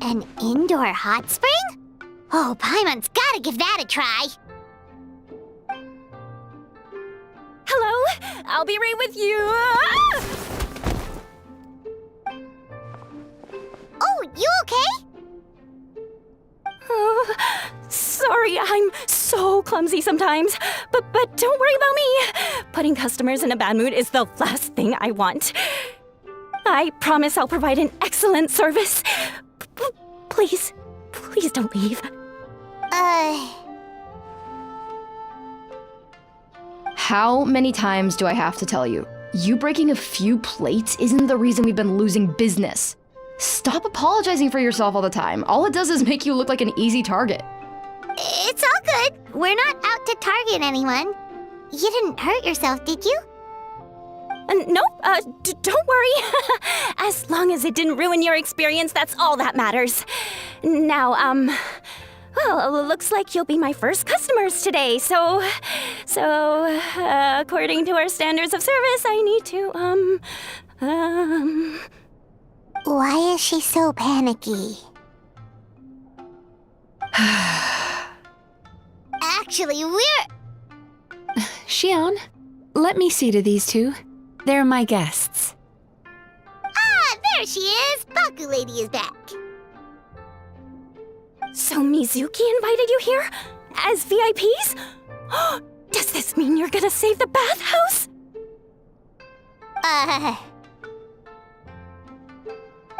An indoor hot spring? Oh, Paimon's gotta give that a try. Hello? I'll be right with you. Ah! Oh, you okay? Oh, sorry, I'm so clumsy sometimes. But don't worry about me. Putting customers in a bad mood is the last thing I want. I promise I'll provide an excellent service. Please don't leave. How many times do I have to tell you? You breaking a few plates isn't the reason we've been losing business. Stop apologizing for yourself all the time. All it does is make you look like an easy target. It's all good. We're not out to target anyone. You didn't hurt yourself, did you? Nope, don't worry. As long as it didn't ruin your experience, that's all that matters. Now, well, looks like you'll be my first customers today, so, according to our standards of service, I need to, Why is she so panicky? Actually, we're... Xion, let me see to these two. They're my guests. Ah, there she is! Baku Lady is back. So Mizuki invited you here? As VIPs? Does this mean you're gonna save the bathhouse?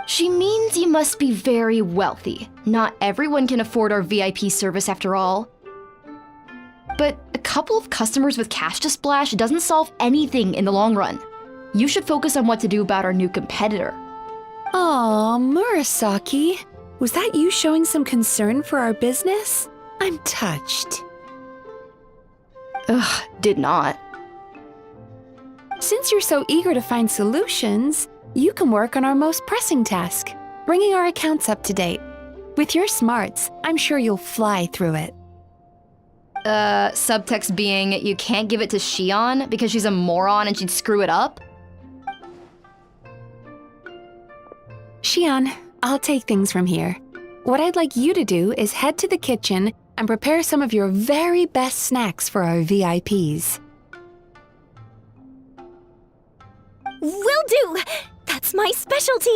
She means you must be very wealthy. Not everyone can afford our VIP service after all. But a couple of customers with cash to splash doesn't solve anything in the long run. You should focus on what to do about our new competitor. Aw, Murasaki. Was that you showing some concern for our business? I'm touched. Ugh, did not. Since you're so eager to find solutions, you can work on our most pressing task, bringing our accounts up to date. With your smarts, I'm sure you'll fly through it. Subtext being, you can't give it to Xion because she's a moron and she'd screw it up? Xion, I'll take things from here. What I'd like you to do is head to the kitchen and prepare some of your very best snacks for our VIPs. Will do! That's my specialty!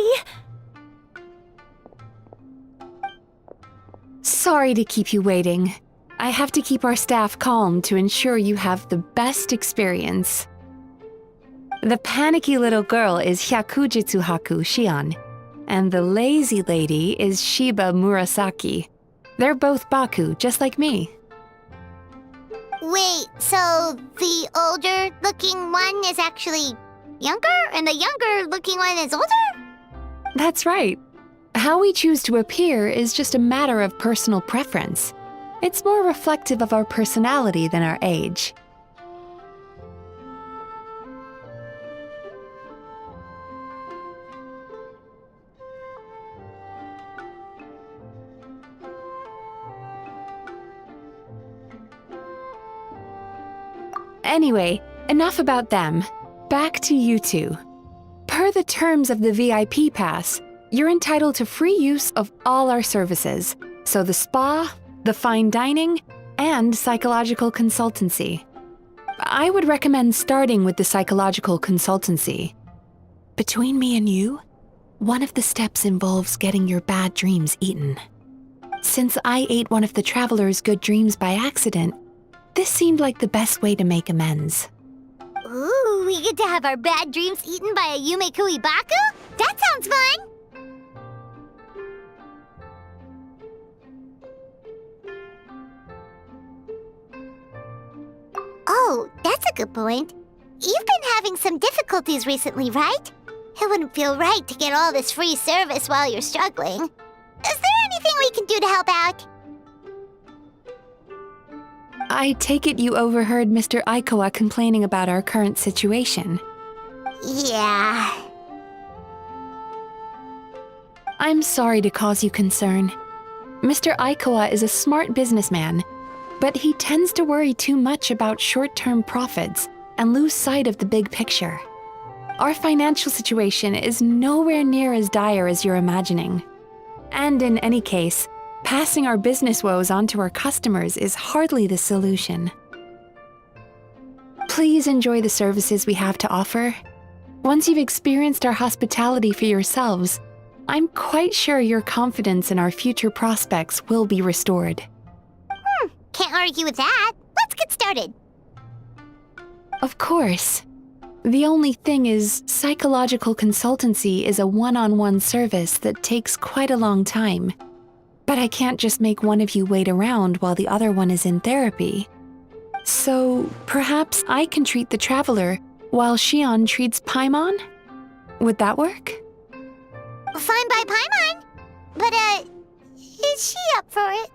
Sorry to keep you waiting. I have to keep our staff calm to ensure you have the best experience. The panicky little girl is Hyakujitsu Haku Xion, and the lazy lady is Shiba Murasaki. They're both Baku, just like me. Wait, so the older-looking one is actually younger, and the younger-looking one is older? That's right. How we choose to appear is just a matter of personal preference. It's more reflective of our personality than our age. Anyway, enough about them. Back to you two. Per the terms of the VIP pass, you're entitled to free use of all our services, so the spa, the fine dining, and psychological consultancy. I would recommend starting with the psychological consultancy. Between me and you, one of the steps involves getting your bad dreams eaten. Since I ate one of the traveler's good dreams by accident, this seemed like the best way to make amends. Ooh, we get to have our bad dreams eaten by a Yumekui Baku? That sounds fun! Oh, that's a good point. You've been having some difficulties recently, right? It wouldn't feel right to get all this free service while you're struggling. Is there anything we can do to help out? I take it you overheard Mr. Aikawa complaining about our current situation. Yeah. I'm sorry to cause you concern. Mr. Aikawa is a smart businessman, but he tends to worry too much about short-term profits and lose sight of the big picture. Our financial situation is nowhere near as dire as you're imagining. And in any case, passing our business woes on to our customers is hardly the solution. Please enjoy the services we have to offer. Once you've experienced our hospitality for yourselves, I'm quite sure your confidence in our future prospects will be restored. Can't argue with that. Let's get started. Of course. The only thing is, psychological consultancy is a one-on-one service that takes quite a long time. But I can't just make one of you wait around while the other one is in therapy. So perhaps I can treat the traveler while Shion treats Paimon? Would that work? Fine by Paimon. But, is she up for it?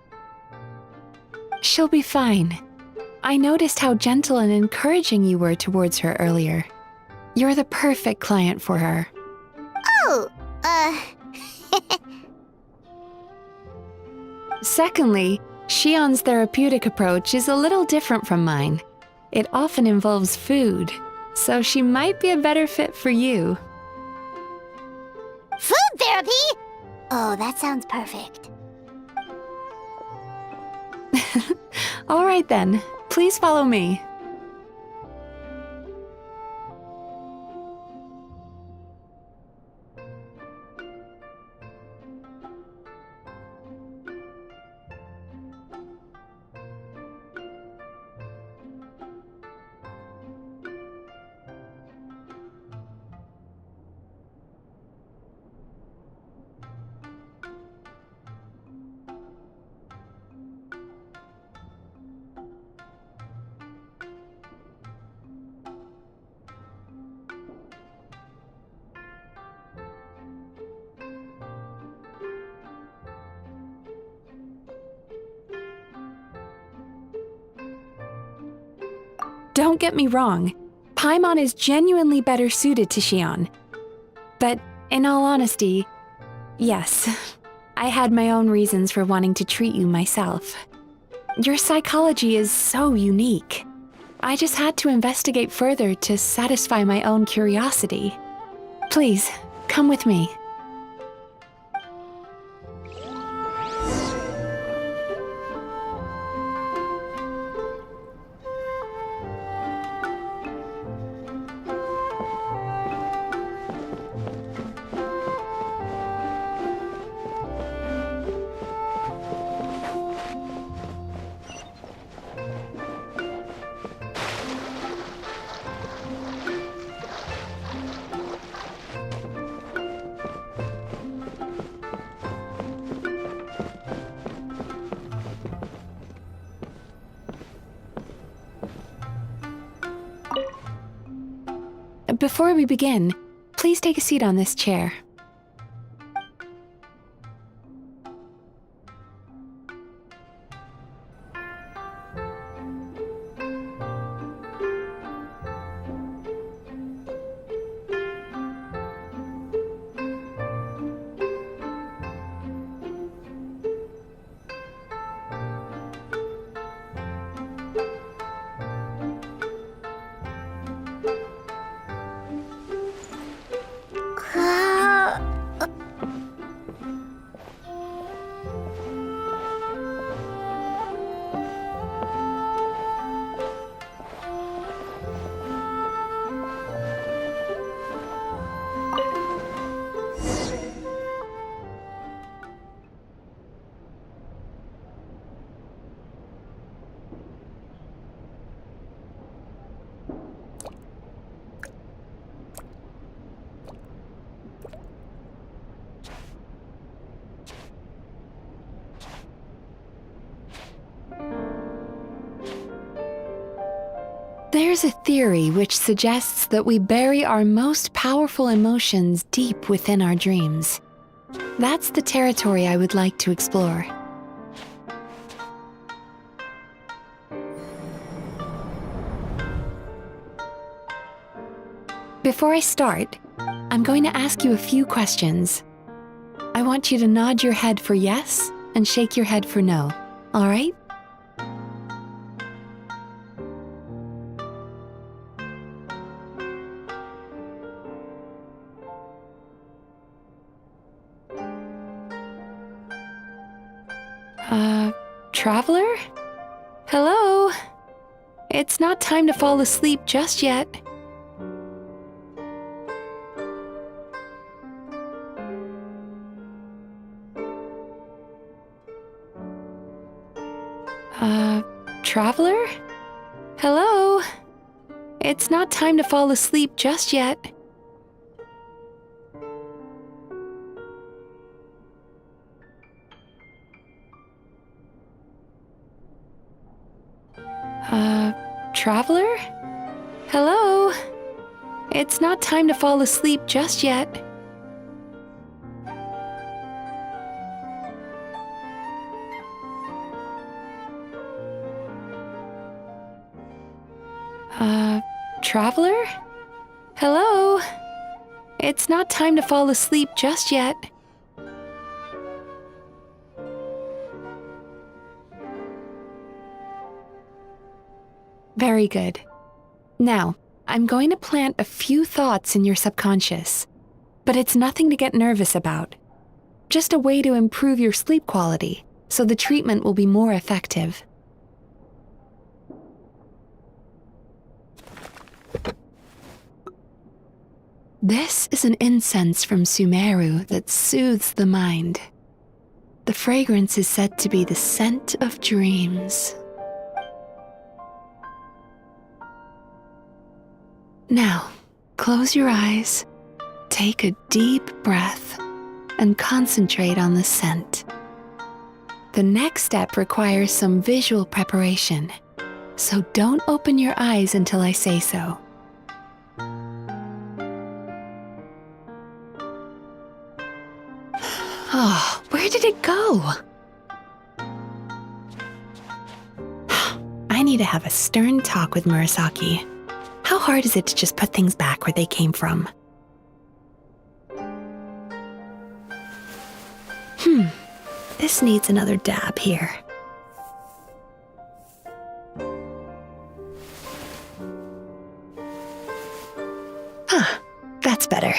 She'll be fine. I noticed how gentle and encouraging you were towards her earlier. You're the perfect client for her. Oh, Secondly, Shion's therapeutic approach is a little different from mine. It often involves food, so she might be a better fit for you. food therapy? Oh, that sounds perfect. All right then, please follow me. Don't get me wrong, Paimon is genuinely better suited to Shion. But in all honesty, yes, I had my own reasons for wanting to treat you myself. Your psychology is so unique. I just had to investigate further to satisfy my own curiosity. Please, come with me. Before we begin, please take a seat on this chair. There's a theory which suggests that we bury our most powerful emotions deep within our dreams. That's the territory I would like to explore. Before I start, I'm going to ask you a few questions. I want you to nod your head for yes and shake your head for no, all right? traveler? Hello? It's not time to fall asleep just yet. Traveler? Hello? It's not time to fall asleep just yet. Traveler? Hello? It's not time to fall asleep just yet. Traveler? Hello? It's not time to fall asleep just yet. Very good. Now, I'm going to plant a few thoughts in your subconscious, but it's nothing to get nervous about. Just a way to improve your sleep quality, so the treatment will be more effective. This is an incense from Sumeru that soothes the mind. The fragrance is said to be the scent of dreams. Now, close your eyes, take a deep breath, and concentrate on the scent. The next step requires some visual preparation, so don't open your eyes until I say so. Oh, where did it go? I need to have a stern talk with Murasaki. How hard is it to just put things back where they came from? This needs another dab here. That's better.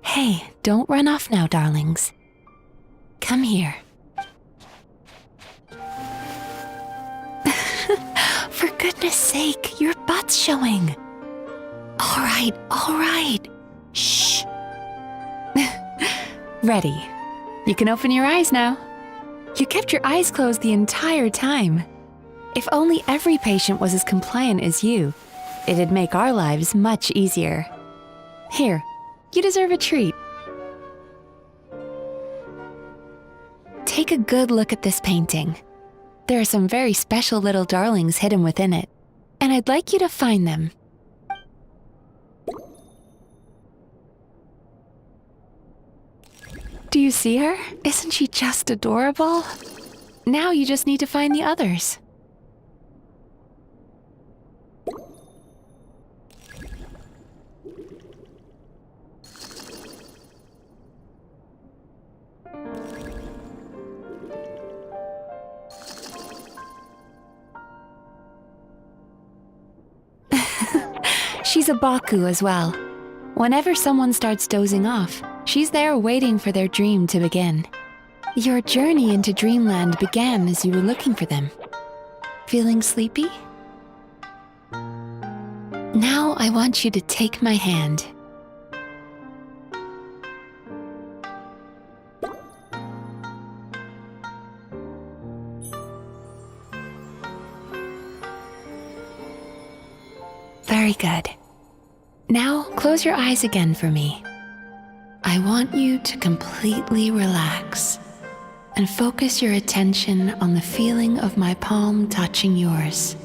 Hey, don't run off now, darlings. Come here. For goodness sake, your butt's showing. All right. Shh. Ready. You can open your eyes now. You kept your eyes closed the entire time. If only every patient was as compliant as you, it'd make our lives much easier. Here, you deserve a treat. Take a good look at this painting. There are some very special little darlings hidden within it, and I'd like you to find them. Do you see her? Isn't she just adorable? Now you just need to find the others. She's a Baku as well. Whenever someone starts dozing off, she's there waiting for their dream to begin. Your journey into Dreamland began as you were looking for them. Feeling sleepy? Now I want you to take my hand. Very good. Now close your eyes again for me. I want you to completely relax and focus your attention on the feeling of my palm touching yours.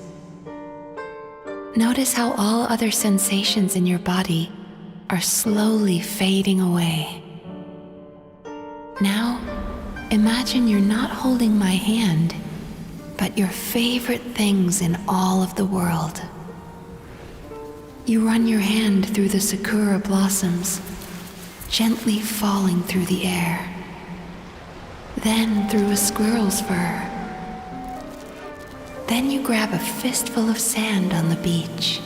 Notice how all other sensations in your body are slowly fading away. Now, imagine you're not holding my hand, but your favorite things in all of the world. You run your hand through the sakura blossoms, gently falling through the air. Then through a squirrel's fur, Then you grab a fistful of sand on the beach.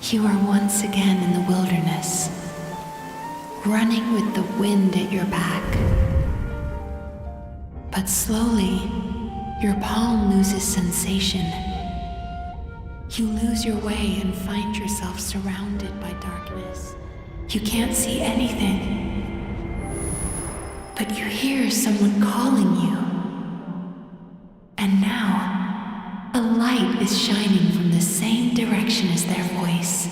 You are once again in the wilderness, running with the wind at your back. But slowly, your palm loses sensation. You lose your way and find yourself surrounded by darkness. You can't see anything, but you hear someone calling you. And now, a light is shining from the same direction as their voice.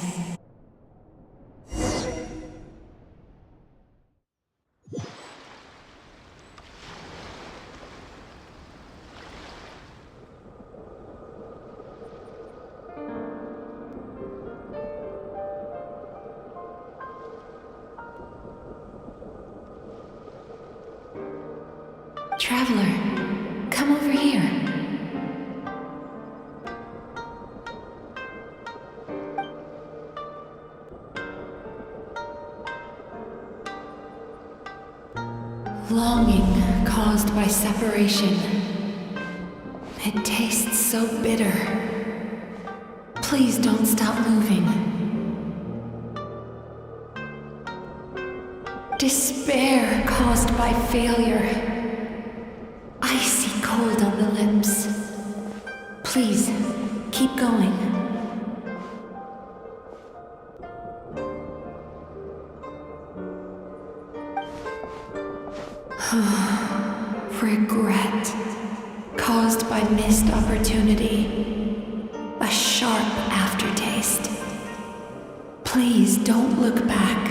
Traveler, come over here. Longing caused by separation. It tastes so bitter. Please don't stop moving. Despair caused by failure. Icy cold on the lips. Please, keep going. Regret caused by missed opportunity. A sharp aftertaste. Please don't look back.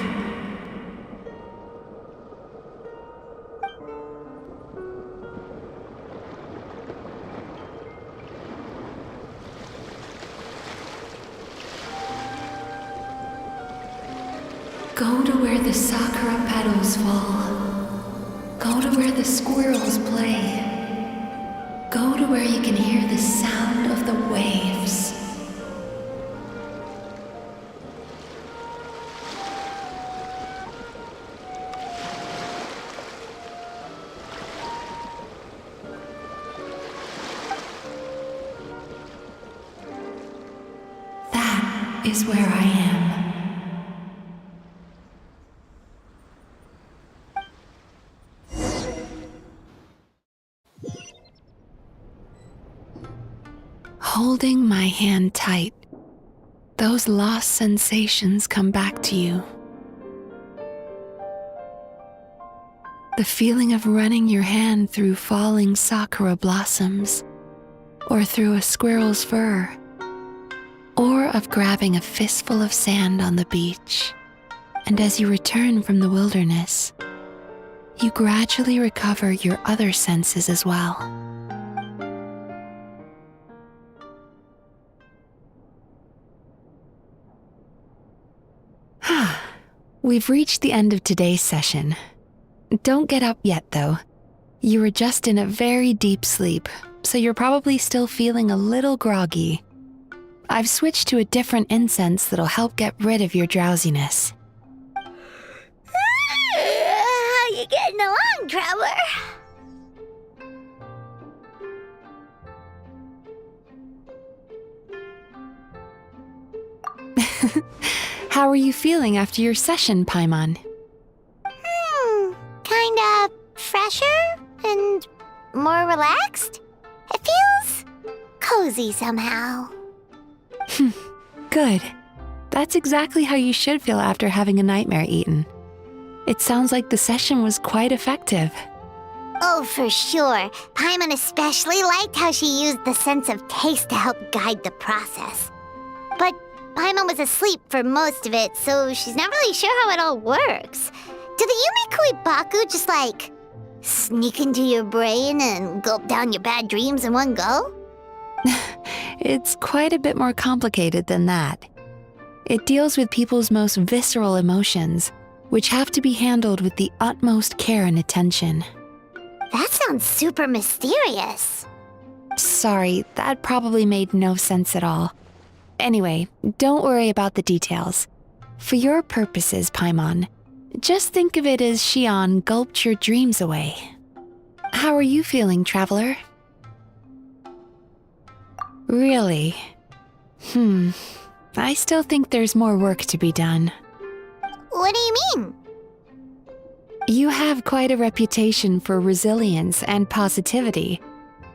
Go to where the sakura petals fall. Go to where the squirrels play. Go to where you can hear the sound of the waves. That is where I am. Holding my hand tight, those lost sensations come back to you. The feeling of running your hand through falling sakura blossoms, or through a squirrel's fur, or of grabbing a fistful of sand on the beach. And as you return from the wilderness, you gradually recover your other senses as well. We've reached the end of today's session. Don't get up yet, though. You were just in a very deep sleep, so you're probably still feeling a little groggy. I've switched to a different incense that'll help get rid of your drowsiness. How you getting along, traveler? How are you feeling after your session, Paimon? Kinda fresher and more relaxed. It feels cozy somehow. Good. That's exactly how you should feel after having a nightmare eaten. It sounds like the session was quite effective. Oh, for sure. Paimon especially liked how she used the sense of taste to help guide the process. But Paimon was asleep for most of it, so she's not really sure how it all works. Do the Yumikui Baku just sneak into your brain and gulp down your bad dreams in one go? It's quite a bit more complicated than that. It deals with people's most visceral emotions, which have to be handled with the utmost care and attention. That sounds super mysterious. Sorry, that probably made no sense at all. Anyway, don't worry about the details. For your purposes, Paimon, just think of it as Shion gulped your dreams away. How are you feeling, traveler? Really? I still think there's more work to be done. What do you mean? You have quite a reputation for resilience and positivity,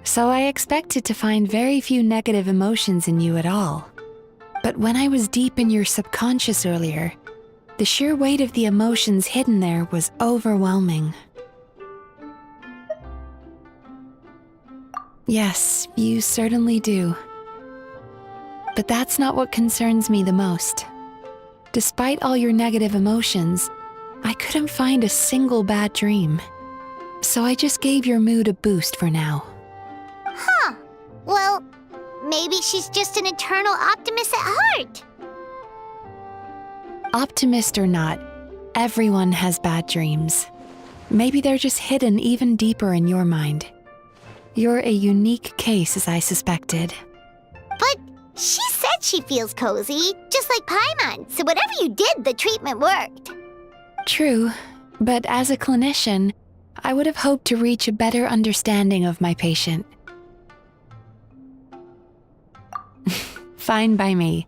so I expected to find very few negative emotions in you at all. But when I was deep in your subconscious earlier, the sheer weight of the emotions hidden there was overwhelming. Yes, you certainly do. But that's not what concerns me the most. Despite all your negative emotions, I couldn't find a single bad dream. So I just gave your mood a boost for now. Huh. Well, maybe she's just an eternal optimist at heart. Optimist or not, everyone has bad dreams. Maybe they're just hidden even deeper in your mind. You're a unique case, as I suspected. But she said she feels cozy, just like Paimon, so whatever you did, the treatment worked. True, but as a clinician, I would have hoped to reach a better understanding of my patient. Fine by me,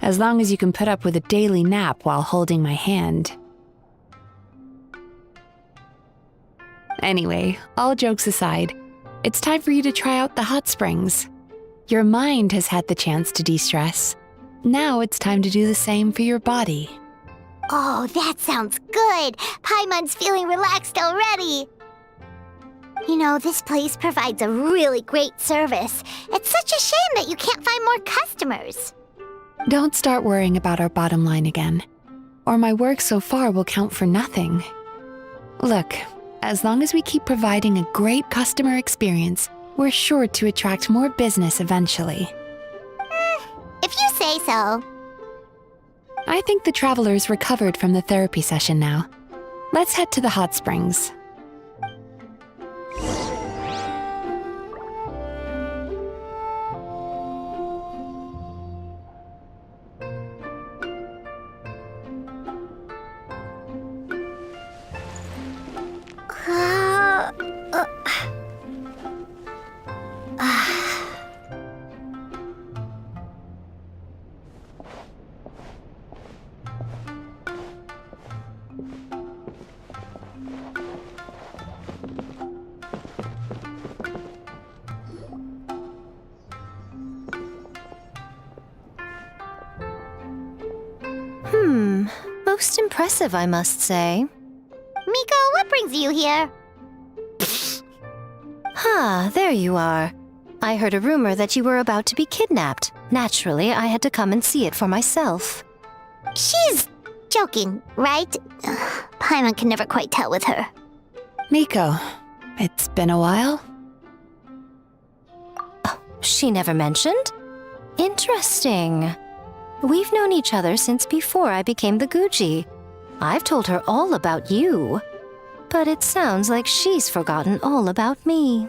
as long as you can put up with a daily nap while holding my hand. Anyway, all jokes aside, it's time for you to try out the hot springs. Your mind has had the chance to de-stress. Now it's time to do the same for your body. Oh, that sounds good. Paimon's feeling relaxed already. You know, this place provides a really great service. It's such a shame that you can't find more customers. Don't start worrying about our bottom line again, or my work so far will count for nothing. Look, as long as we keep providing a great customer experience, we're sure to attract more business eventually. If you say so. I think the travelers recovered from the therapy session now. Let's head to the hot springs. Most impressive, I must say. Miko, what brings you here? There you are. I heard a rumor that you were about to be kidnapped. Naturally, I had to come and see it for myself. She's joking, right? Paimon can never quite tell with her. Miko, it's been a while. She never mentioned? Interesting. We've known each other since before I became the Guji. I've told her all about you. But it sounds like she's forgotten all about me.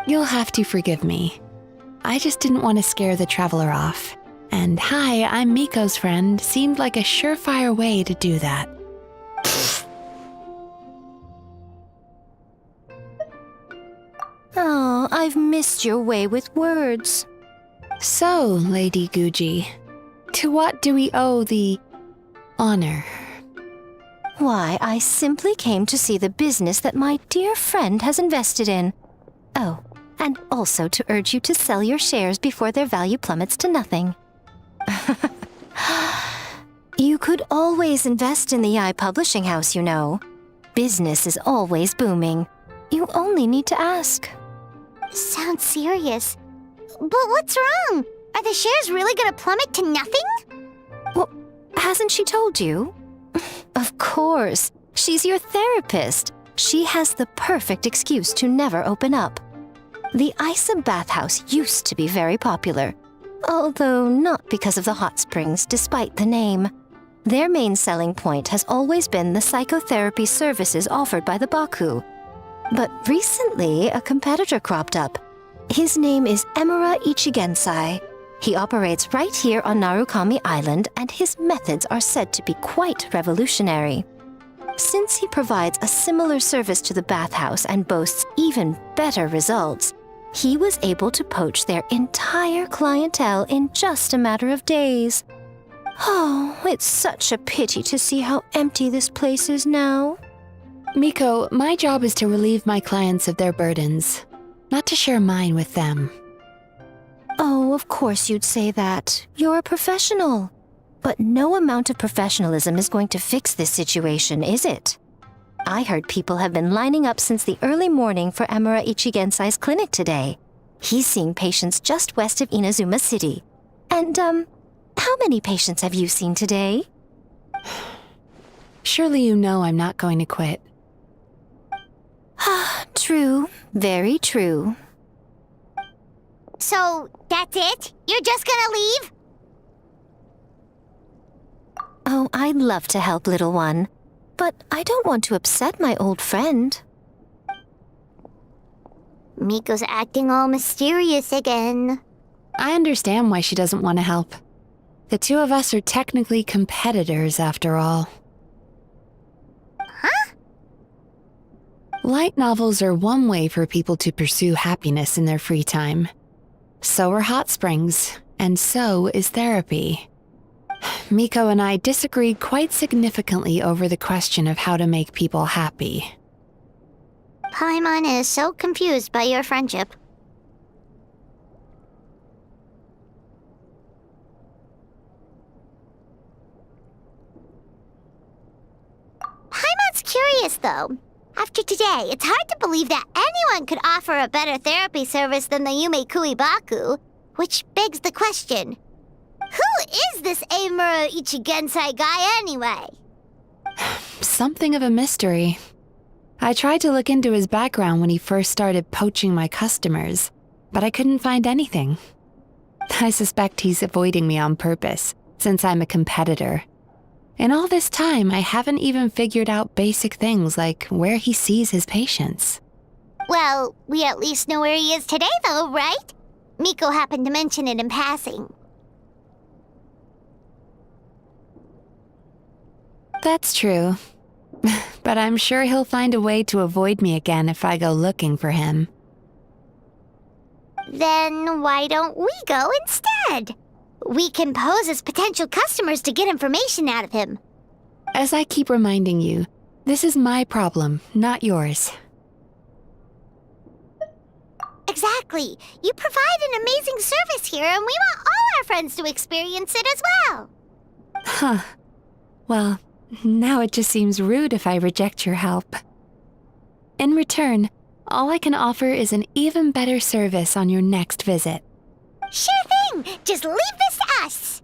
You'll have to forgive me. I just didn't want to scare the traveler off. And hi, I'm Miko's friend seemed like a surefire way to do that. Oh, I've missed your way with words. So, Lady Guji, to what do we owe the honor? Why, I simply came to see the business that my dear friend has invested in. Oh, and also to urge you to sell your shares before their value plummets to nothing. You could always invest in the Yi Publishing House, you know. Business is always booming. You only need to ask. Sounds serious. But what's wrong? Are the shares really gonna plummet to nothing? Well, hasn't she told you? Of course. She's your therapist. She has the perfect excuse to never open up. The Isa bathhouse used to be very popular, although not because of the hot springs, despite the name. Their main selling point has always been the psychotherapy services offered by the Baku. But recently, a competitor cropped up. His name is Emura Ichigensai. He operates right here on Narukami Island, and his methods are said to be quite revolutionary. Since he provides a similar service to the bathhouse and boasts even better results, He was able to poach their entire clientele in just a matter of days. Oh, it's such a pity to see how empty this place is now. Miko, my job is to relieve my clients of their burdens, not to share mine with them. Oh, of course you'd say that. You're a professional. But no amount of professionalism is going to fix this situation, is it? I heard people have been lining up since the early morning for Amura Ichigensai's clinic today. He's seeing patients just west of Inazuma City. And, how many patients have you seen today? Surely you know I'm not going to quit. True. Very true. So, that's it? You're just gonna leave? Oh, I'd love to help, little one. But I don't want to upset my old friend. Miko's acting all mysterious again. I understand why she doesn't want to help. The two of us are technically competitors, after all. Huh? Light novels are one way for people to pursue happiness in their free time. So are hot springs, and so is therapy. Miko and I disagreed quite significantly over the question of how to make people happy. Paimon is so confused by your friendship. Paimon's curious, though. After today, it's hard to believe that anyone could offer a better therapy service than the Yume Kuibaku, which begs the question, who is this Amura Ichigensai guy anyway? Something of a mystery. I tried to look into his background when he first started poaching my customers, but I couldn't find anything. I suspect he's avoiding me on purpose, since I'm a competitor. In all this time, I haven't even figured out basic things like where he sees his patients. Well, we at least know where he is today, though, right? Miko happened to mention it in passing. That's true. But I'm sure he'll find a way to avoid me again if I go looking for him. Then why don't we go instead? We can pose as potential customers to get information out of him. As I keep reminding you, this is my problem, not yours. Exactly. You provide an amazing service here, and we want all our friends to experience it as well. Huh. Well, now it just seems rude if I reject your help. In return, all I can offer is an even better service on your next visit. Sure thing! Just leave this to us!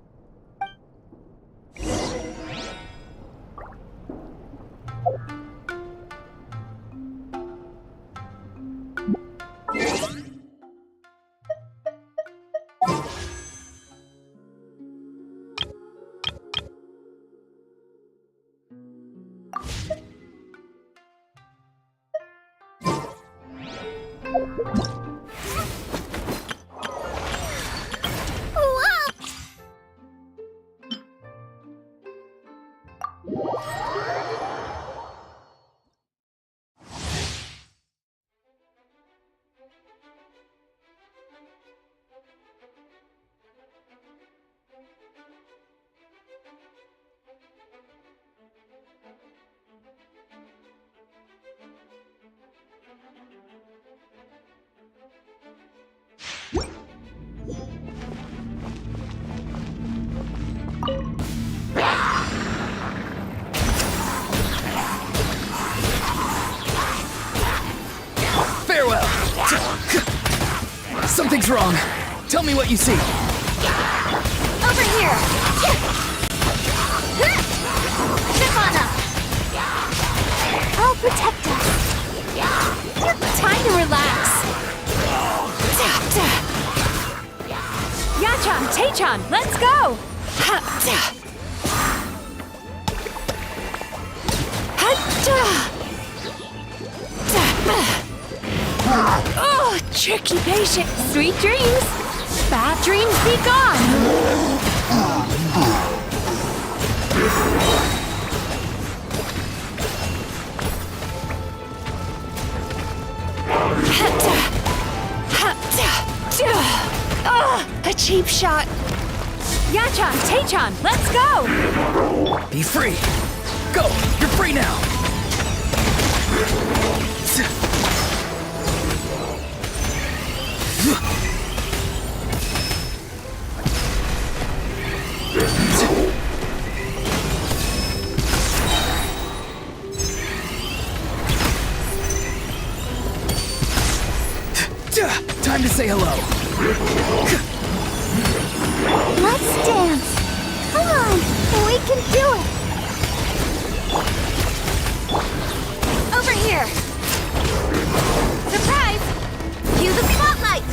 Farewell! Something's wrong. Tell me what you see. Over here! Chip on up! I'll protect us. Time to relax. Yachan, Taechan, let's go! Oh, tricky patient. Sweet dreams. Bad dreams be gone. A cheap shot. Yachan, Taechan, let's go! Be free! Go! You're free now! Time to say hello. Let's dance. Come on, we can do it. Over here. Surprise! Cue the spotlight.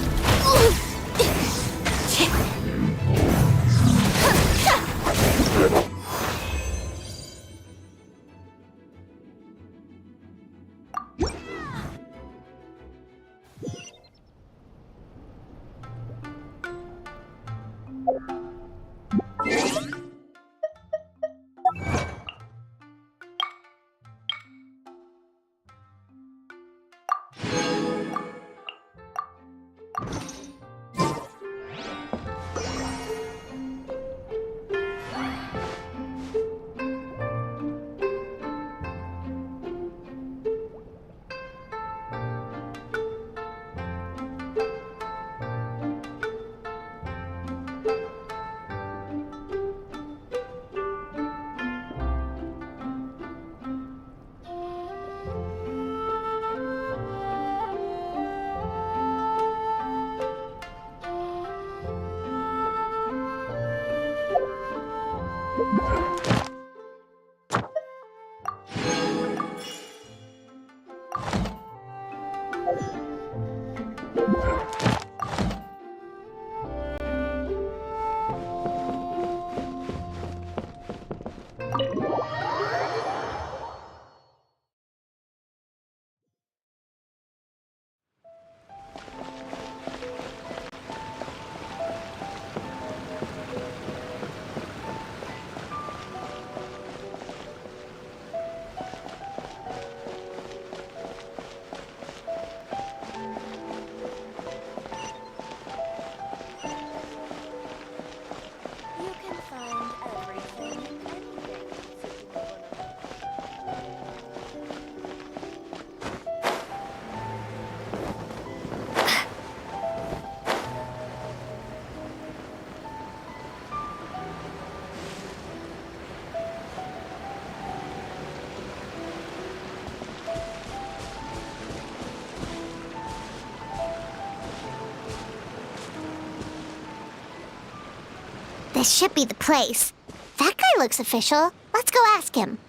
This should be the place. That guy looks official. Let's go ask him.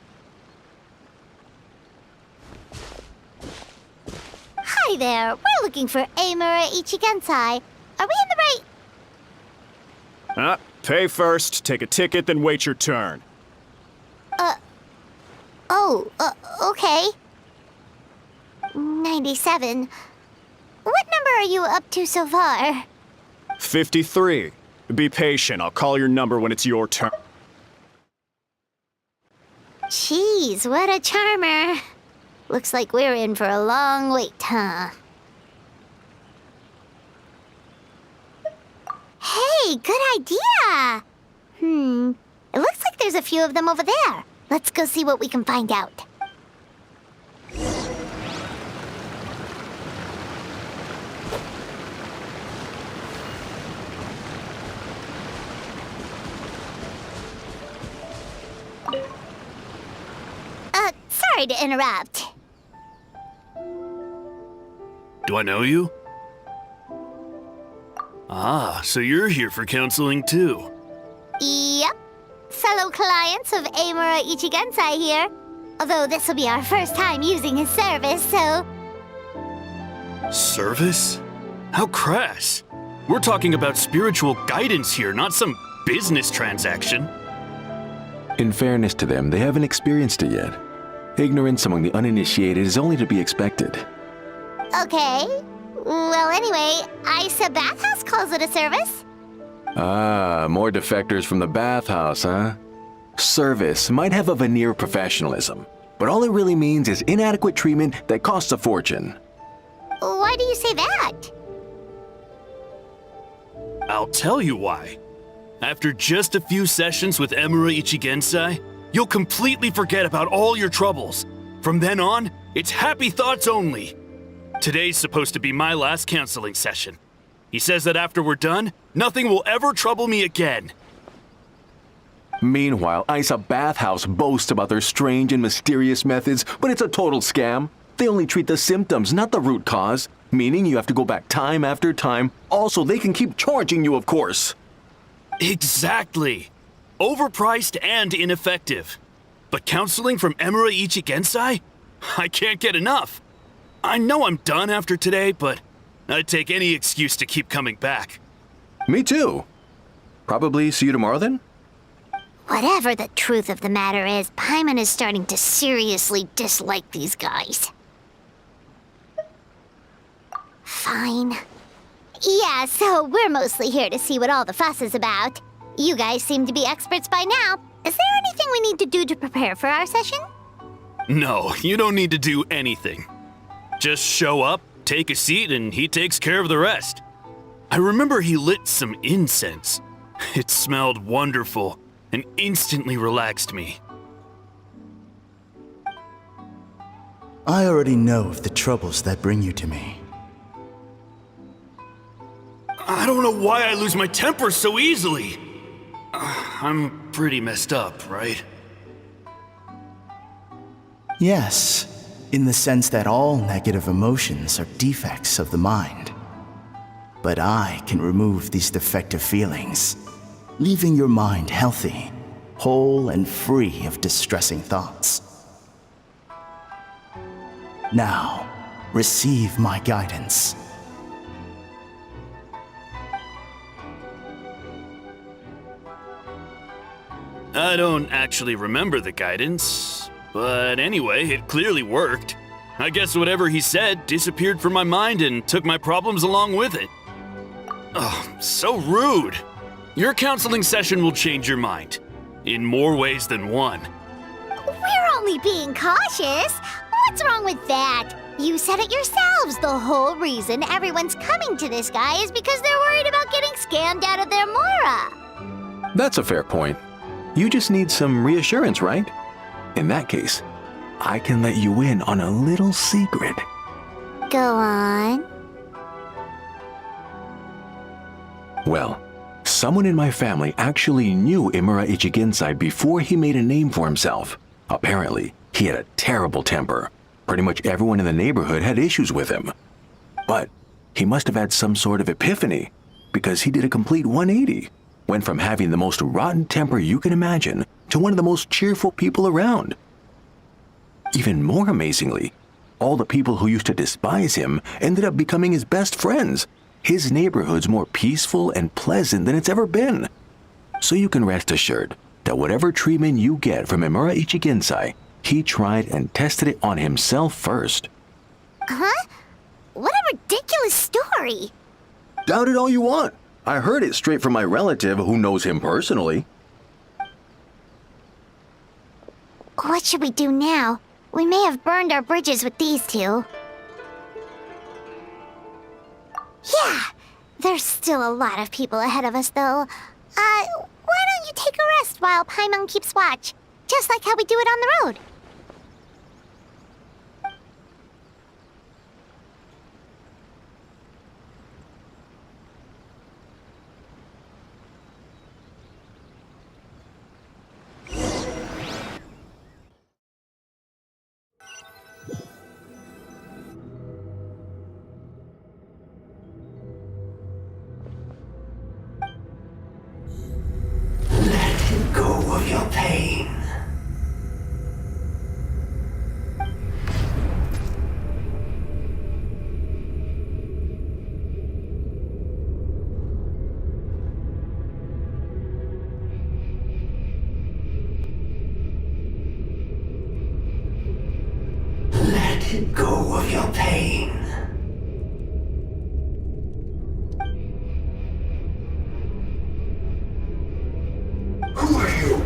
Hi there. We're looking for Amura Ichigensai. Are we in the right... Pay first, take a ticket, then wait your turn. Okay. 97. What number are you up to so far? 53. Be patient, I'll call your number when it's your turn. Jeez, what a charmer. Looks like we're in for a long wait, huh? Hey, good idea! It looks like there's a few of them over there. Let's go see what we can find out. Sorry to interrupt. Do I know you? Ah, so you're here for counseling too. Yep. Fellow clients of Amura Ichigensai here. Although this will be our first time using his service, so... Service? How crass. We're talking about spiritual guidance here, not some business transaction. In fairness to them, they haven't experienced it yet. Ignorance among the uninitiated is only to be expected. Okay. Well, anyway, Isa Bathhouse calls it a service. Ah, more defectors from the bathhouse, huh? Service might have a veneer of professionalism, but all it really means is inadequate treatment that costs a fortune. Why do you say that? I'll tell you why. After just a few sessions with Emura Ichigensai, you'll completely forget about all your troubles. From then on, it's happy thoughts only. Today's supposed to be my last counseling session. He says that after we're done, nothing will ever trouble me again. Meanwhile, Isa Bathhouse boasts about their strange and mysterious methods, but it's a total scam. They only treat the symptoms, not the root cause, meaning you have to go back time after time. Also, they can keep charging you, of course. Exactly. Overpriced and ineffective. But counseling from Emura Ichigensai? I can't get enough. I know I'm done after today, but I'd take any excuse to keep coming back. Me too. Probably see you tomorrow then? Whatever the truth of the matter is, Paimon is starting to seriously dislike these guys. Fine. Yeah, so we're mostly here to see what all the fuss is about. You guys seem to be experts by now. Is there anything we need to do to prepare for our session? No, you don't need to do anything. Just show up, take a seat, and he takes care of the rest. I remember he lit some incense. It smelled wonderful and instantly relaxed me. I already know of the troubles that bring you to me. I don't know why I lose my temper so easily. I'm pretty messed up, right? Yes, in the sense that all negative emotions are defects of the mind. But I can remove these defective feelings, leaving your mind healthy, whole and free of distressing thoughts. Now, receive my guidance. I don't actually remember the guidance, but anyway, it clearly worked. I guess whatever he said disappeared from my mind and took my problems along with it. Oh, so rude. Your counseling session will change your mind, in more ways than one. We're only being cautious. What's wrong with that? You said it yourselves. The whole reason everyone's coming to this guy is because they're worried about getting scammed out of their Mora. That's a fair point. You just need some reassurance, right? In that case, I can let you in on a little secret. Go on. Well, someone in my family actually knew Imura Ichigensai before he made a name for himself. Apparently, he had a terrible temper. Pretty much everyone in the neighborhood had issues with him. But he must have had some sort of epiphany, because he did a complete 180. Went from having the most rotten temper you can imagine to one of the most cheerful people around. Even more amazingly, all the people who used to despise him ended up becoming his best friends. His neighborhood's more peaceful and pleasant than it's ever been. So you can rest assured that whatever treatment you get from Imura Ichigensai, he tried and tested it on himself first. Huh? What a ridiculous story. Doubt it all you want. I heard it straight from my relative who knows him personally. What should we do now? We may have burned our bridges with these two. Yeah, there's still a lot of people ahead of us, though. Why don't you take a rest while Paimon keeps watch? Just like how we do it on the road. Go of your pain. Let go of your pain. Who are you?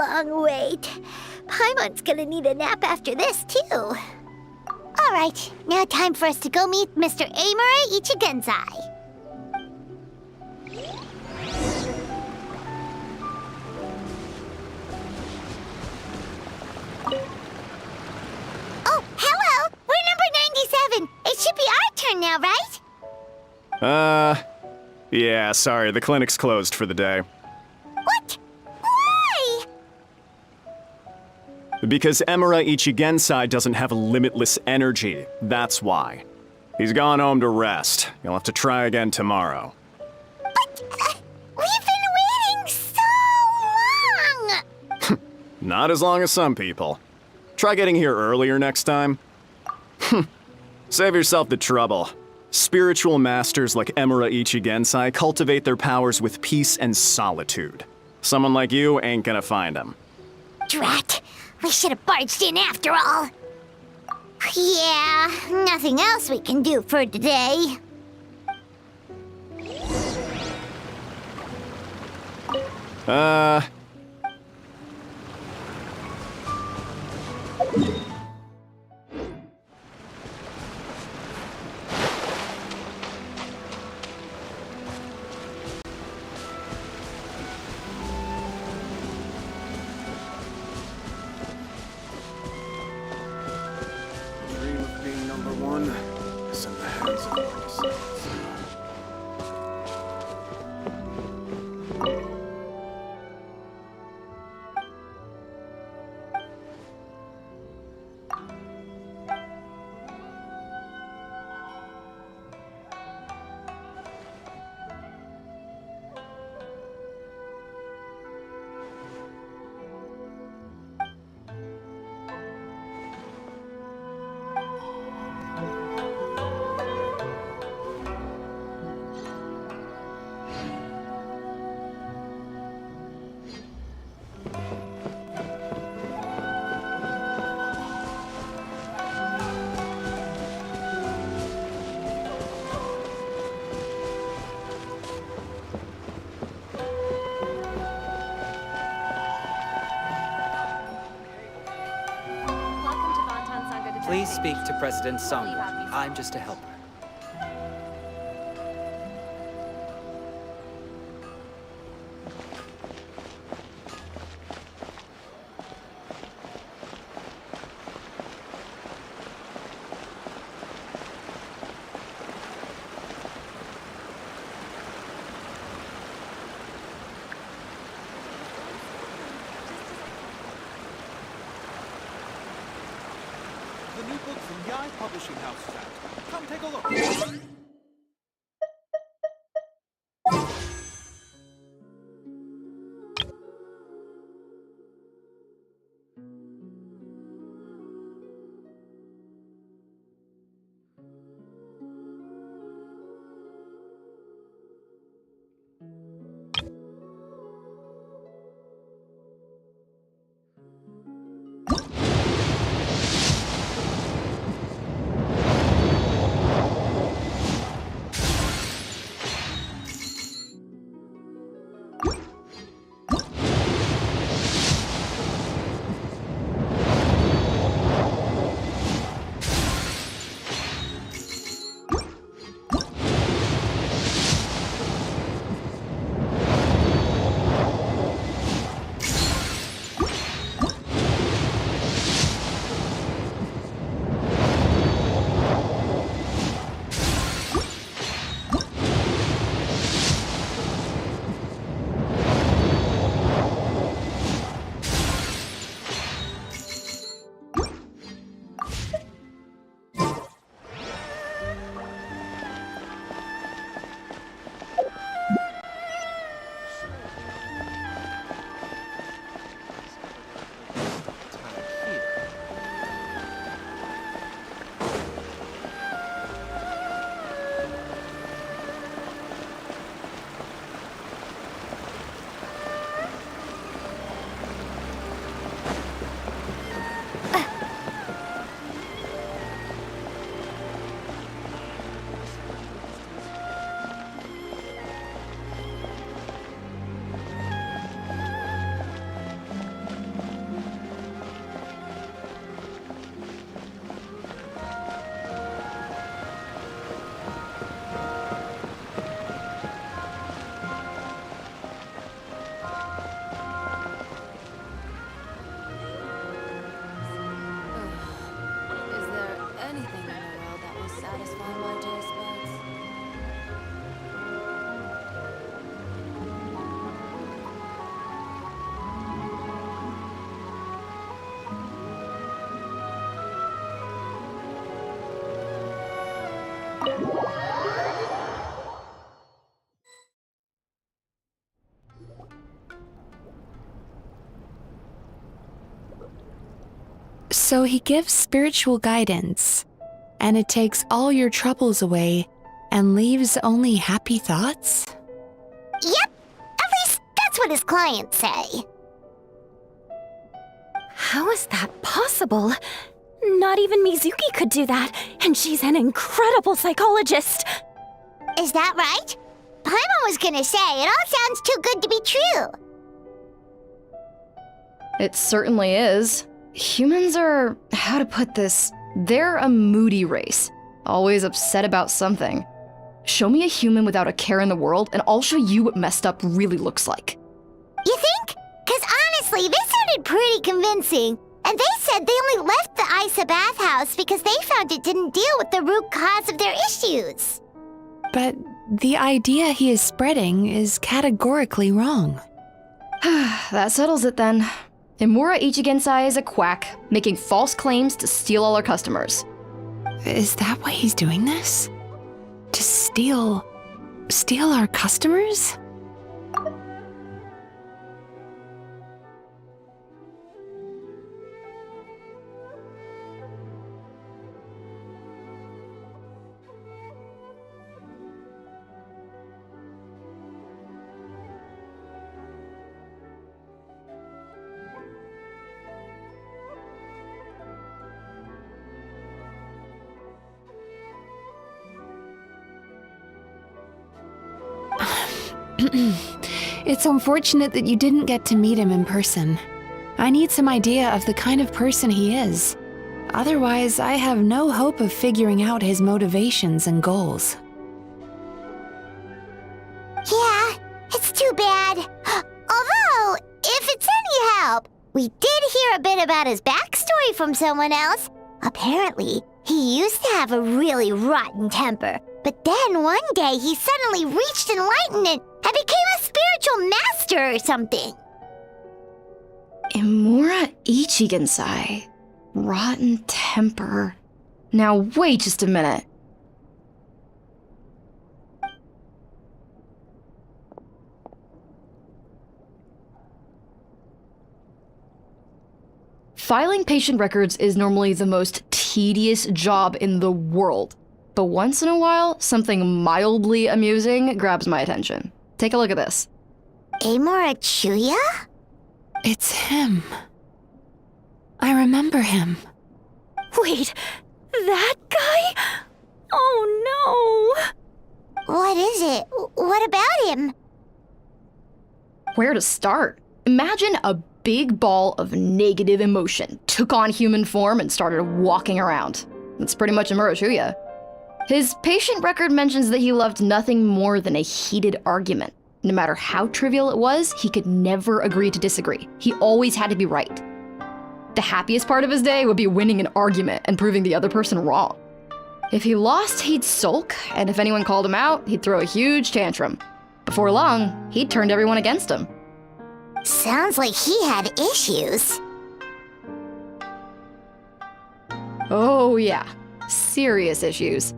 long wait. Paimon's gonna need a nap after this, too. Alright, now time for us to go meet Mr. Amura Ichigenzai. Oh, hello! We're number 97! It should be our turn now, right? Yeah, sorry, the clinic's closed for the day. What? Why? Because Emura Ichigensai doesn't have limitless energy, that's why. He's gone home to rest. You'll have to try again tomorrow. But, we've been waiting so long! Not as long as some people. Try getting here earlier next time. Save yourself the trouble. Spiritual masters like Emura Ichigensai cultivate their powers with peace and solitude. Someone like you ain't gonna find them. Drat! We should have barged in after all. Yeah, nothing else we can do for today. Dream of being number one is in the hands of artists. Please speak to President Sangha. I'm just a helper. The new book from Yai Publishing House is out. Come take a look. So he gives spiritual guidance, and it takes all your troubles away and leaves only happy thoughts? Yep, at least that's what his clients say. How is that possible? Not even Mizuki could do that, and she's an incredible psychologist. Is that right? Paimon was gonna say, it all sounds too good to be true. It certainly is. Humans are, how to put this, they're a moody race, always upset about something. Show me a human without a care in the world, and I'll show you what messed up really looks like. You think? Cause honestly, this sounded pretty convincing. And they said they only left the Isa bathhouse because they found it didn't deal with the root cause of their issues. But the idea he is spreading is categorically wrong. That settles it then. Imura Ichigensai is a quack, making false claims to steal all our customers. Is that why he's doing this? To steal our customers? It's unfortunate that you didn't get to meet him in person. I need some idea of the kind of person he is. Otherwise, I have no hope of figuring out his motivations and goals. Yeah, it's too bad. Although, if it's any help, we did hear a bit about his backstory from someone else. Apparently, he used to have a really rotten temper, but then one day he suddenly reached enlightenment and became a spiritual master or something. Imura Ichigensai. Rotten temper. Now wait just a minute. Filing patient records is normally the most tedious job in the world. But once in a while, something mildly amusing grabs my attention. Take a look at this. Amora Chuya? It's him. I remember him. Wait, that guy? Oh no! What is it? What about him? Where to start? Imagine a big ball of negative emotion took on human form and started walking around. That's pretty much Imura Chuya. His patient record mentions that he loved nothing more than a heated argument. No matter how trivial it was, he could never agree to disagree. He always had to be right. The happiest part of his day would be winning an argument and proving the other person wrong. If he lost, he'd sulk, and if anyone called him out, he'd throw a huge tantrum. Before long, he'd turned everyone against him. Sounds like he had issues. Oh yeah, serious issues.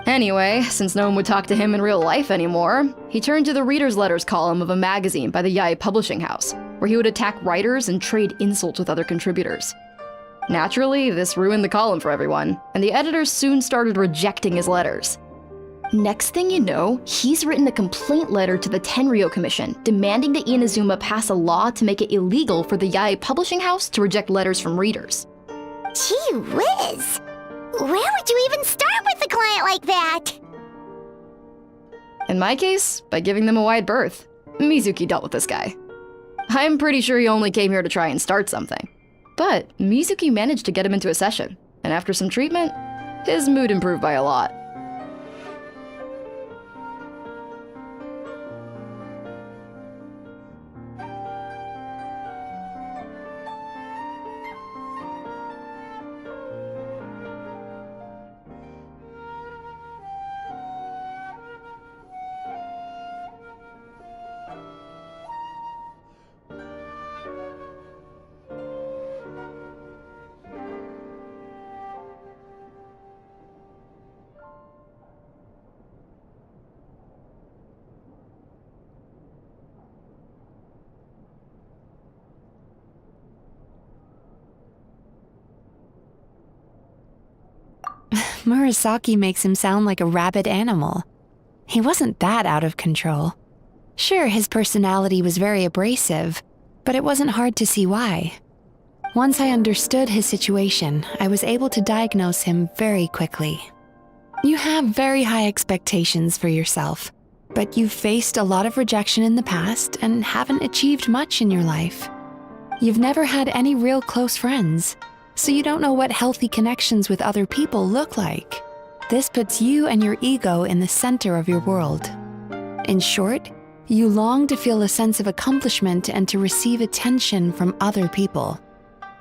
Anyway, since no one would talk to him in real life anymore, he turned to the reader's letters column of a magazine by the Yae Publishing House, where he would attack writers and trade insults with other contributors. Naturally, this ruined the column for everyone, and the editors soon started rejecting his letters. Next thing you know, he's written a complaint letter to the Tenryo Commission, demanding that Inazuma pass a law to make it illegal for the Yae Publishing House to reject letters from readers. Gee whiz! Where would you even start with a client like that? In my case, by giving them a wide berth. Mizuki dealt with this guy. I'm pretty sure he only came here to try and start something. But Mizuki managed to get him into a session, and after some treatment, his mood improved by a lot. Murasaki makes him sound like a rabid animal. He wasn't that out of control. Sure, his personality was very abrasive, but it wasn't hard to see why. Once I understood his situation, I was able to diagnose him very quickly. You have very high expectations for yourself, but you've faced a lot of rejection in the past and haven't achieved much in your life. You've never had any real close friends, so you don't know what healthy connections with other people look like. This puts you and your ego in the center of your world. In short, you long to feel a sense of accomplishment and to receive attention from other people.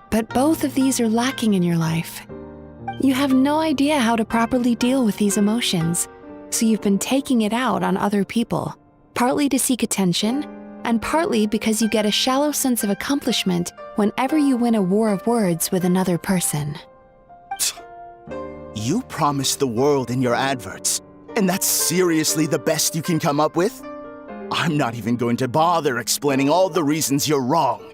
But both of these are lacking in your life. You have no idea how to properly deal with these emotions, so you've been taking it out on other people, partly to seek attention, and partly because you get a shallow sense of accomplishment whenever you win a war of words with another person. You promised the world in your adverts, and that's seriously the best you can come up with? I'm not even going to bother explaining all the reasons you're wrong.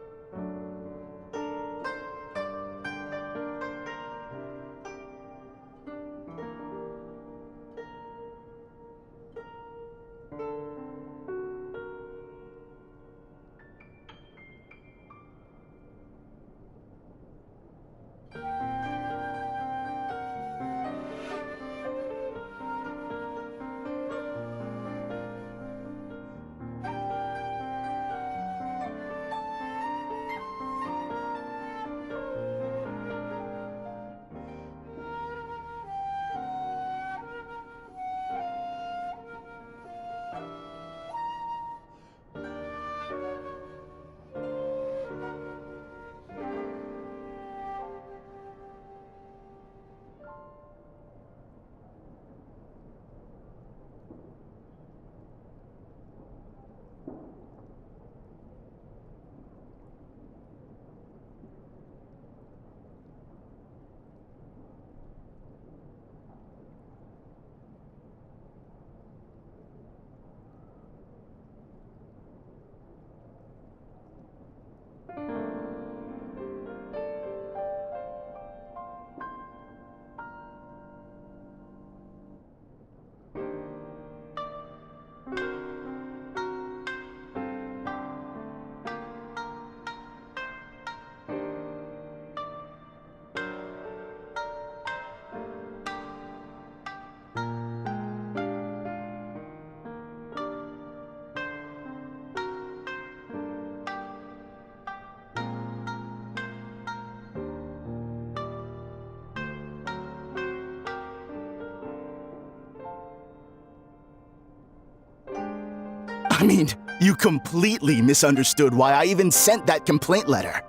I mean, you completely misunderstood why I even sent that complaint letter.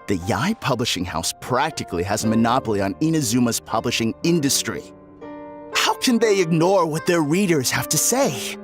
The Yai Publishing House practically has a monopoly on Inazuma's publishing industry. How can they ignore what their readers have to say?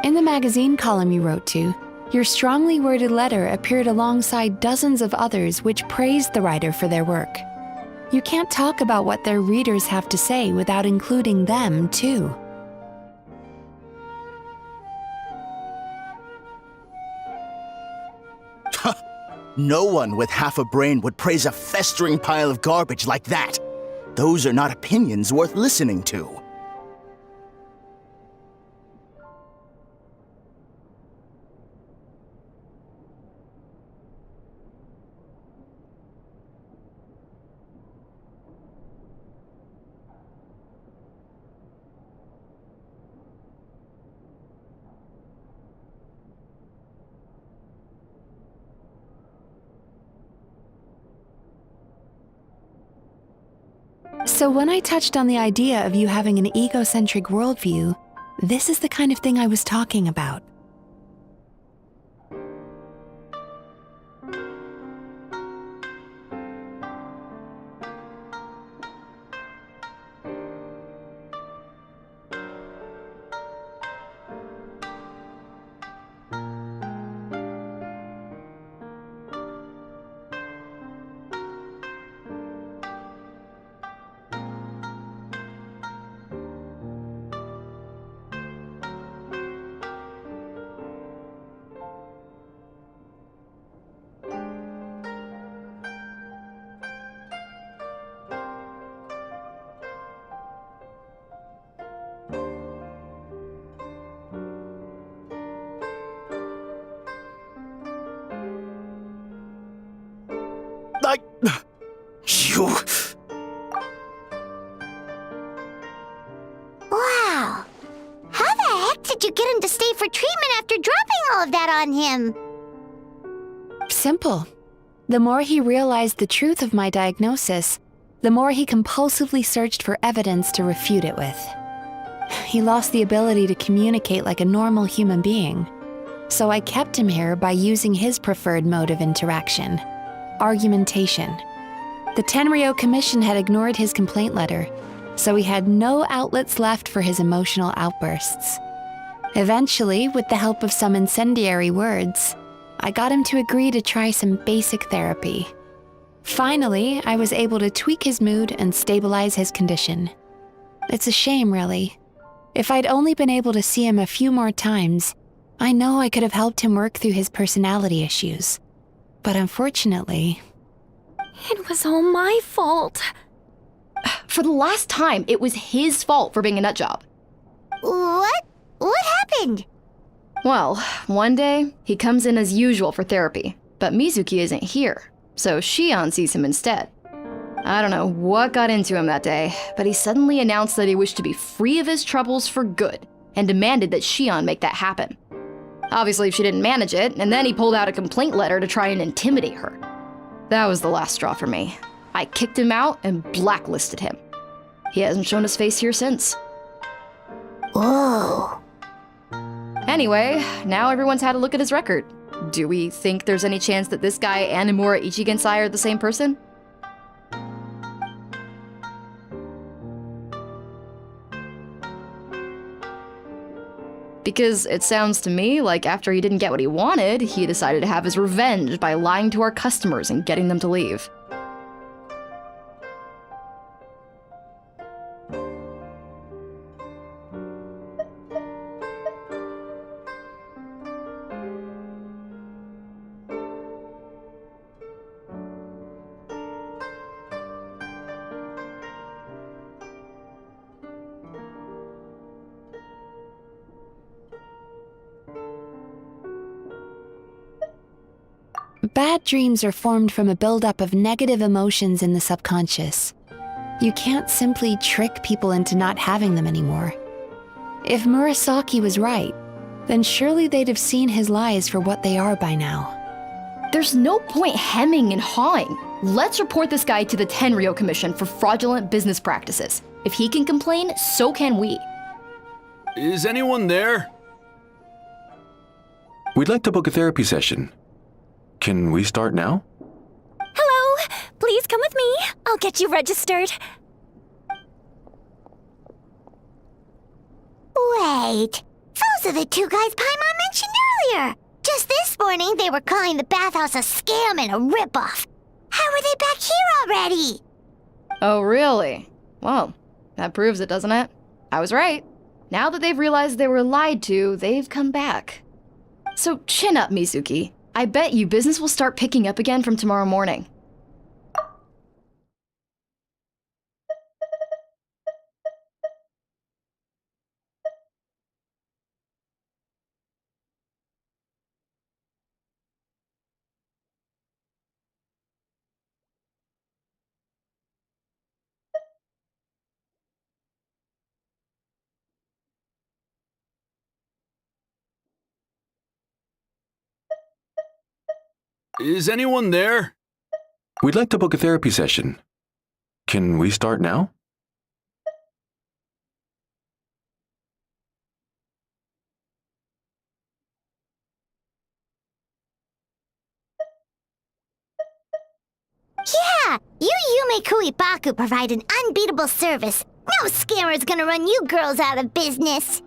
In the magazine column you wrote to, your strongly worded letter appeared alongside dozens of others which praised the writer for their work. You can't talk about what their readers have to say without including them, too. No one with half a brain would praise a festering pile of garbage like that. Those are not opinions worth listening to. So when I touched on the idea of you having an egocentric worldview, this is the kind of thing I was talking about. did you get him to stay for treatment after dropping all of that on him? Simple. The more he realized the truth of my diagnosis, the more he compulsively searched for evidence to refute it with. He lost the ability to communicate like a normal human being. So I kept him here by using his preferred mode of interaction, argumentation. The Tenryo Commission had ignored his complaint letter, so he had no outlets left for his emotional outbursts. Eventually, with the help of some incendiary words, I got him to agree to try some basic therapy. Finally, I was able to tweak his mood and stabilize his condition. It's a shame, really. If I'd only been able to see him a few more times, I know I could have helped him work through his personality issues. But unfortunately... It was all my fault. For the last time, it was his fault for being a nutjob. What? What happened? Well, one day, he comes in as usual for therapy, but Mizuki isn't here, so Shion sees him instead. I don't know what got into him that day, but he suddenly announced that he wished to be free of his troubles for good, and demanded that Shion make that happen. Obviously, she didn't manage it, and then he pulled out a complaint letter to try and intimidate her. That was the last straw for me. I kicked him out and blacklisted him. He hasn't shown his face here since. Whoa. Anyway, now everyone's had a look at his record. Do we think there's any chance that this guy and Imura Ichigensai are the same person? Because it sounds to me like after he didn't get what he wanted, he decided to have his revenge by lying to our customers and getting them to leave. Bad dreams are formed from a buildup of negative emotions in the subconscious. You can't simply trick people into not having them anymore. If Murasaki was right, then surely they'd have seen his lies for what they are by now. There's no point hemming and hawing. Let's report this guy to the Tenryo Commission for fraudulent business practices. If he can complain, so can we. Is anyone there? We'd like to book a therapy session. Can we start now? Hello! Please come with me. I'll get you registered. Wait. Those are the two guys Paimon mentioned earlier. Just this morning, they were calling the bathhouse a scam and a ripoff. How are they back here already? Oh, really? Well, that proves it, doesn't it? I was right. Now that they've realized they were lied to, they've come back. So chin up, Mizuki. I bet you business will start picking up again from tomorrow morning. Is anyone there? We'd like to book a therapy session. Can we start now? Yeah! You Yume Kuibaku provide an unbeatable service. No scammer's gonna run you girls out of business.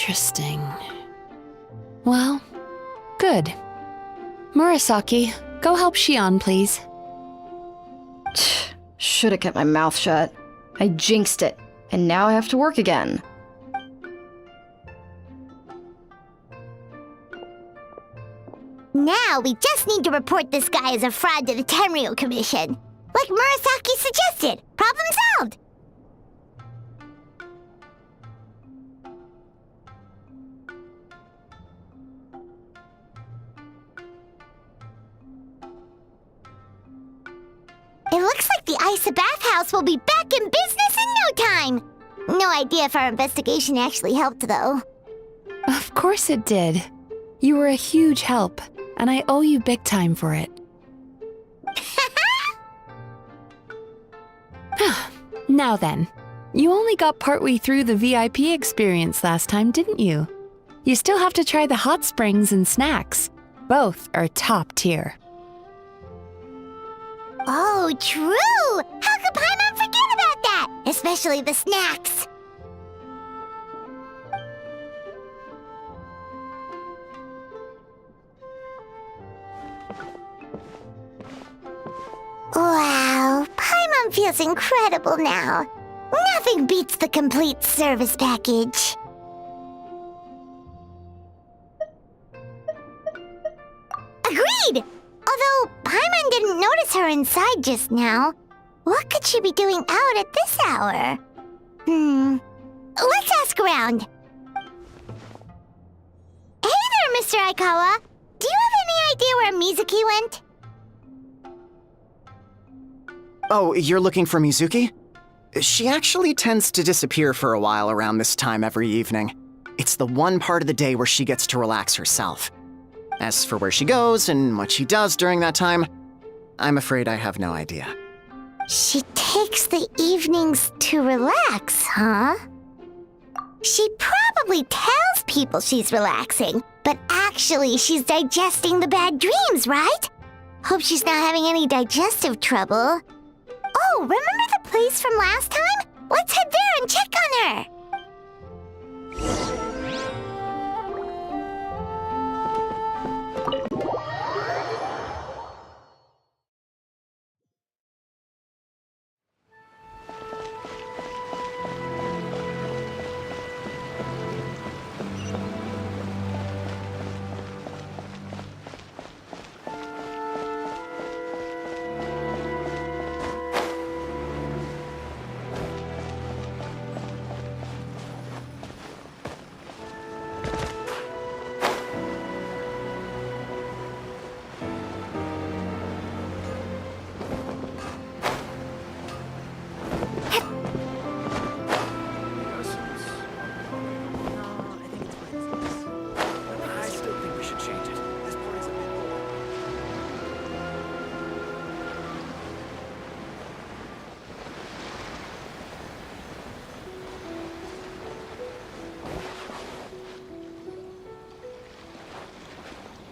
Interesting. Well, good. Murasaki, go help Shion, please. Should have kept my mouth shut. I jinxed it, and now I have to work again. Now we just need to report this guy as a fraud to the Tenryu Commission. Like Murasaki suggested. Problem solved! It looks like the Isa Bathhouse will be back in business in no time! No idea if our investigation actually helped, though. Of course it did. You were a huge help, and I owe you big time for it. Now then, you only got partway through the VIP experience last time, didn't you? You still have to try the hot springs and snacks. Both are top tier. Oh, true! How could Paimon forget about that? Especially the snacks. Wow, Paimon feels incredible now. Nothing beats the complete service package. Agreed! Although Paimon didn't notice her inside just now. What could she be doing out at this hour? Let's ask around. Hey there, Mr. Aikawa. Do you have any idea where Mizuki went? Oh, you're looking for Mizuki? She actually tends to disappear for a while around this time every evening. It's the one part of the day where she gets to relax herself. As for where she goes and what she does during that time, I'm afraid I have no idea. She takes the evenings to relax, huh? She probably tells people she's relaxing, but actually she's digesting the bad dreams, right? Hope she's not having any digestive trouble. Oh, remember the place from last time? Let's head there and check on her!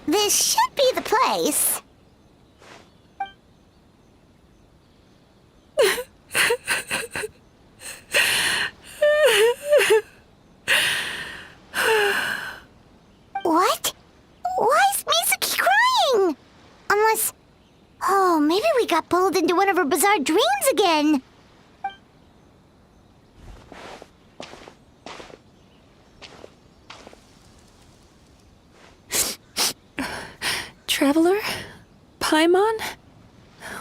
This should be the place. What? Why is Mizuki crying? Unless... Oh, maybe we got pulled into one of her bizarre dreams again. Traveler? Paimon?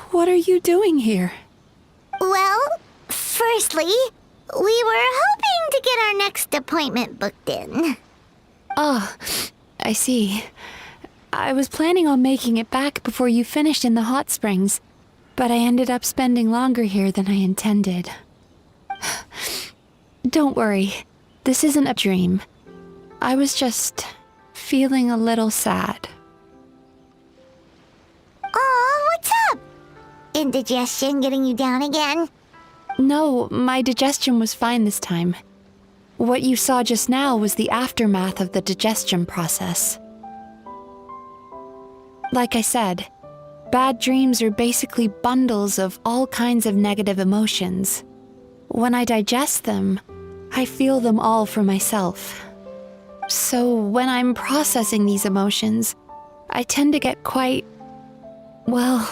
What are you doing here? Well, firstly, we were hoping to get our next appointment booked in. Oh, I see. I was planning on making it back before you finished in the hot springs, but I ended up spending longer here than I intended. Don't worry, this isn't a dream. I was just feeling a little sad. Oh, what's up? Indigestion getting you down again? No, my digestion was fine this time. What you saw just now was the aftermath of the digestion process. Like I said, bad dreams are basically bundles of all kinds of negative emotions. When I digest them, I feel them all for myself. So when I'm processing these emotions, I tend to get quite, well,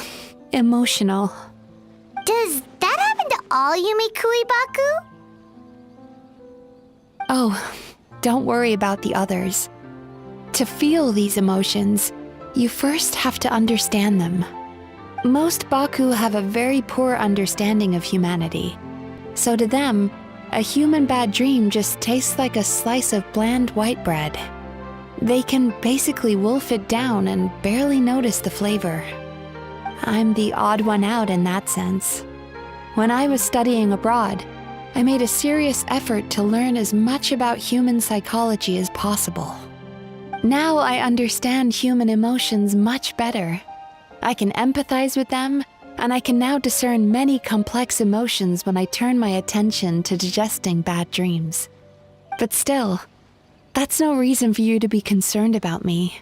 emotional. Does that happen to all Yumikui Baku? Oh, don't worry about the others. To feel these emotions, you first have to understand them. Most Baku have a very poor understanding of humanity. So to them, a human bad dream just tastes like a slice of bland white bread. They can basically wolf it down and barely notice the flavor. I'm the odd one out in that sense. When I was studying abroad, I made a serious effort to learn as much about human psychology as possible. Now I understand human emotions much better. I can empathize with them, and I can now discern many complex emotions when I turn my attention to digesting bad dreams. But still, that's no reason for you to be concerned about me.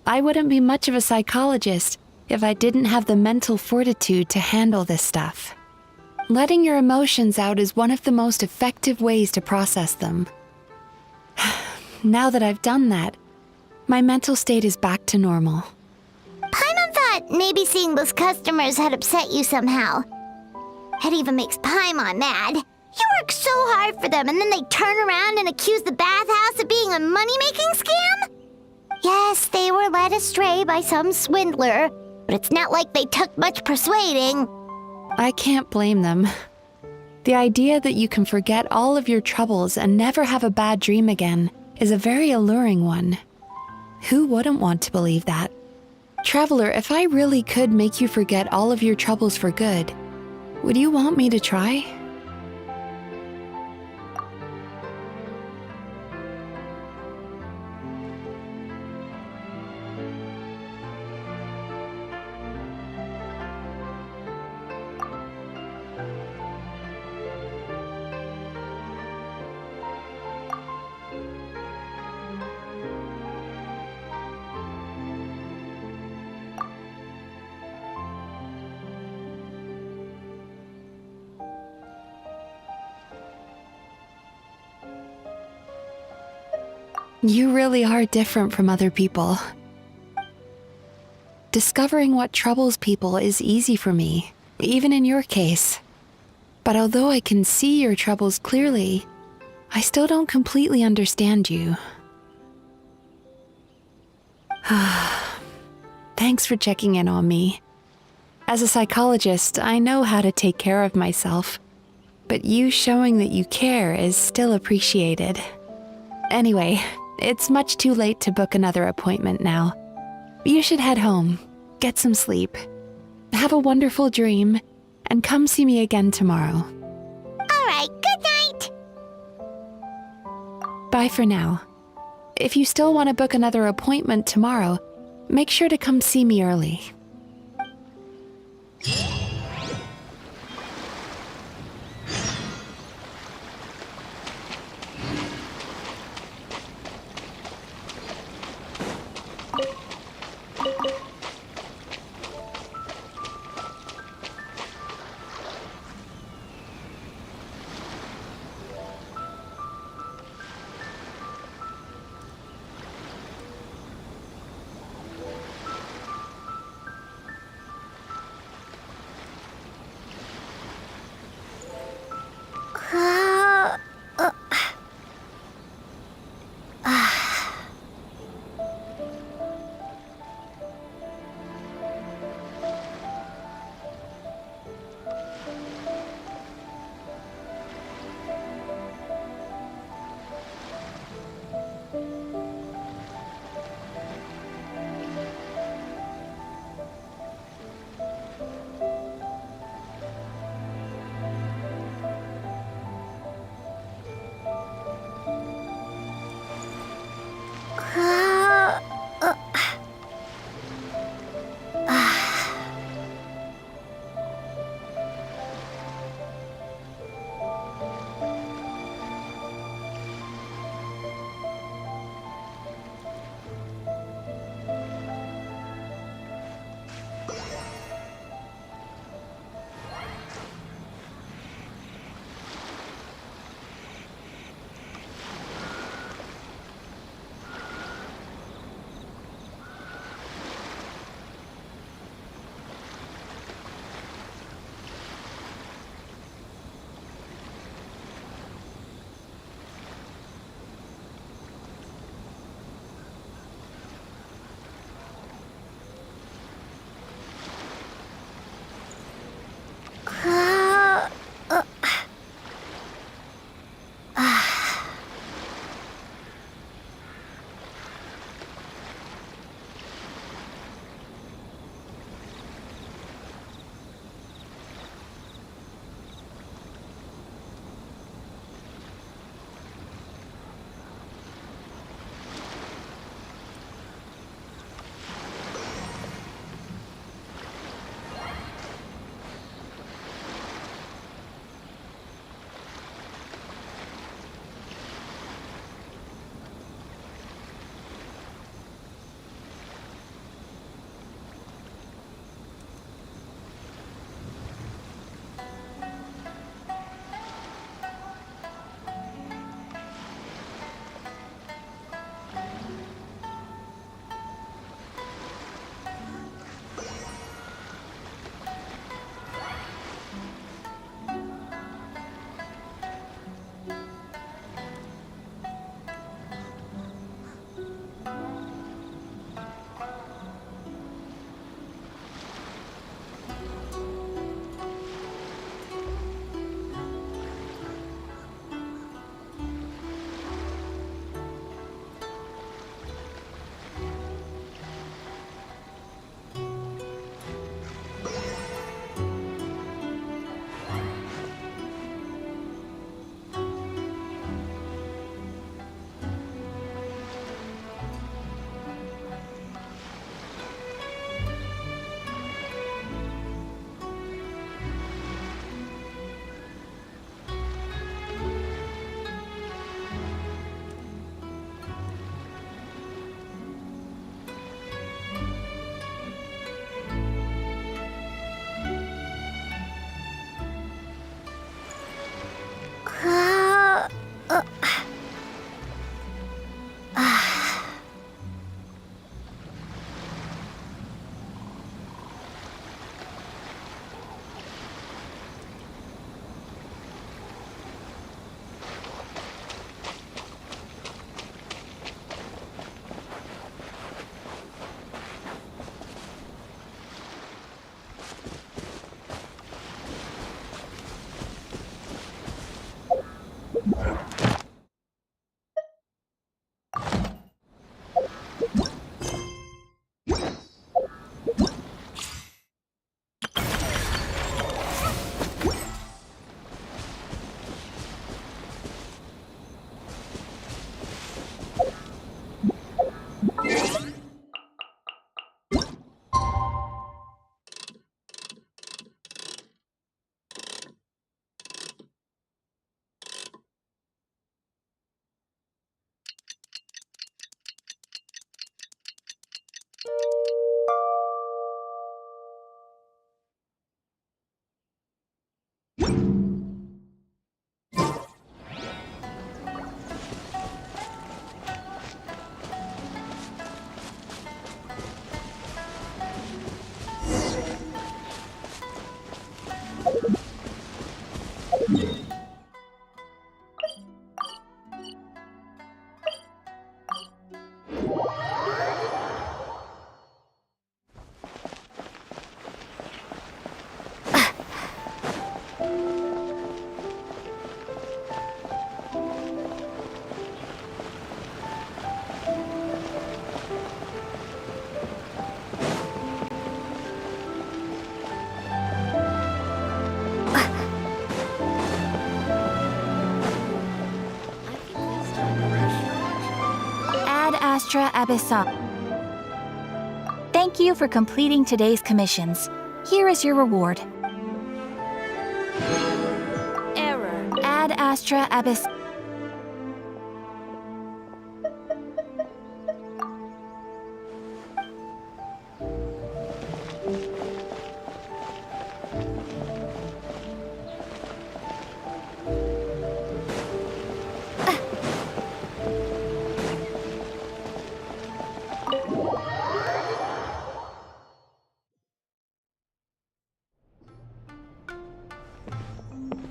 I wouldn't be much of a psychologist if I didn't have the mental fortitude to handle this stuff. Letting your emotions out is one of the most effective ways to process them. Now that I've done that, my mental state is back to normal. Paimon thought maybe seeing those customers had upset you somehow. It even makes Paimon mad. You work so hard for them and then they turn around and accuse the bathhouse of being a money-making scam? Yes, they were led astray by some swindler, but it's not like they took much persuading. I can't blame them. The idea that you can forget all of your troubles and never have a bad dream again is a very alluring one. Who wouldn't want to believe that? Traveler, if I really could make you forget all of your troubles for good, would you want me to try? You really are different from other people. Discovering what troubles people is easy for me, even in your case. But although I can see your troubles clearly, I still don't completely understand you. Thanks for checking in on me. As a psychologist, I know how to take care of myself, but you showing that you care is still appreciated. Anyway, it's much too late to book another appointment now. You should head home, get some sleep, have a wonderful dream, and come see me again tomorrow. All right, good night. Bye for now. If you still want to book another appointment tomorrow, make sure to come see me early. astra abyssal. Thank you for completing today's commissions. Here is your reward. Error. Ad astra abyss.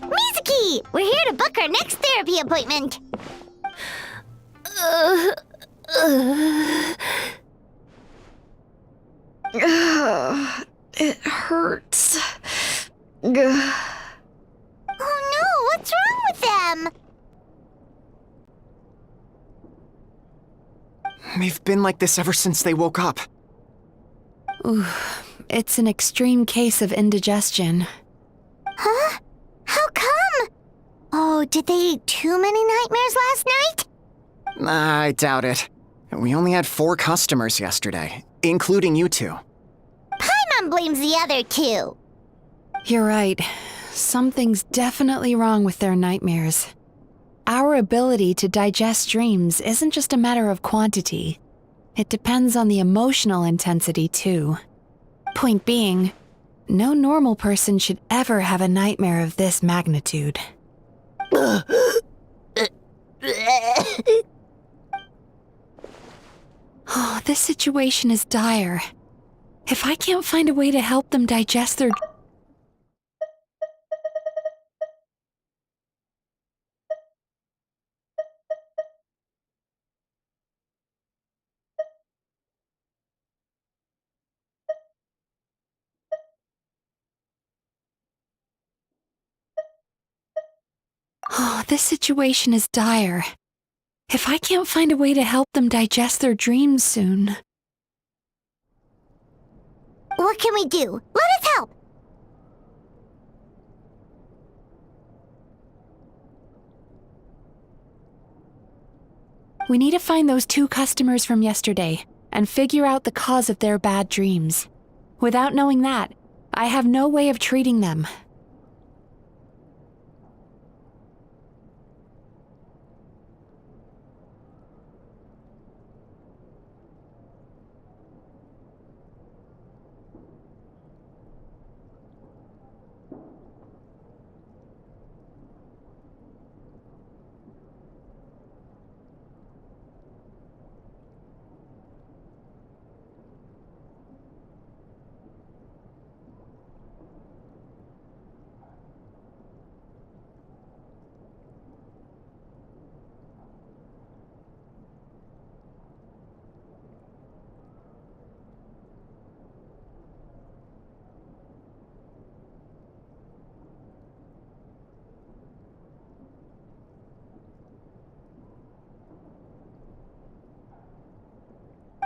Mizuki! We're here to book our next therapy appointment. It hurts. Oh no, what's wrong with them? They've been like this ever since they woke up. Ooh, it's an extreme case of indigestion. Huh? How come? Oh, did they eat too many nightmares last night? I doubt it. We only had 4 customers yesterday, including you two. Paimon blames the other 2. You're right. Something's definitely wrong with their nightmares. Our ability to digest dreams isn't just a matter of quantity. It depends on the emotional intensity, too. Point being, no normal person should ever have a nightmare of this magnitude. Oh, this situation is dire. If I can't find a way to help them digest their... Oh, this situation is dire. If I can't find a way to help them digest their dreams soon... What can we do? Let us help! We need to find those 2 customers from yesterday and figure out the cause of their bad dreams. Without knowing that, I have no way of treating them.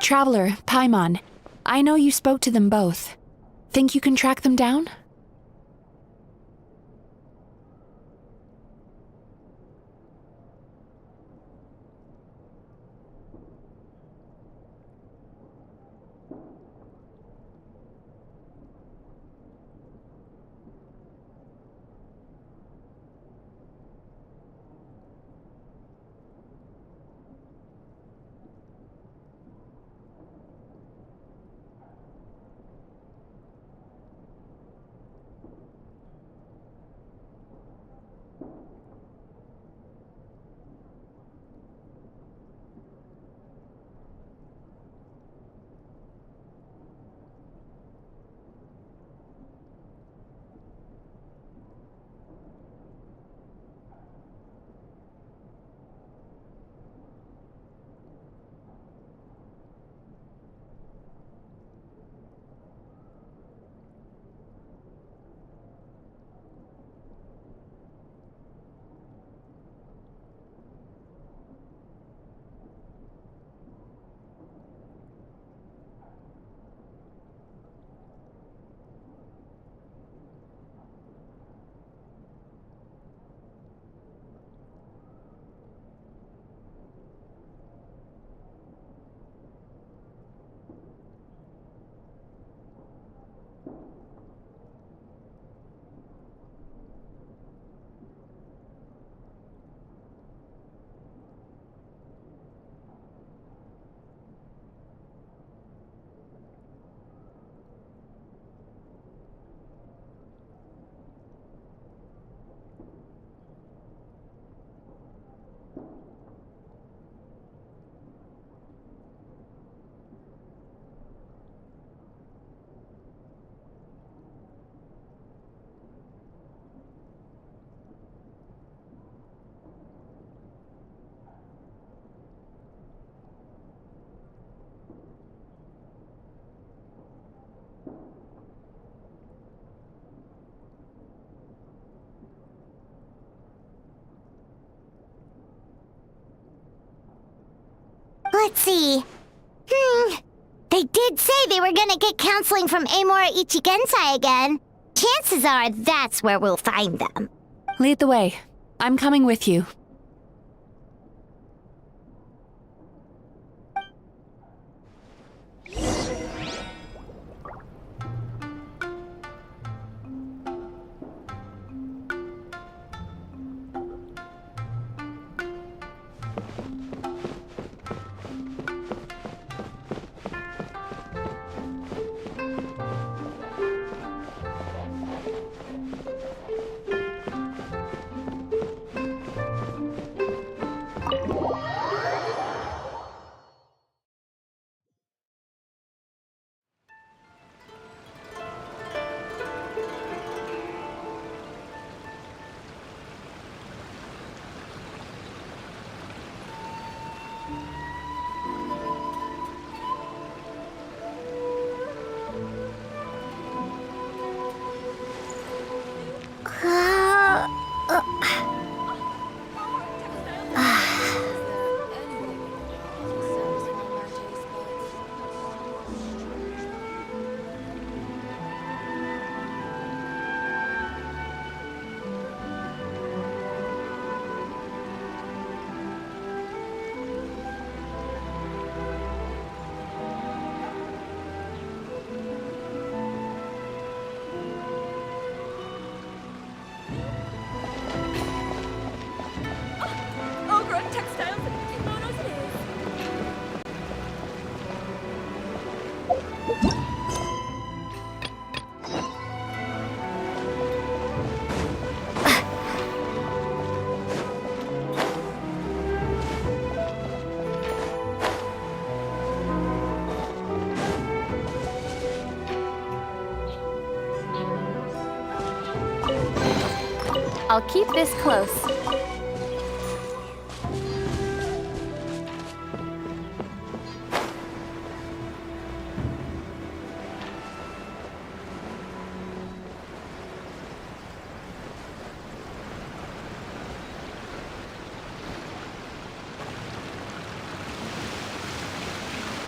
Traveler, Paimon, I know you spoke to them both. Think you can track them down? let's see. They did say they were gonna get counseling from Amora Ichigensai again. Chances are that's where we'll find them. Lead the way. I'm coming with you. I'll keep this close.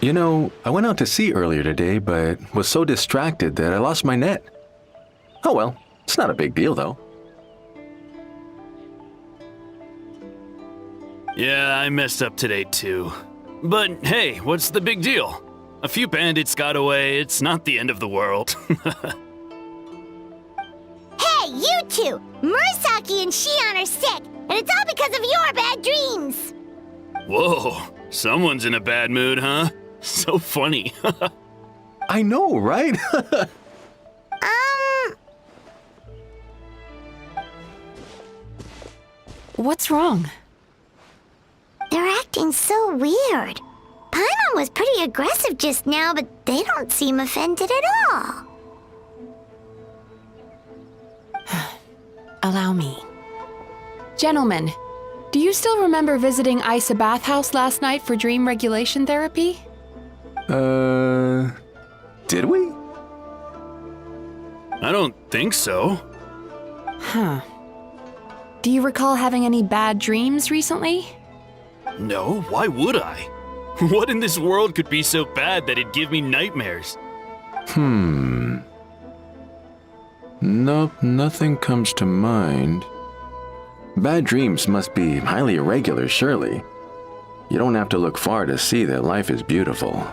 You know, I went out to sea earlier today, but was so distracted that I lost my net. Oh well, it's not a big deal though. Yeah, I messed up today too. But hey, what's the big deal? A few bandits got away, it's not the end of the world. Hey, you two! Murasaki and Shion are sick, and it's all because of your bad dreams! Whoa, someone's in a bad mood, huh? So funny. I know, right? What's wrong? They're acting so weird. Paimon was pretty aggressive just now, but they don't seem offended at all. Allow me. Gentlemen, do you still remember visiting Isa Bathhouse last night for dream regulation therapy? Did we? I don't think so. Huh. Do you recall having any bad dreams recently? No, why would I? What in this world could be so bad that it'd give me nightmares? Nope, nothing comes to mind. Bad dreams must be highly irregular, surely. You don't have to look far to see that life is beautiful.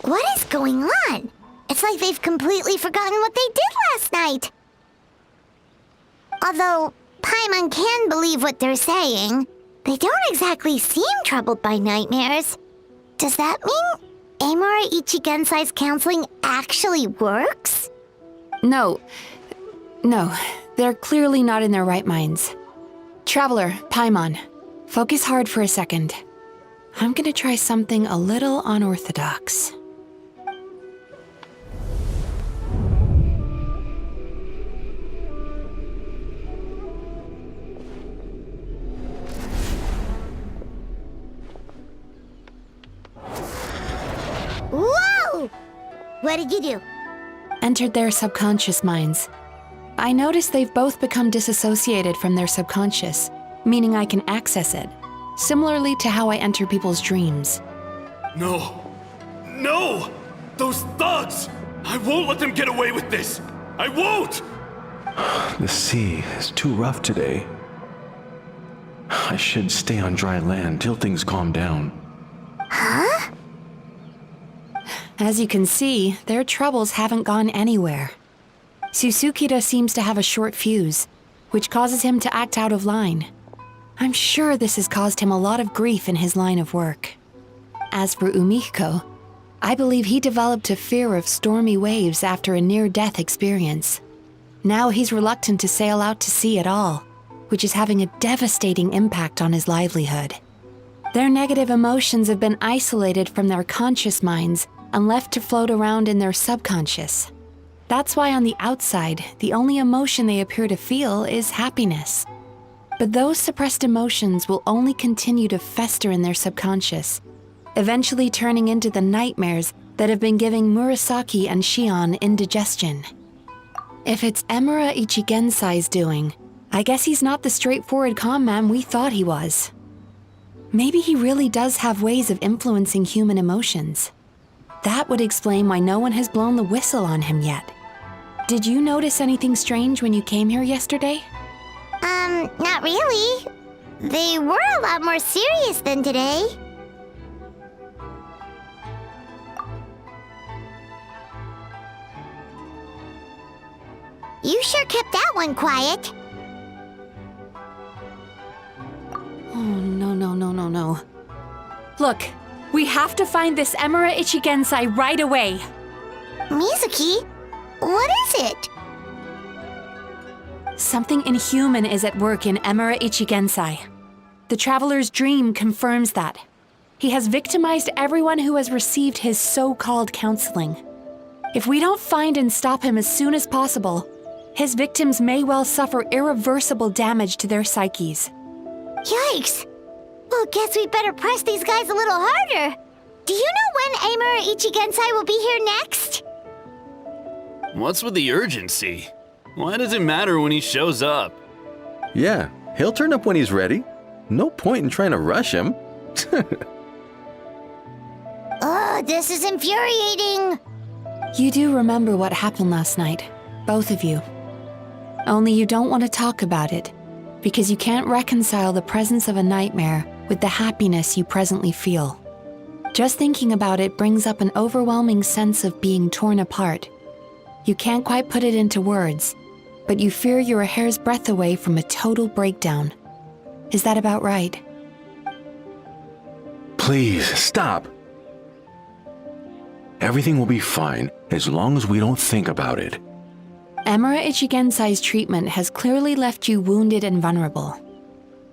What is going on? It's like they've completely forgotten what they did last night. Although Paimon can believe what they're saying, they don't exactly seem troubled by nightmares. Does that mean Amora Ichigensai's counseling actually works? No, they're clearly not in their right minds. Traveler, Paimon, focus hard for a second. I'm gonna try something a little unorthodox. Whoa! What did you do? Entered their subconscious minds. I noticed they've both become disassociated from their subconscious, meaning I can access it. similarly to how I enter people's dreams. No! No! Those thugs! I won't let them get away with this! I won't! The sea is too rough today. I should stay on dry land till things calm down. Huh? As you can see, their troubles haven't gone anywhere. Susukira seems to have a short fuse, which causes him to act out of line. I'm sure this has caused him a lot of grief in his line of work. As for Umiko, I believe he developed a fear of stormy waves after a near-death experience. Now he's reluctant to sail out to sea at all, which is having a devastating impact on his livelihood. Their negative emotions have been isolated from their conscious minds and left to float around in their subconscious. That's why on the outside, the only emotion they appear to feel is happiness. But those suppressed emotions will only continue to fester in their subconscious, eventually turning into the nightmares that have been giving Murasaki and Shion indigestion. If it's Emura Ichigensai's doing, I guess he's not the straightforward calm man we thought he was. Maybe he really does have ways of influencing human emotions. That would explain why no one has blown the whistle on him yet. Did you notice anything strange when you came here yesterday? Not really. They were a lot more serious than today. You sure kept that one quiet. Oh, no. Look, we have to find this Emura Ichigensai right away. Mizuki, what is it? Something inhuman is at work in Emura Ichigensai. The Traveler's Dream confirms that. He has victimized everyone who has received his so-called counseling. If we don't find and stop him as soon as possible, his victims may well suffer irreversible damage to their psyches. Yikes! Well, guess we better press these guys a little harder. Do you know when Emura Ichigensai will be here next? What's with the urgency? Why does it matter when he shows up? Yeah, he'll turn up when he's ready. No point in trying to rush him. Oh, this is infuriating. You do remember what happened last night, both of you. Only you don't want to talk about it, because you can't reconcile the presence of a nightmare with the happiness you presently feel. Just thinking about it brings up an overwhelming sense of being torn apart. You can't quite put it into words, but you fear you're a hair's breadth away from a total breakdown. Is that about right? Please, stop. Everything will be fine as long as we don't think about it. Emura Ichigensai's treatment has clearly left you wounded and vulnerable.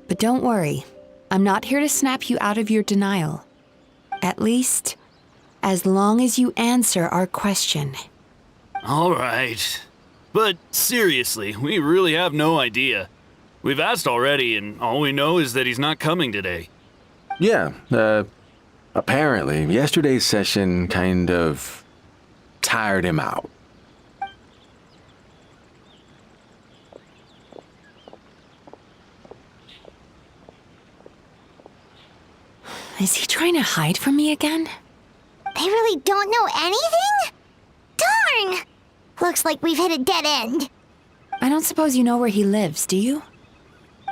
But don't worry, I'm not here to snap you out of your denial. At least, as long as you answer our question. All right. But seriously, we really have no idea. We've asked already, and all we know is that he's not coming today. Yeah, apparently, yesterday's session kind of tired him out. Is he trying to hide from me again? They really don't know anything? Darn! Looks like we've hit a dead end. I don't suppose you know where he lives, do you?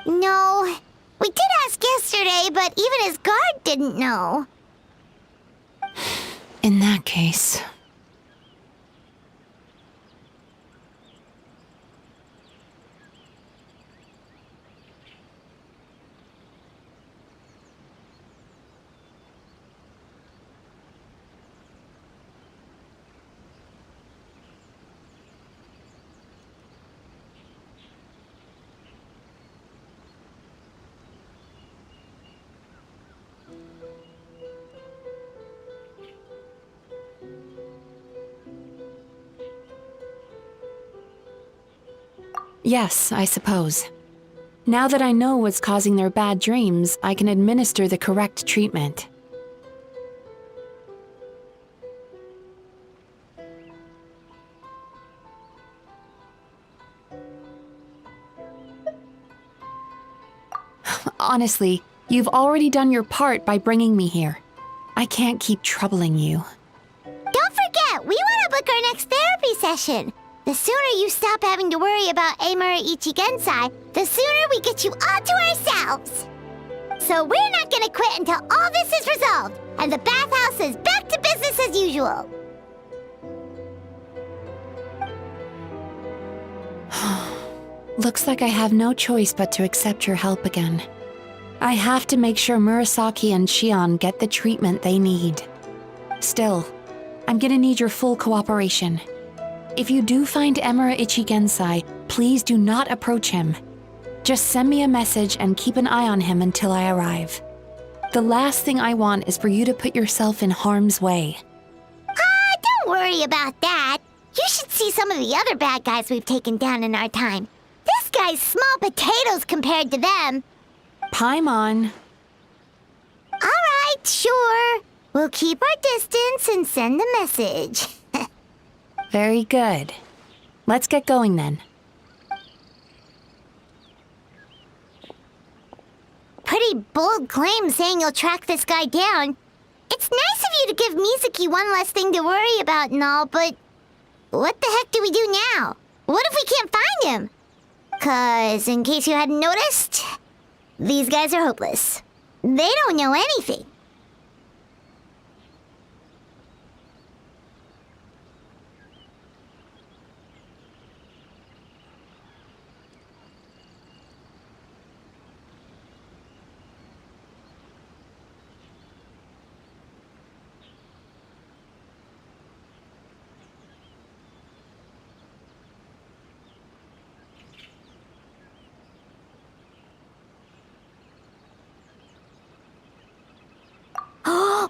No. We did ask yesterday, but even his guard didn't know. In that case... Yes, I suppose. Now that I know what's causing their bad dreams, I can administer the correct treatment. Honestly, You've already done your part by bringing me here. I can't keep troubling you. Don't forget, we want to book our next therapy session. The sooner you stop having to worry about Amura Ichigensai, the sooner we get you all to ourselves. So we're not gonna quit until all this is resolved, and the bathhouse is back to business as usual. Looks like I have no choice but to accept your help again. I have to make sure Murasaki and Shion get the treatment they need. Still, I'm gonna need your full cooperation. If you do find Emura Ichigensai, please do not approach him. Just send me a message and keep an eye on him until I arrive. The last thing I want is for you to put yourself in harm's way. Don't worry about that. You should see some of the other bad guys we've taken down in our time. This guy's small potatoes compared to them. Paimon. All right, sure. We'll keep our distance and send a message. Very good. Let's get going then. Pretty bold claim saying you'll track this guy down. It's nice of you to give Mizuki one less thing to worry about and all, but what the heck do we do now? What if we can't find him? 'Cause, in case you hadn't noticed, these guys are hopeless. They don't know anything.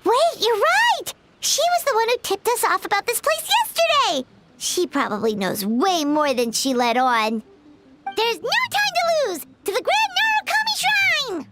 Wait, you're right! She was the one who tipped us off about this place yesterday! She probably knows way more than she let on. There's no time to lose! To the Grand Narukami Shrine!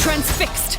Transfixed!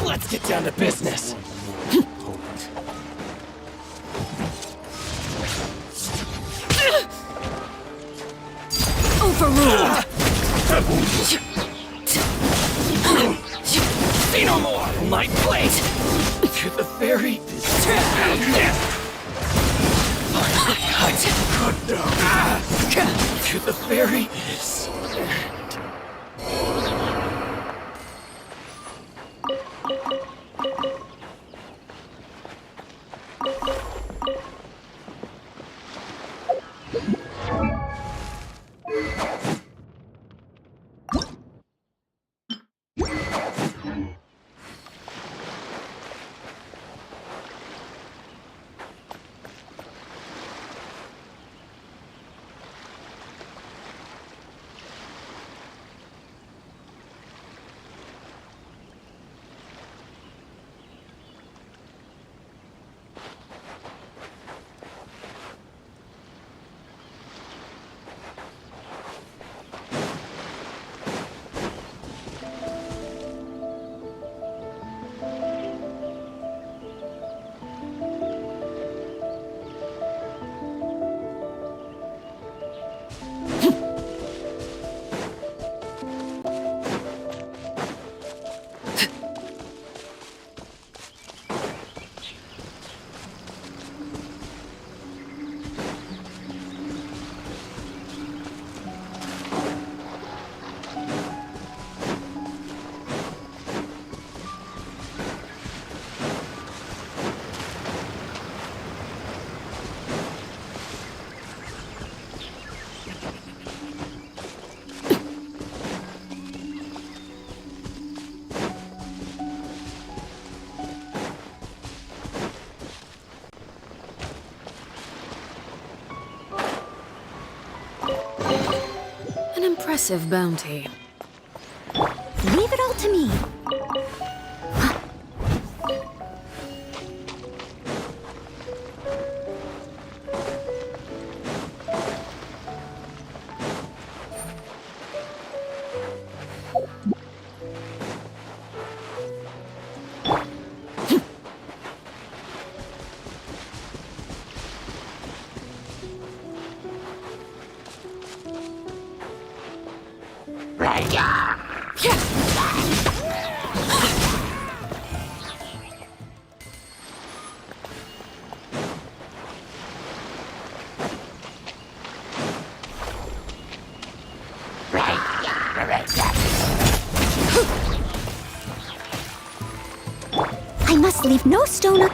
Let's get down to business. Overruled! Say no more! Light blade! To the fairy! To the fairy! impressive bounty. Leave it all to me. I must leave no stone un-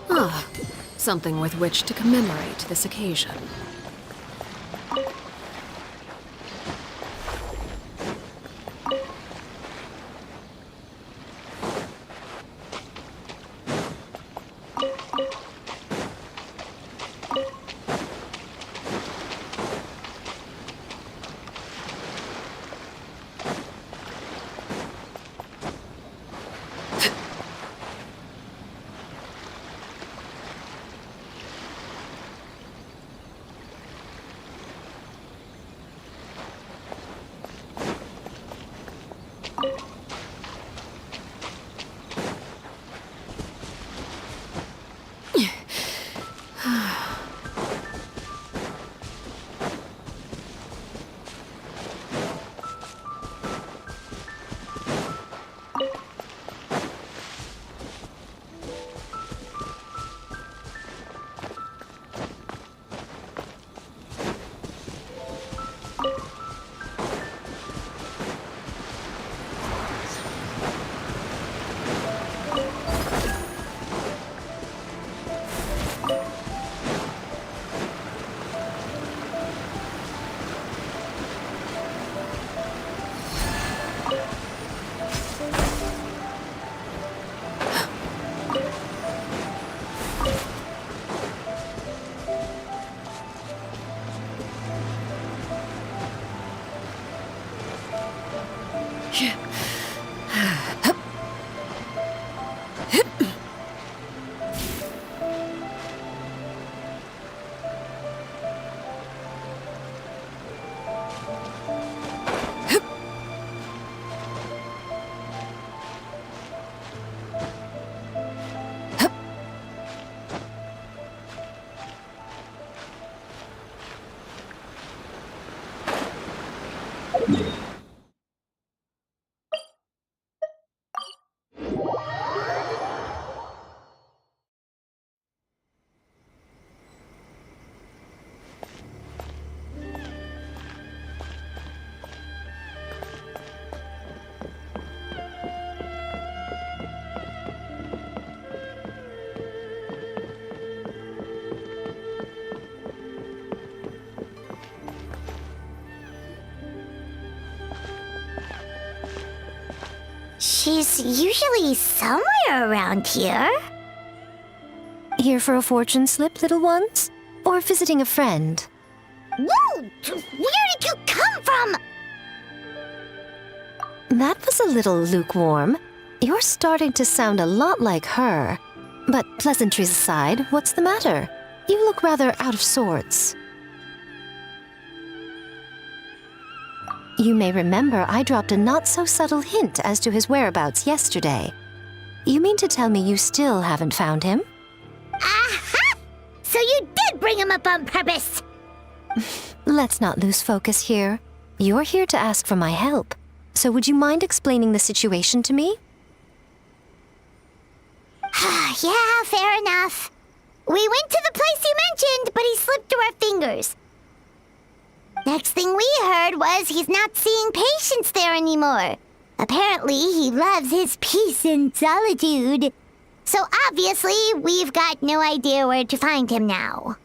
Ah, something with which to commemorate this occasion. She's usually somewhere around here. Here for a fortune slip, little ones? Or visiting a friend? Whoa! Where did you come from? That was a little lukewarm. You're starting to sound a lot like her. But pleasantries aside, what's the matter? You look rather out of sorts. You may remember I dropped a not-so-subtle hint as to his whereabouts yesterday. You mean to tell me you still haven't found him? Aha! So you did bring him up on purpose! Let's not lose focus here. You're here to ask for my help. So would you mind explaining the situation to me? Yeah, fair enough. We went to the place you mentioned, but he slipped through our fingers. Next thing we heard was he's not seeing patients there anymore. Apparently, he loves his peace and solitude. So obviously, we've got no idea where to find him now.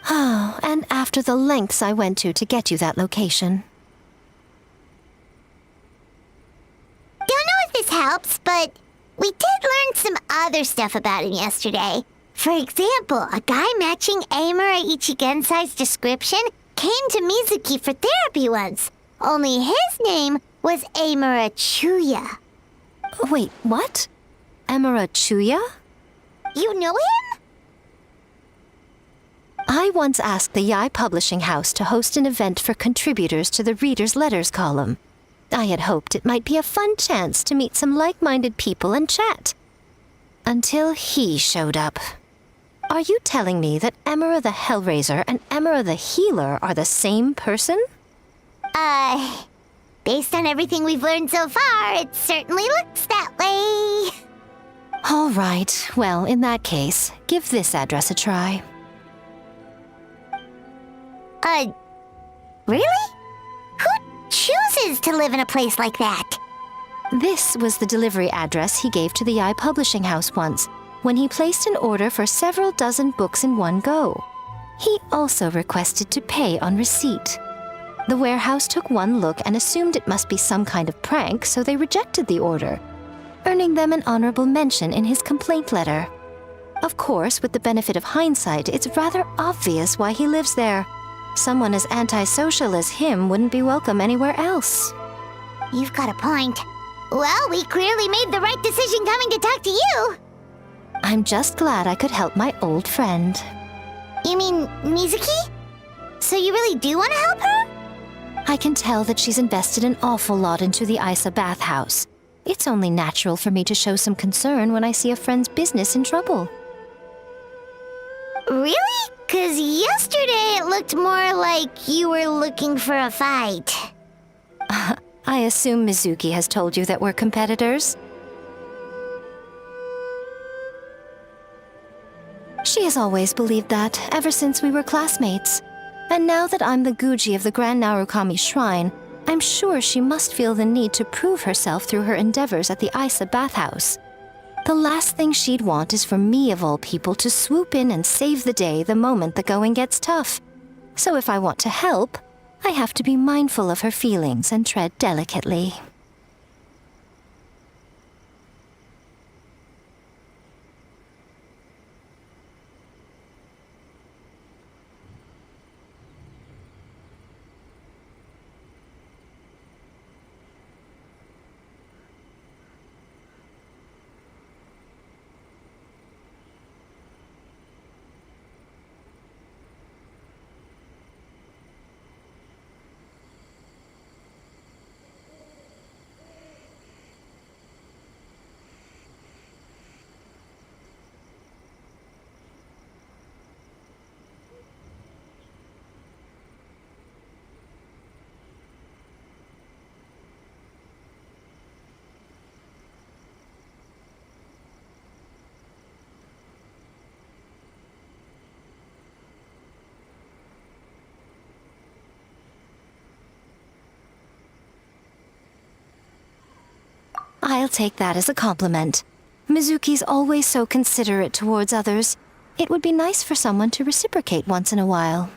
Oh, and after the lengths I went to get you that location. helps, but we did learn some other stuff about him yesterday. For example, a guy matching Amura Ichigensai's description came to Mizuki for therapy once. Only his name was Amura Chuya. Wait, what? Amura Chuya? You know him? I once asked the Yai Publishing House to host an event for contributors to the Reader's Letters column. I had hoped it might be a fun chance to meet some like-minded people and chat. Until he showed up. Are you telling me that Amura the Hellraiser and Amura the Healer are the same person? Based on everything we've learned so far, it certainly looks that way. All right, well, in that case, give this address a try. Really? Who chooses to live in a place like that? This was the delivery address he gave to the Yai Publishing House once, when he placed an order for several dozen books in one go. He also requested to pay on receipt. The warehouse took one look and assumed it must be some kind of prank, so they rejected the order, earning them an honorable mention in his complaint letter. Of course, with the benefit of hindsight, it's rather obvious why he lives there. Someone as antisocial as him wouldn't be welcome anywhere else. You've got a point. Well, we clearly made the right decision coming to talk to you. I'm just glad I could help my old friend. You mean Mizuki? So you really do want to help her? I can tell that she's invested an awful lot into the Isa bathhouse. It's only natural for me to show some concern when I see a friend's business in trouble. Really? 'Cause yesterday it looked more like you were looking for a fight. I assume Mizuki has told you that we're competitors? She has always believed that, ever since we were classmates. And now that I'm the Guji of the Grand Narukami Shrine, I'm sure she must feel the need to prove herself through her endeavors at the Isa bathhouse. The last thing she'd want is for me, of all people, to swoop in and save the day the moment the going gets tough. So if I want to help, I have to be mindful of her feelings and tread delicately. I'll take that as a compliment. Mizuki's always so considerate towards others. It would be nice for someone to reciprocate once in a while.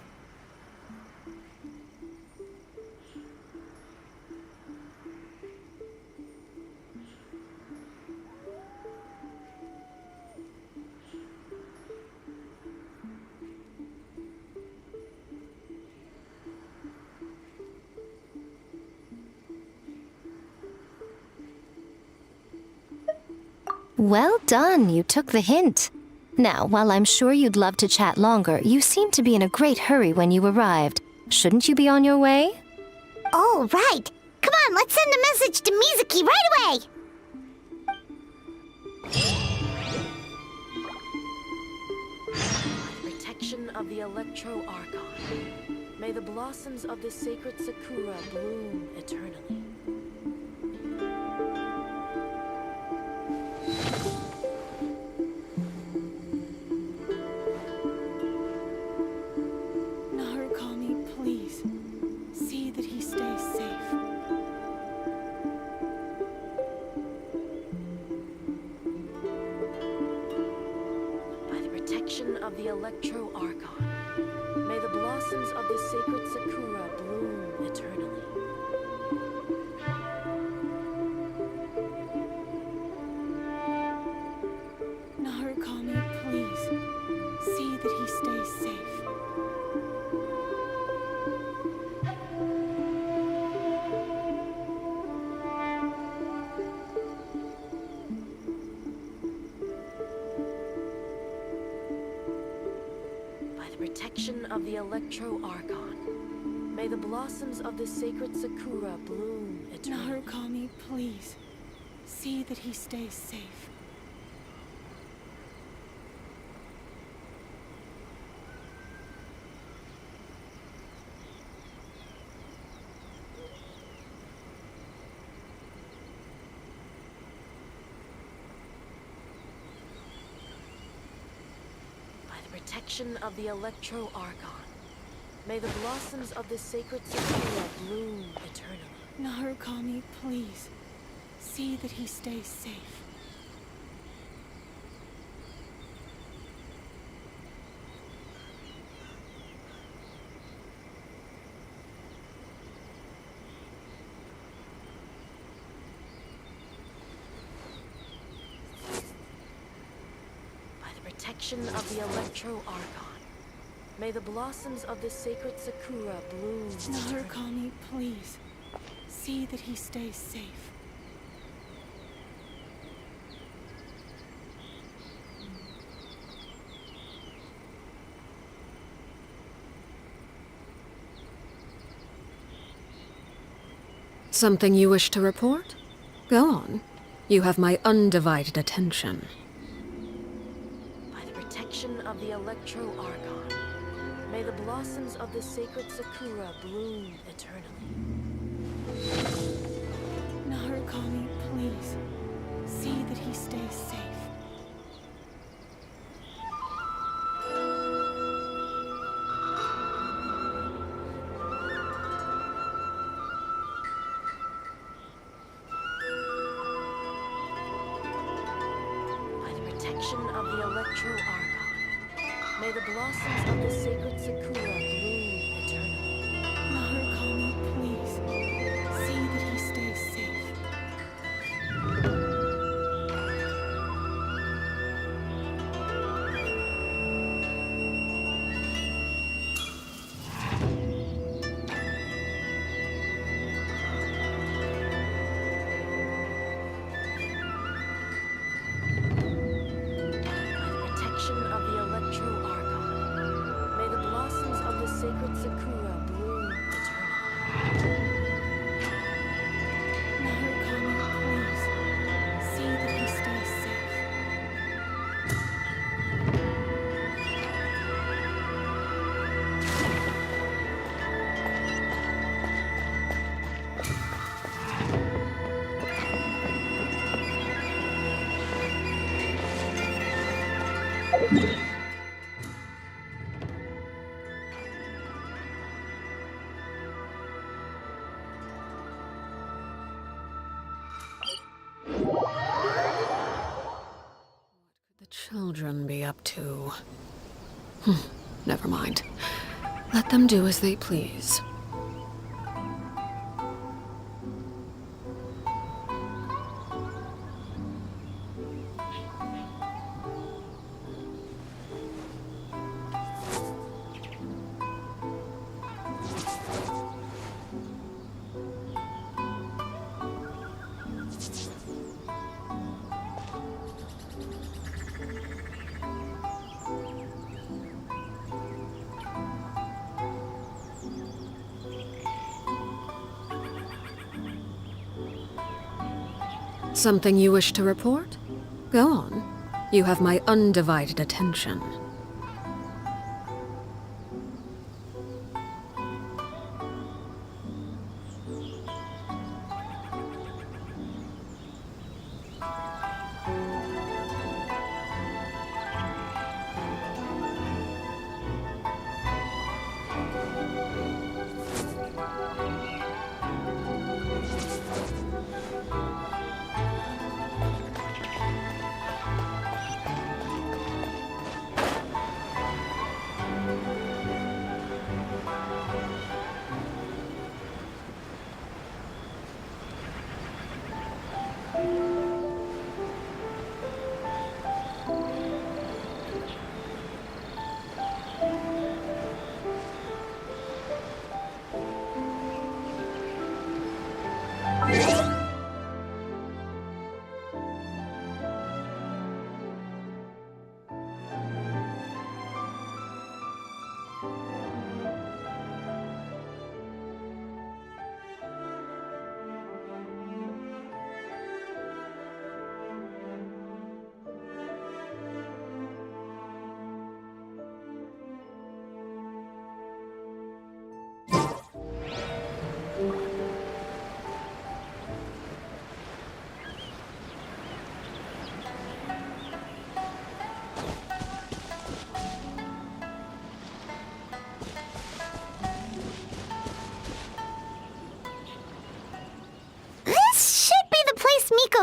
Well done, you took the hint. Now, while I'm sure you'd love to chat longer, you seemed to be in a great hurry when you arrived. Shouldn't you be on your way? Oh, right. Come on, let's send a message to Mizuki right away. Protection of the Electro Archon. May the blossoms of the sacred Sakura bloom eternally. Narukami, please. See that he stays safe. By the protection of the Electro Archon, may the blossoms of the sacred Sakura bloom eternally. of the Electro Archon. May the blossoms of the sacred Sakura bloom eternally. Narukami, please. See that he stays safe. Protection of the Electro Archon. May the blossoms of the sacred Sakura bloom eternally. Narukami, please. See that he stays safe. Protection of the Electro Archon. May the blossoms of the sacred Sakura bloom eternally. Narukami, please. See that he stays safe. Something you wish to report? Go on. You have my undivided attention. Protection of the Electro Archon. May the blossoms of the sacred Sakura bloom eternally. Narukami, please. See that he stays safe. Protection of the Electro Archon. May the blossoms of the sacred Sakura bloom eternally. Narukami, please. See that he stays safe. Sacred Sakura bloom eternally. Narukami, please. See that he stays safe. Children be up to? Never mind. Let them do as they please. Something you wish to report? Go on. You have my undivided attention.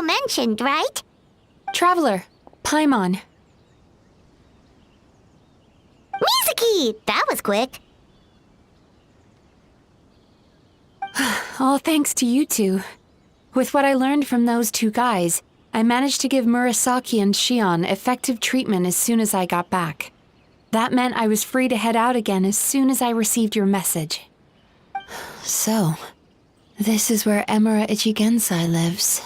Yuto mentioned, right? Traveler, Paimon. Mizuki! That was quick. All thanks to you two. With what I learned from those two guys, I managed to give Murasaki and Shion effective treatment as soon as I got back. That meant I was free to head out again as soon as I received your message. So, this is where Emura Ichigensai lives.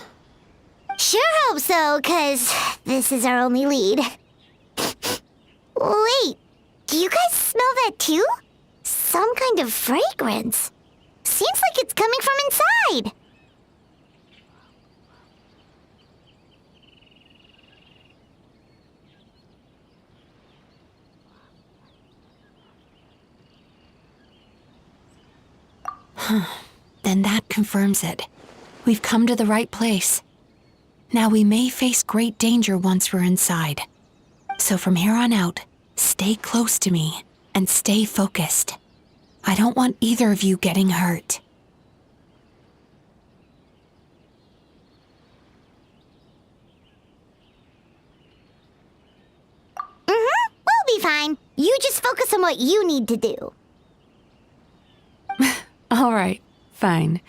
Sure hope so, 'cause this is our only lead. Wait, do you guys smell that too? Some kind of fragrance. Seems like it's coming from inside. Then that confirms it. We've come to the right place. Now we may face great danger once we're inside. So from here on out, stay close to me and stay focused. I don't want either of you getting hurt. We'll be fine. You just focus on what you need to do. All right, fine.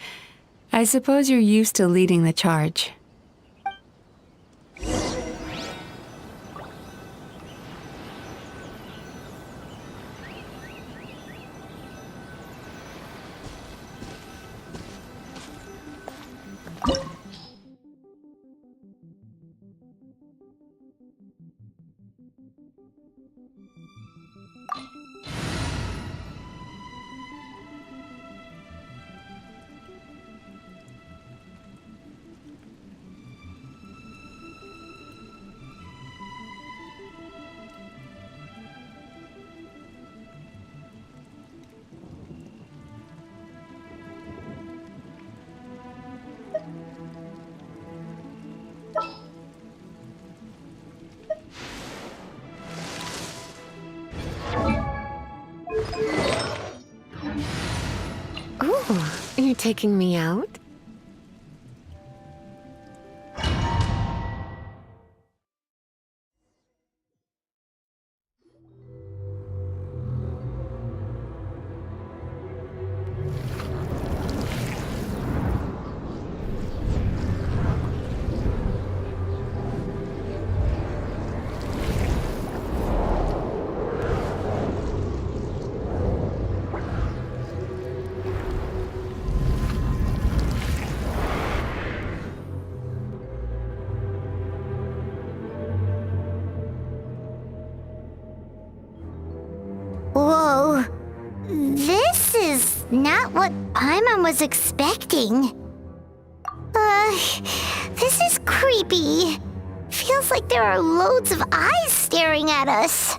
I suppose you're used to leading the charge. Ooh, you're taking me out? Whoa. This is not what Paimon was expecting. This is creepy. Feels like there are loads of eyes staring at us.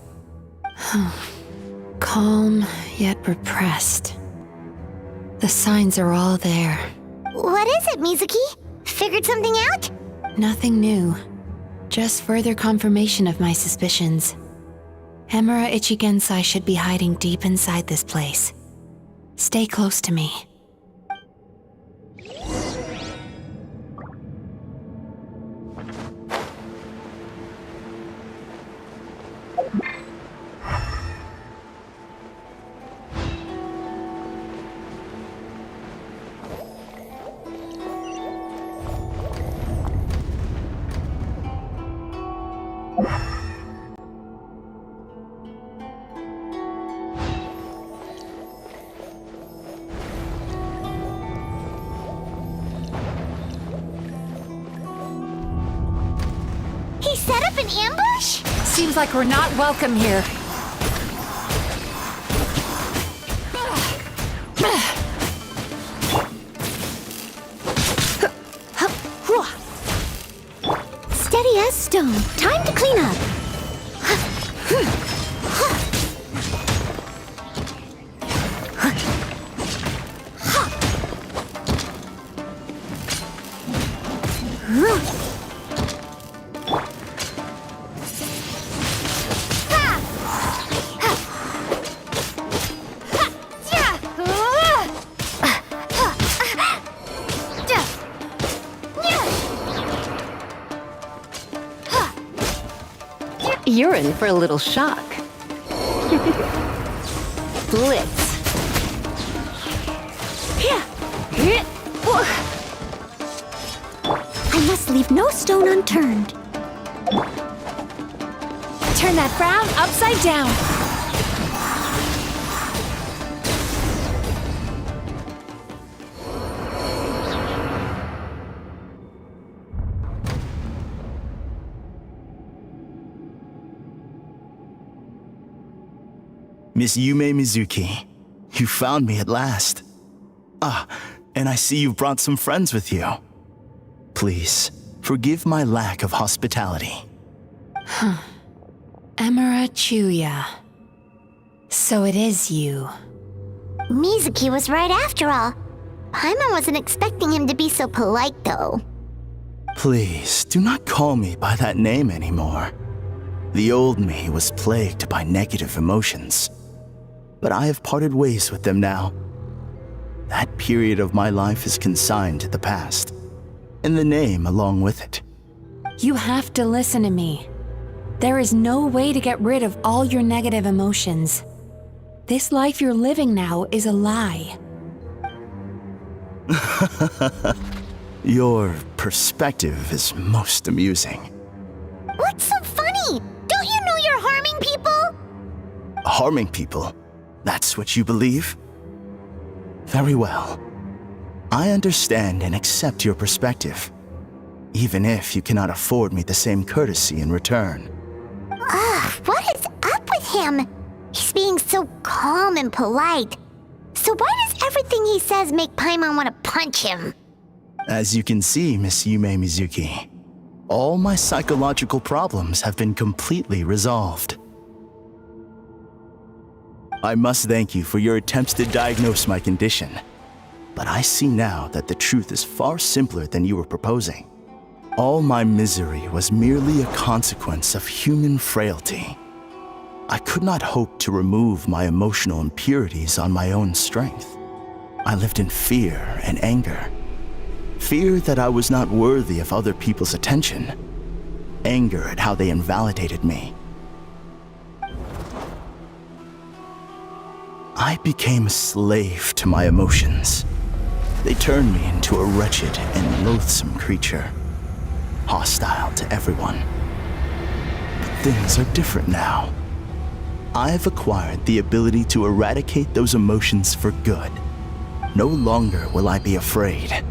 Calm, yet repressed. The signs are all there. What is it, Mizuki? Figured something out? Nothing new. Just further confirmation of my suspicions. Emura Ichigensai should be hiding deep inside this place. Stay close to me. He set up an ambush? Seems like we're not welcome here. Steady as stone. Time to clean up. You're in for a little shock. Blitz. I must leave no stone unturned. Turn that frown upside down. Miss Yume Mizuki, you found me at last. And I see you've brought some friends with you. Please, forgive my lack of hospitality. Emira Chuya. So it is you. Mizuki was right after all. Paimon wasn't expecting him to be so polite, though. Please, do not call me by that name anymore. The old me was plagued by negative emotions, but I have parted ways with them now. That period of my life is consigned to the past, and the name along with it. You have to listen to me. There is no way to get rid of all your negative emotions. This life you're living now is a lie. Your perspective is most amusing. What's so funny? Don't you know you're harming people? Harming people? That's what you believe? Very well. I understand and accept your perspective, even if you cannot afford me the same courtesy in return. What is up with him? He's being so calm and polite. So why does everything he says make Paimon want to punch him? As you can see, Miss Yume Mizuki, all my psychological problems have been completely resolved. I must thank you for your attempts to diagnose my condition, but I see now that the truth is far simpler than you were proposing. All my misery was merely a consequence of human frailty. I could not hope to remove my emotional impurities on my own strength. I lived in fear and anger. Fear that I was not worthy of other people's attention. Anger at how they invalidated me. I became a slave to my emotions. They turned me into a wretched and loathsome creature, hostile to everyone. But things are different now. I've acquired the ability to eradicate those emotions for good. No longer will I be afraid.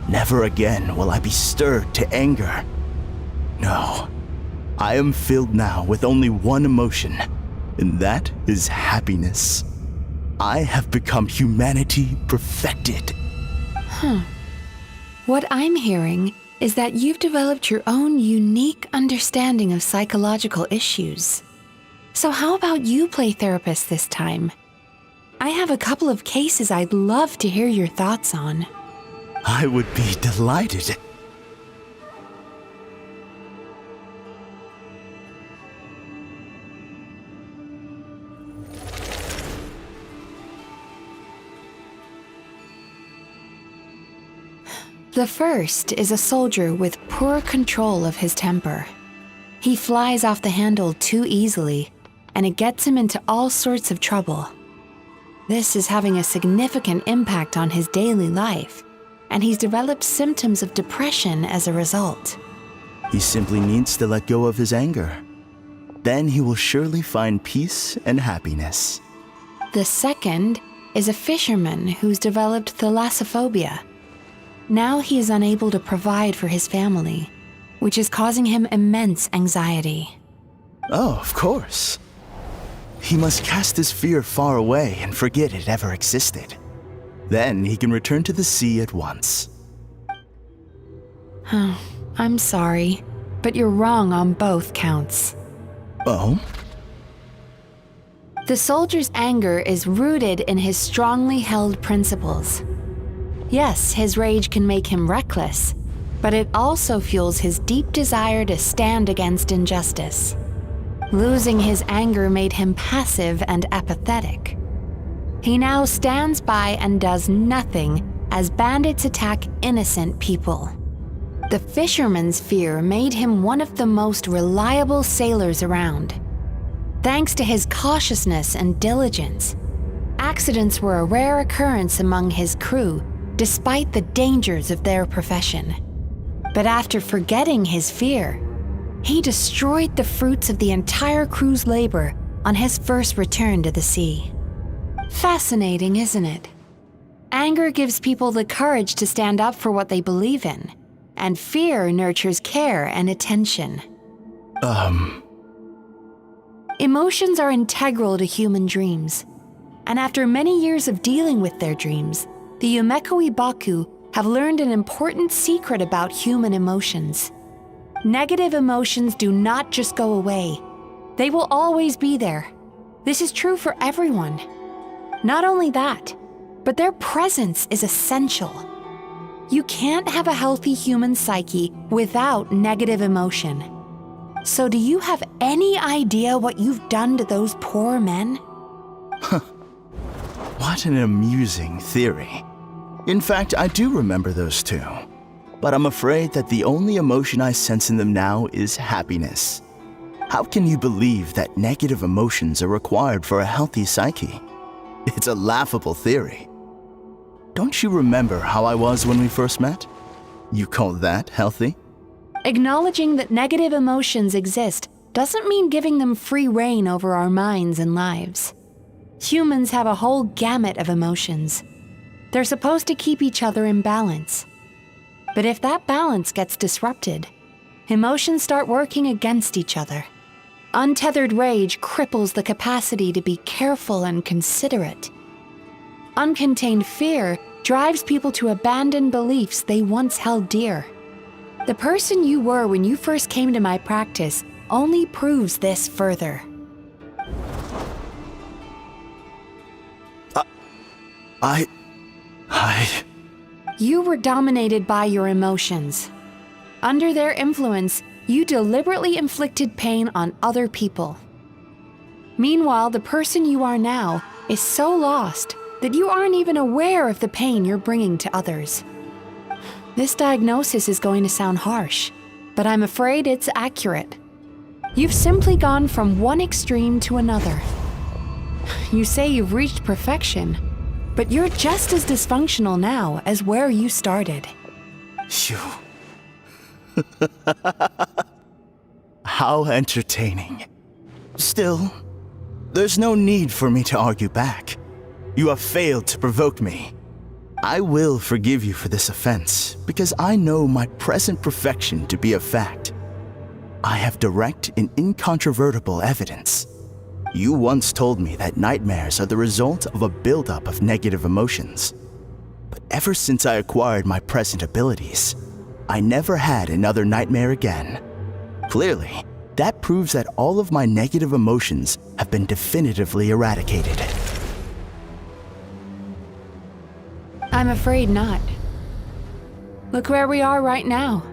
Never again will I be stirred to anger. No, I am filled now with only one emotion, and that is happiness. I have become humanity perfected. What I'm hearing is that you've developed your own unique understanding of psychological issues. So how about you play therapist this time? I have a couple of cases I'd love to hear your thoughts on. I would be delighted. The first is a soldier with poor control of his temper. He flies off the handle too easily, and it gets him into all sorts of trouble. This is having a significant impact on his daily life, and he's developed symptoms of depression as a result. He simply needs to let go of his anger. Then he will surely find peace and happiness. The second is a fisherman who's developed thalassophobia. Now he is unable to provide for his family, which is causing him immense anxiety. Oh, of course. He must cast his fear far away and forget it ever existed. Then he can return to the sea at once. I'm sorry, but you're wrong on both counts. Oh? The soldier's anger is rooted in his strongly held principles. Yes, his rage can make him reckless, but it also fuels his deep desire to stand against injustice. Losing his anger made him passive and apathetic. He now stands by and does nothing as bandits attack innocent people. The fisherman's fear made him one of the most reliable sailors around. Thanks to his cautiousness and diligence, accidents were a rare occurrence among his crew, despite the dangers of their profession. But after forgetting his fear, he destroyed the fruits of the entire crew's labor on his first return to the sea. Fascinating, isn't it? Anger gives people the courage to stand up for what they believe in, and fear nurtures care and attention. Emotions are integral to human dreams, and after many years of dealing with their dreams, the Yumeko Baku have learned an important secret about human emotions. Negative emotions do not just go away. They will always be there. This is true for everyone. Not only that, but their presence is essential. You can't have a healthy human psyche without negative emotion. So do you have any idea what you've done to those poor men? What an amusing theory. In fact, I do remember those two. But I'm afraid that the only emotion I sense in them now is happiness. How can you believe that negative emotions are required for a healthy psyche? It's a laughable theory. Don't you remember how I was when we first met? You call that healthy? Acknowledging that negative emotions exist doesn't mean giving them free rein over our minds and lives. Humans have a whole gamut of emotions. They're supposed to keep each other in balance. But if that balance gets disrupted, emotions start working against each other. Untethered rage cripples the capacity to be careful and considerate. Uncontained fear drives people to abandon beliefs they once held dear. The person you were when you first came to my practice only proves this further. You were dominated by your emotions. Under their influence, you deliberately inflicted pain on other people. Meanwhile, the person you are now is so lost that you aren't even aware of the pain you're bringing to others. This diagnosis is going to sound harsh, but I'm afraid it's accurate. You've simply gone from one extreme to another. You say you've reached perfection, but you're just as dysfunctional now as where you started. How entertaining. Still, there's no need for me to argue back. You have failed to provoke me. I will forgive you for this offense because I know my present perfection to be a fact. I have direct and incontrovertible evidence. You once told me that nightmares are the result of a buildup of negative emotions. But ever since I acquired my present abilities, I never had another nightmare again. Clearly, that proves that all of my negative emotions have been definitively eradicated. I'm afraid not. Look where we are right now.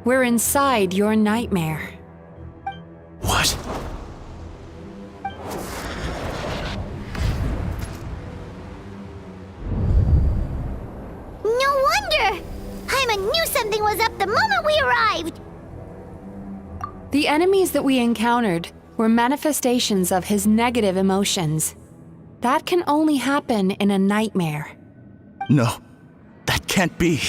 We're inside your nightmare. What? No wonder! Hyman knew something was up the moment we arrived! The enemies that we encountered were manifestations of his negative emotions. That can only happen in a nightmare. No, that can't be.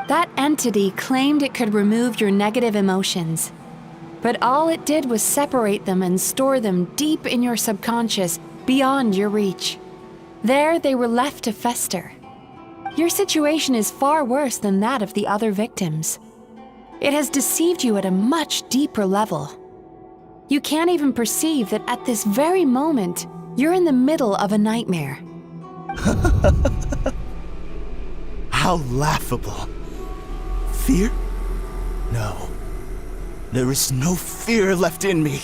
That entity claimed it could remove your negative emotions, but all it did was separate them and store them deep in your subconscious, beyond your reach. There they were left to fester. Your situation is far worse than that of the other victims. It has deceived you at a much deeper level. You can't even perceive that at this very moment, you're in the middle of a nightmare. How laughable. Fear? No. There is no fear left in me.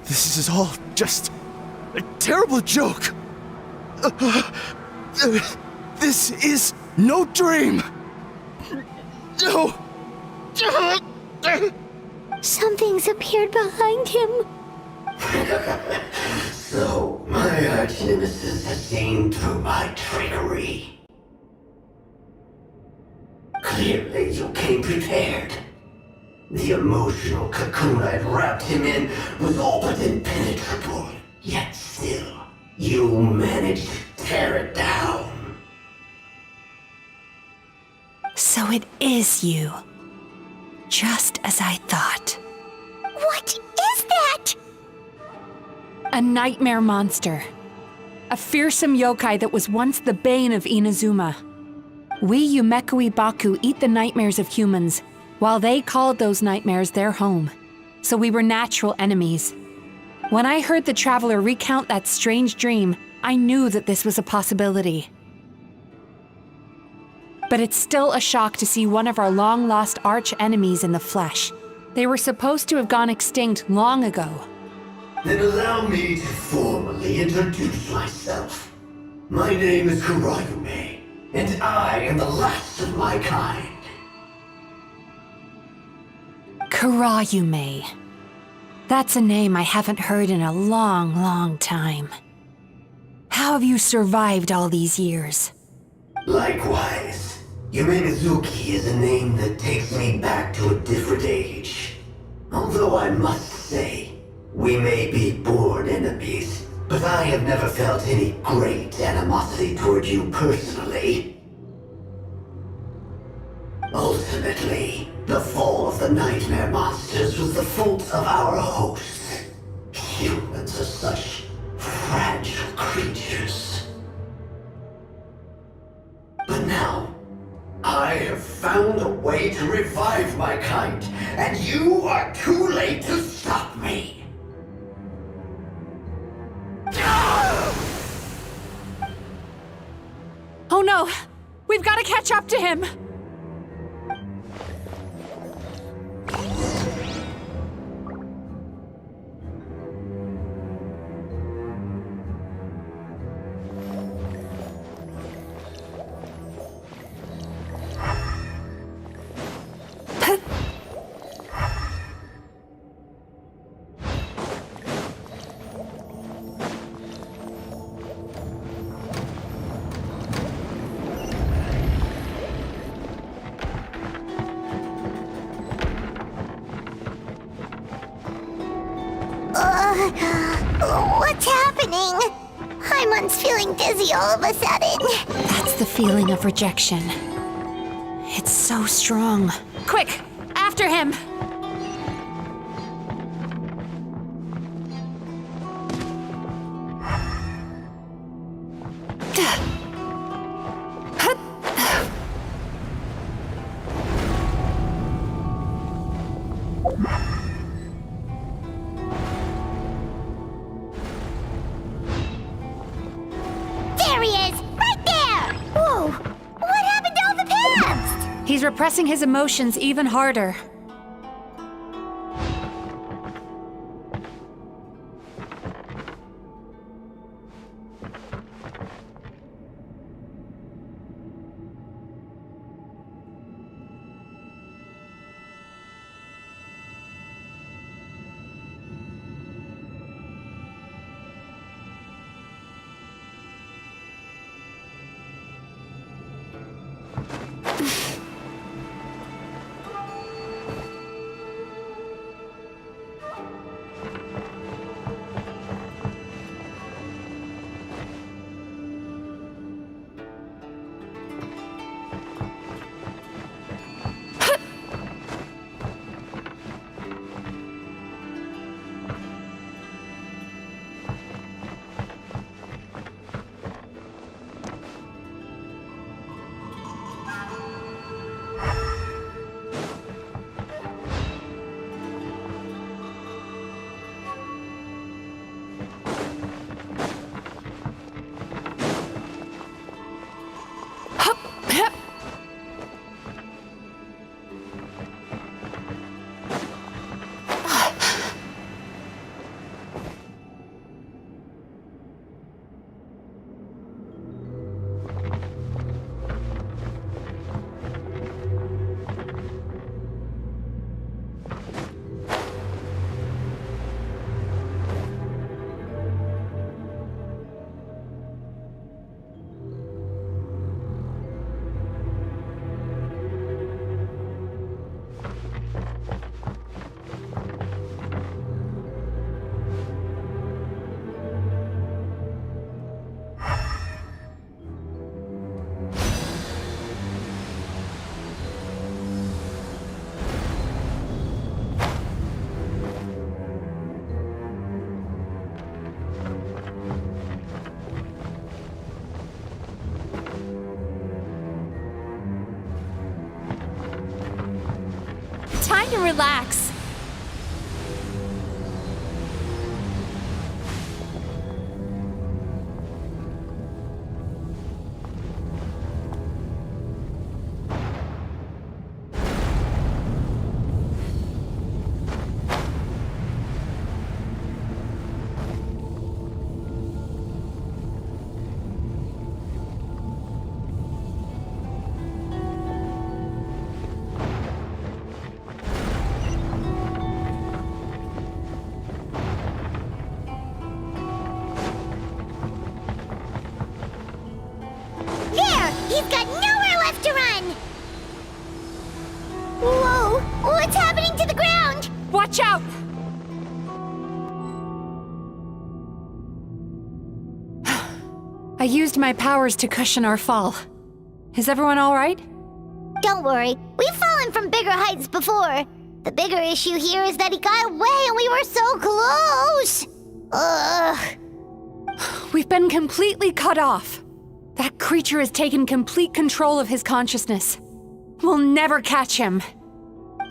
This is all just a terrible joke. This is no dream. No. Something's appeared behind him. So, my arch nemesis has seen through my trickery. Clearly, you came prepared. The emotional cocoon I'd wrapped him in was all but impenetrable. Yet still, you managed to tear it down. So it is you. Just as I thought. What is that? A nightmare monster. A fearsome yokai that was once the bane of Inazuma. We Yumekui Baku eat the nightmares of humans, while they called those nightmares their home. So we were natural enemies. When I heard the traveler recount that strange dream, I knew that this was a possibility. But it's still a shock to see one of our long-lost arch-enemies in the flesh. They were supposed to have gone extinct long ago. Then allow me to formally introduce myself. My name is Kurayume, and I am the last of my kind. Kurayume. That's a name I haven't heard in a long, long time. How have you survived all these years? Likewise, Yumenazuki is a name that takes me back to a different age. Although I must say, we may be born enemies, but I have never felt any great animosity toward you personally. Ultimately, the fall of the nightmare monsters was the fault of our hosts. Humans are such fragile creatures. But now, I have found a way to revive my kind, and you are too late to stop me. Oh no! We've got to catch up to him! What's happening? Haimon's feeling dizzy all of a sudden. That's the feeling of rejection. It's so strong. Quick! After him! There he is! Right there! Whoa! What happened to all the past? He's repressing his emotions even harder. relax. There! He's got nowhere left to run! Whoa! What's happening to the ground? Watch out! I used my powers to cushion our fall. Is everyone all right? Don't worry, we've fallen from bigger heights before. The bigger issue here is that he got away and we were so close! Ugh. We've been completely cut off. That creature has taken complete control of his consciousness. We'll never catch him.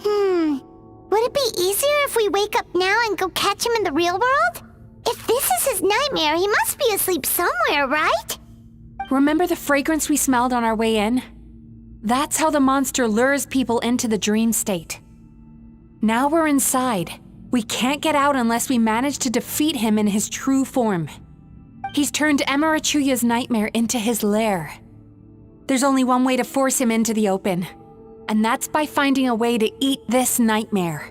Would it be easier if we wake up now and go catch him in the real world? If this is his nightmare, he must be asleep somewhere, right? Remember the fragrance we smelled on our way in? That's how the monster lures people into the dream state. Now we're inside. We can't get out unless we manage to defeat him in his true form. He's turned Emarachuya's nightmare into his lair. There's only one way to force him into the open, and that's by finding a way to eat this nightmare.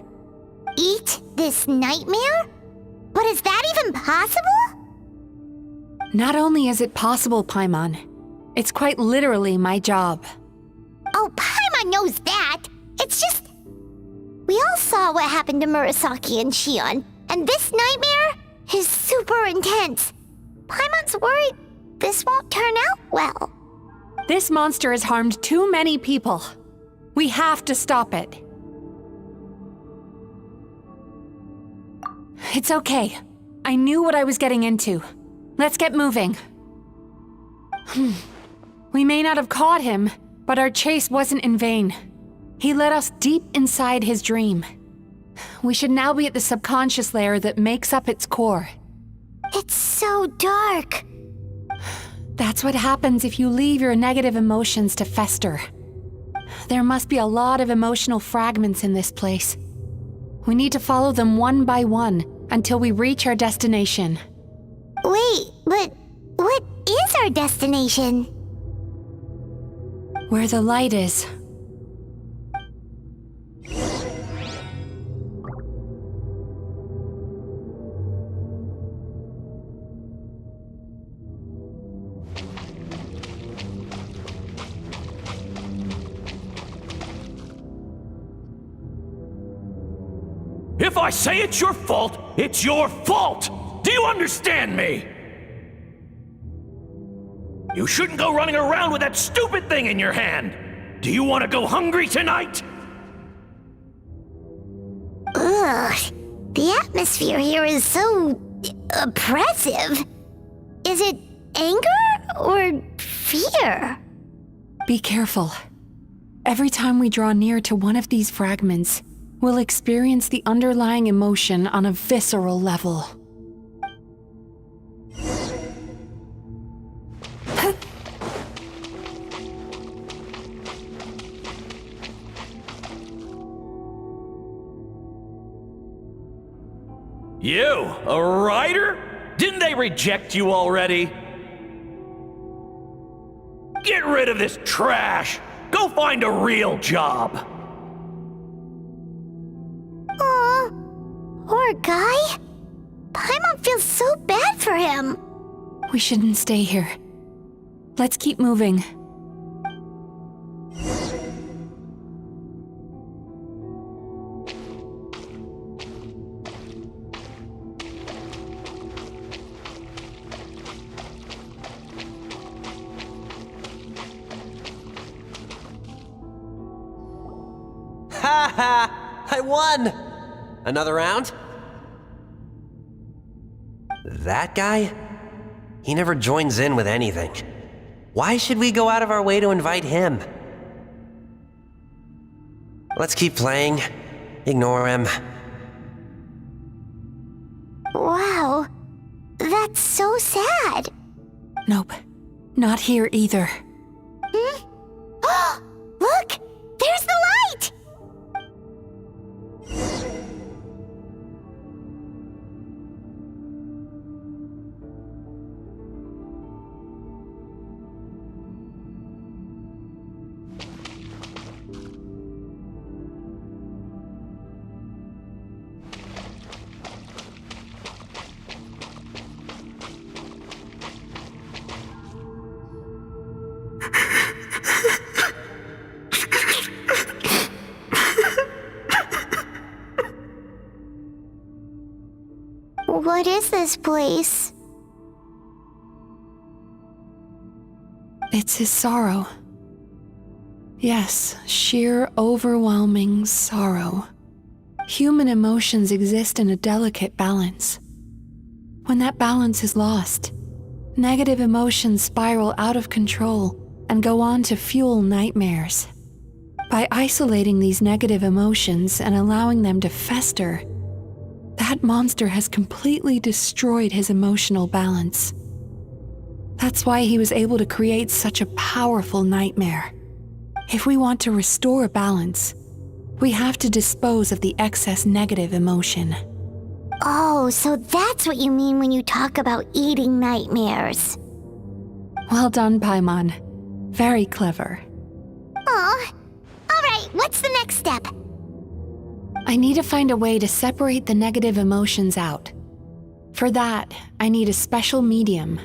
Eat this nightmare? But is that even possible? Not only is it possible, Paimon, it's quite literally my job. Oh, Paimon knows that. It's just... We all saw what happened to Murasaki and Shion, and this nightmare is super intense. Paimon's worried this won't turn out well. This monster has harmed too many people. We have to stop it. It's okay. I knew what I was getting into. Let's get moving. We may not have caught him, but our chase wasn't in vain. He led us deep inside his dream. We should now be at the subconscious layer that makes up its core. It's so dark. That's what happens if you leave your negative emotions to fester. There must be a lot of emotional fragments in this place. We need to follow them one by one until we reach our destination. Wait, but what is our destination? Where the light is. If I say it's your fault, it's your fault! Do you understand me? You shouldn't go running around with that stupid thing in your hand! Do you want to go hungry tonight? Ugh, the atmosphere here is so... oppressive. Is it anger or fear? Be careful. Every time we draw near to one of these fragments, we'll experience the underlying emotion on a visceral level. You, a writer? Didn't they reject you already? Get rid of this trash! Go find a real job! Aw, poor guy. Paimon feels so bad for him. We shouldn't stay here. Let's keep moving. Ha ha! I won! Another round? That guy? He never joins in with anything. Why should we go out of our way to invite him? Let's keep playing. Ignore him. Wow. That's so sad. Nope. Not here either. Look! There's the light! What is this place? It's his sorrow. Yes, sheer overwhelming sorrow. Human emotions exist in a delicate balance. When that balance is lost, negative emotions spiral out of control and go on to fuel nightmares. By isolating these negative emotions and allowing them to fester, that monster has completely destroyed his emotional balance. That's why he was able to create such a powerful nightmare. If we want to restore balance, we have to dispose of the excess negative emotion. Oh, so that's what you mean when you talk about eating nightmares. Well done, Paimon. Very clever. Aw. Alright, what's the next step? I need to find a way to separate the negative emotions out. For that, I need a special medium.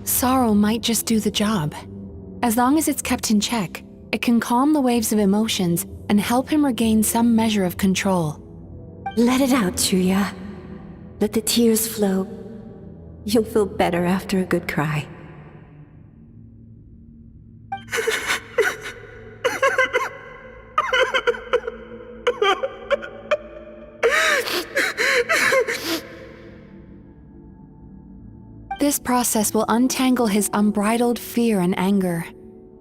Sorrow might just do the job. As long as it's kept in check, it can calm the waves of emotions and help him regain some measure of control. Let it out, Chuya. Let the tears flow. You'll feel better after a good cry. This process will untangle his unbridled fear and anger,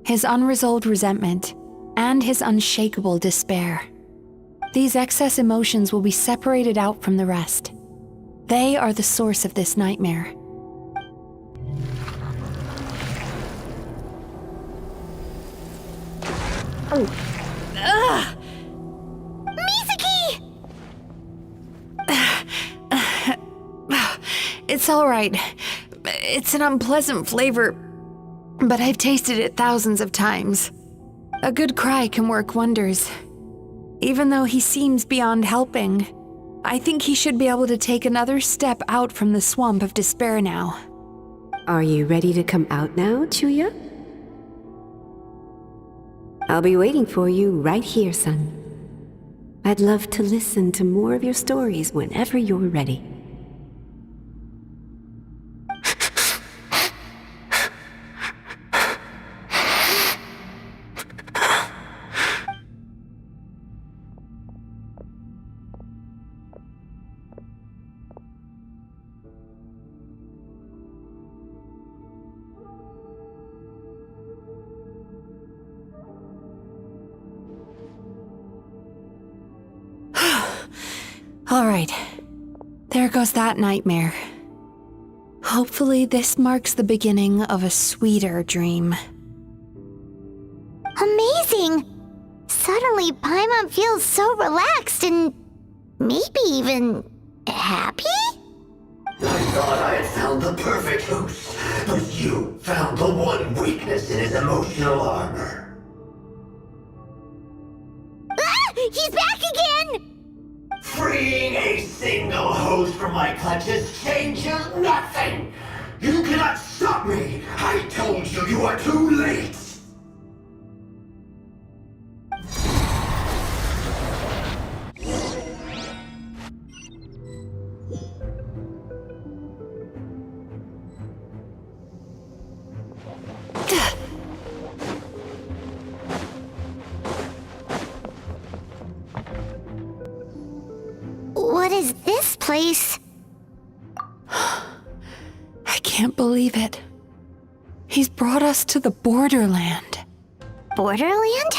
his unresolved resentment, and his unshakable despair. These excess emotions will be separated out from the rest. They are the source of this nightmare. Mizuki! It's all right. It's an unpleasant flavor, but I've tasted it thousands of times. A good cry can work wonders. Even though he seems beyond helping, I think he should be able to take another step out from the swamp of despair now. Are you ready to come out now, Chuya? I'll be waiting for you right here, son. I'd love to listen to more of your stories whenever you're ready. All right, there goes that nightmare. Hopefully this marks the beginning of a sweeter dream. Amazing! Suddenly, Paimon feels so relaxed and maybe even happy? I thought I had found the perfect host, but you found the one weakness in his emotional armor. Ah! He's back again! Freeing a single host from my clutches changes nothing! You cannot stop me! I told you you are too late! What is this place? I can't believe it. He's brought us to the borderland. Borderland?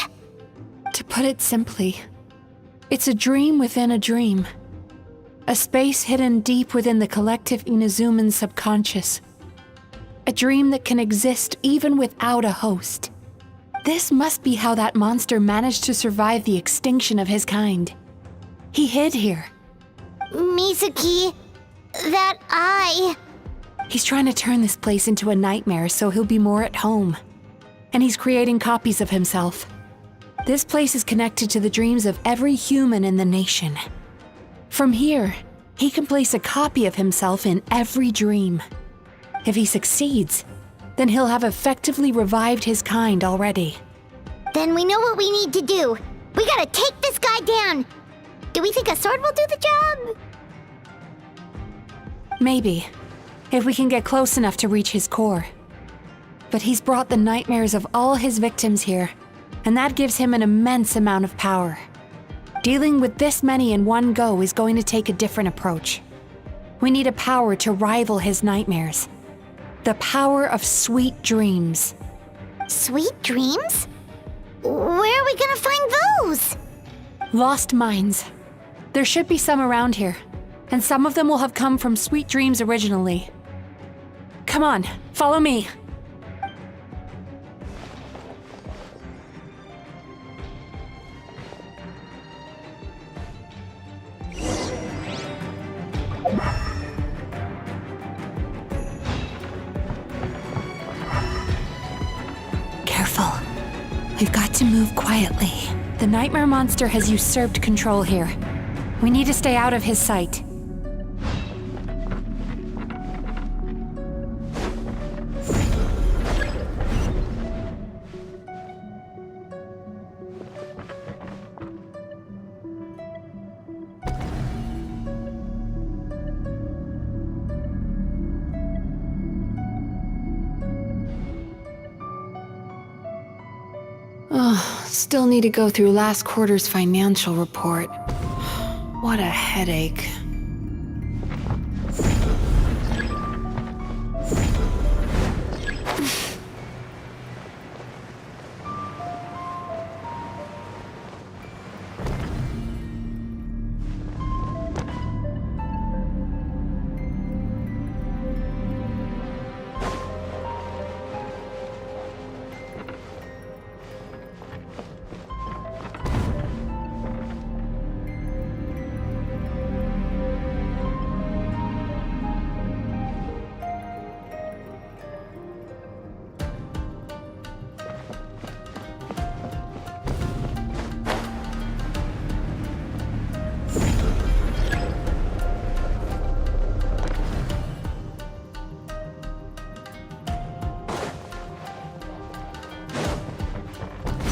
To put it simply, It's a dream within a dream. A space hidden deep within the collective Inazuman subconscious. A dream that can exist even without a host. This must be how that monster managed to survive the extinction of his kind. He hid here. Mizuki, that eye. He's trying to turn this place into a nightmare so he'll be more at home. And he's creating copies of himself. This place is connected to the dreams of every human in the nation. From here, he can place a copy of himself in every dream. If he succeeds, then he'll have effectively revived his kind already. Then we know what we need to do. We gotta take this guy down. Do we think a sword will do the job? Maybe, if we can get close enough to reach his core. But he's brought the nightmares of all his victims here, and that gives him an immense amount of power. Dealing with this many in one go is going to take a different approach. We need a power to rival his nightmares. The power of sweet dreams. Sweet dreams? Where are we gonna find those? Lost minds. There should be some around here, and some of them will have come from sweet dreams originally. Come on, follow me. Careful. We've got to move quietly. The nightmare monster has usurped control here. We need to stay out of his sight. Still need to go through last quarter's financial report. What a headache.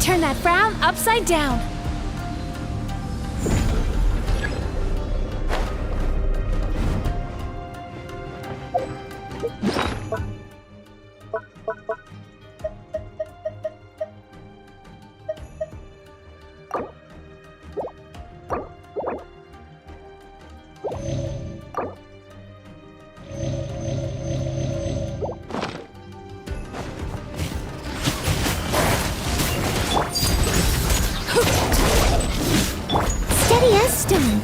Turn that frown upside down. Steady as stone.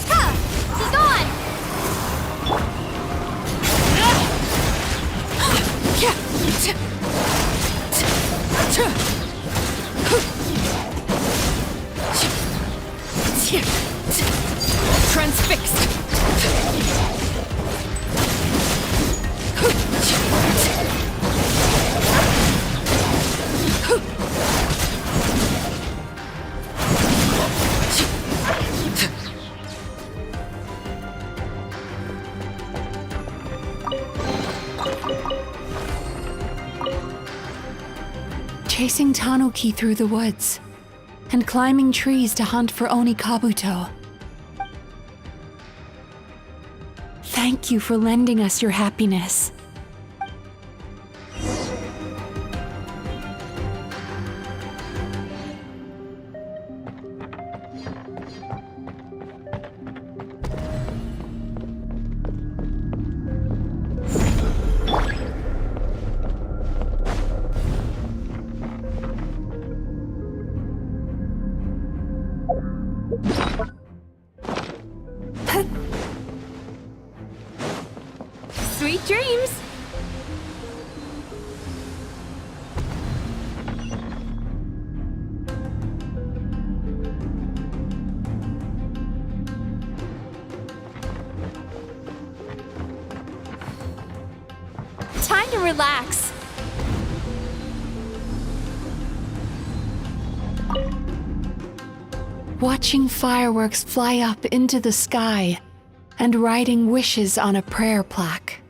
Ha! He's gone! Transfixed. Chasing Tanuki through the woods, and climbing trees to hunt for Oni Kabuto. Thank you for lending us your happiness. Sweet dreams! Time to relax. Watching fireworks fly up into the sky and writing wishes on a prayer plaque.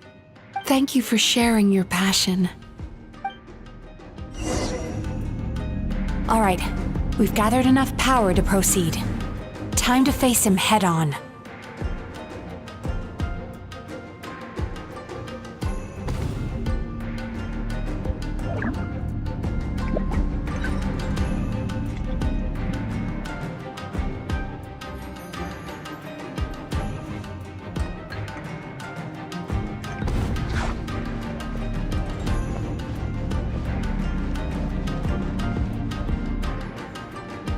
Thank you for sharing your passion. All right, we've gathered enough power to proceed. Time to face him head on.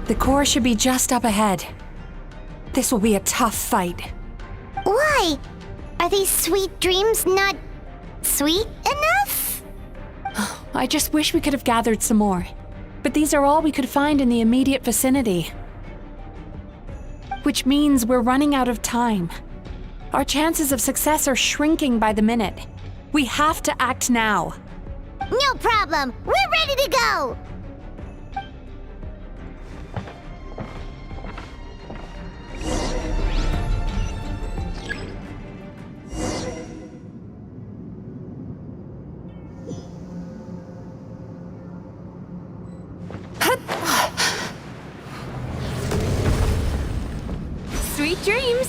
The core should be just up ahead. This will be a tough fight. Why? Are these sweet dreams not sweet enough? I just wish we could have gathered some more. But these are all we could find in the immediate vicinity. Which means we're running out of time. Our chances of success are shrinking by the minute. We have to act now. No problem. We're ready to go. Sweet dreams!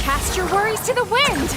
Cast your worries to the wind!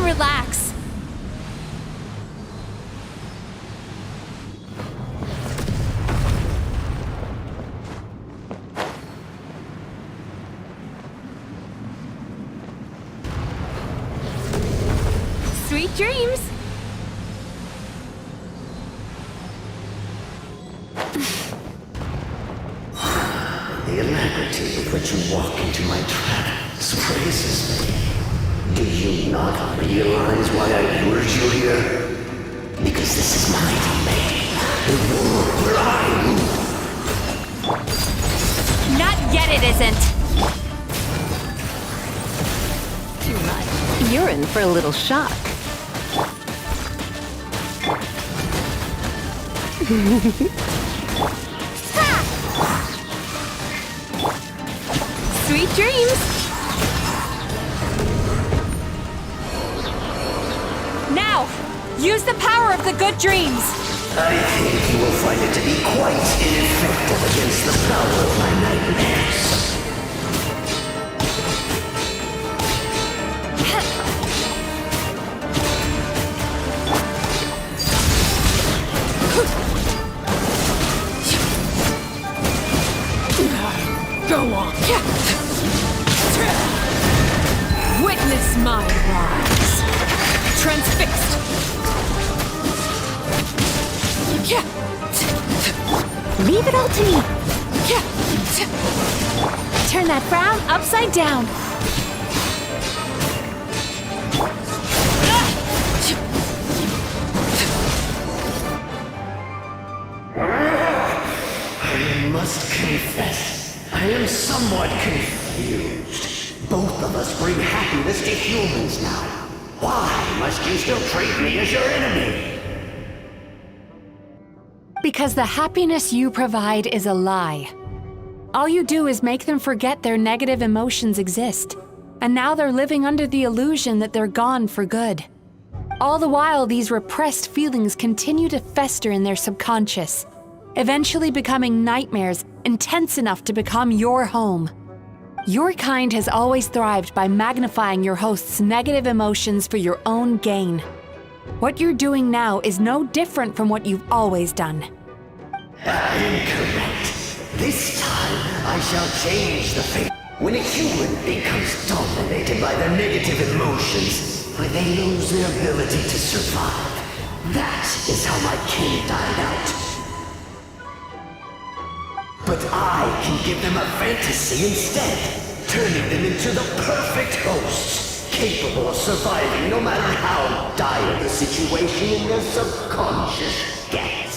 Relax. Sweet dreams. The alacrity with which you walk into my trap surprises me. Do you not realize why I lured you here? Because this is my domain, the world where I rule. in for a little shock. Sweet dreams! Now, use the power of the good dreams! I think you will find it to be quite ineffective against the power of my nightmares. Go on. Witness my rise. Transfixed. Leave it all to me. Turn that frown upside down. I must confess, I am somewhat confused. Both of us bring happiness to humans now. Why must you still treat me as your enemy? Because the happiness you provide is a lie. All you do is make them forget their negative emotions exist. And now they're living under the illusion that they're gone for good. All the while, these repressed feelings continue to fester in their subconscious, eventually becoming nightmares intense enough to become your home. Your kind has always thrived by magnifying your host's negative emotions for your own gain. What you're doing now is no different from what you've always done. I am correct. This time, I shall change the fate. When a human becomes dominated by their negative emotions, when they lose their ability to survive, that is how my kin died out. But I can give them a fantasy instead, turning them into the perfect hosts, capable of surviving no matter how dire the situation in their subconscious gets.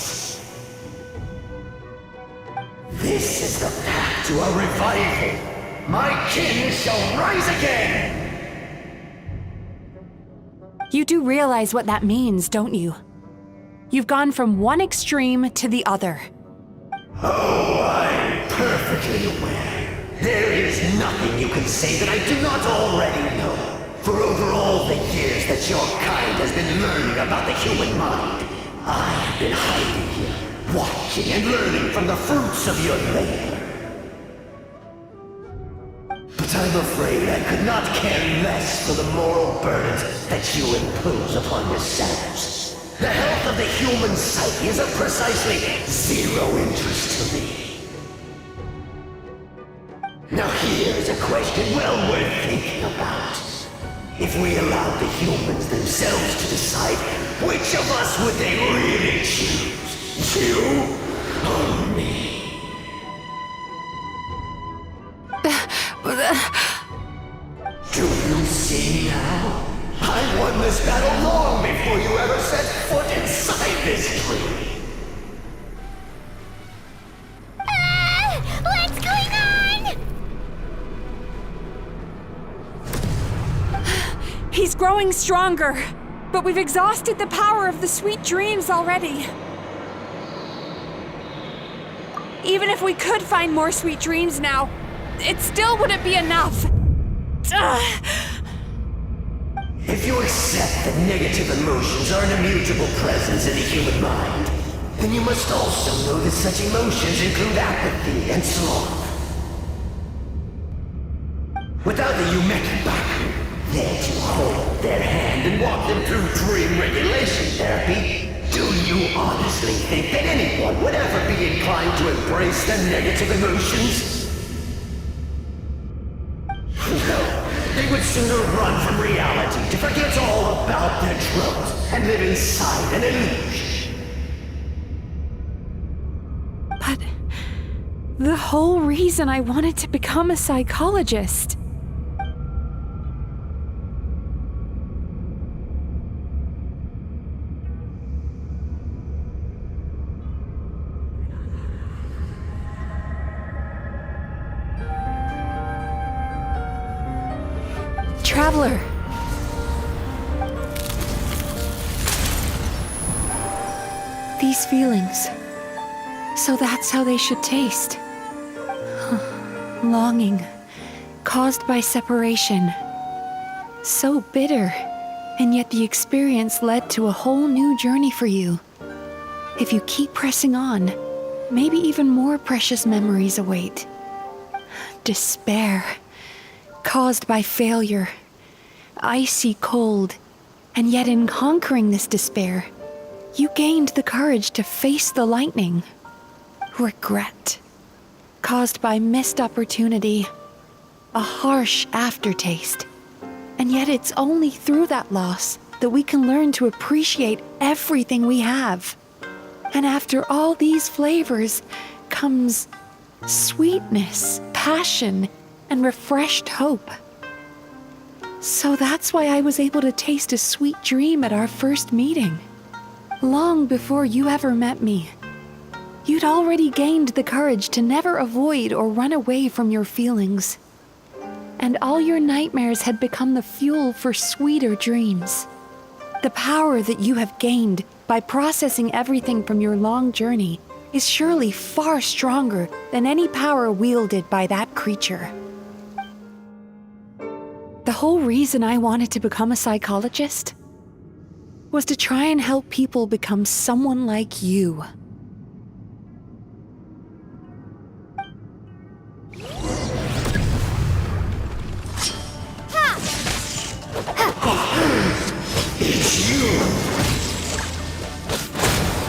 This is the path to a revival. My kin shall rise again! You do realize what that means, don't you? You've gone from one extreme to the other. Oh, I'm perfectly aware. There is nothing you can say that I do not already know. For over all the years that your kind has been learning about the human mind, I have been hiding here, watching and learning from the fruits of your labor. But I'm afraid I could not care less for the moral burdens that you impose upon yourselves. The health of the human psyche is of precisely zero interest to me. Now here's a question well worth thinking about. If we allowed the humans themselves to decide, which of us would they really choose? You or me? Do you see now? I won this battle long before you ever set foot inside this tree. What's going on? He's growing stronger, but we've exhausted the power of the sweet dreams already. Even if we could find more sweet dreams now, it still wouldn't be enough. If you accept that negative emotions are an immutable presence in the human mind, then you must also know that such emotions include apathy and sloth. Without the Yumekibaku there to hold their hand and walk them through dream regulation therapy, do you honestly think that anyone would ever be inclined to embrace their negative emotions? No, they would sooner run from reality to forget all about their troubles and live inside an illusion. But the whole reason I wanted to become a psychologist. Traveler, these feelings. So that's how they should taste. Longing, caused by separation. So bitter, and yet the experience led to a whole new journey for you. If you keep pressing on, maybe even more precious memories await. Despair, caused by failure. Icy cold, and yet in conquering this despair, you gained the courage to face the lightning. Regret, caused by missed opportunity. A harsh aftertaste. And yet it's only through that loss that we can learn to appreciate everything we have. And after all these flavors comes sweetness, passion, and refreshed hope. So that's why I was able to taste a sweet dream at our first meeting. Long before you ever met me. You'd already gained the courage to never avoid or run away from your feelings. And all your nightmares had become the fuel for sweeter dreams. The power that you have gained by processing everything from your long journey is surely far stronger than any power wielded by that creature. The whole reason I wanted to become a psychologist was to try and help people become someone like you. It's you!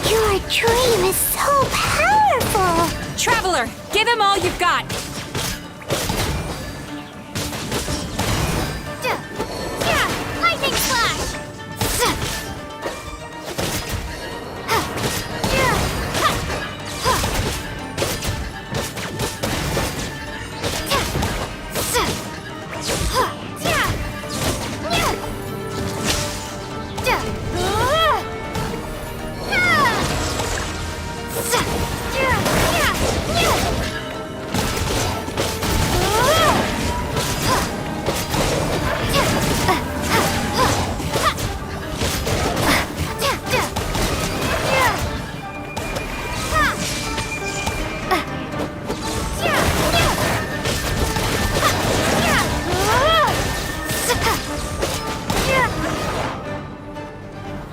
Your dream is so powerful! Traveler, give him all you've got! Lightning slash!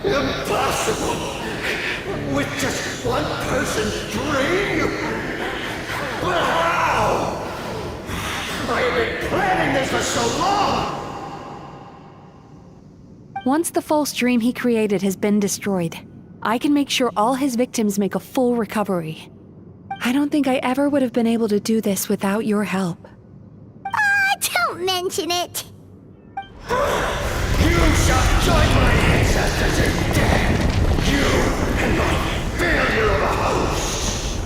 Impossible! With just one person's dream? But how? I have been planning this for so long! Once the false dream he created has been destroyed, I can make sure all his victims make a full recovery. I don't think I ever would have been able to do this without your help. Don't mention it. You shall join my ancestors in death! You and my failure of a host!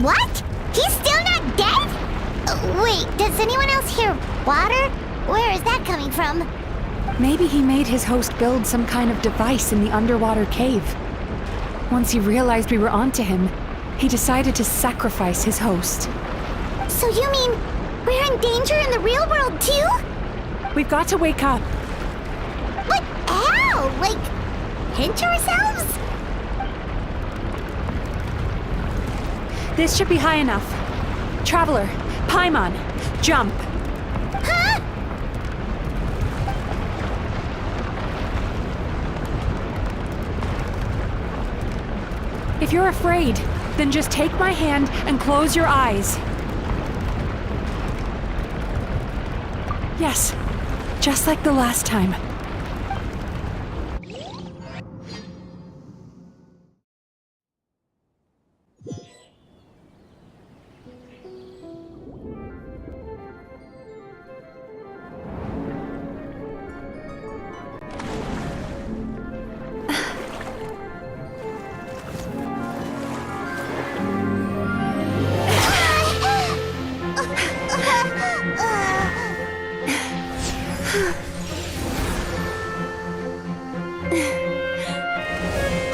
What? He's still not dead? Wait, does anyone else hear water? Where is that coming from? Maybe he made his host build some kind of device in the underwater cave. Once he realized we were onto him, he decided to sacrifice his host. So you mean we're in danger in the real world too? We've got to wake up. But how? Like, pinch ourselves? This should be high enough. Traveler, Paimon, jump. Huh? If you're afraid, then just take my hand and close your eyes. Yes, just like the last time.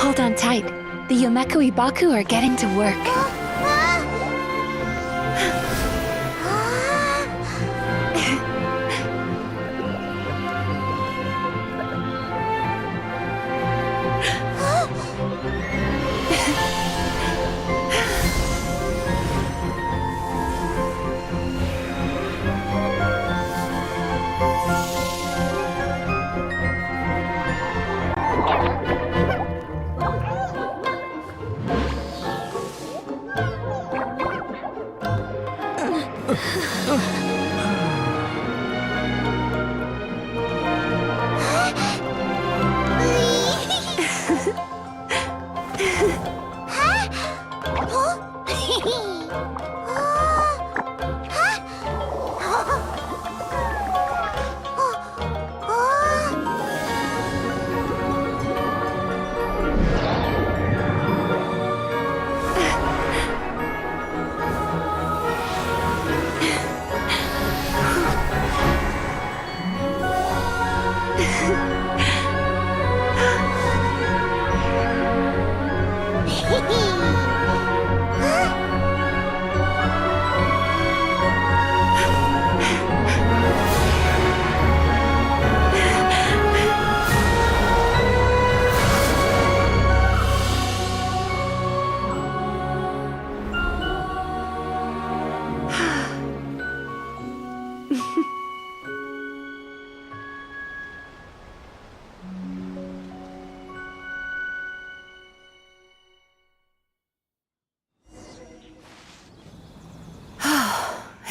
Hold on tight. The Yomeku Ibaku are getting to work.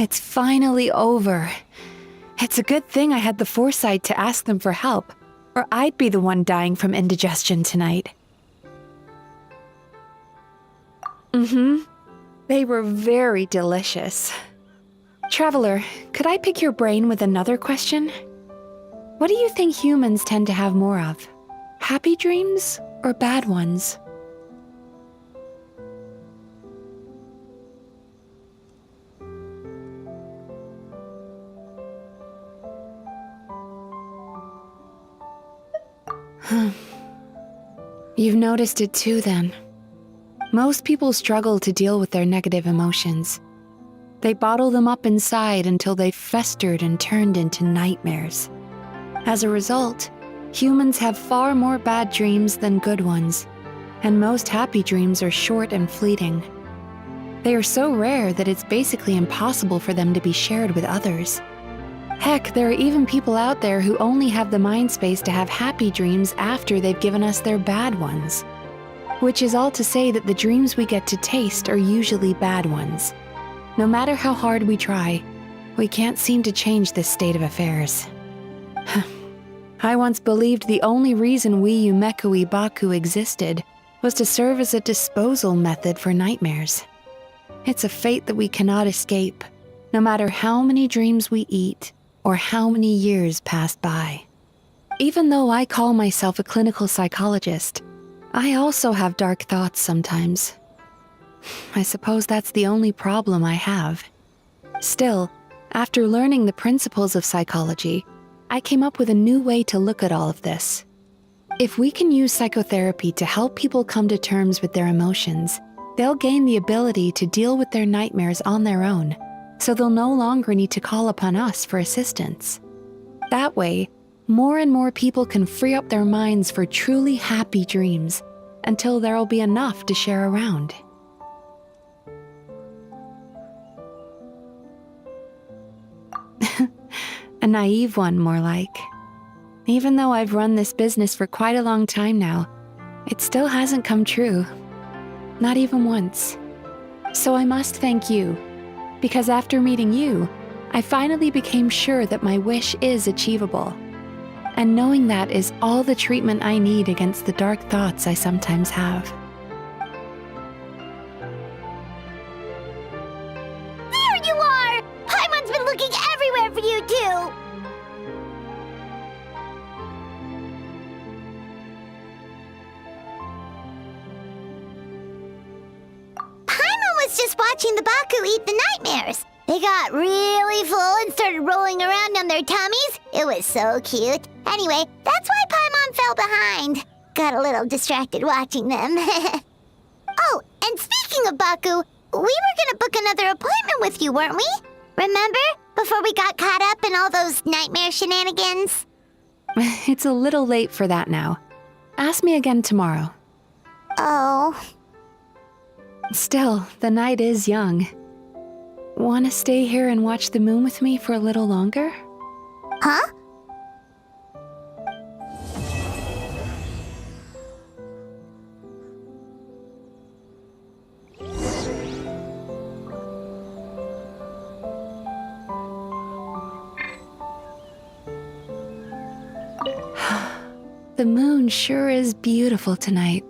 It's finally over. It's a good thing I had the foresight to ask them for help, or I'd be the one dying from indigestion tonight. They were very delicious. Traveler, could I pick your brain with another question? What do you think humans tend to have more of? Happy dreams or bad ones? You've noticed it too, then. Most people struggle to deal with their negative emotions. They bottle them up inside until they've festered and turned into nightmares. As a result, humans have far more bad dreams than good ones, and most happy dreams are short and fleeting. They are so rare that it's basically impossible for them to be shared with others. Heck, there are even people out there who only have the mind space to have happy dreams after they've given us their bad ones. Which is all to say that the dreams we get to taste are usually bad ones. No matter how hard we try, we can't seem to change this state of affairs. I once believed the only reason we Yumekui Baku existed was to serve as a disposal method for nightmares. It's a fate that we cannot escape, no matter how many dreams we eat or how many years pass by. Even though I call myself a clinical psychologist, I also have dark thoughts sometimes. I suppose that's the only problem I have. Still, after learning the principles of psychology, I came up with a new way to look at all of this. If we can use psychotherapy to help people come to terms with their emotions, they'll gain the ability to deal with their nightmares on their own, so they'll no longer need to call upon us for assistance. That way, more and more people can free up their minds for truly happy dreams until there'll be enough to share around. A naive one, more like. Even though I've run this business for quite a long time now, it still hasn't come true. Not even once. So I must thank you, because after meeting you, I finally became sure that my wish is achievable. And knowing that is all the treatment I need against the dark thoughts I sometimes have. There you are! Paimon's been looking everywhere for you, too! Paimon was just watching the Baku eat the nightmares. They got really full and started rolling around on their tummies. It was so cute. Anyway, that's why Paimon fell behind. Got a little distracted watching them. Oh, and speaking of Baku, we were gonna book another appointment with you, weren't we? Remember? Before we got caught up in all those nightmare shenanigans? It's a little late for that now. Ask me again tomorrow. Oh. Still, the night is young. Want to stay here and watch the moon with me for a little longer? Huh? The moon sure is beautiful tonight.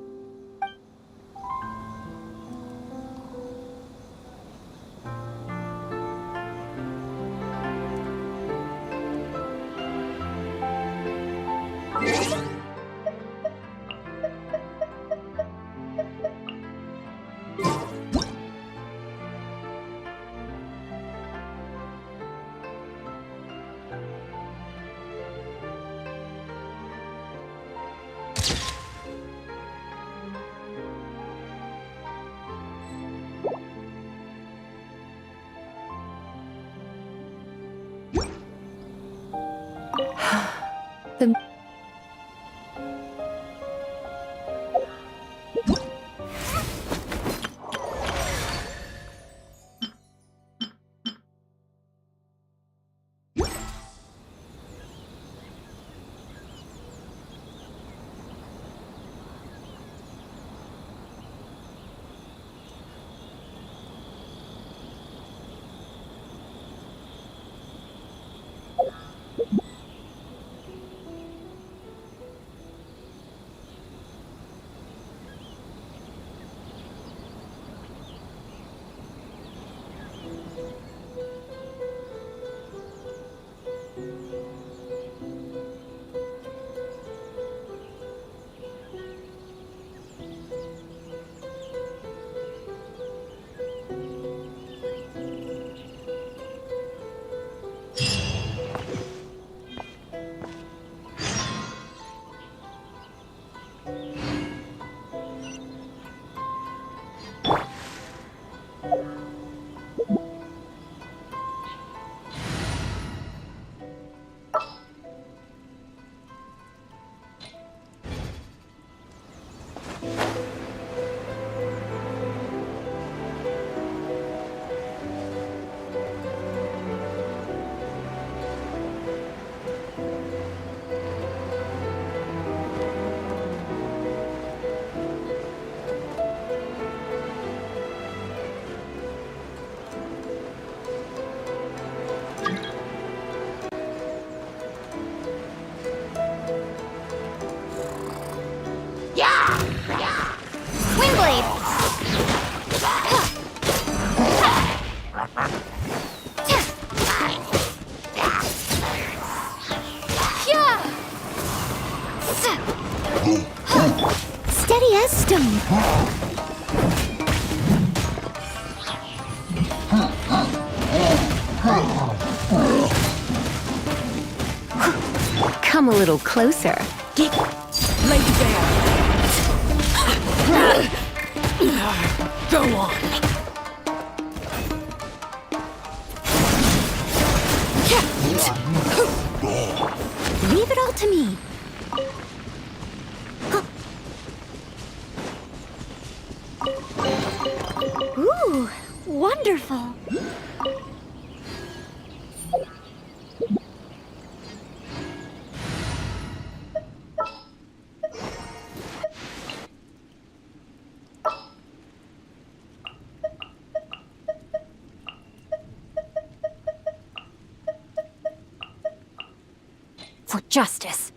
Come a little closer. Get laid bare. Go on. Leave it all to me. Ooh, wonderful. For justice.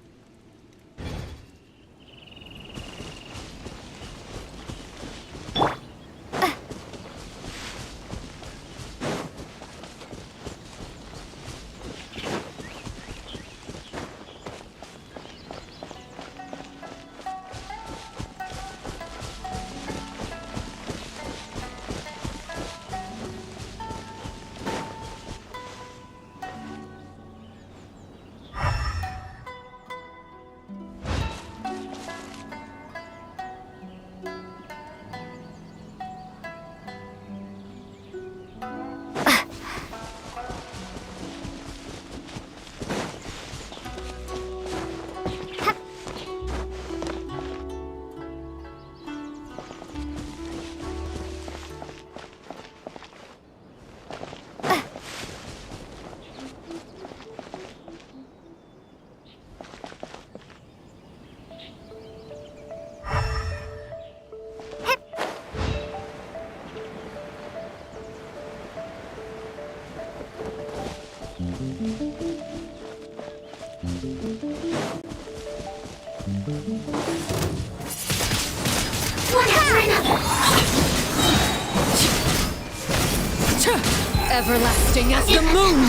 Everlasting as the moon!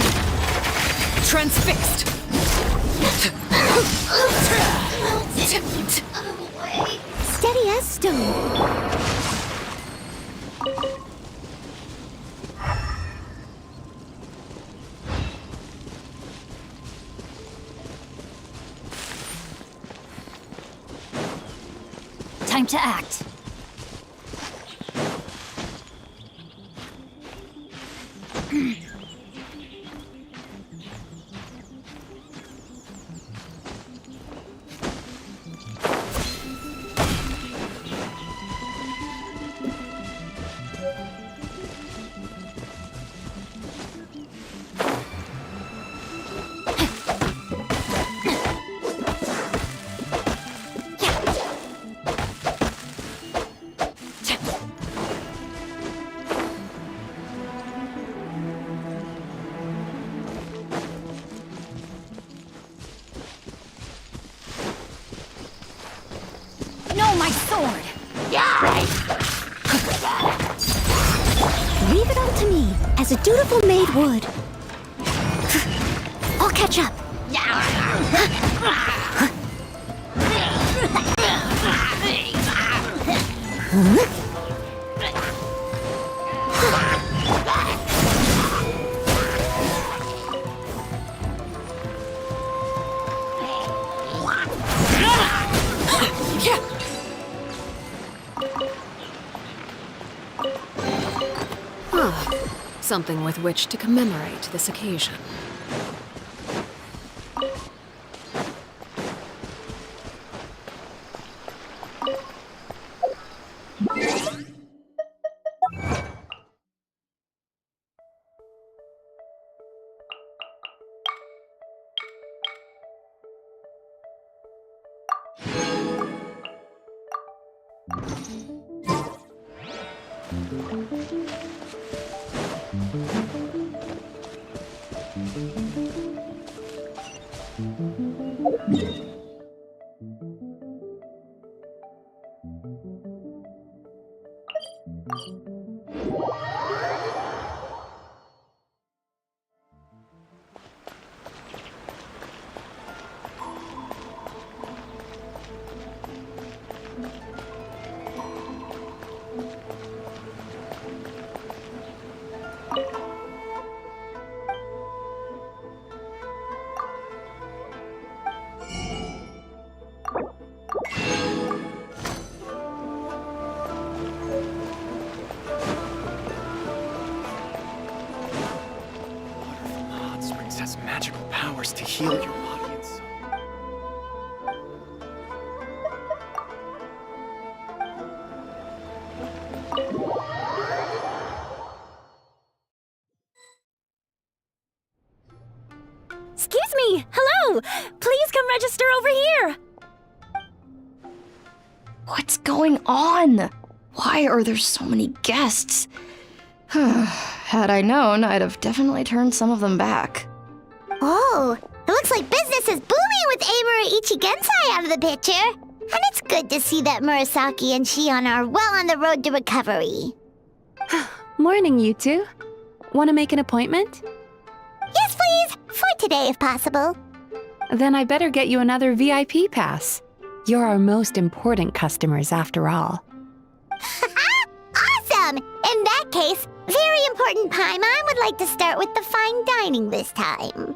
Transfixed! Steady as stone. Time to act. No, my sword! Leave it all to me, as a dutiful maid would. I'll catch up. Something with which to commemorate this occasion. powers to heal your body and soul. Excuse me! Hello! Please come register over here! What's going on? Why are there so many guests? Had I known, I'd have definitely turned some of them back. Oh, it looks like business is booming with Amura Ichigensai out of the picture. And it's good to see that Murasaki and Shion are well on the road to recovery. Morning, you two. Want to make an appointment? Yes, please. For today, if possible. Then I better get you another VIP pass. You're our most important customers, after all. Awesome! In that case, very important Paimon would like to start with the fine dining this time.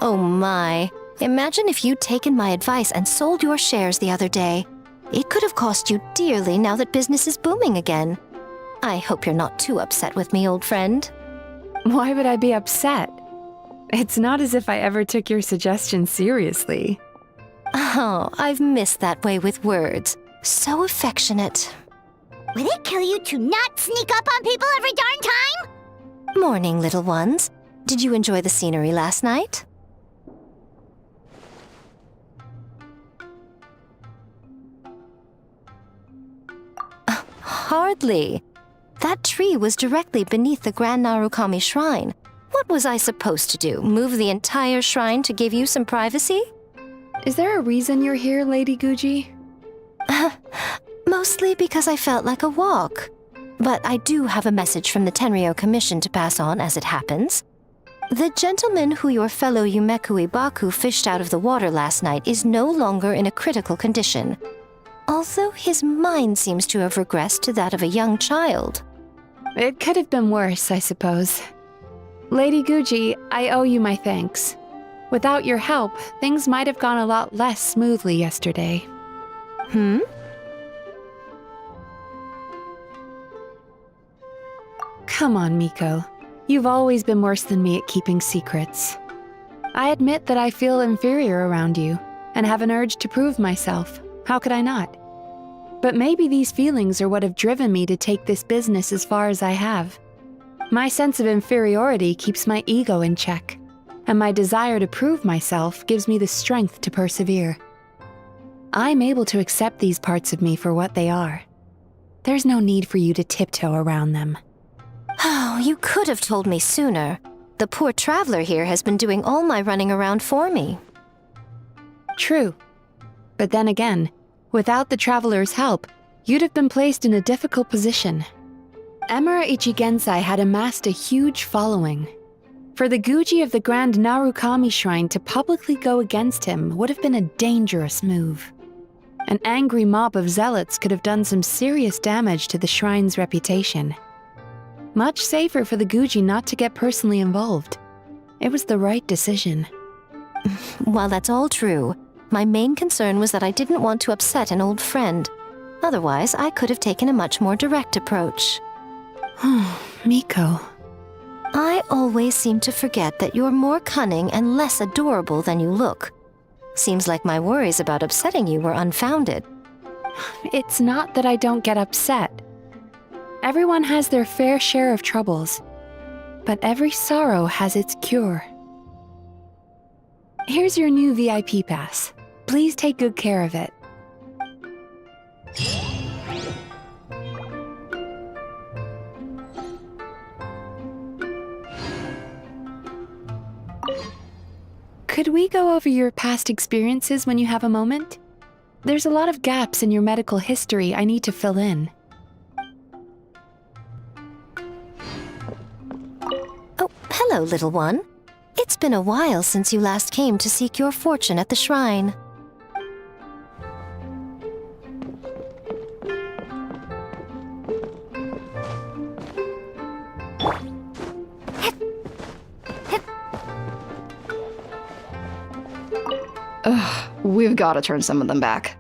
Oh my. Imagine if you'd taken my advice and sold your shares the other day. It could have cost you dearly now that business is booming again. I hope you're not too upset with me, old friend. Why would I be upset? It's not as if I ever took your suggestion seriously. Oh, I've missed that way with words. So affectionate. Would it kill you to not sneak up on people every darn time? Morning, little ones. Did you enjoy the scenery last night? Hardly. That tree was directly beneath the Grand Narukami Shrine. What was I supposed to do? Move the entire shrine to give you some privacy? Is there a reason you're here, Lady Guji? Mostly because I felt like a walk. But I do have a message from the Tenryo Commission to pass on as it happens. The gentleman who your fellow Yumeku Ibaku fished out of the water last night is no longer in a critical condition. Although his mind seems to have regressed to that of a young child. It could have been worse, I suppose. Lady Guji, I owe you my thanks. Without your help, things might have gone a lot less smoothly yesterday. Come on, Miko. You've always been worse than me at keeping secrets. I admit that I feel inferior around you, and have an urge to prove myself. How could I not? But maybe these feelings are what have driven me to take this business as far as I have. My sense of inferiority keeps my ego in check, and my desire to prove myself gives me the strength to persevere. I'm able to accept these parts of me for what they are. There's no need for you to tiptoe around them. Oh, you could have told me sooner. The poor traveler here has been doing all my running around for me. True. But then again, without the traveler's help, you'd have been placed in a difficult position. Emura Ichigensai had amassed a huge following. For the Guji of the Grand Narukami Shrine to publicly go against him would have been a dangerous move. An angry mob of zealots could have done some serious damage to the shrine's reputation. Much safer for the Guji not to get personally involved. It was the right decision. While that's all true, my main concern was that I didn't want to upset an old friend. Otherwise, I could have taken a much more direct approach. Miko. I always seem to forget that you're more cunning and less adorable than you look. Seems like my worries about upsetting you were unfounded. It's not that I don't get upset. Everyone has their fair share of troubles, but every sorrow has its cure. Here's your new VIP pass. Please take good care of it. Could we go over your past experiences when you have a moment? There's a lot of gaps in your medical history I need to fill in. Oh, hello, little one. It's been a while since you last came to seek your fortune at the shrine. Ugh, we've got to turn some of them back.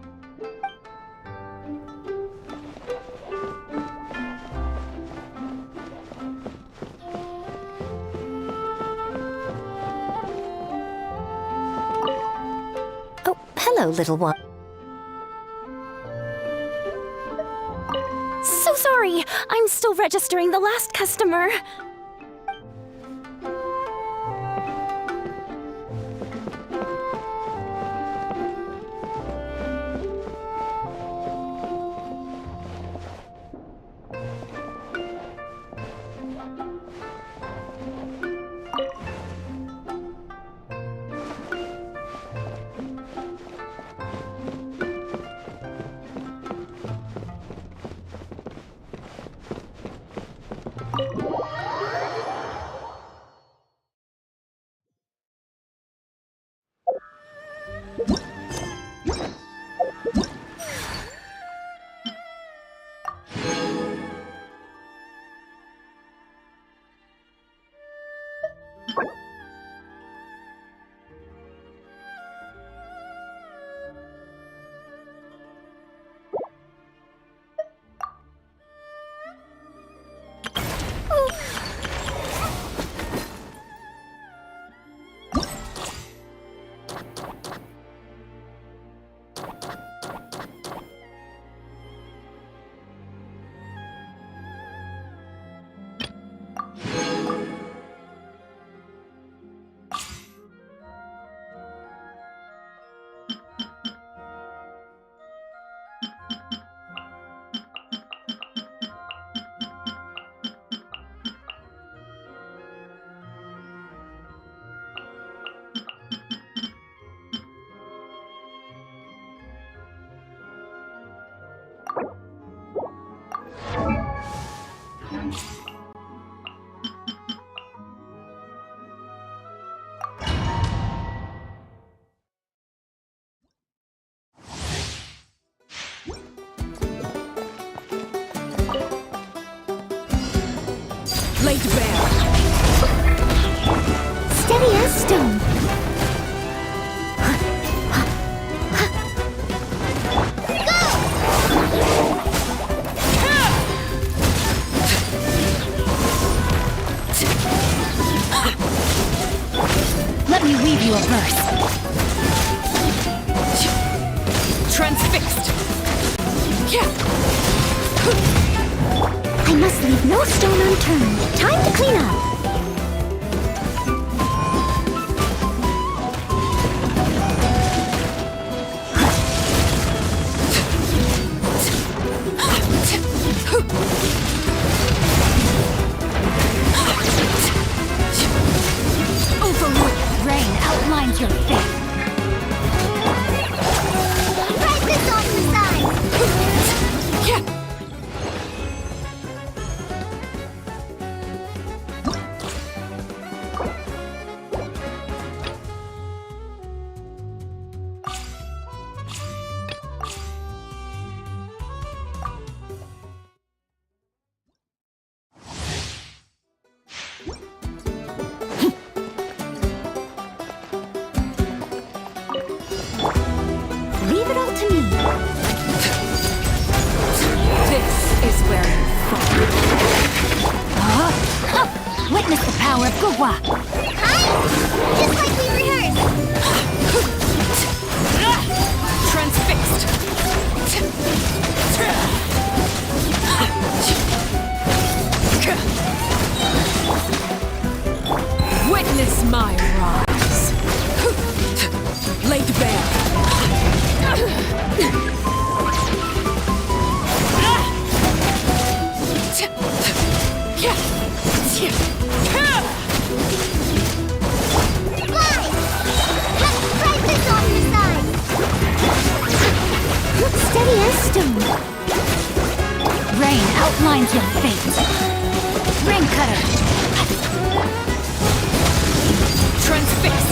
Hello, little one. So sorry. I'm still registering the last customer. Laid bare. Steady as stone. Let me weave you a verse. Transfixed. I must leave no stone unturned. Time to clean up. Overruled rain outlines your fate. Right this off the side. Yeah. Leave it all to me. This is where you fall. Witness the power of Gugwa. Just like we rehearsed. Transfixed. Witness my rise. Laid bare. Steady as stone. Rain outlines your fate. Ring cutter. Transfixed.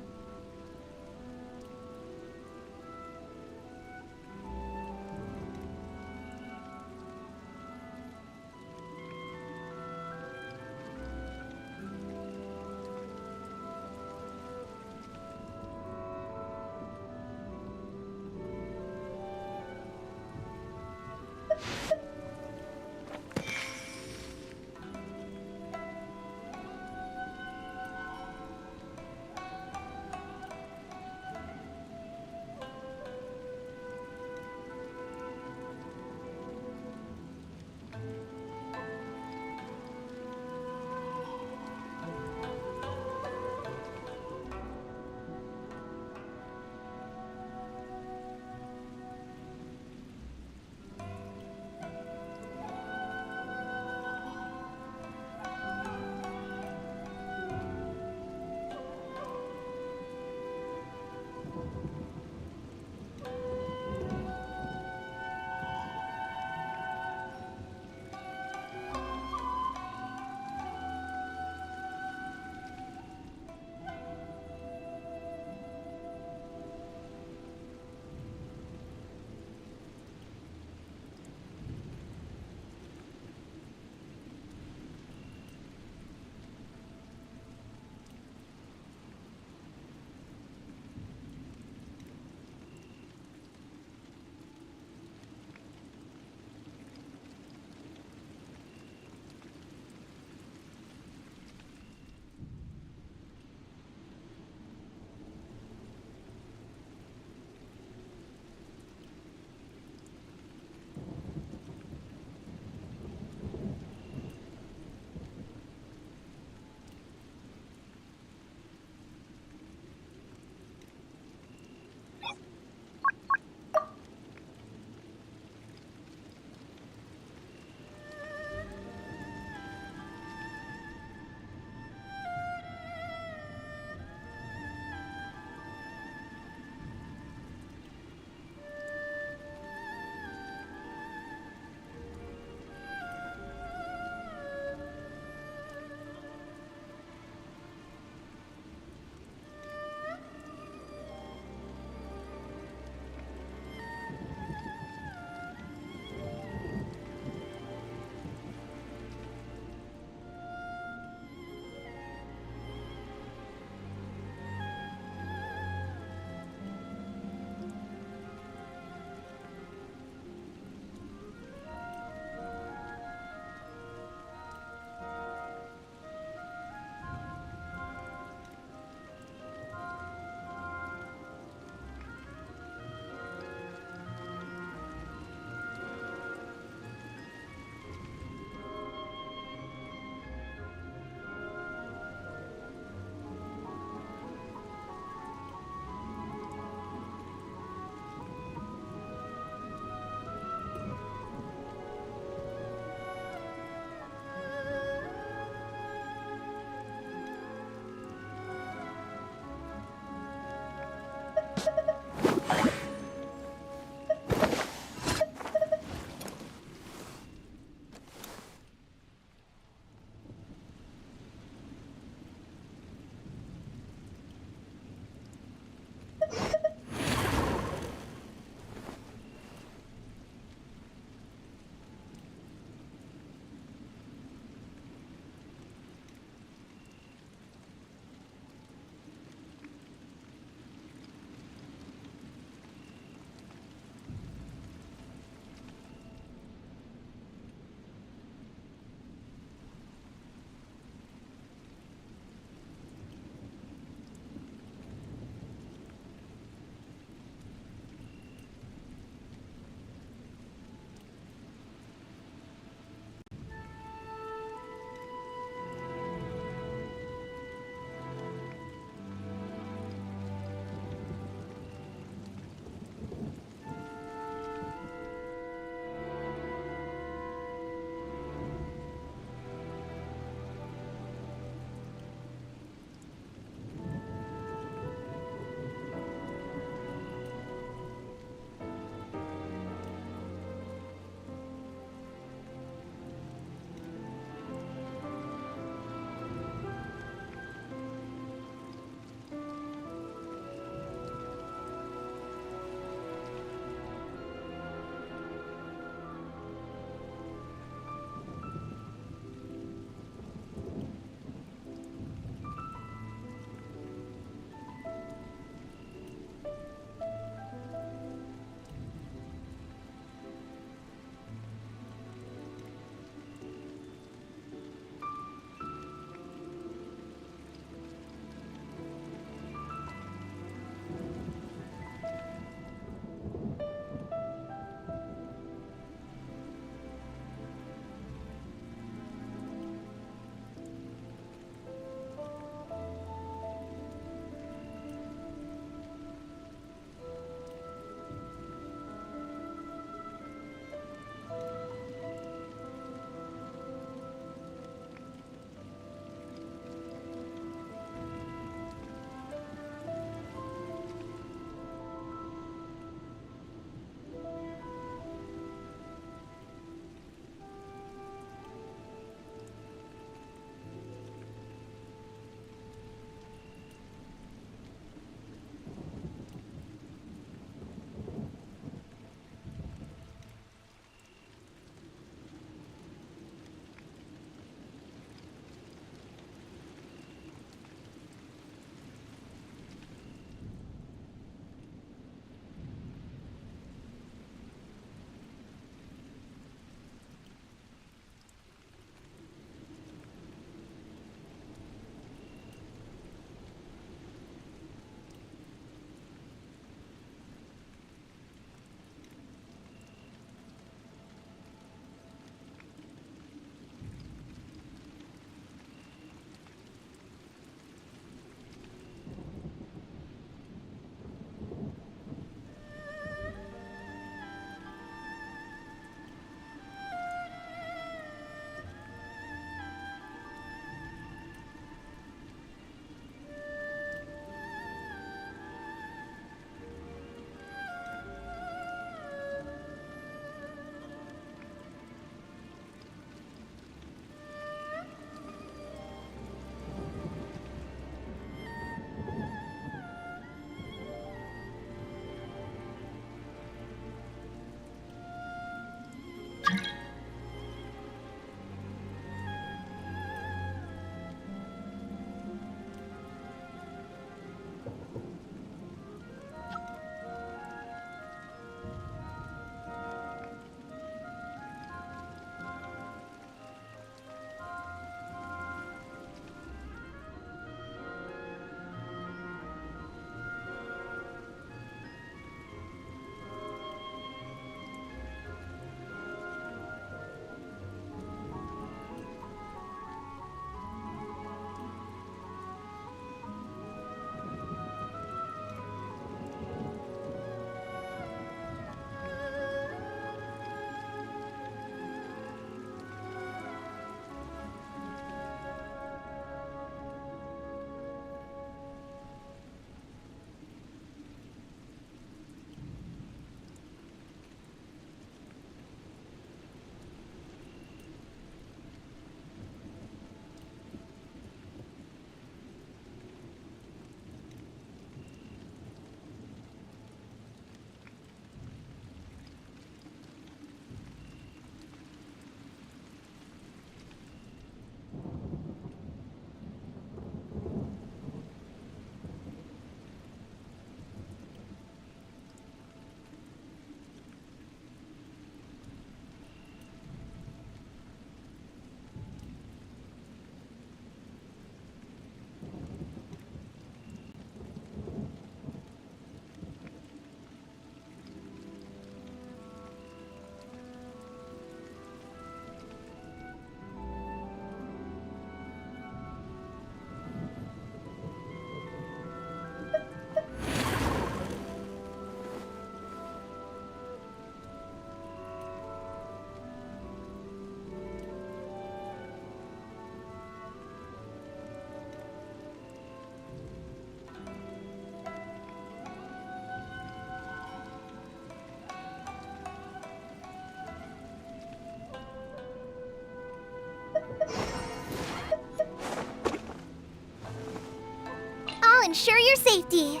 ensure your safety.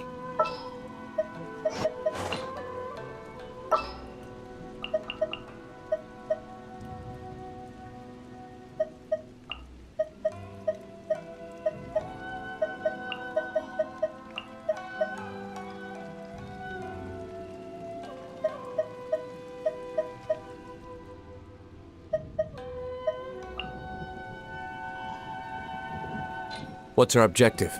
What's our objective?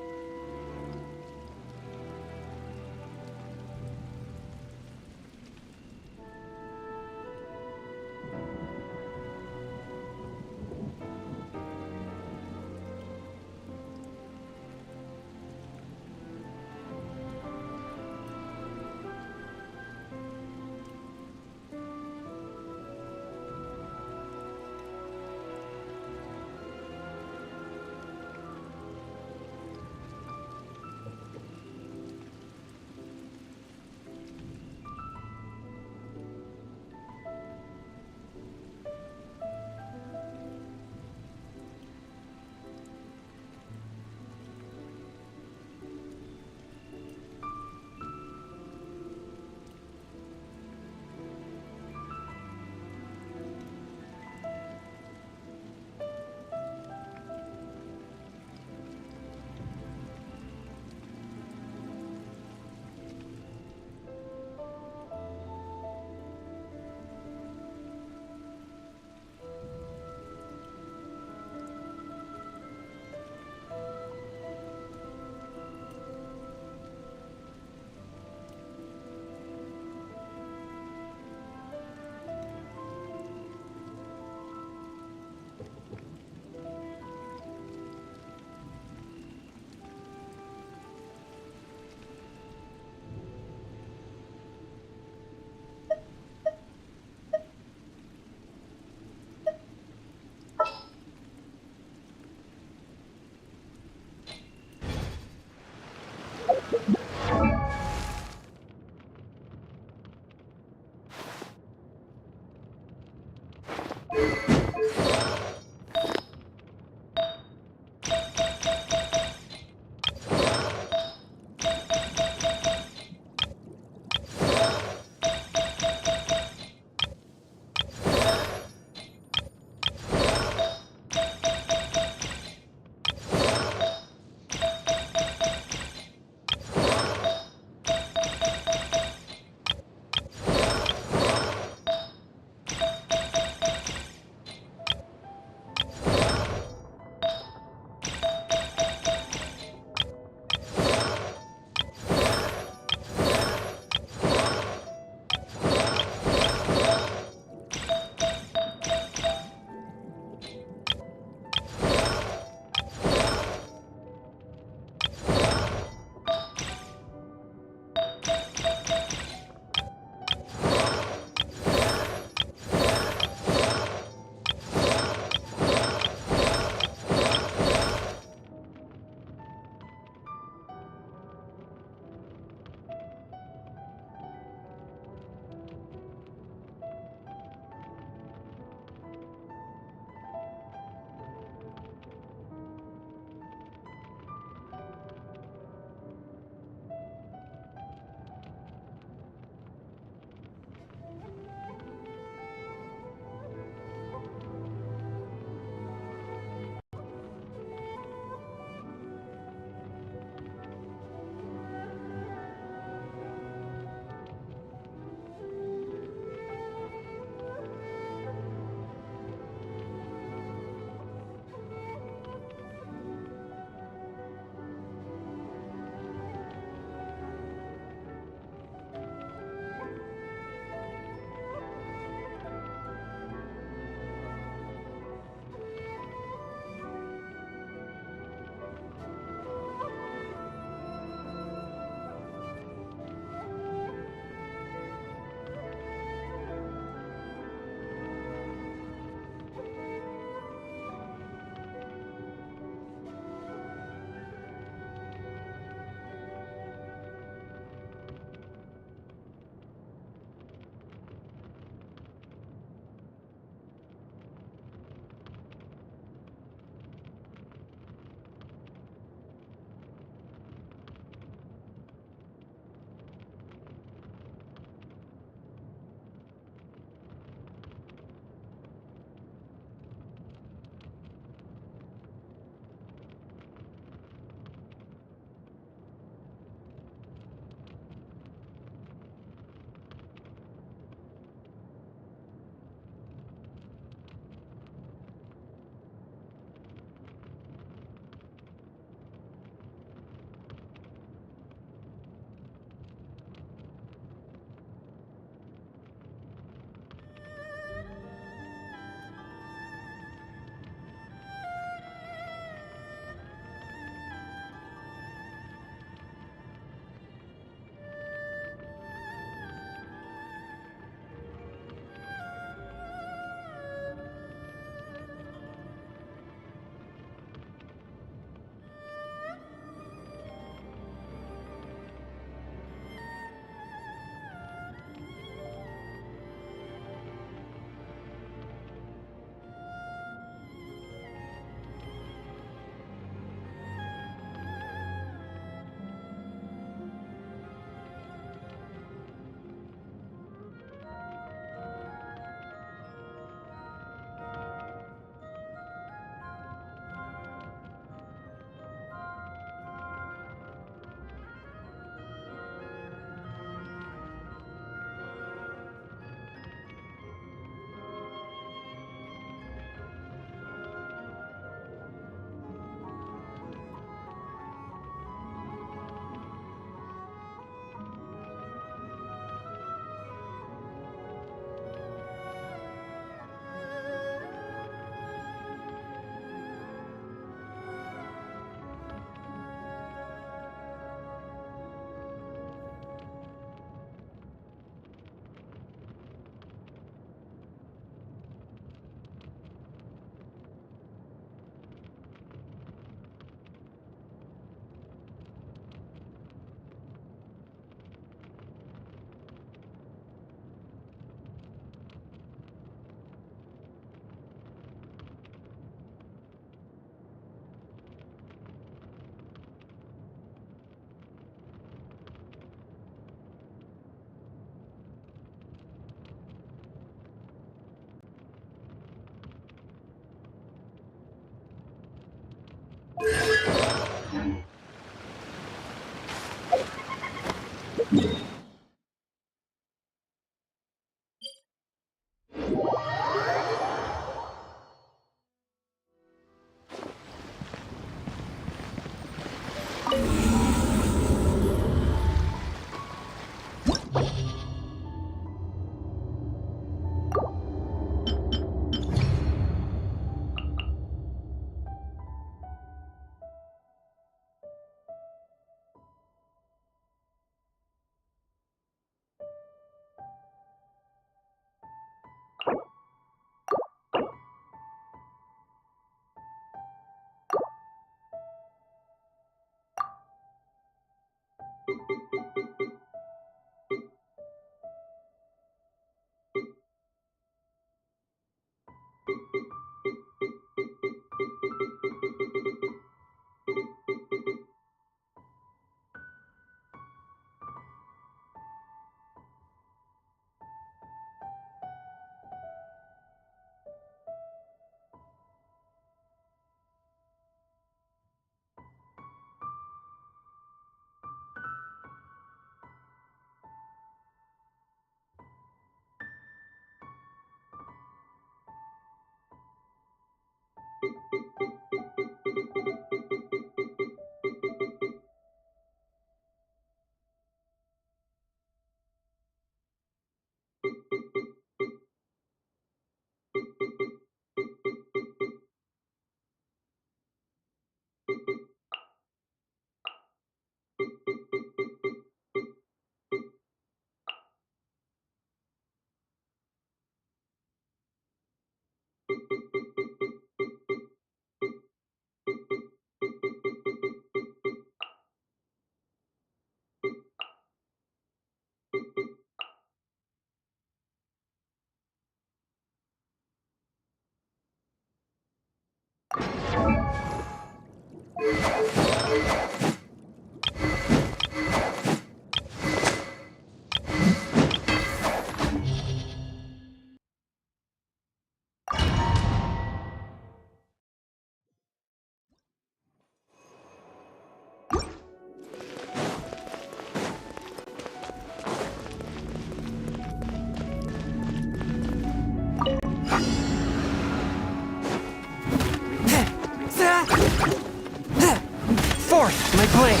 Forth, my blade!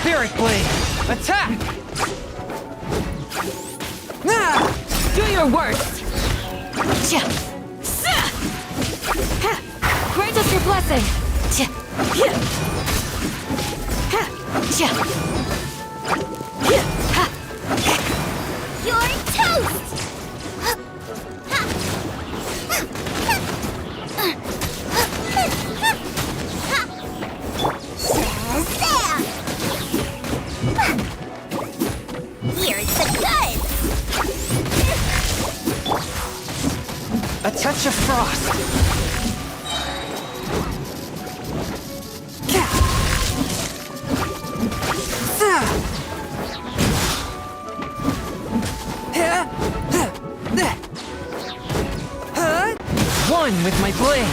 Spirit blade! Attack! Do your worst! Grant us your blessing! You're toast! Here's the goods! A touch of frost! One with my blade!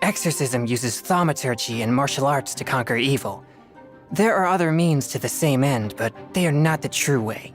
exorcism uses thaumaturgy and martial arts to conquer evil. There are other means to the same end, but they are not the true way.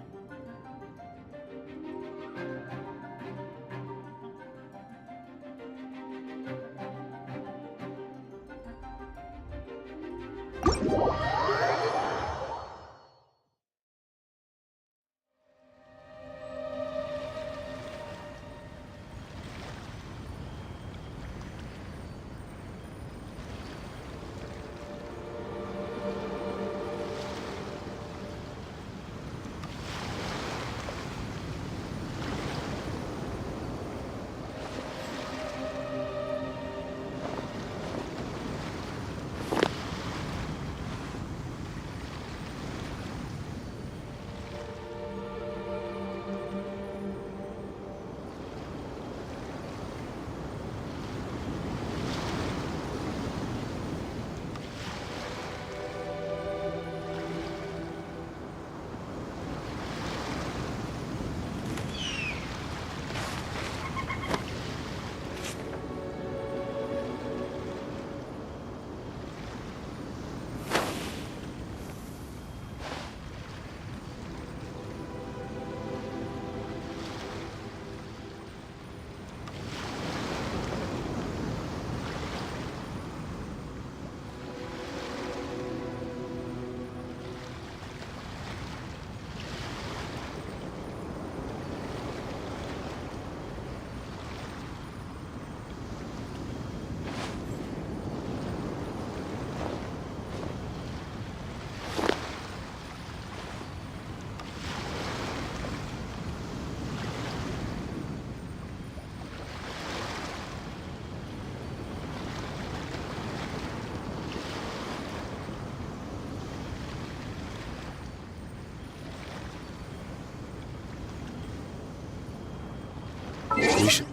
We should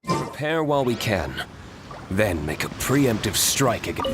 prepare while we can, then make a preemptive strike again.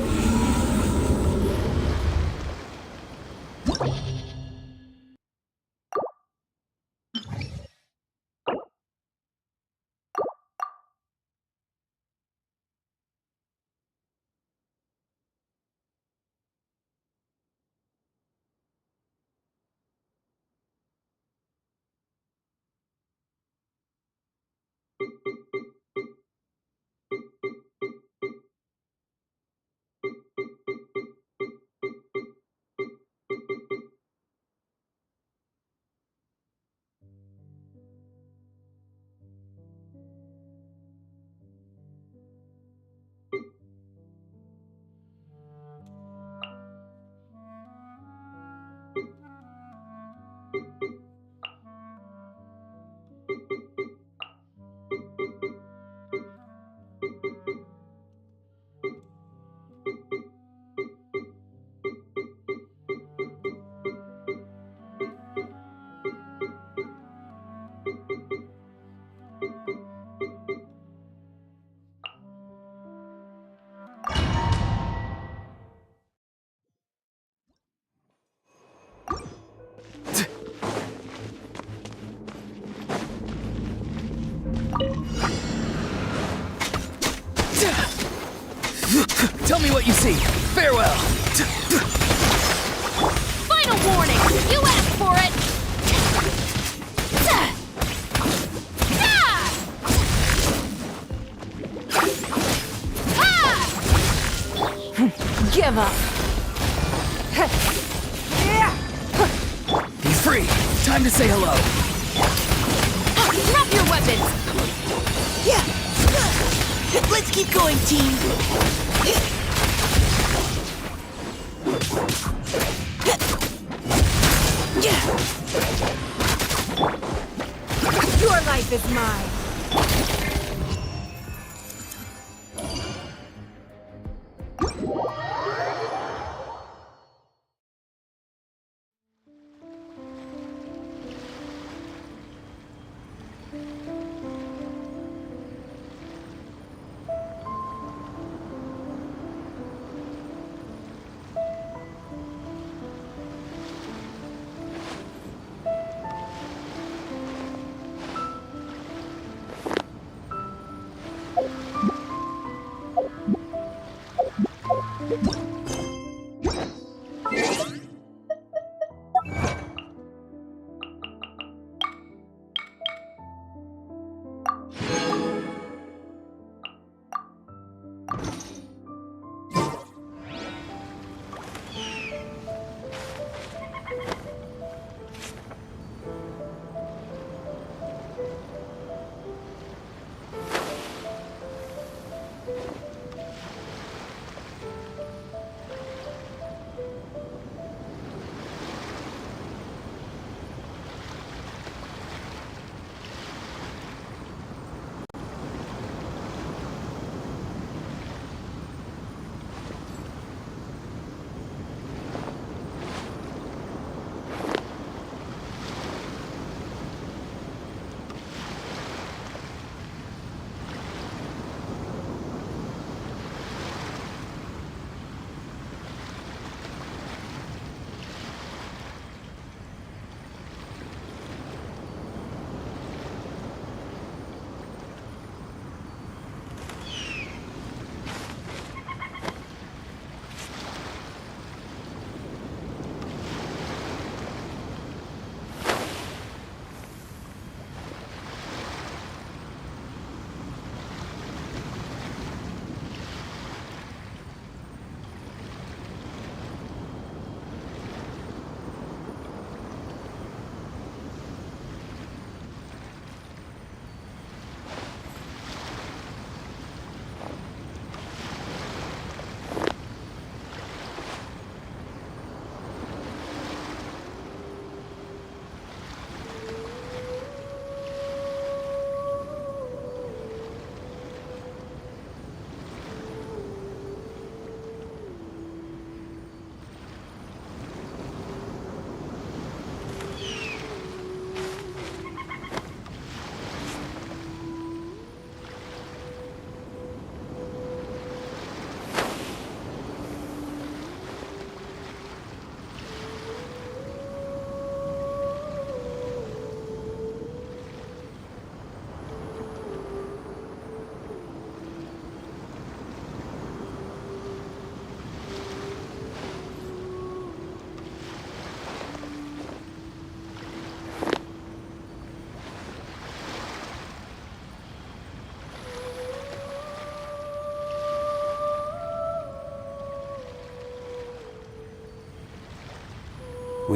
Tell me what you see. Farewell. Final warning! You asked for it! Give up. He's free. Time to say hello. Drop your weapons! Yeah! Let's keep going, team! Your life is mine!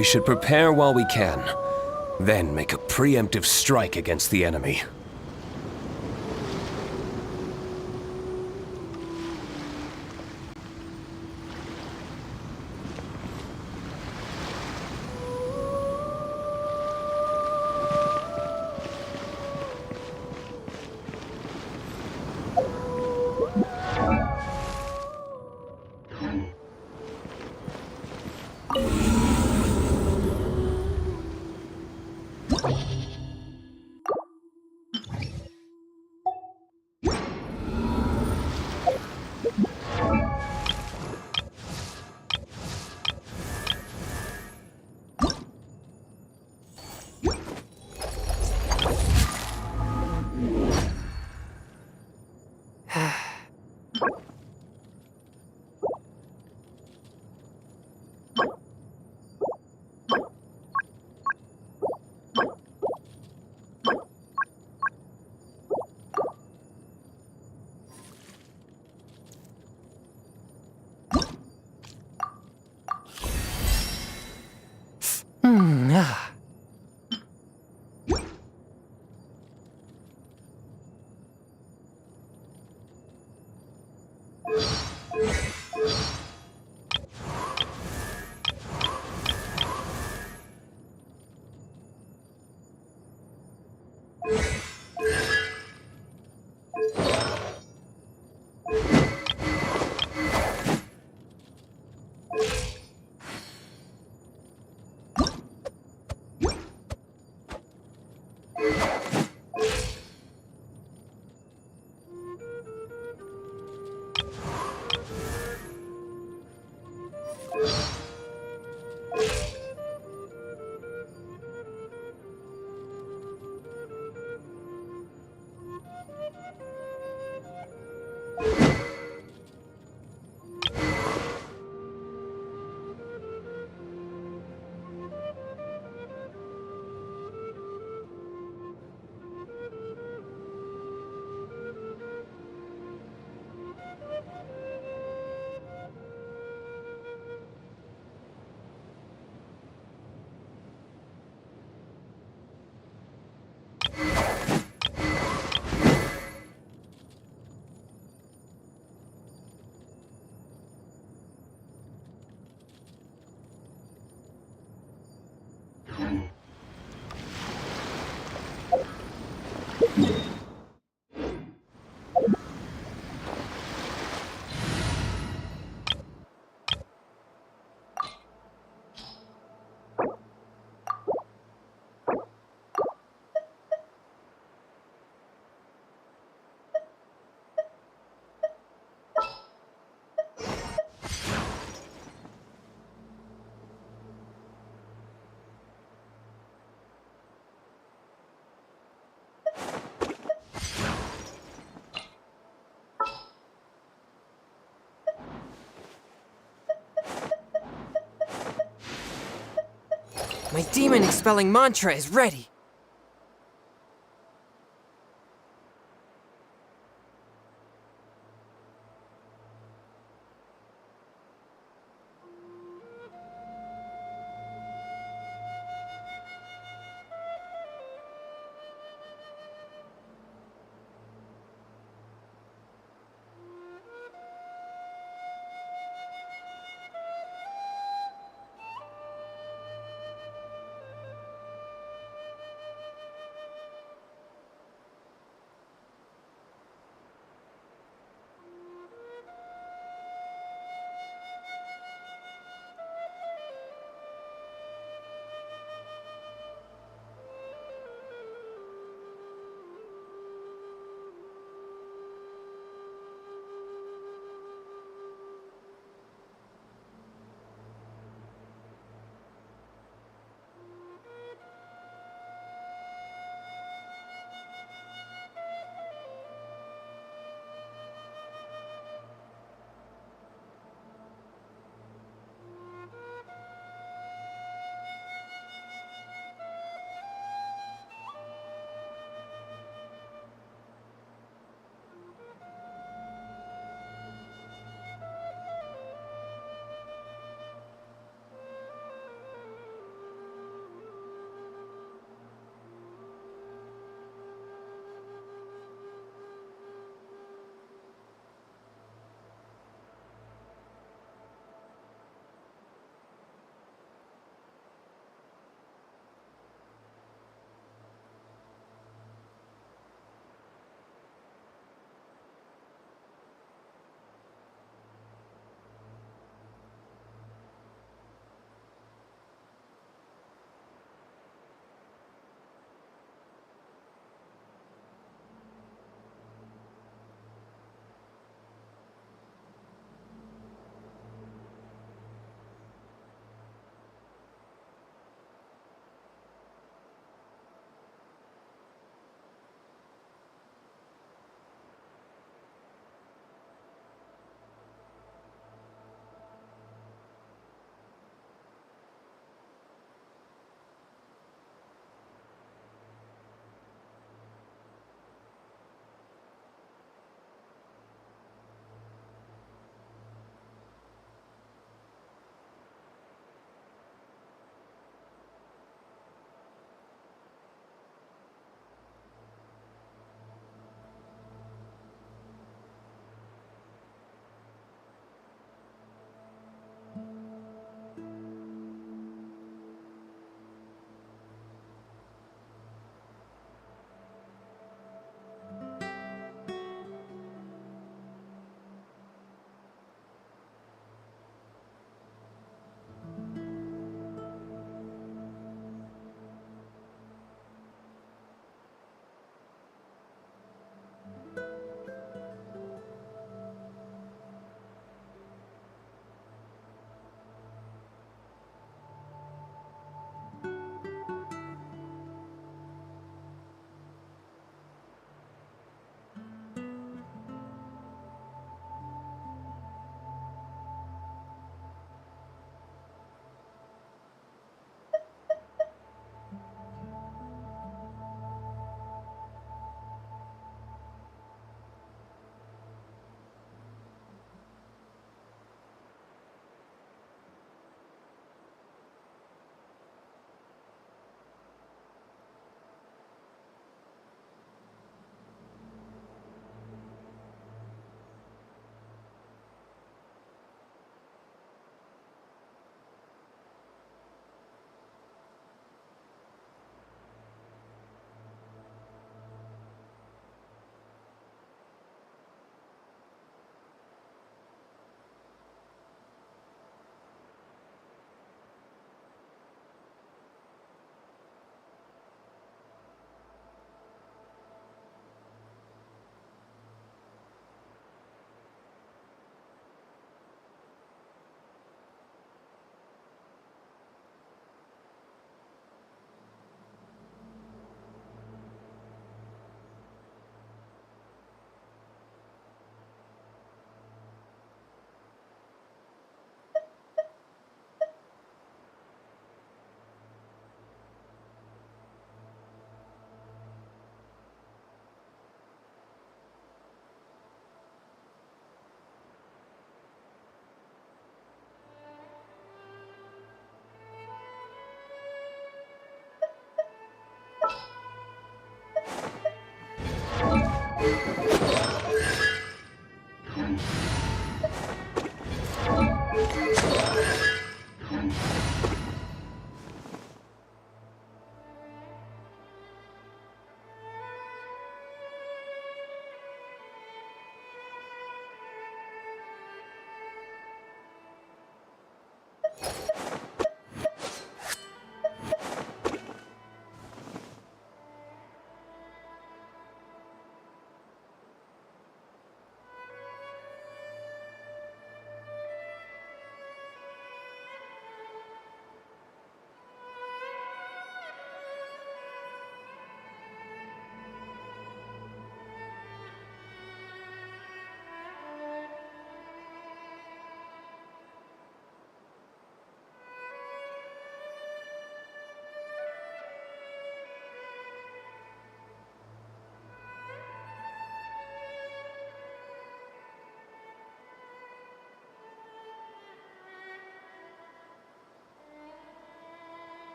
We should prepare while we can, then make a preemptive strike against the enemy. My demon expelling mantra is ready.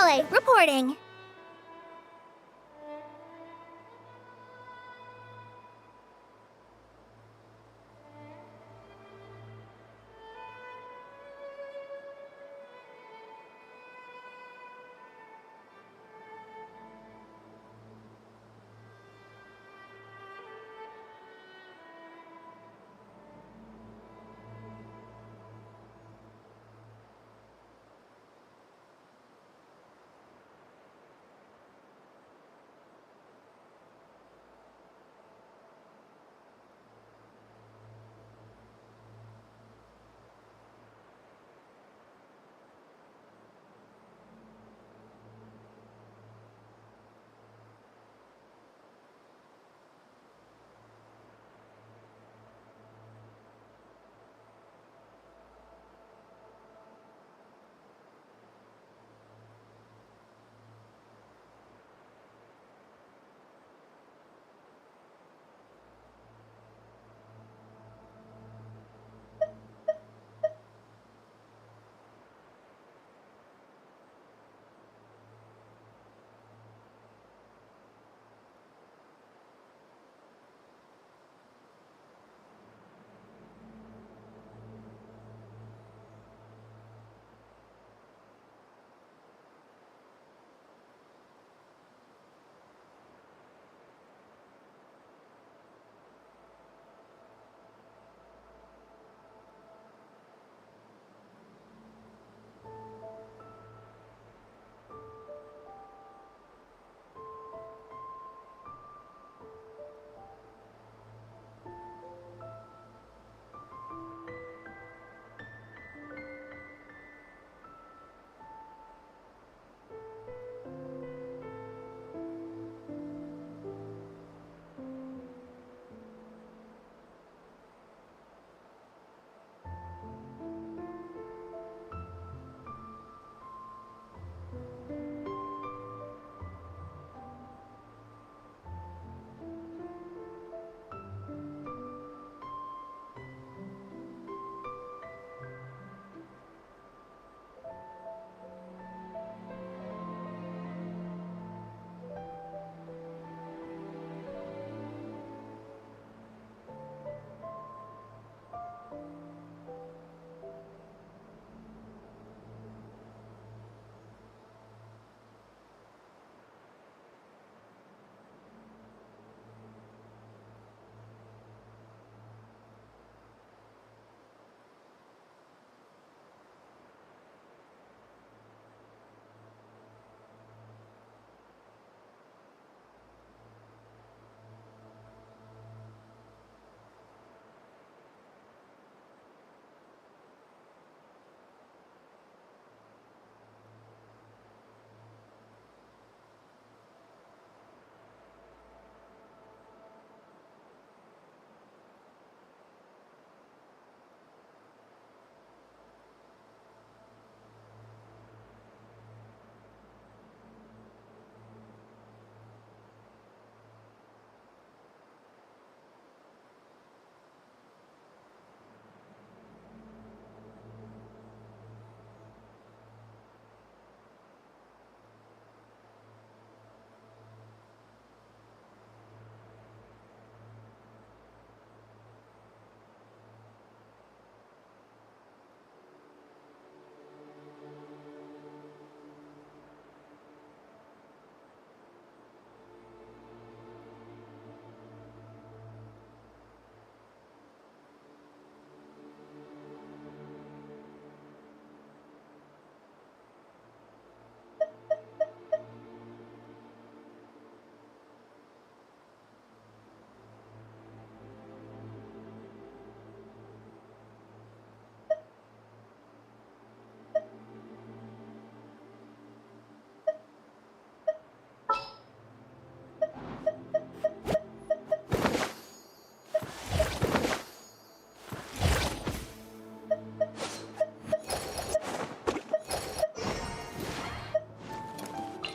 Aloy, reporting.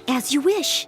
As you wish.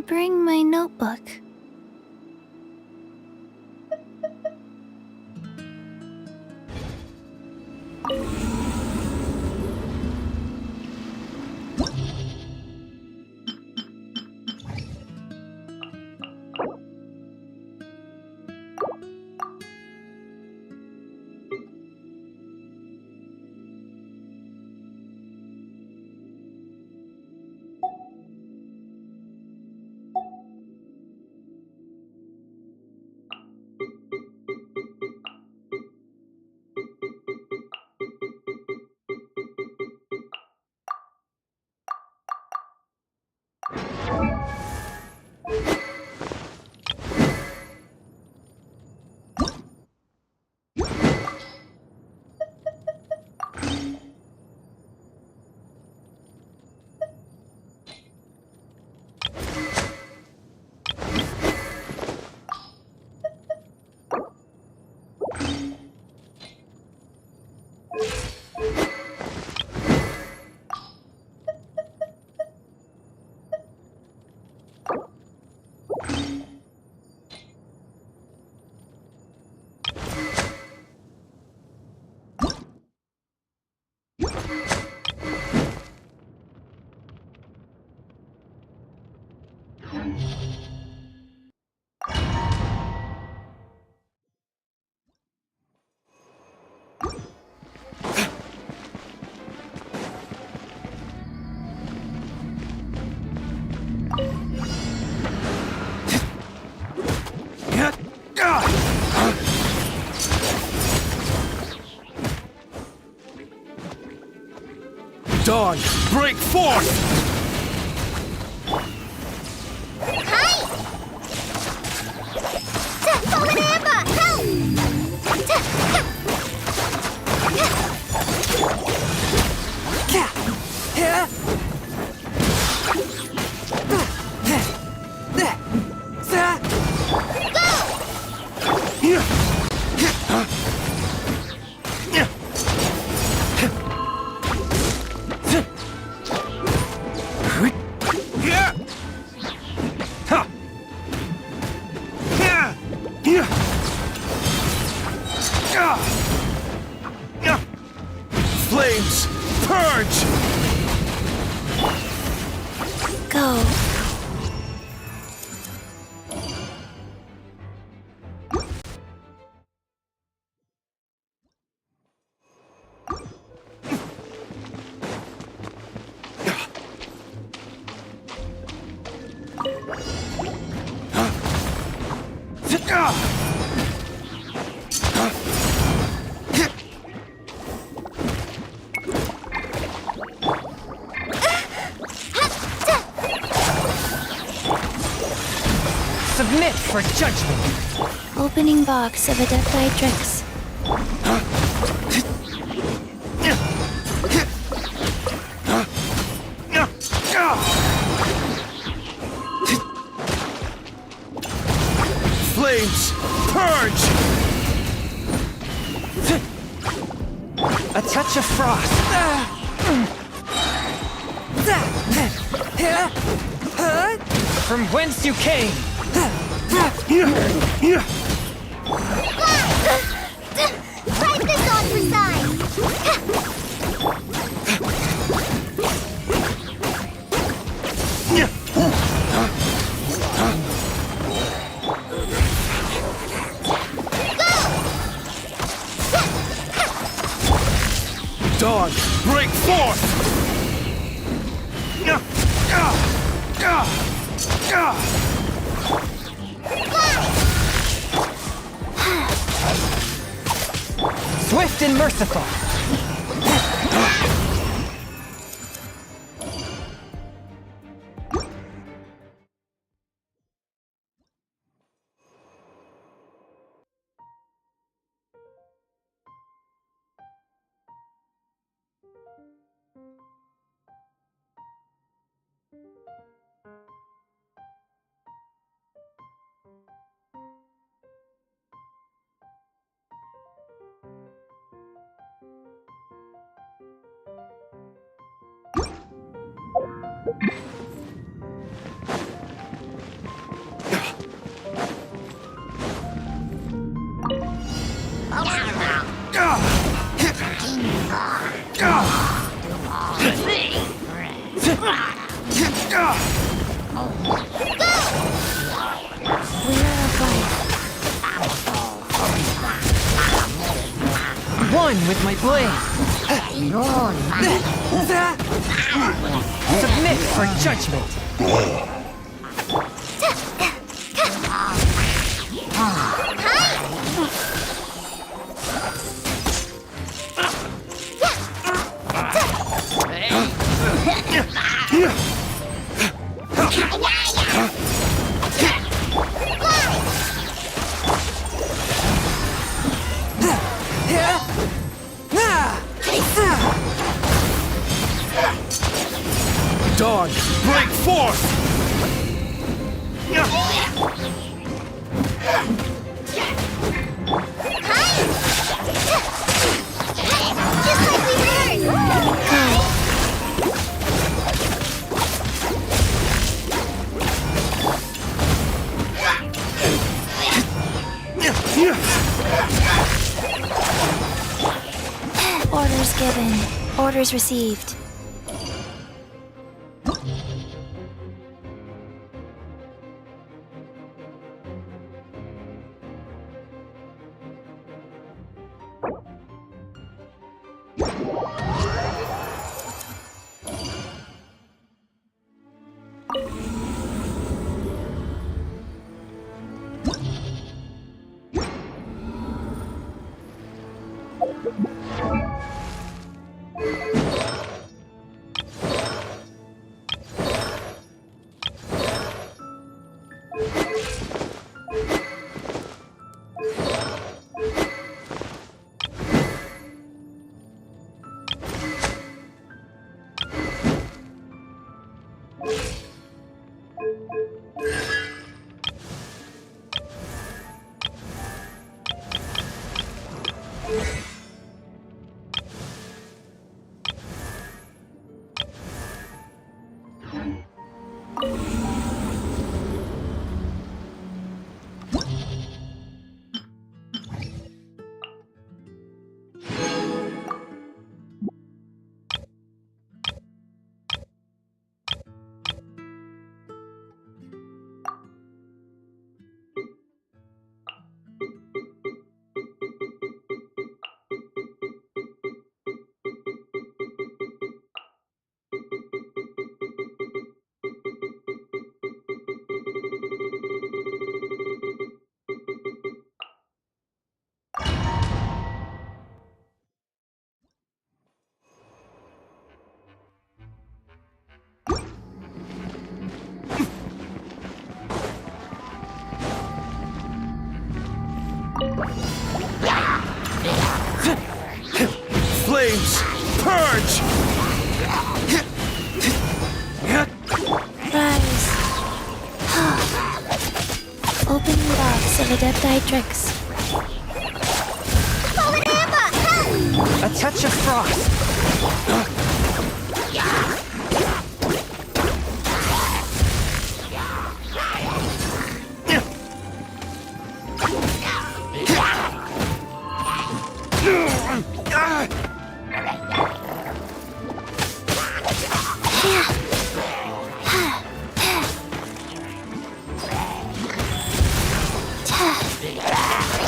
bring my notebook. Dawn, break forth! Hi! Fallen Amber, Flames, purge! Go. Submit for judgment! Opening box of Adepti Flames, purge! A touch of frost! From whence you came! Fight this on for size! Dawn, break forth! Swift and merciful! One with my blade. Submit for judgment. Dawn, break forth! Orders given. Orders received. Flames, purge! Rise. Open the box of Adepti tricks. A touch of frost.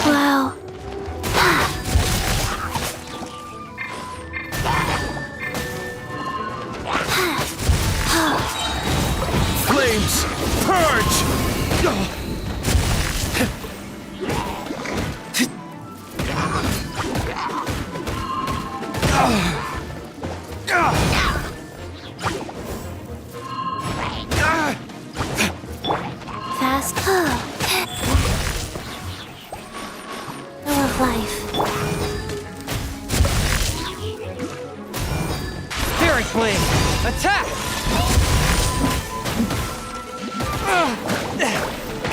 Wow. Flames, purge! Fast. Of life. Spirit blade. Attack!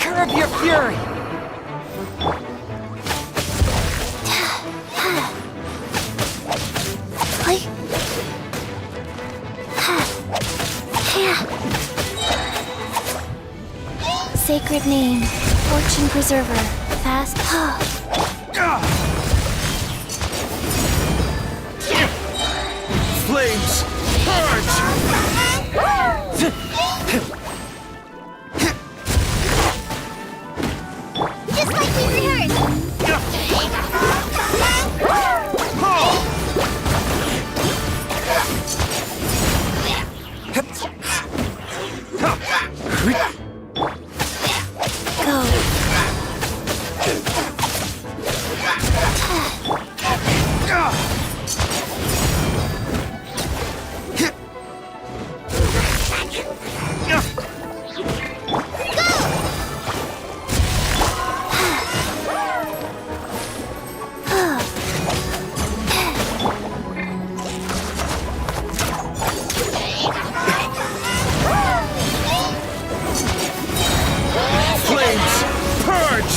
Curb your fury! sacred name, fortune preserver, fast. Flames! Purge! Just like we rehearsed. Flames! Purge!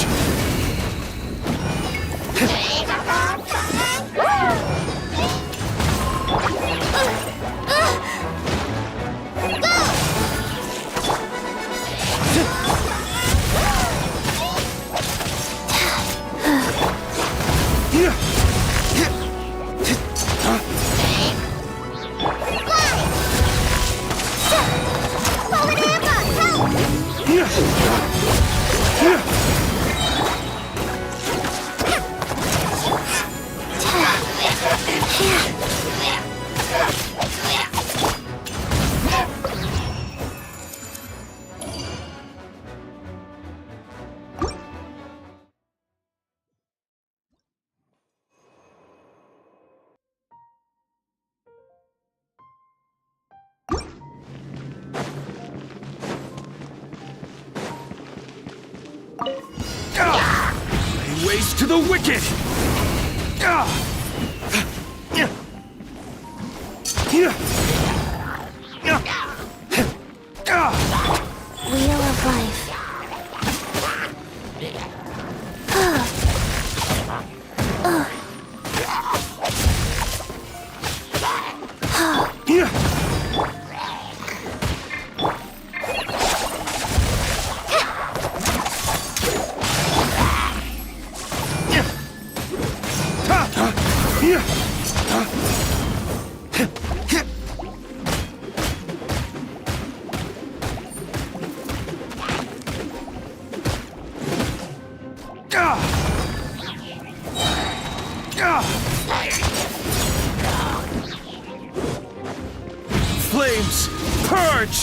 Lay waste to the wicked! Wheel of life. Flames! Purge!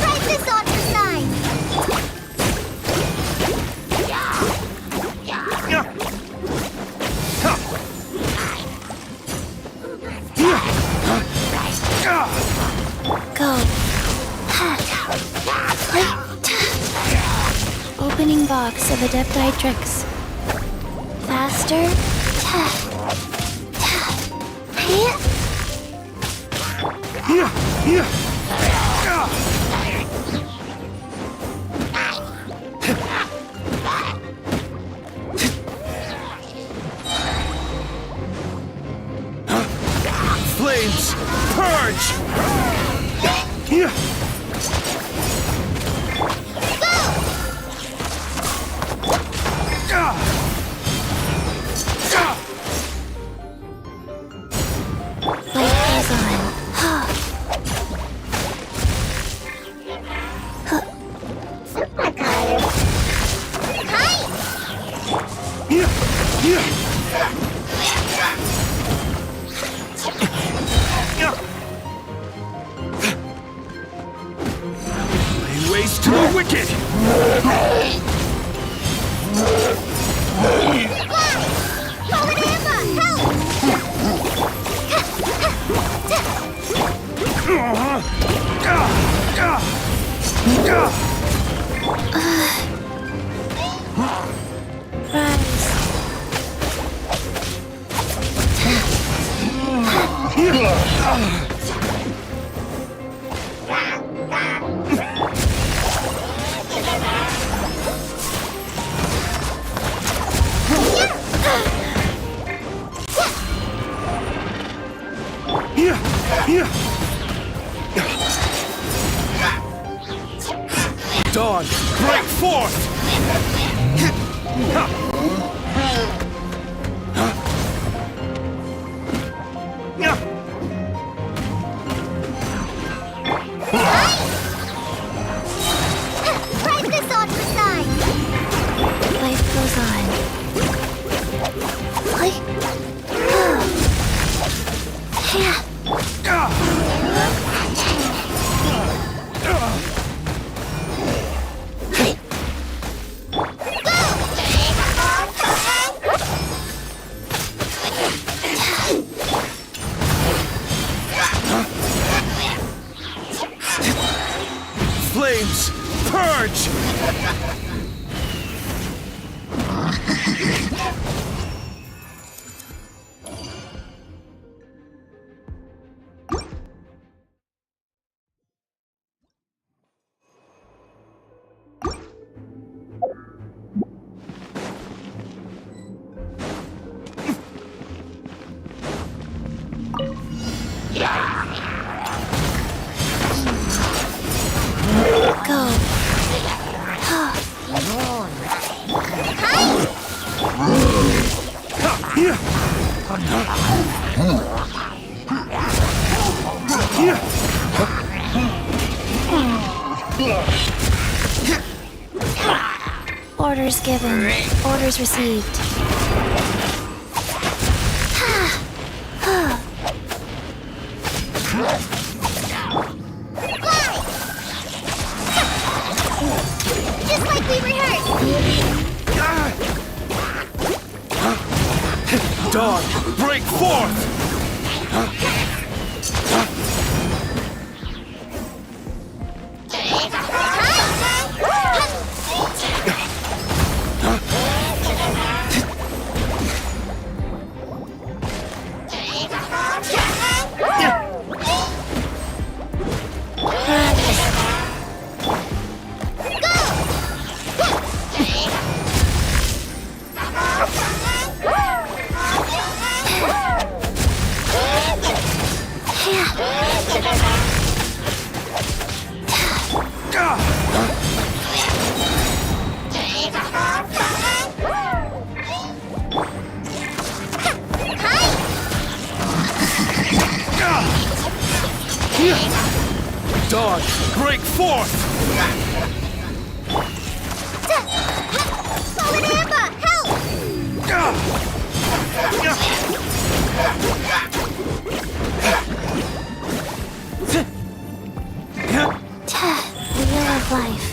Price this on your side. Go. Opening box of Adepti tricks. Faster. Flames! Purge! Light goes on. Lay waste to the wicked! Dawn, break forth! Wipe this off the side. Life goes on. Flames, purge! Orders given. Orders received. Just like we rehearsed. Dawn, break forth! Dawn, break forth! Fallen Amber, help! Wheel of life.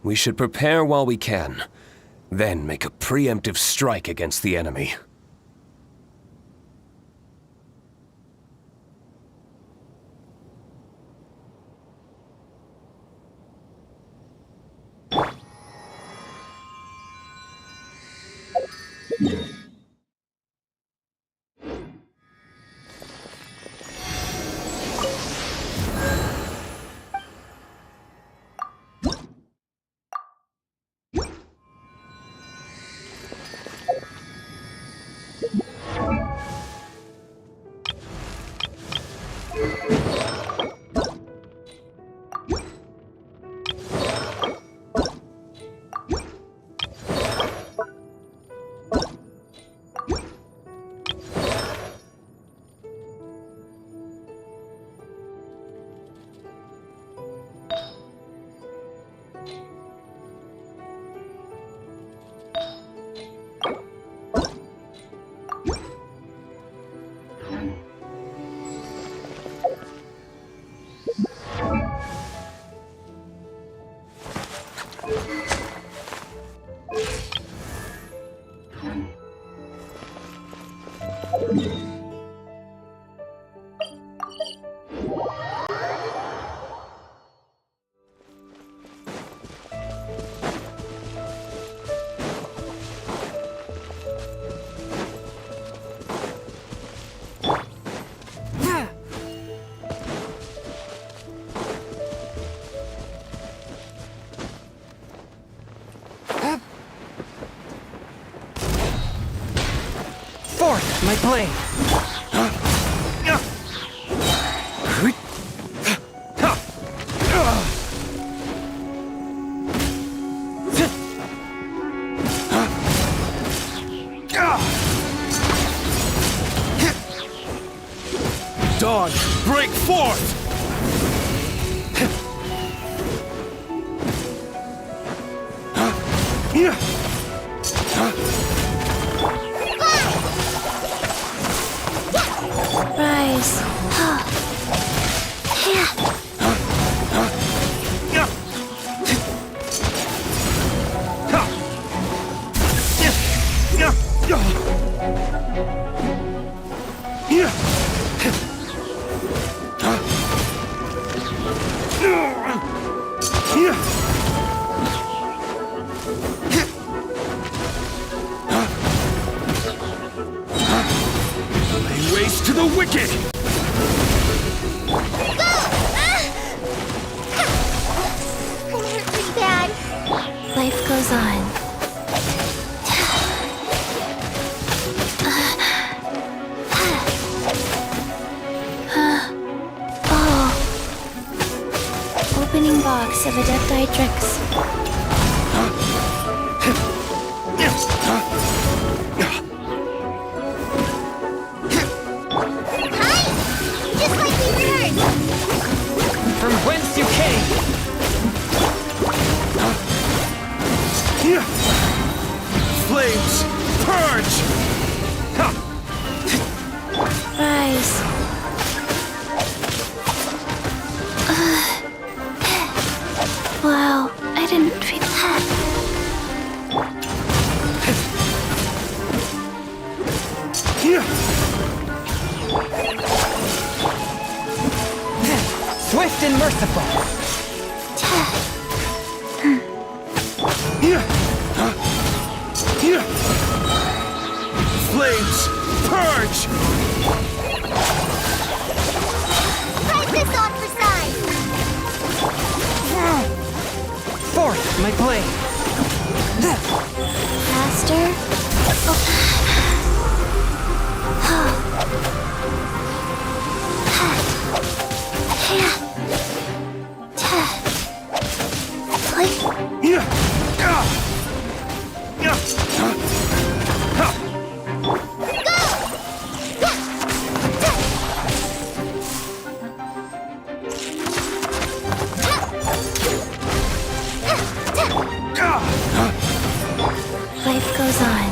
We should prepare while we can, then make a preemptive strike against the enemy. My blade! Dawn, break forth! Rise. Lay waste to the wicked! Life goes on. Opening box of Adepti-Trix. Just like we heard! From whence you came! Flames, purge! Rise. Wow, I didn't feel that. Swift and merciful! Flames, purge! Press this on for size. Forth, my blade! Faster. Life goes on.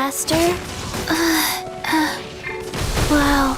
faster. Wow.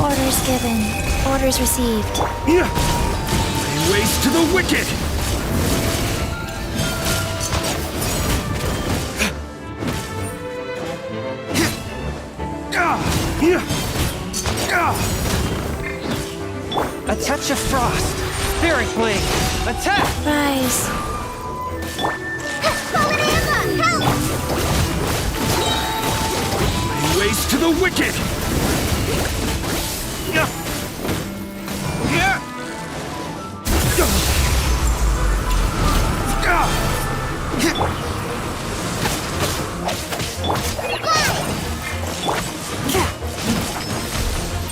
Orders given. Orders received. Lay waste to the wicked! A touch of frost. Spirit blade. Attack! Rise. Lay waste to the wicked!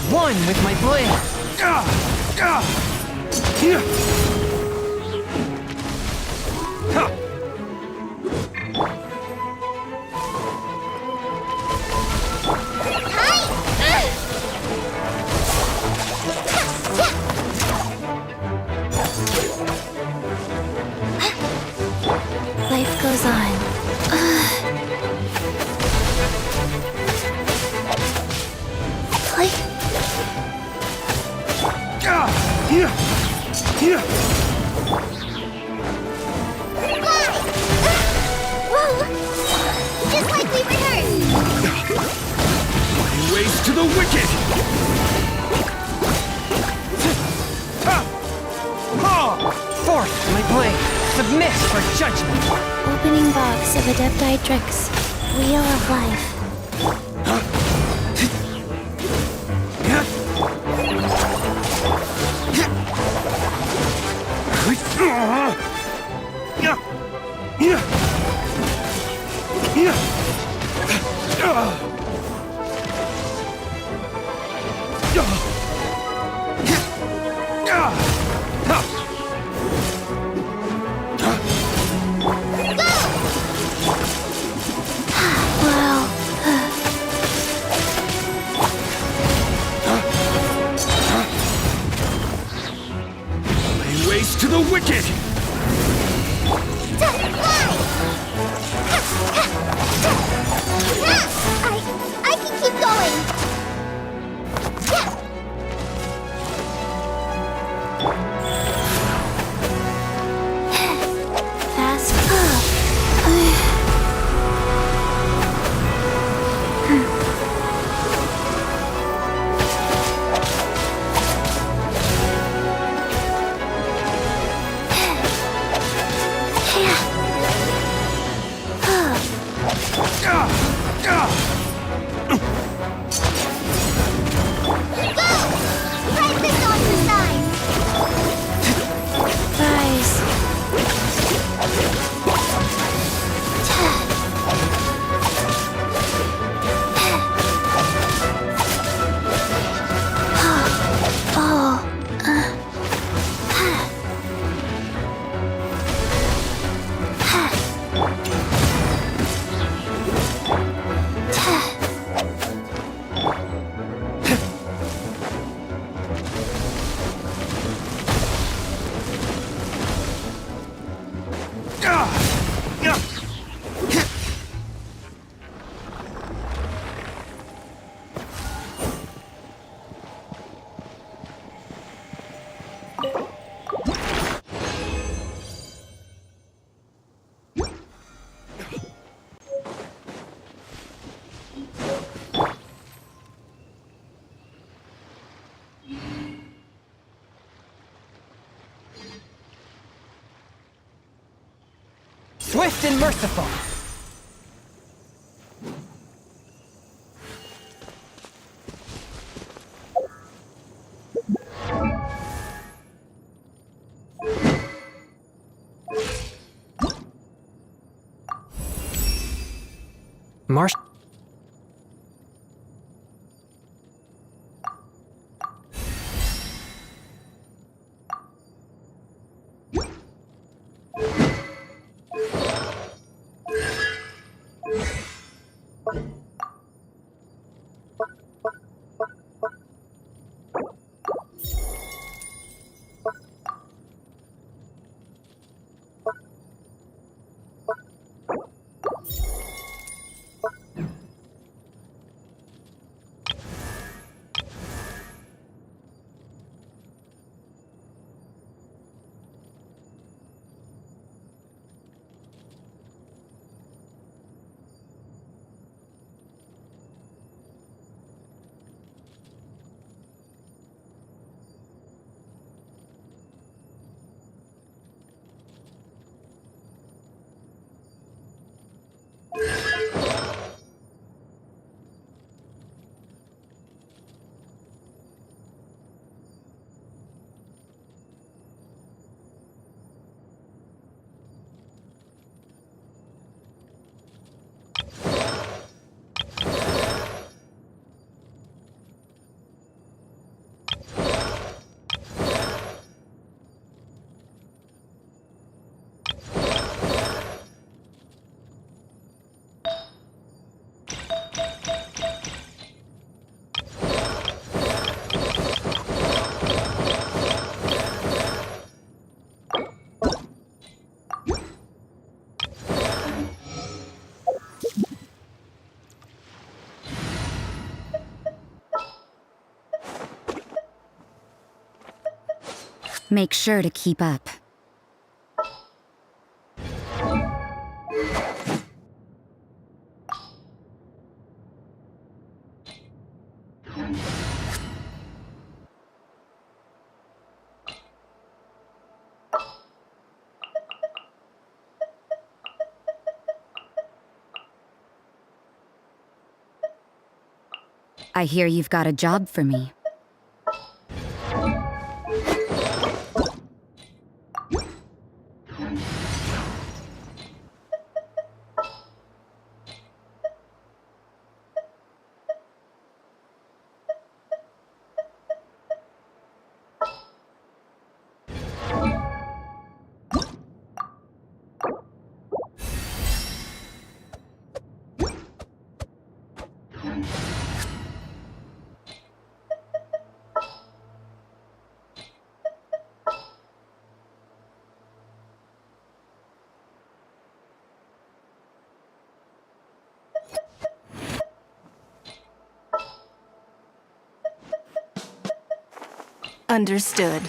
One with my blade. Life goes on. Just like we rehearsed! Lay waste to the wicked! Forth my blade. Submit for judgment. Opening box of Adepti Tricks. Wheel of Life. Lay waste to the wicked! I can keep going! Fast. Swift and merciful. Marsh. Make sure to keep up. I hear you've got a job for me. Understood.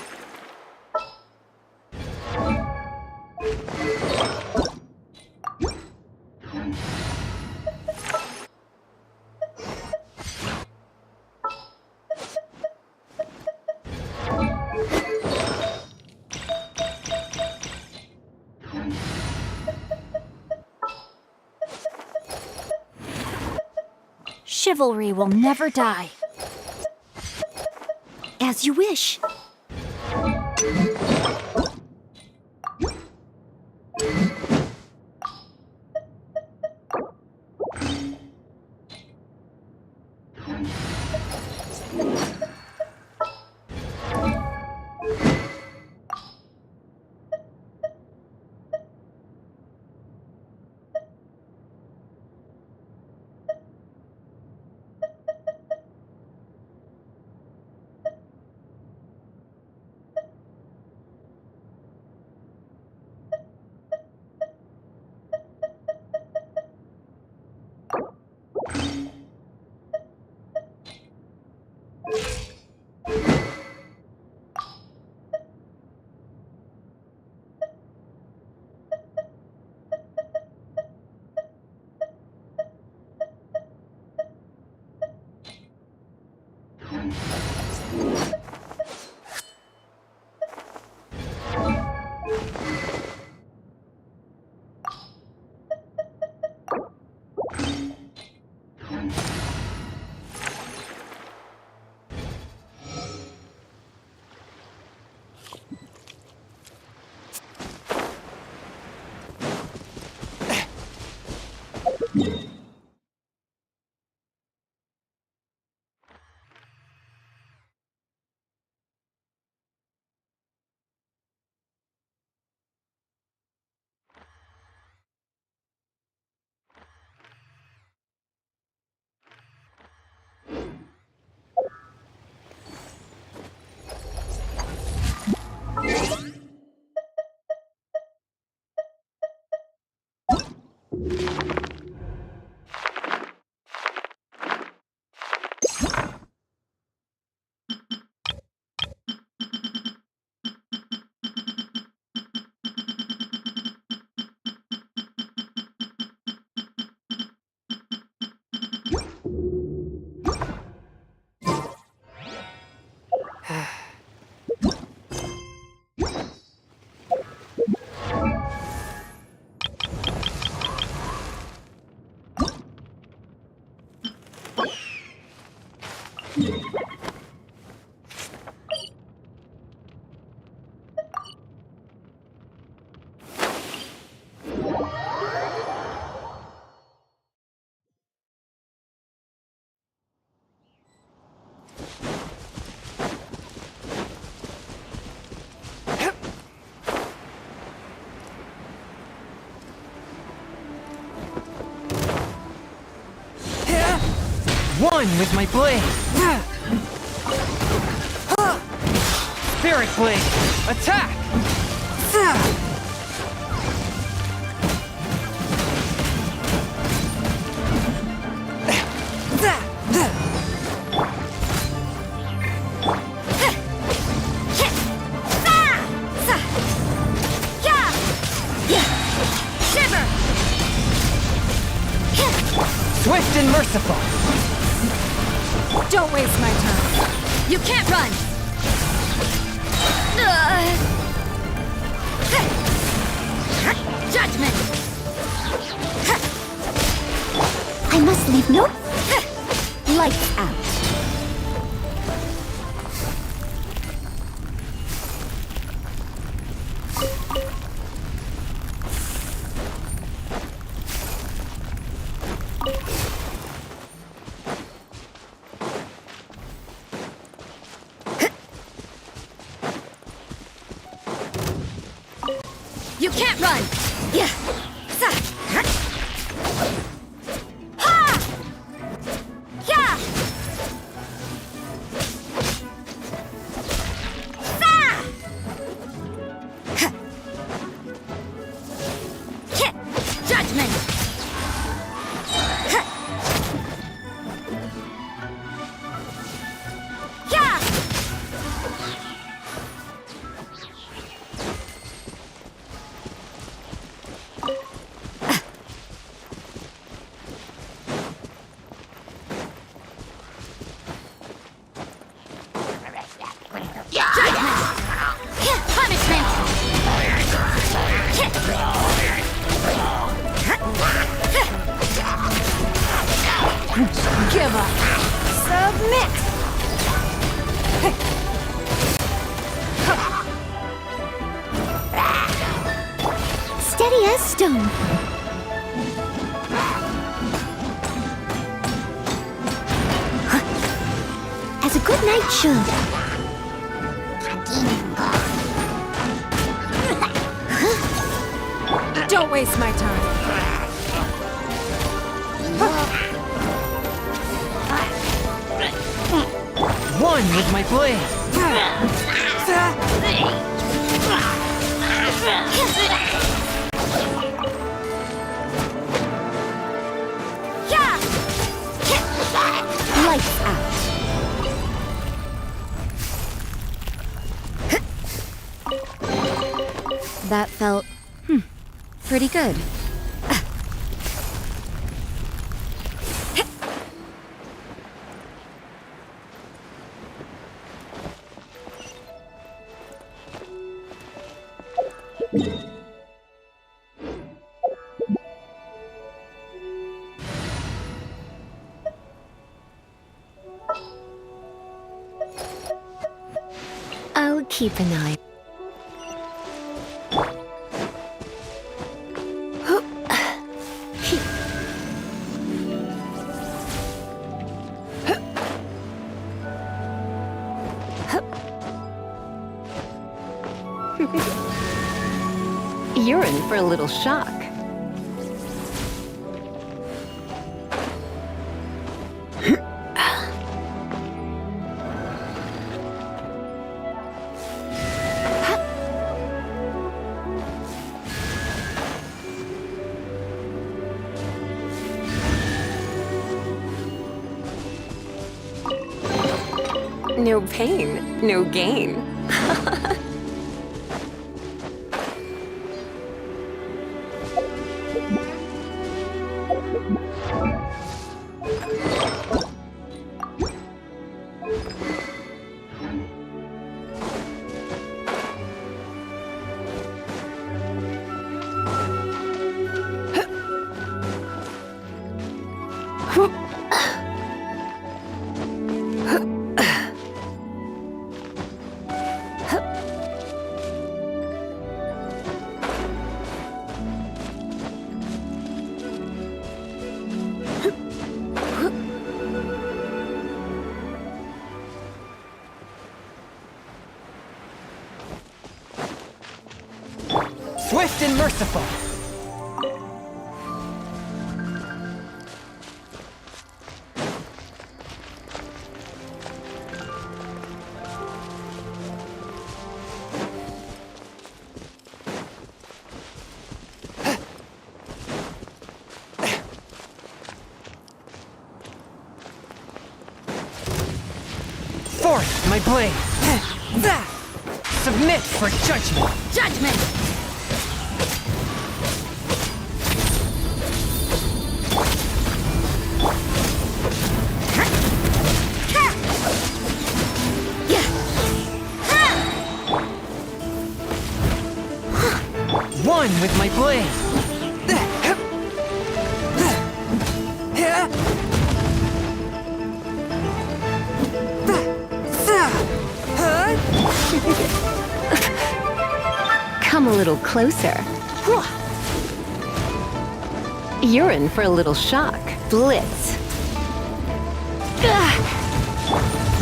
Chivalry will never die. As you wish. One with my blade! Spirit Blade! Attack! Swift and merciful! Don't waste my time. You can't run! Judgment! I must leave no... Lights out. You can't run! Yeah! Judgment! Give up! Submit! Steady as stone. As a good knight should. Don't waste my time. One with my blade! Lights out. That felt, pretty good. I'll keep an eye. You're in for a little shock. No pain, no gain. Swift and merciful. Forth, my blade. Submit for judgment. Judgment! One with my blade. Come a little closer. You're in for a little shock. Blitz.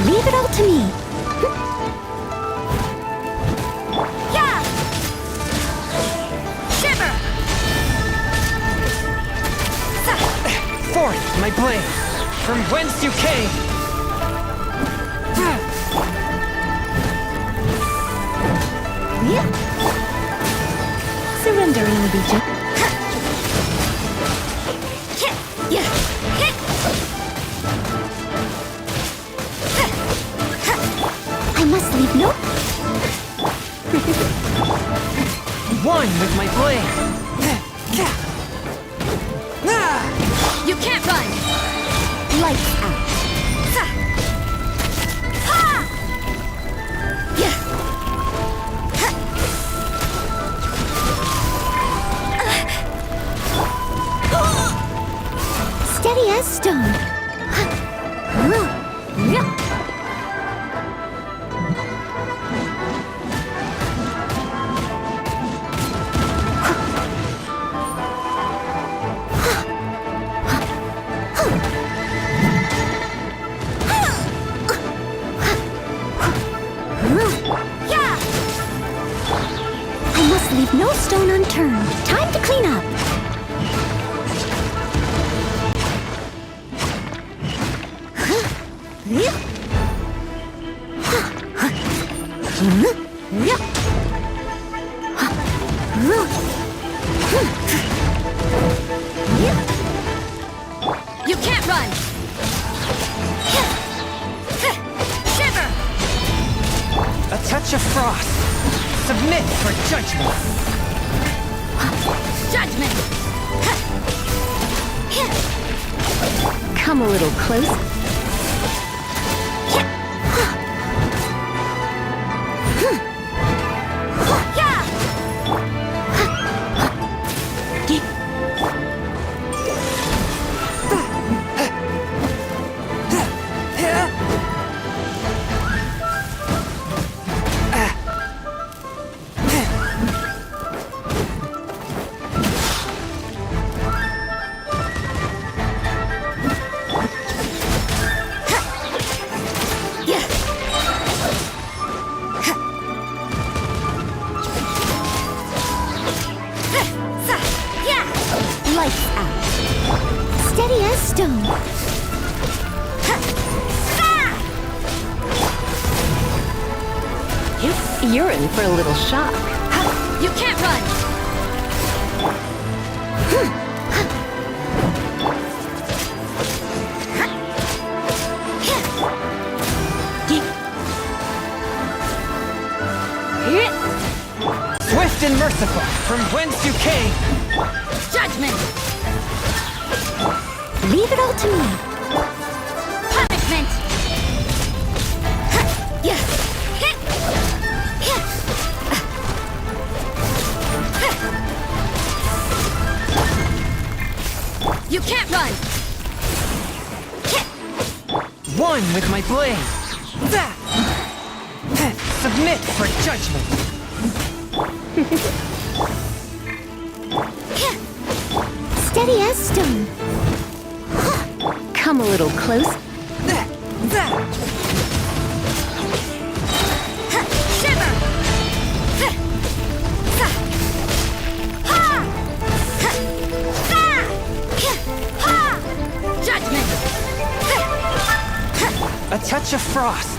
Leave it all to me. Yeah! Shiver! Forth, my blade. From whence you came. Surrender and I'll be I must leave no... One with my blade. You can't run! Lights out. Steady as stone. I must leave no stone unturned. Time to clean up. You can't run! Shiver! A touch of frost. Submit for judgment. Judgment! Come a little closer. You're in for a little shock. You can't run! Swift and merciful, from whence you came! Judgment! Leave it all to me. Punishment! You can't run! One with my blade! That! Submit for judgment! Steady as stone. Come a little close. Shiver! Judgment! A touch of frost!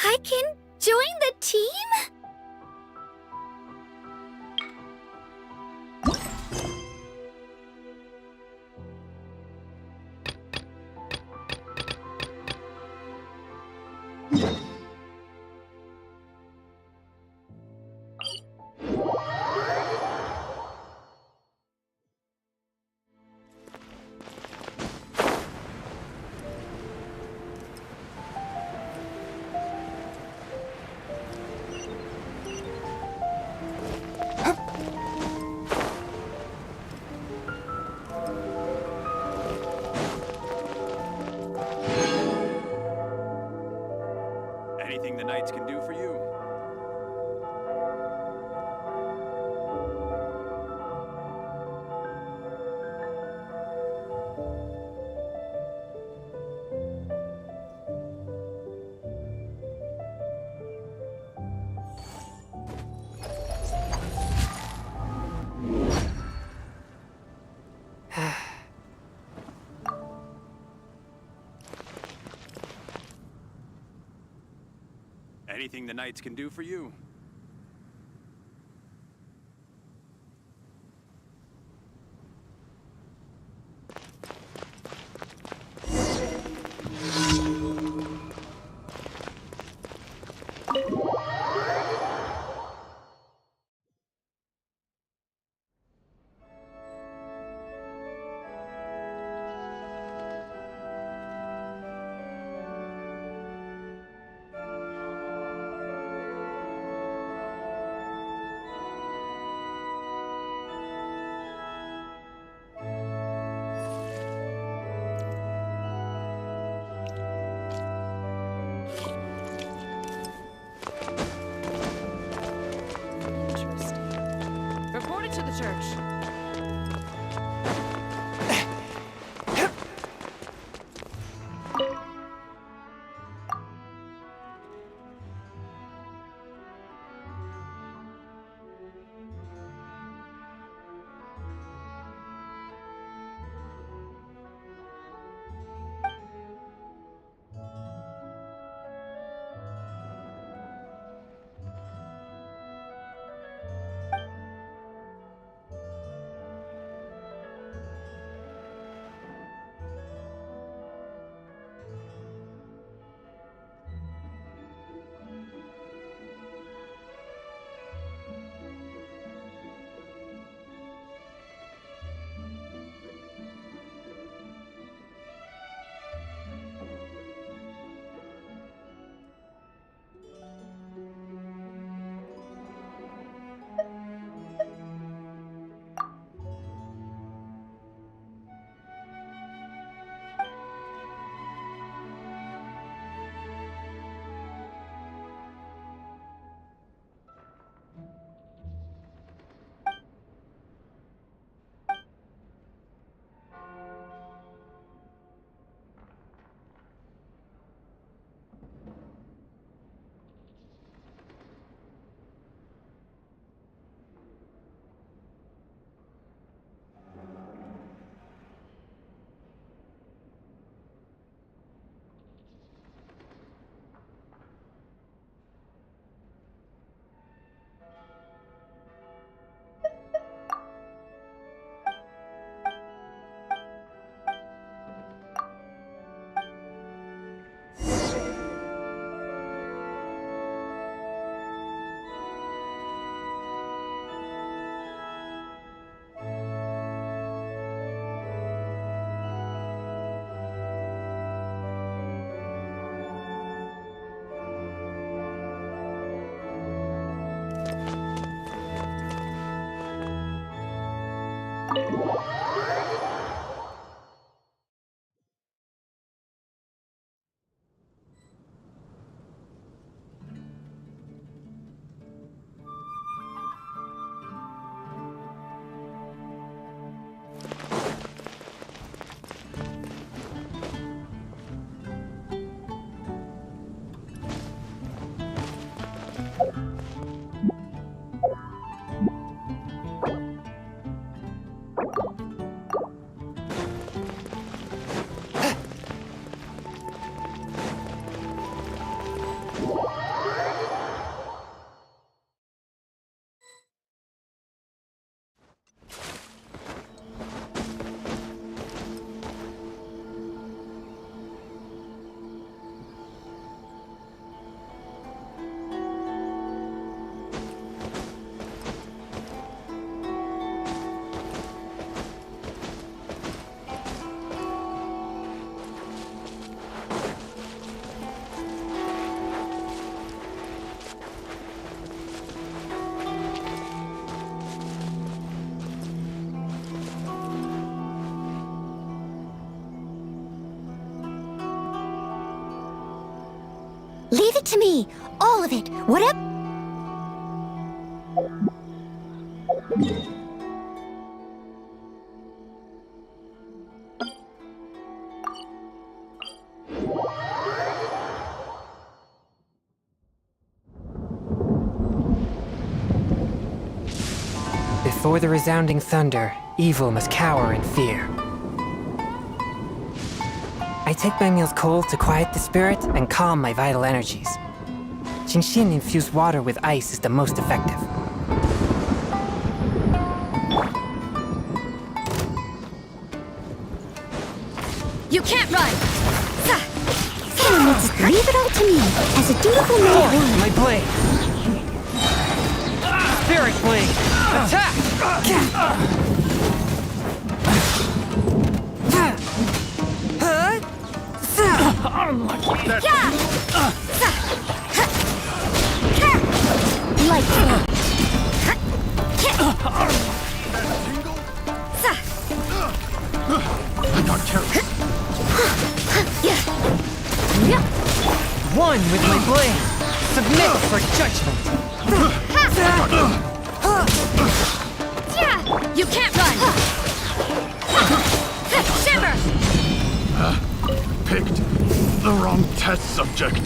I can join the team? Anything the knights can do for you? Anything the knights can do for you? to the church. Leave it to me. All of it. Whatever. Before the resounding thunder, evil must cower in fear. I take my meals cold to quiet the spirit and calm my vital energies. Genshin infused water with ice is the most effective. You can't run! Leave it all to me, as a dutiful maid. My blade! Spirit blade! Attack! Like that. I got carried. One with my blade! Submit for judgment! Yeah! can't run! Shiver! Picked the wrong test subject.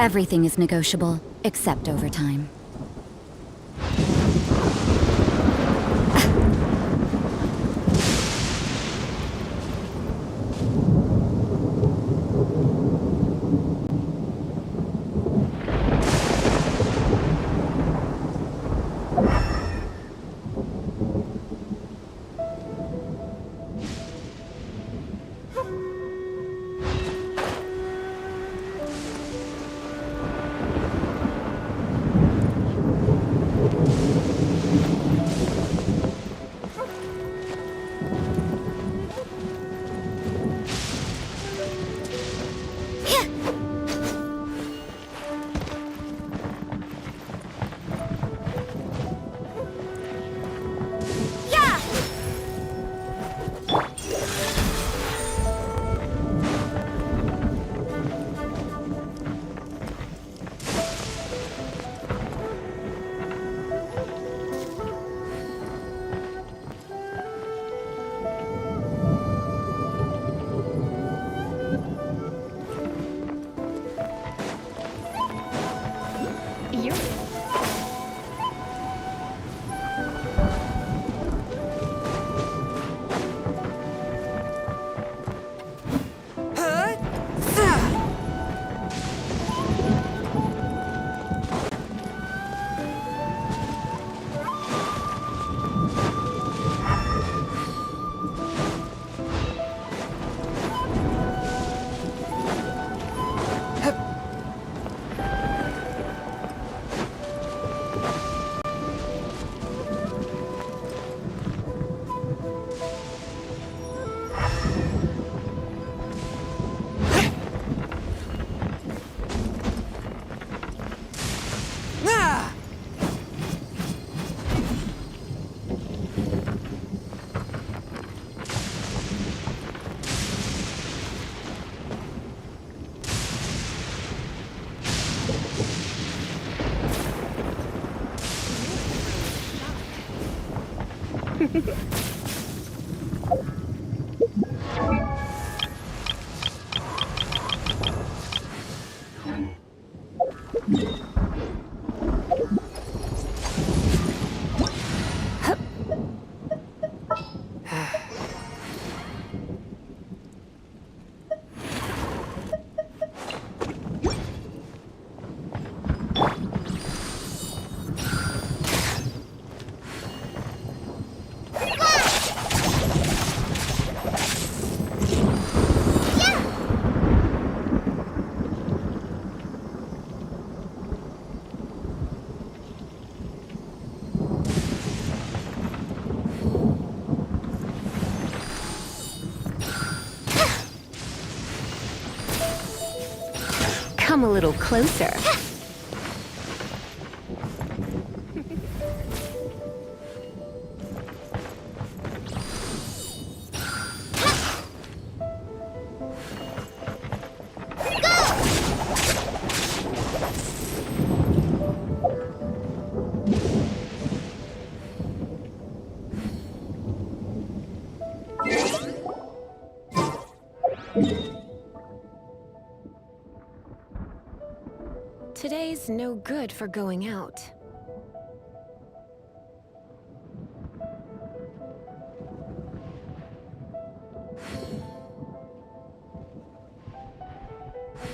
Everything is negotiable, except overtime. Come a little closer. Today's no good for going out.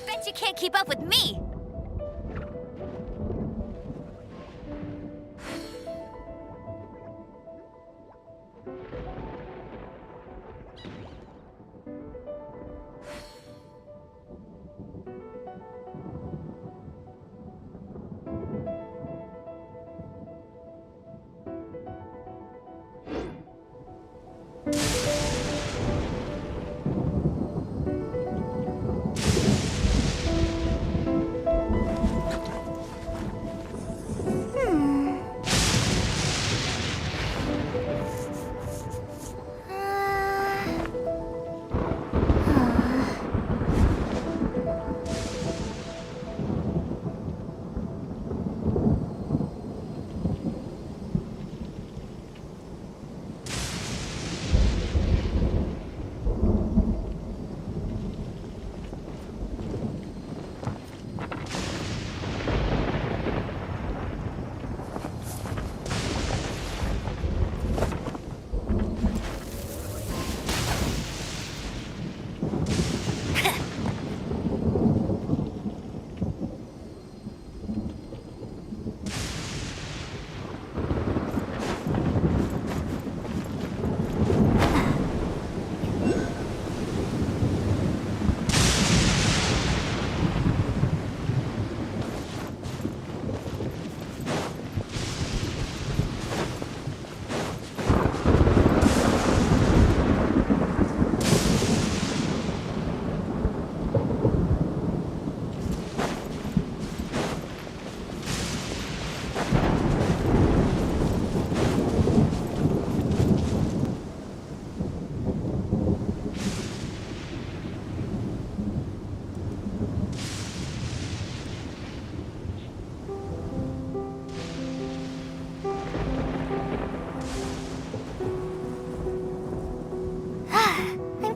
Bet you can't keep up with me!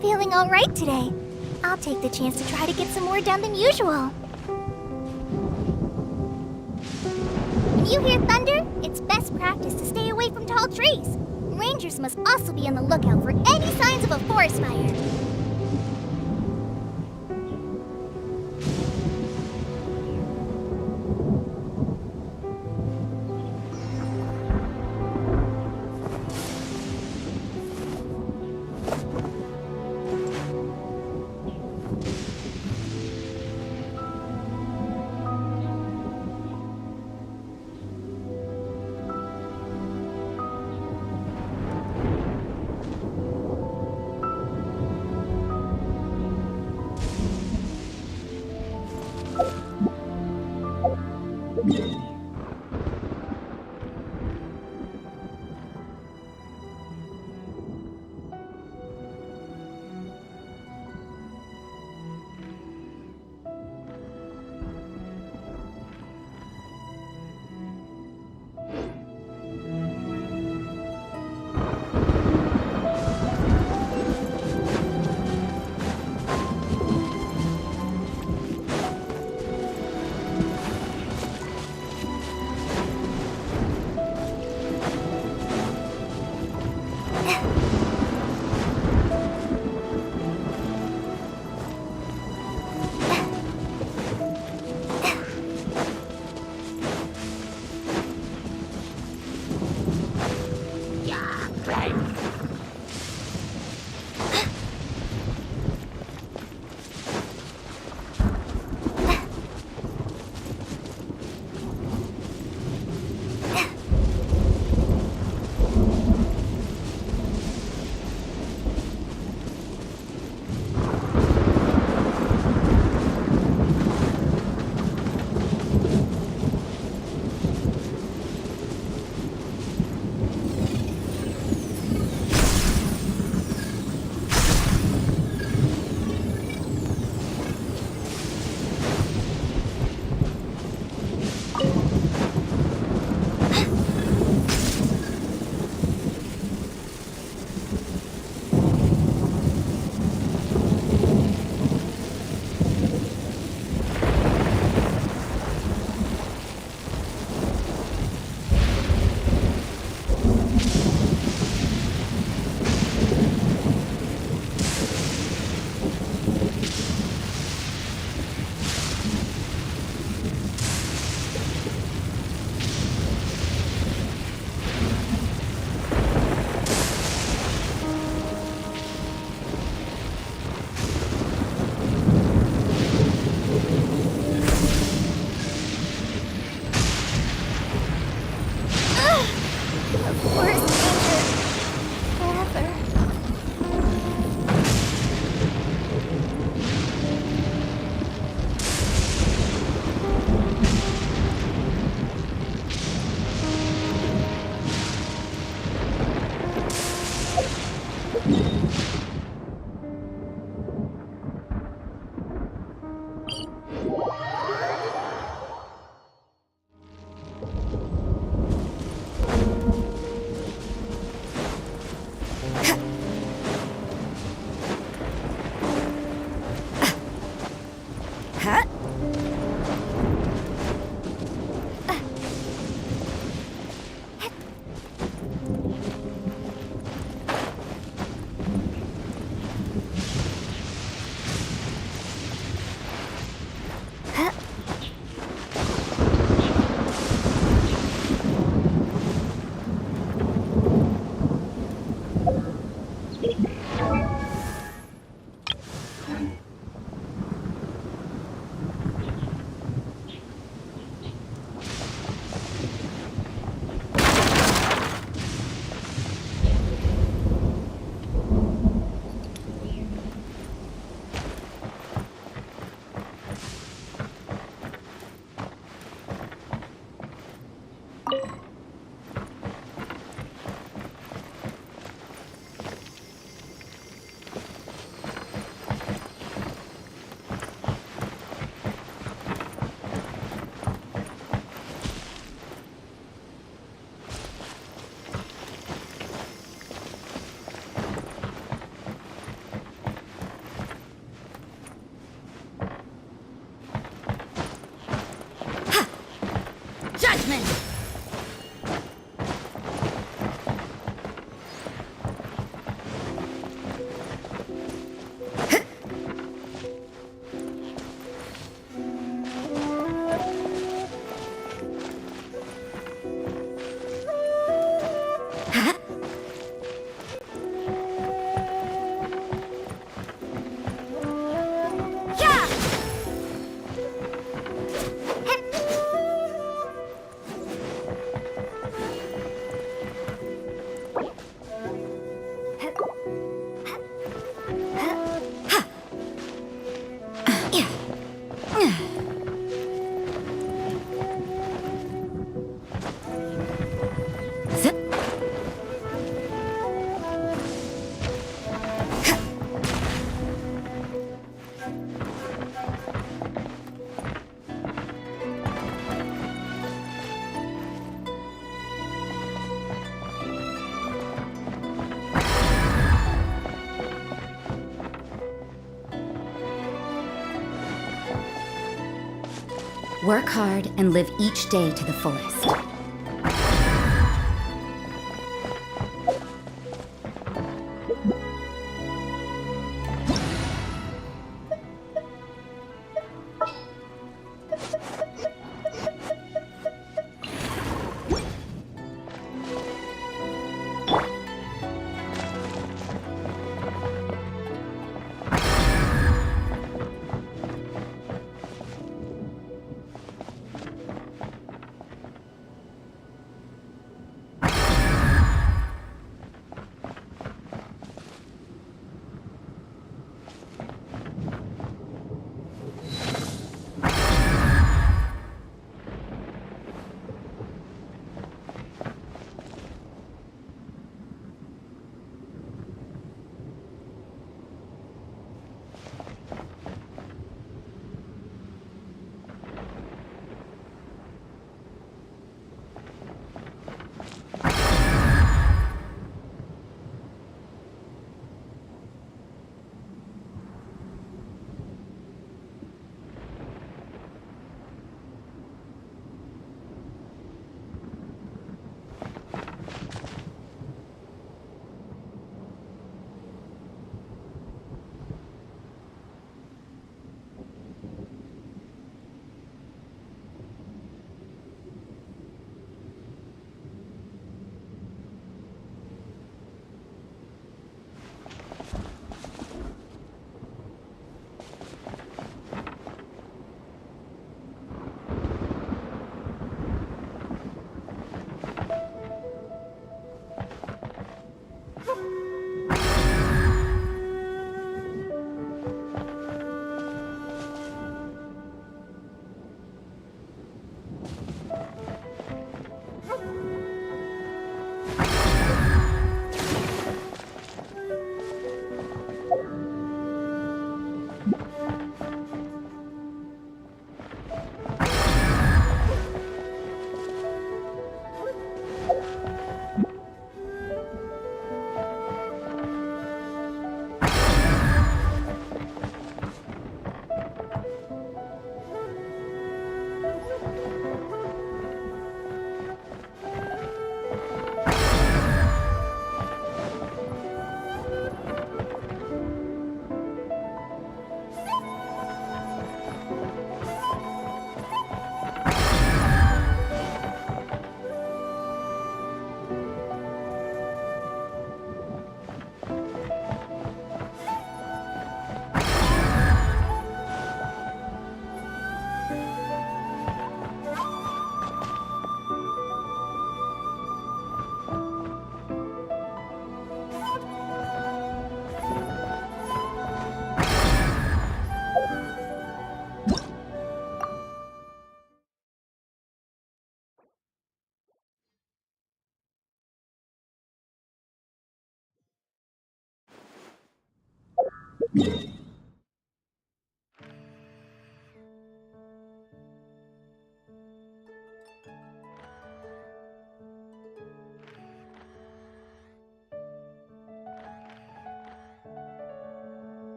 Feeling all right today. I'll take the chance to try to get some more done than usual. If you hear thunder, it's best practice to stay away from tall trees. Rangers must also be on the lookout for any signs of a forest fire. Judgment! Work hard and live each day to the fullest.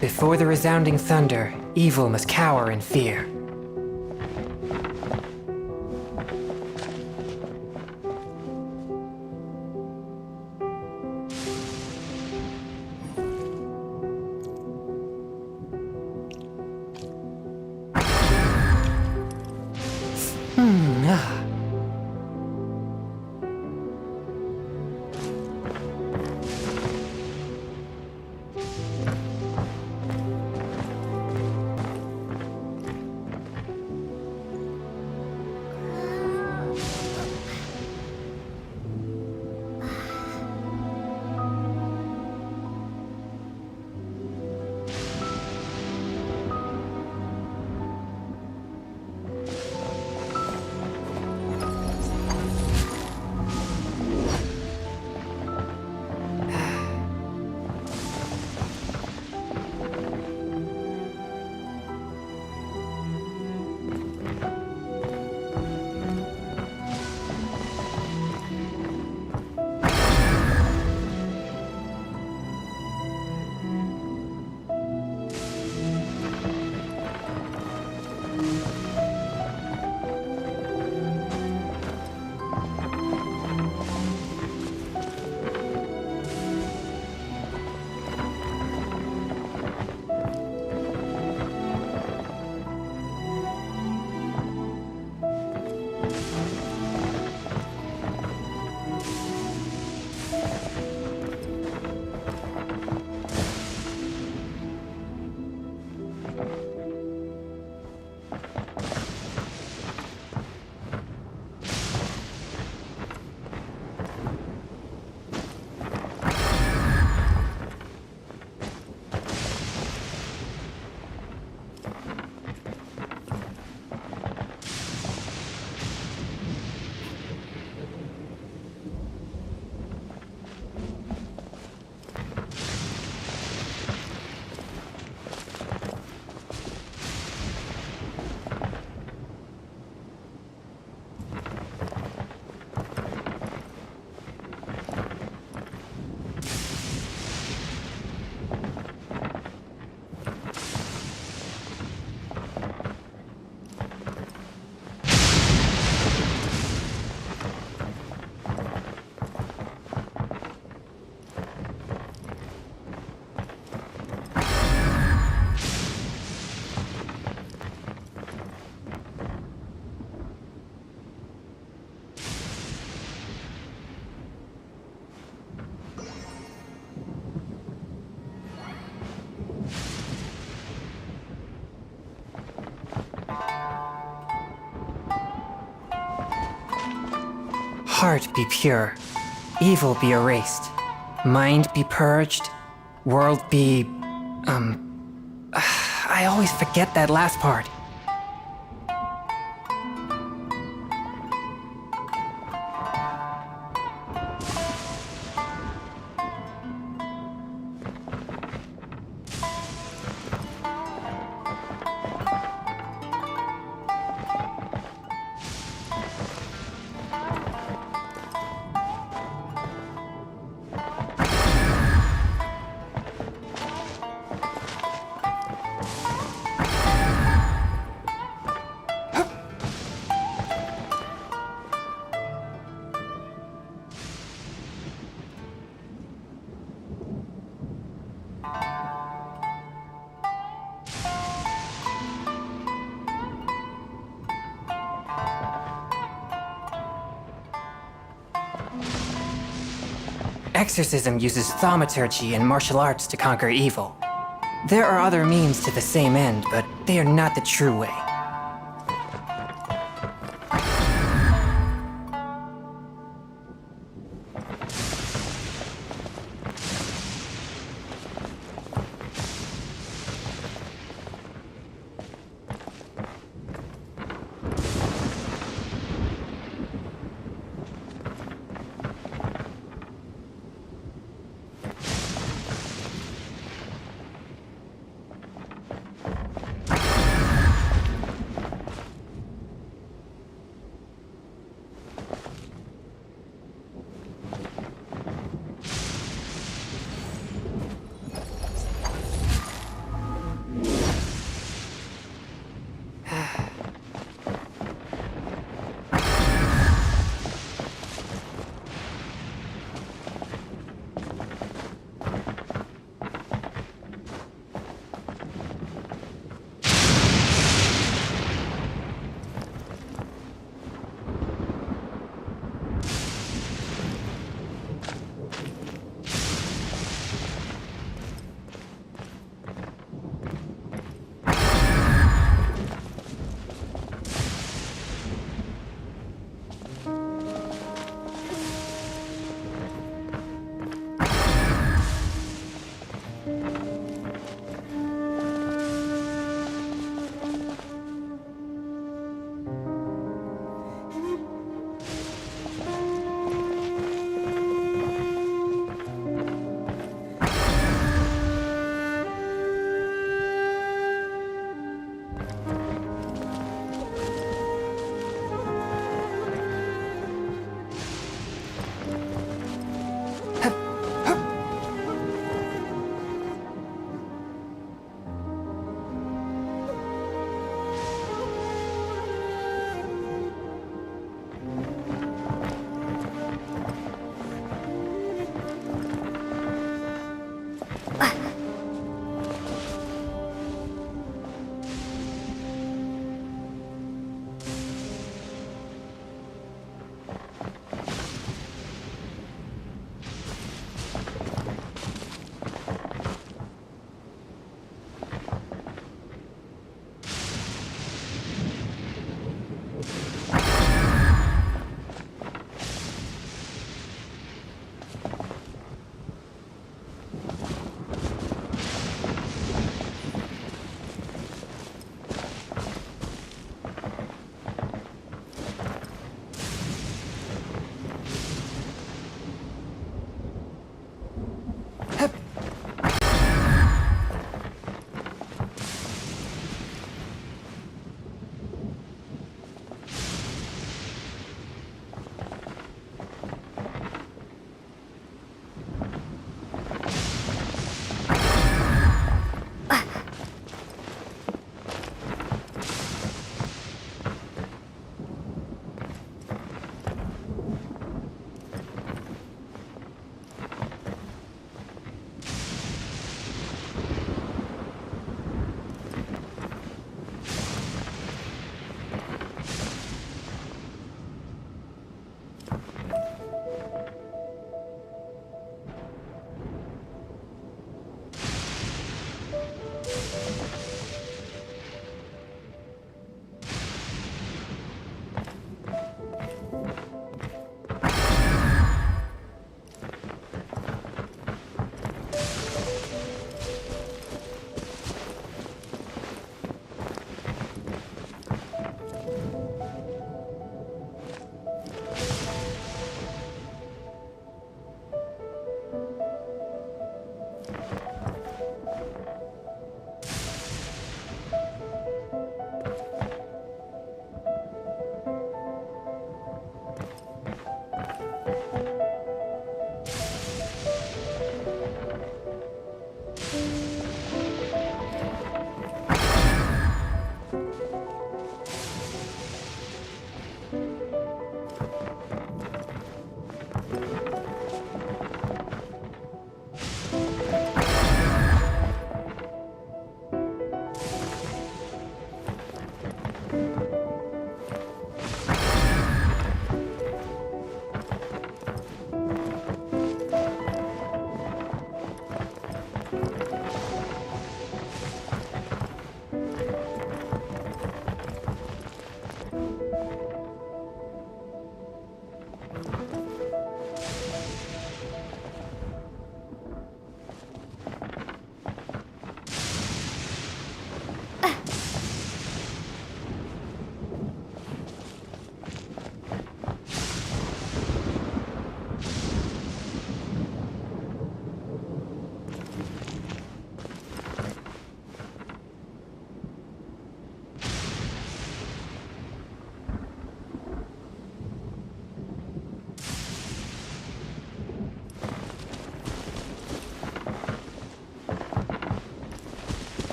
Before the resounding thunder, evil must cower in fear. Heart be pure, evil be erased, mind be purged, world be... I always forget that last part. Exorcism uses thaumaturgy and martial arts to conquer evil. There are other means to the same end, but they are not the true way.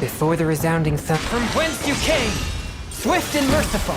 Before the resounding thump from whence you came, swift and merciful.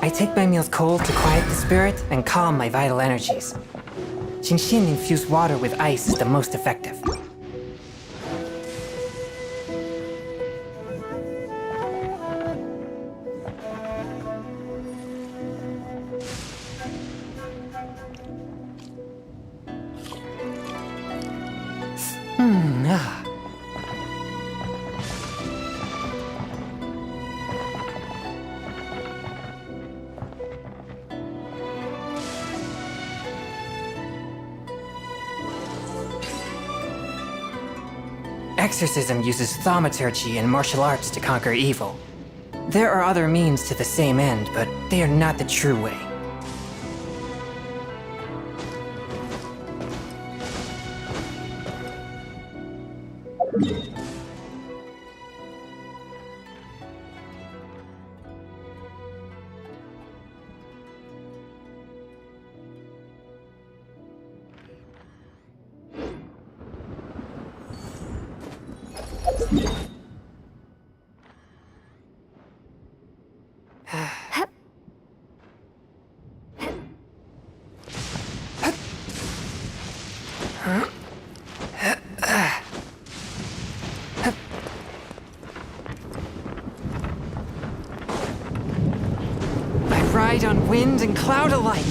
I take my meals cold to quiet the spirit and calm my vital energies. Genshin infused water with ice is the most effective. Exorcism uses thaumaturgy and martial arts to conquer evil. There are other means to the same end, but they are not the true way. I ride on wind and cloud alike.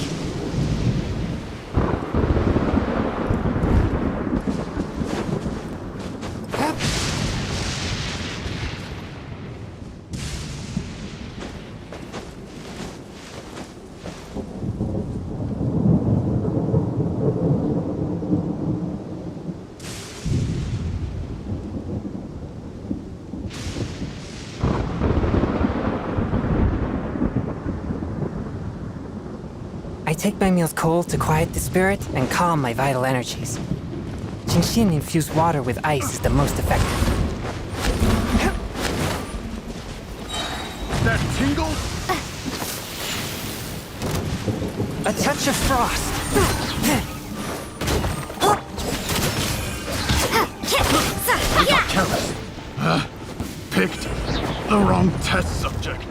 I take my meals cold to quiet the spirit and calm my vital energies. Genshin infused water with ice is the most effective. That tingle? A touch of frost. I got careless. Picked the wrong test subject.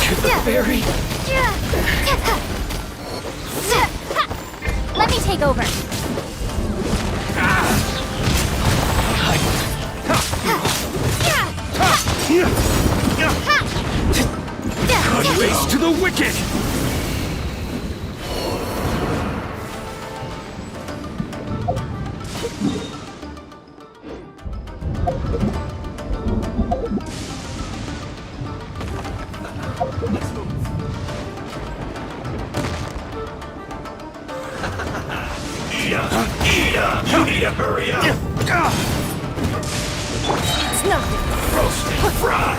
To the very take over. Race to the wicked! You need to hurry up! It's nothing. Roast and fry!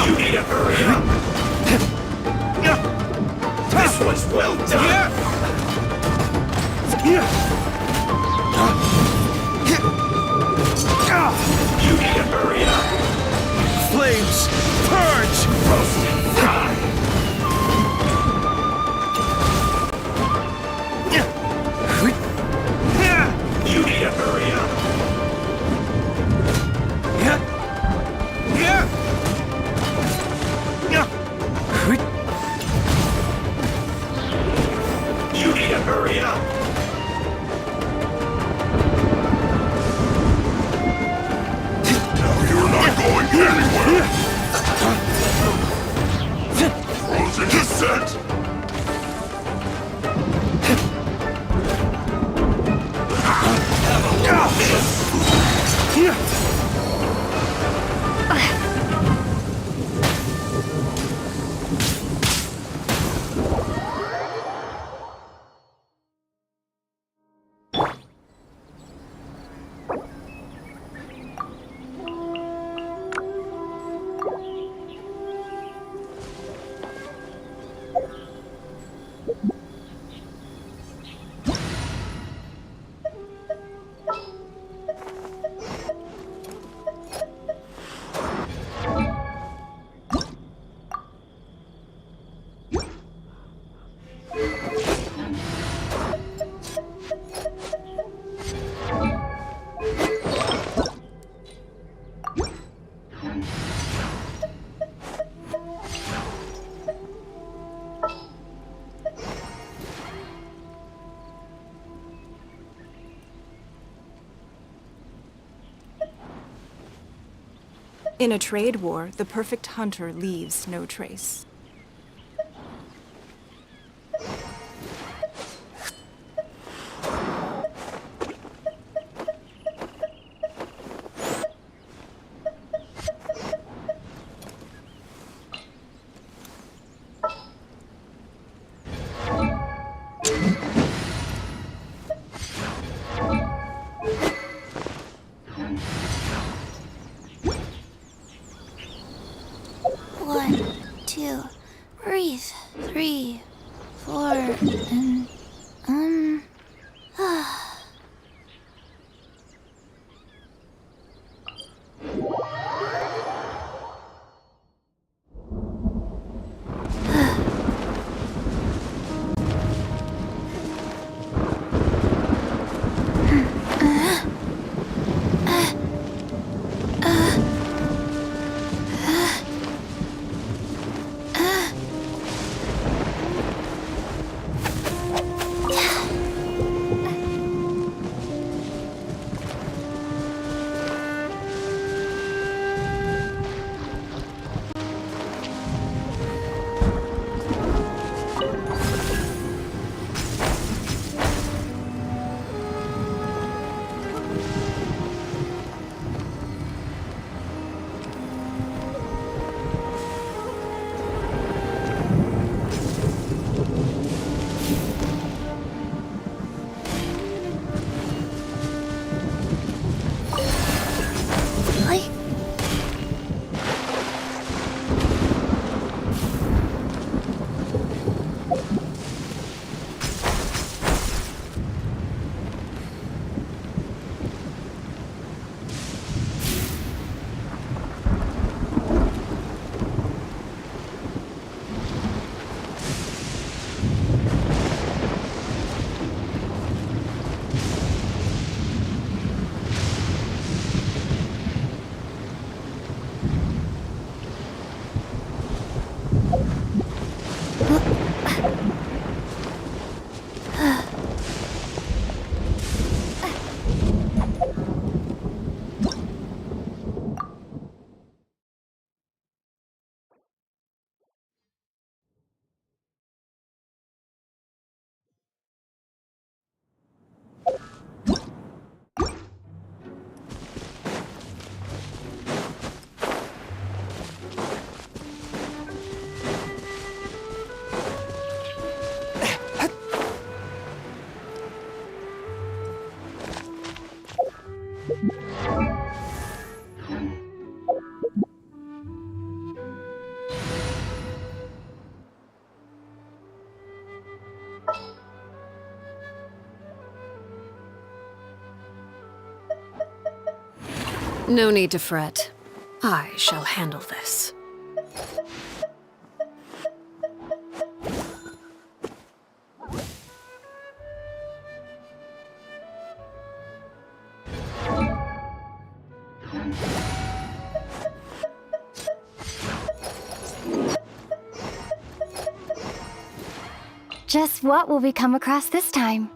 You need to hurry up! This was well done! You need to hurry up! Flames! Purge! Roast and fry! You need to hurry up! You need to hurry up! Now you're not going anywhere! Frozen descent! In a trade war, the perfect hunter leaves no trace. Breathe. 3, 4, and No need to fret. I shall handle this. Just what will we come across this time?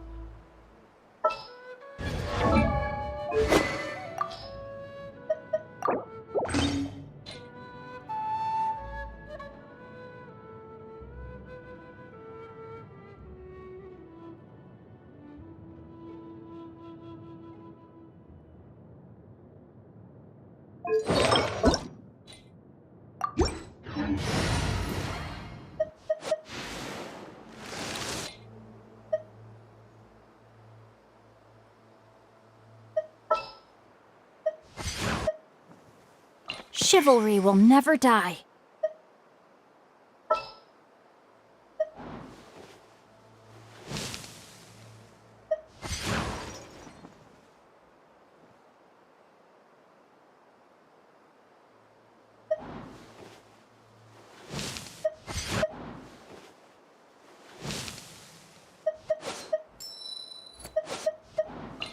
Chivalry will never die.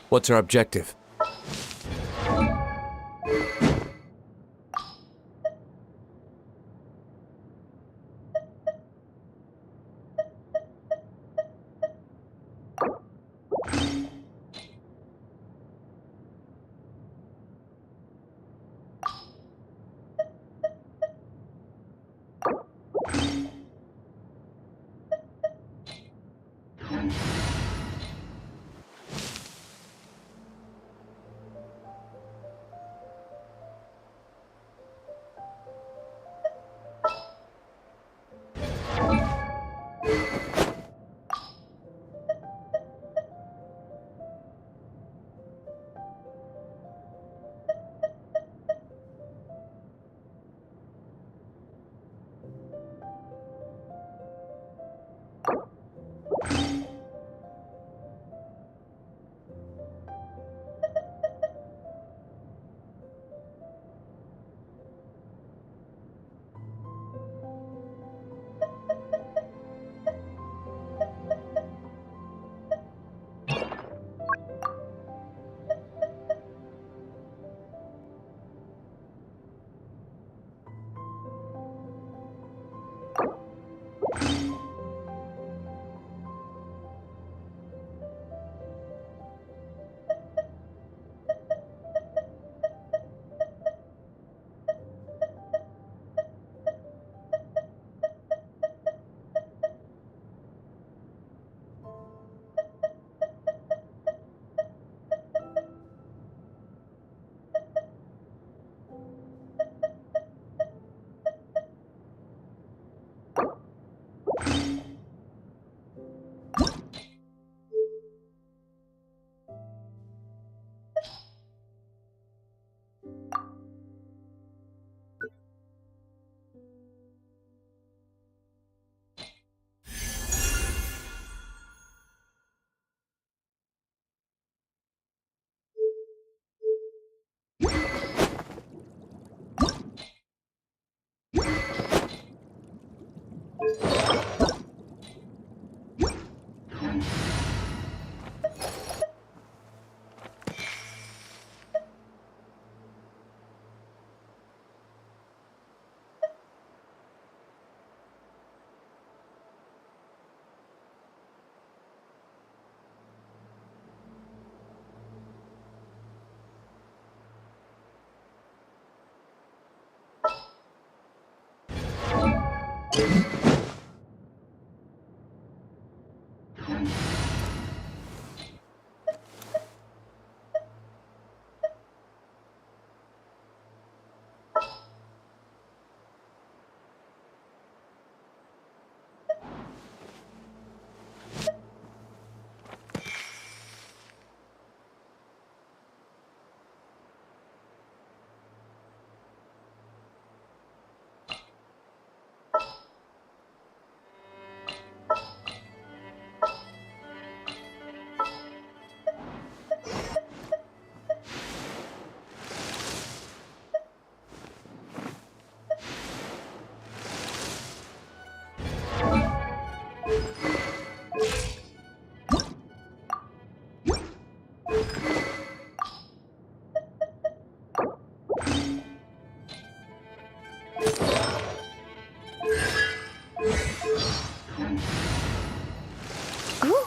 What's our objective?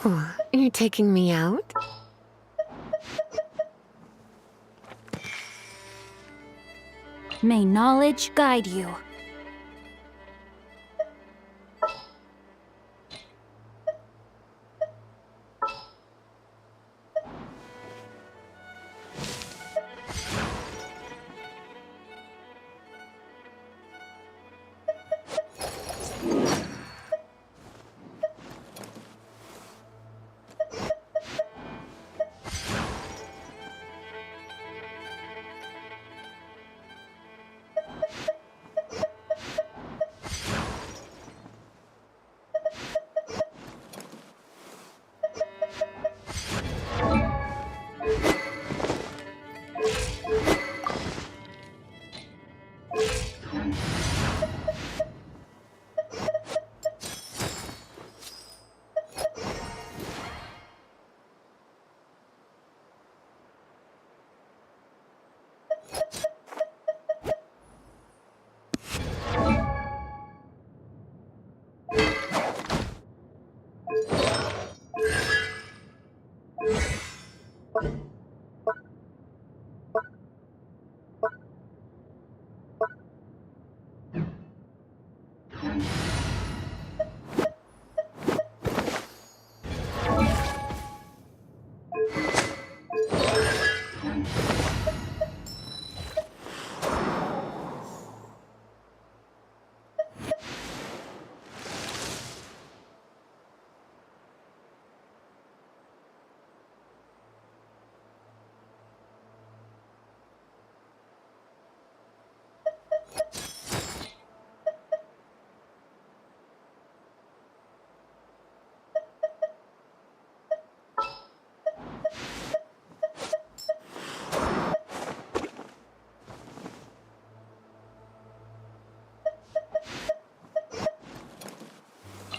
Oh, you're taking me out? May knowledge guide you.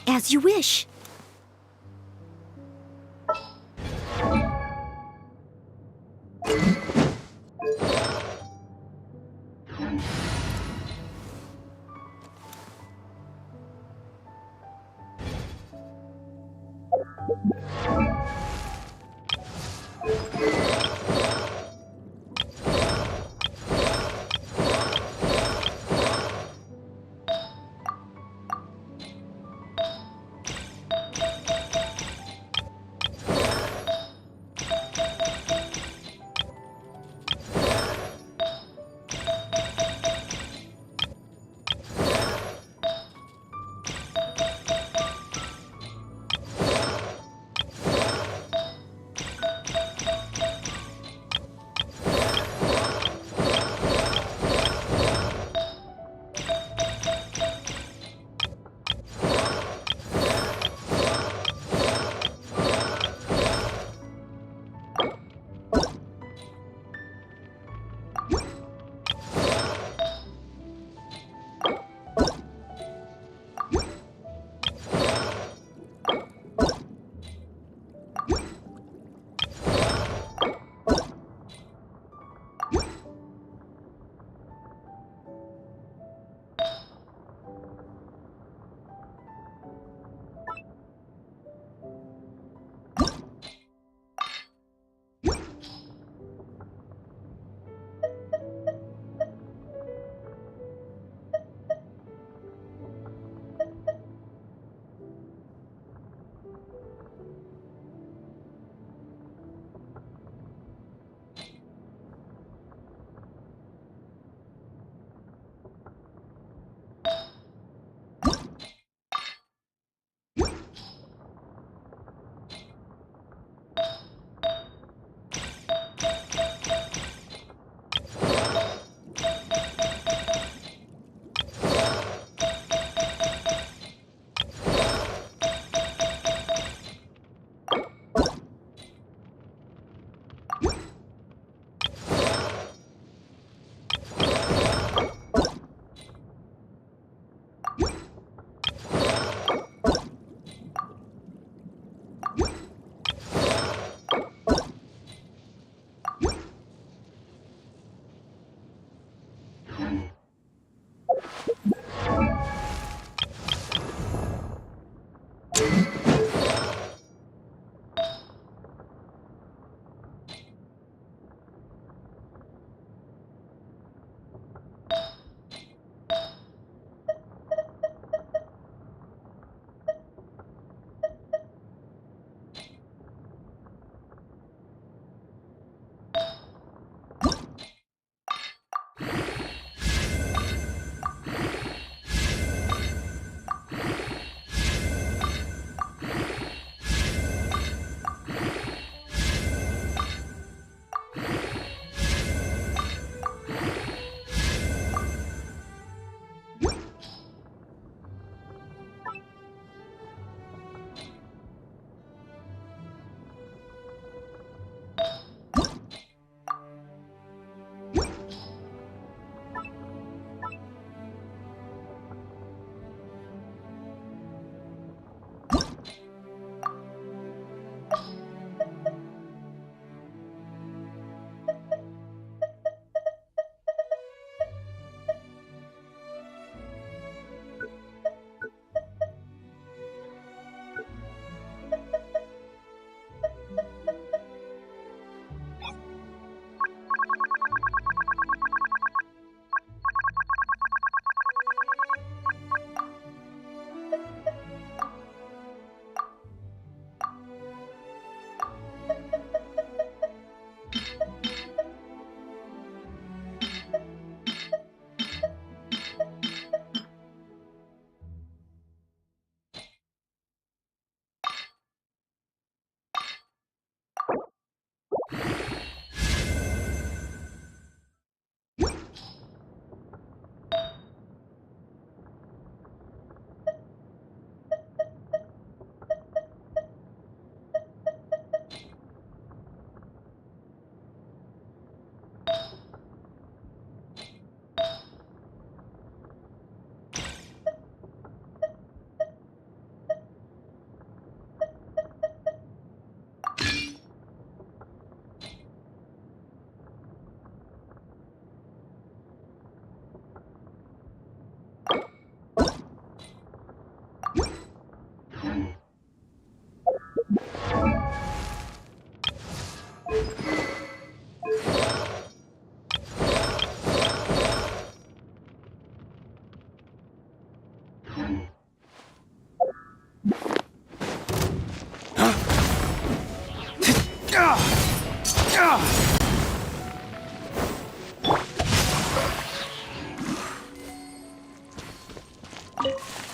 As you wish.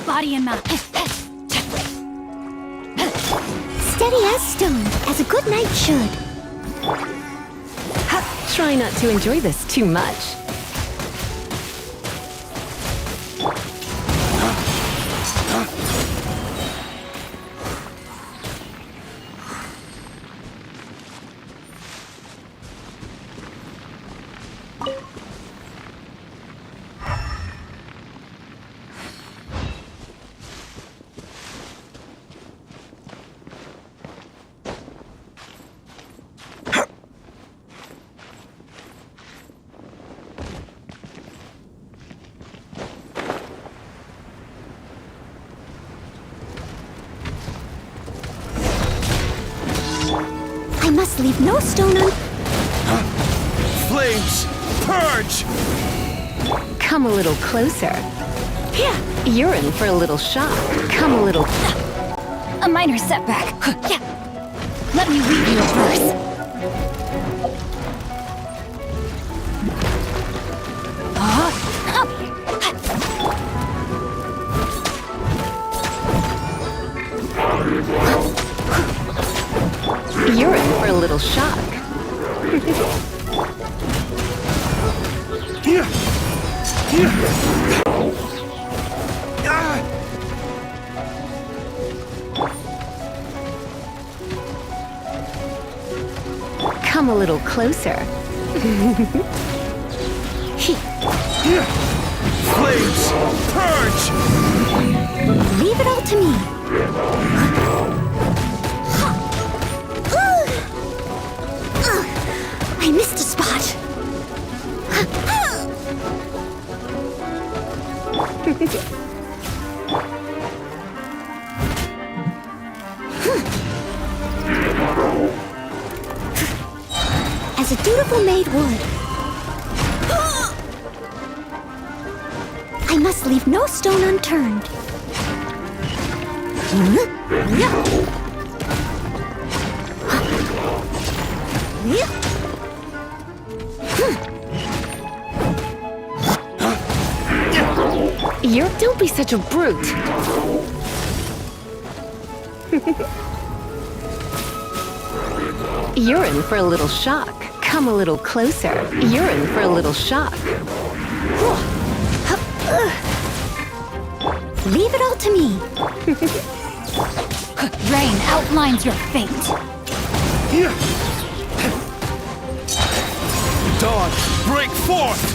Body and mouth. Steady as stone, as a good knight should. Try not to enjoy this too much. I must leave no stone un... Flames! Purge! Come a little closer. Yeah, you're in for a little shock. Come a little... A minor setback. Yeah. Let me read you a verse. You're in for a little shock. Come a little closer. Flames! Purge! Leave it all to me. I missed a spot. As a dutiful maid would. I must leave no stone unturned. Don't be such a brute. You're in for a little shock. Come a little closer. You're in for a little shock. Leave it all to me. Rain outlines your fate. Dawn, break forth!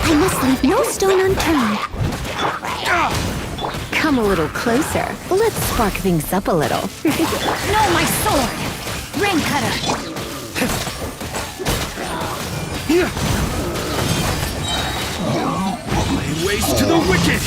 I must leave no stone unturned. Come a little closer. Let's spark things up a little. No, my sword! Rain cutter! Lay waste to the wicked!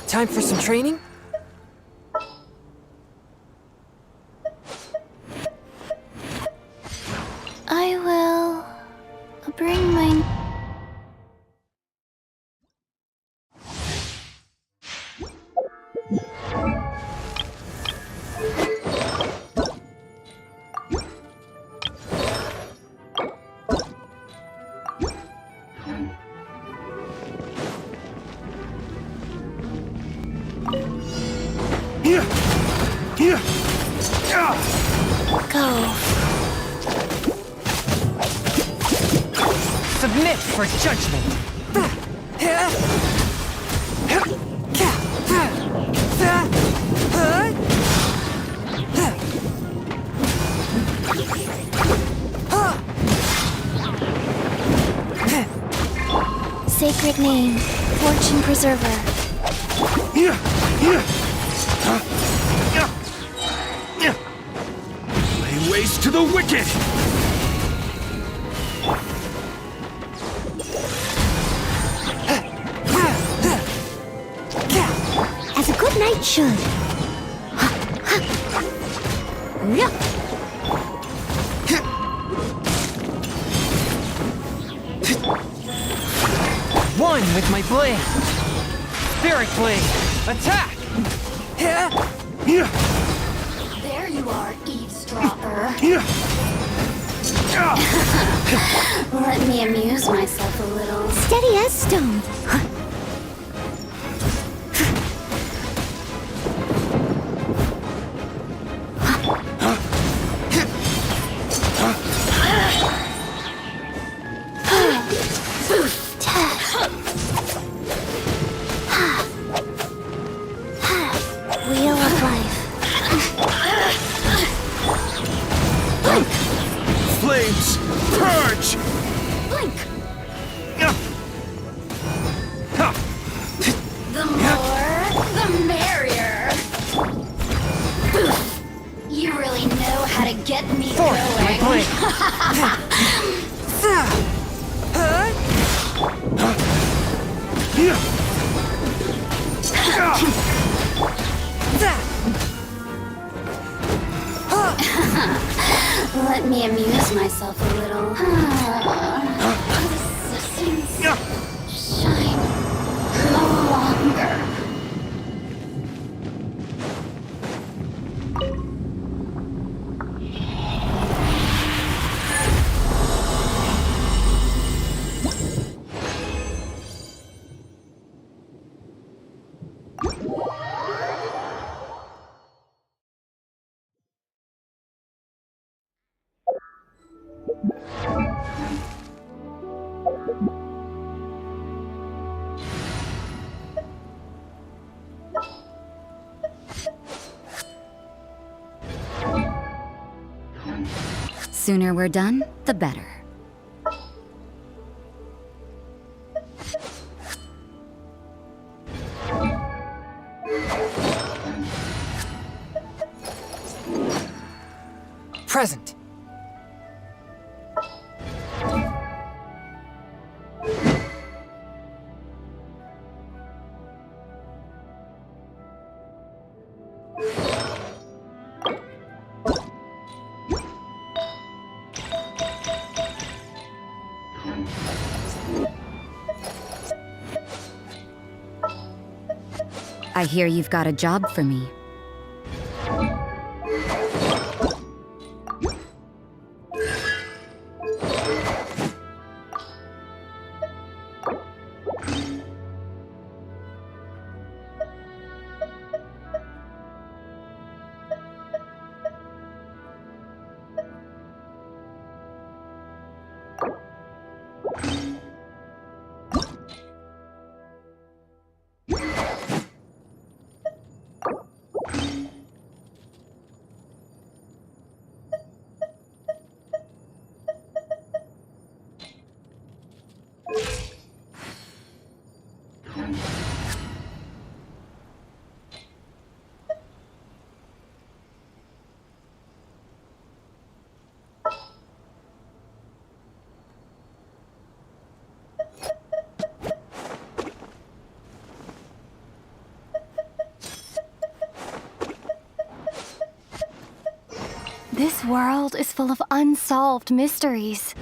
Time for some training? I will bring my... Go. Submit for judgment. Sacred name, fortune preserver. Lay waste to the wicked! As a good knight should. One with my blade. Spirit blade. Attack! There you are, eavesdropper. Let me amuse myself a little. Steady as stone. Wheel of life. Flames! Purge! Blink! The more, the merrier. You really know how to get me Forth my blade. Let me amuse myself a little. shine no longer. Sooner we're done, the better. Present. I hear you've got a job for me. This world is full of unsolved mysteries.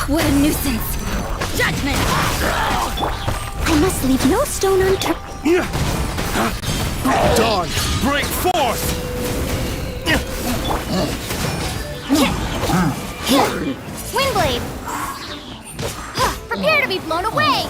What a nuisance! Judgment! I must leave no stone unturned. Dawn, break forth! Windblade! Prepare to blown away!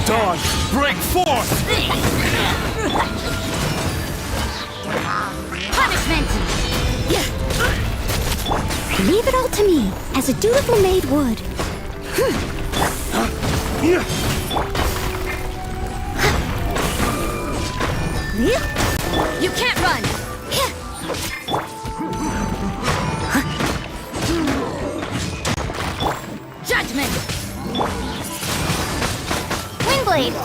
Dawn, break forth! Punishment! Leave it all to me, as a dutiful maid would. You can't run! Judgment! Windblade!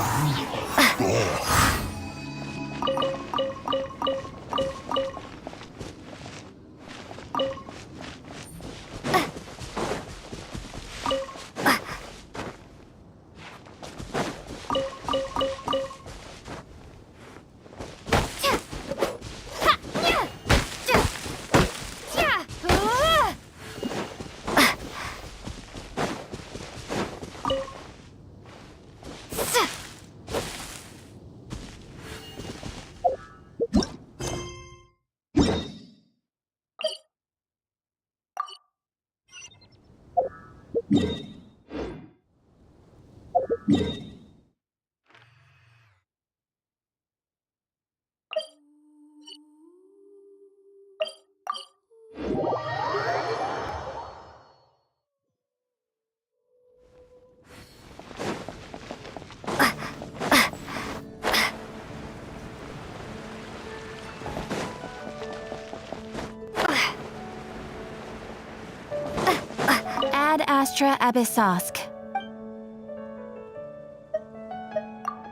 Ad Astra Abyssosk.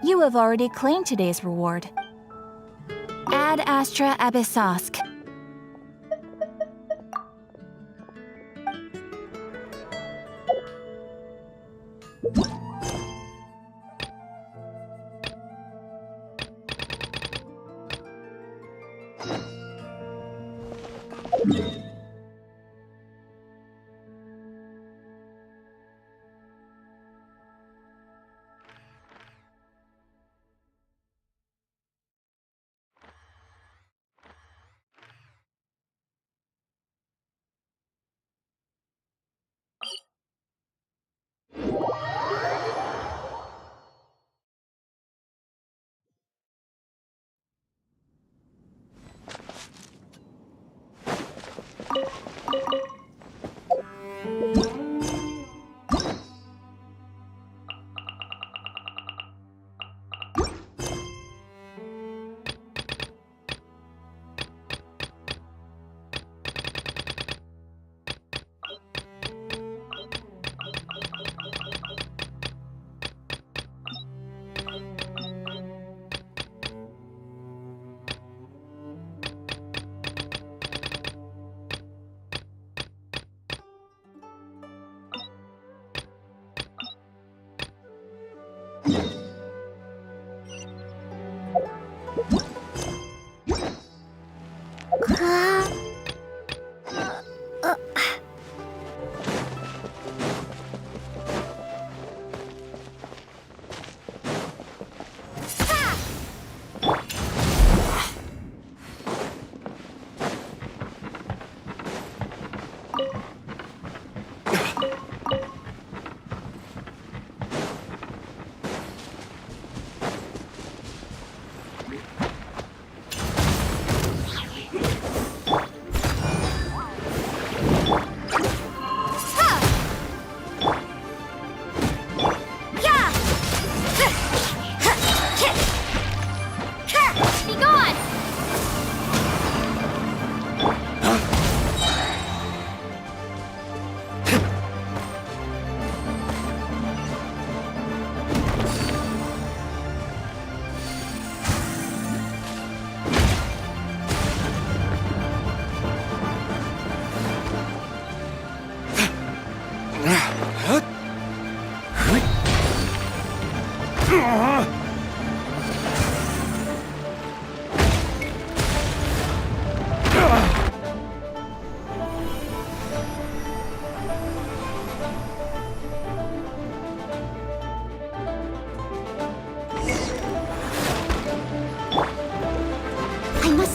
You have already claimed today's reward. Ad Astra Abyssosk.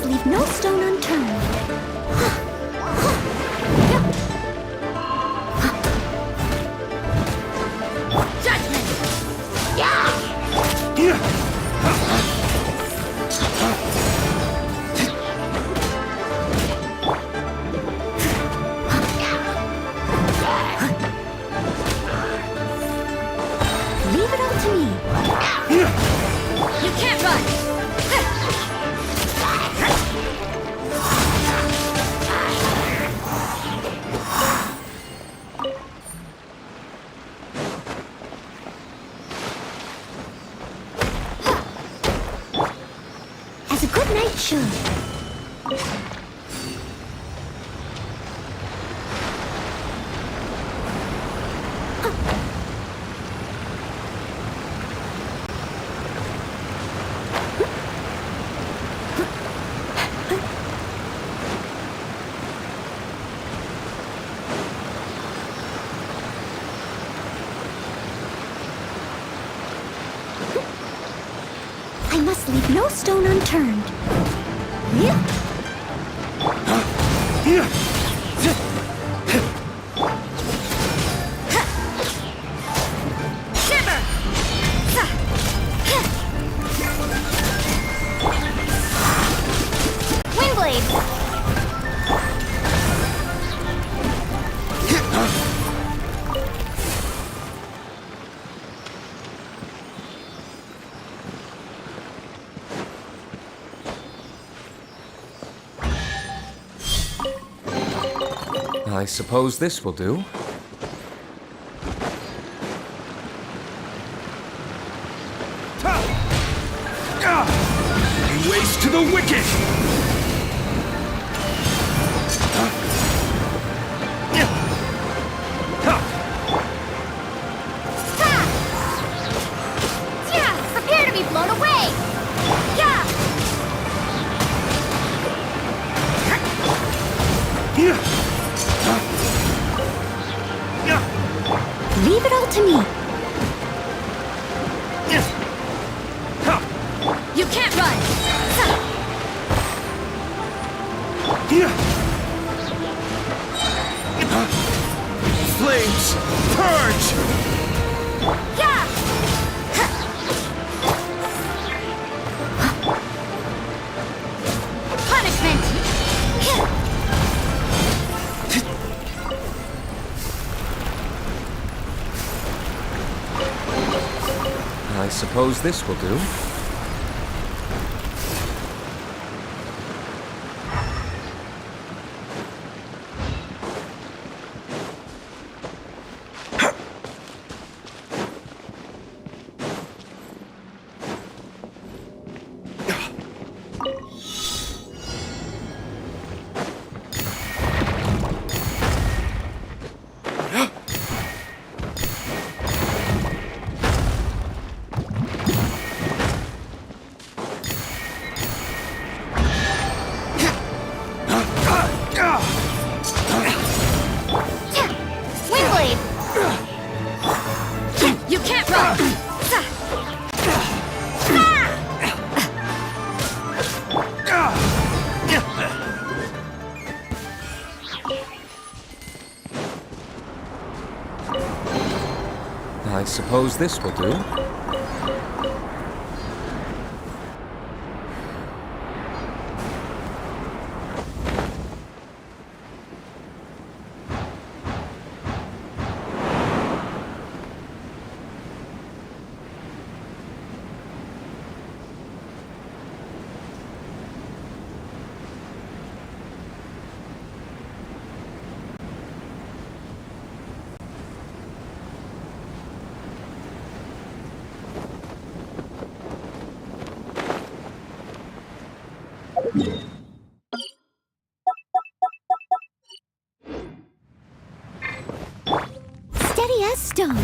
leave no stone unturned. Judgment! Leave it all to me. You can't run! As a good knight should. I must leave no stone unturned. Shiver! Windblade! I suppose this will do. Lay waste to the wicked! Prepare to be blown away! Yeah! Leave it all to me. You can't run! Flames, purge! Yeah! Punishment! I suppose this will do. Windblade! You can't run! I suppose this will do. Steady as stone.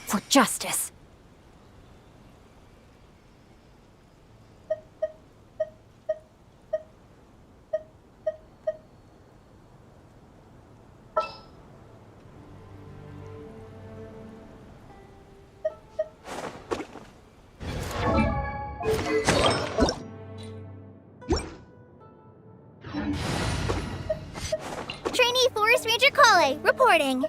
For justice. Trainee Forest Ranger Kale, reporting.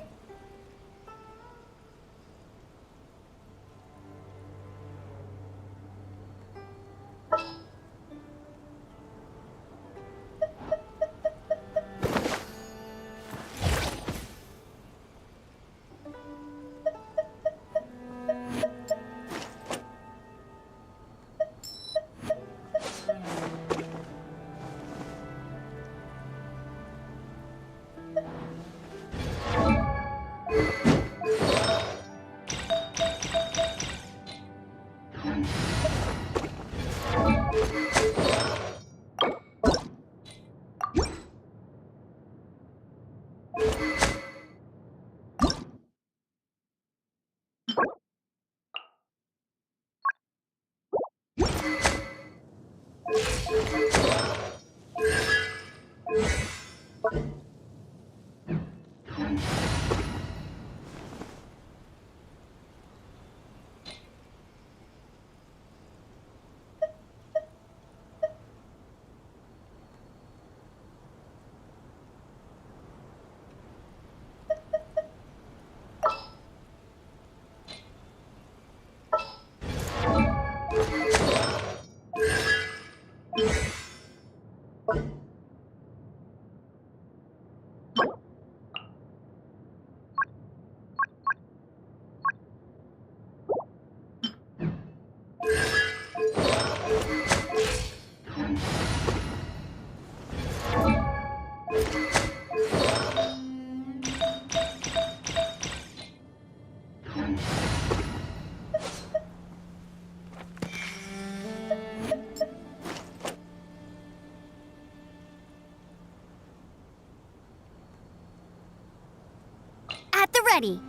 At the ready.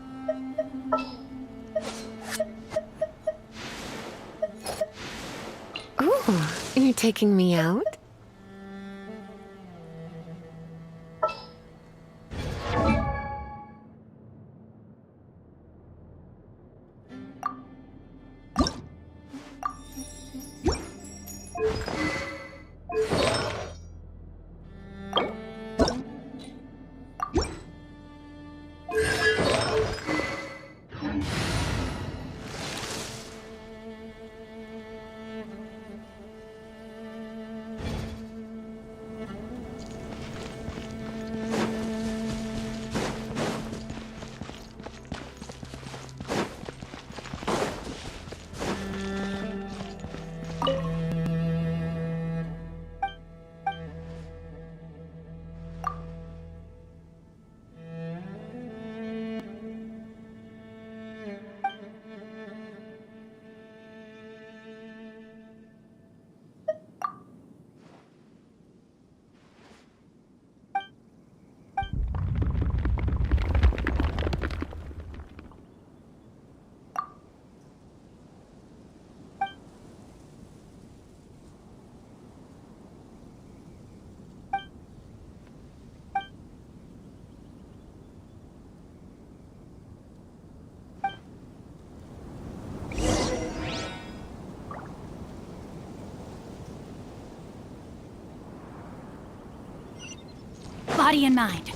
Ooh, you're taking me out? Body and mind.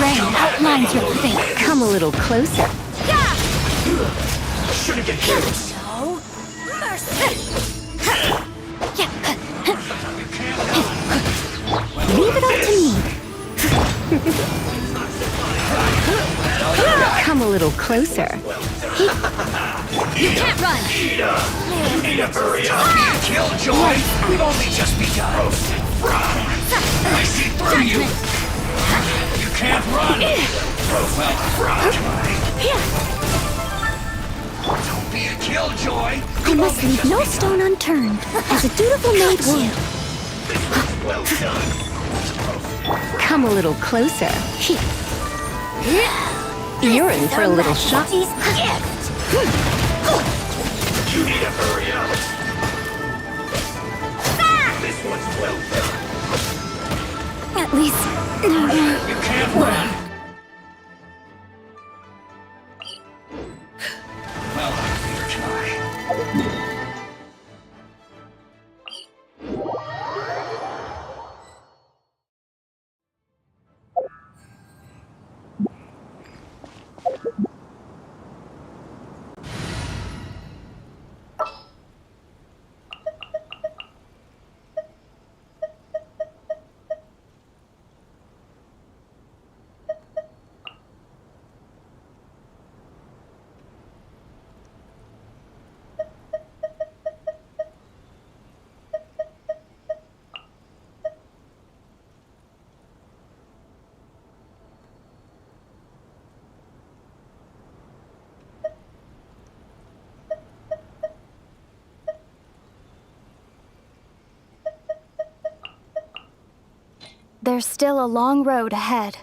Rain outlines your fate. Come a little closer. Shouldn't get killed. No mercy. Leave it up to me. Come a little closer. You can't run! You need to hurry up! Killjoy! We've only just begun! I see through you! You can't run! Don't be a killjoy! I must leave no stone unturned, as a dutiful maid would. Well done! Come a little closer. You're in for a little shock. You need to hurry up! This one's well done! At least... You can't run! Well, I'll try. There's still a long road ahead.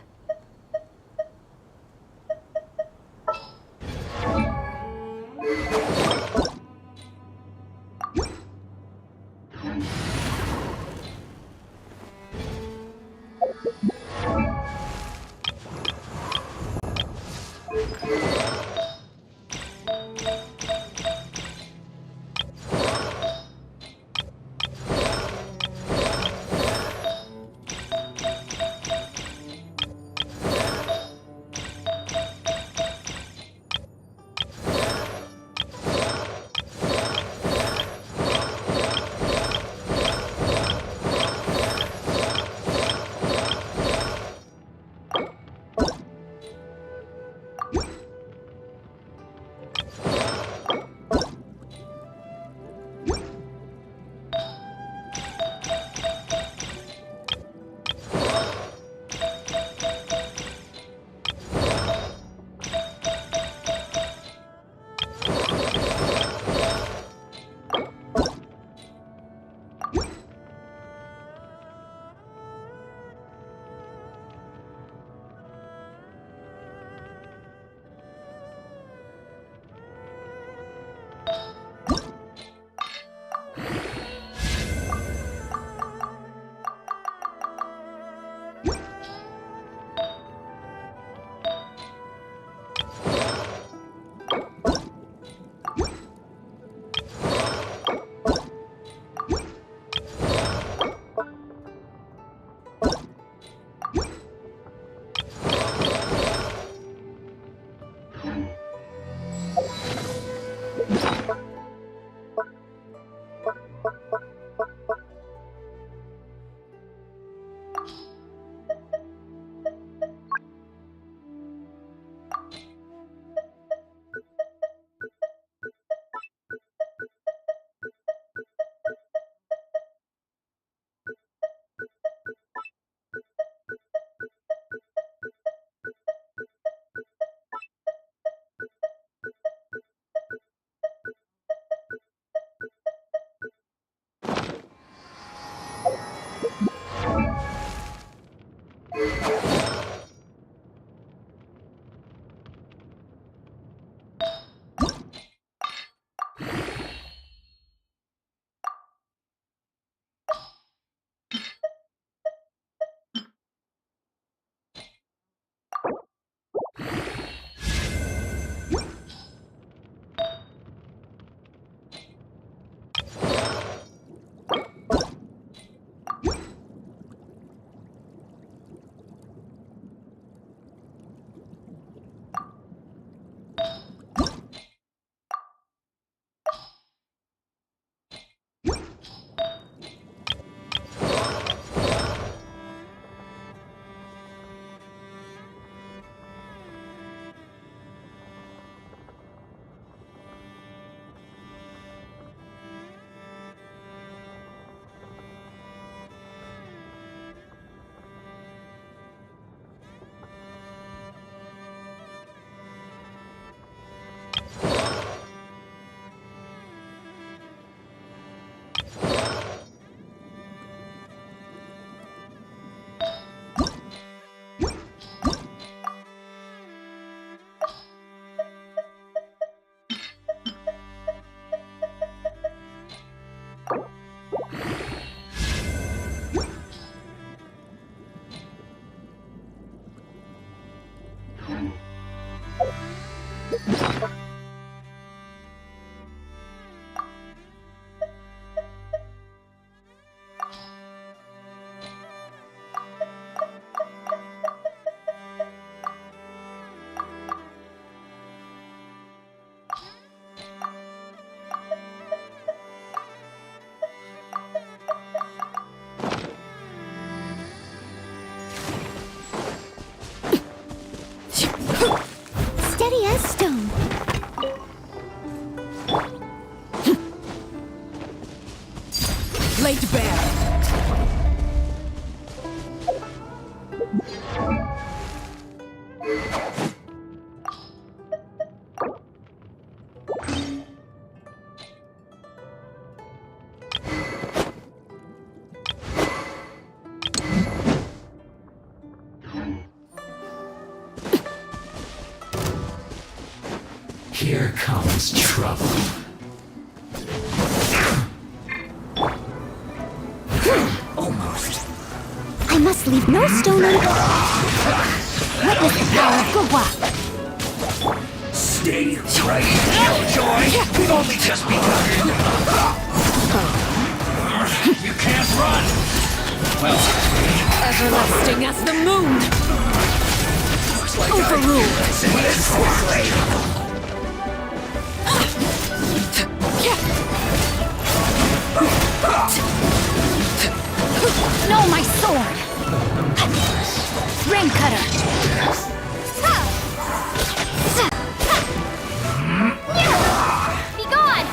Steady as stone. Laid bare. Here comes trouble. Almost. I must leave no stone unturned. Witness the power of Gua. Stay right here, Killjoy. We've only just begun. You can't run. Well, Everlasting as the moon. looks like Overruled. Let's quickly. No, my sword! Rain cutter! Be gone!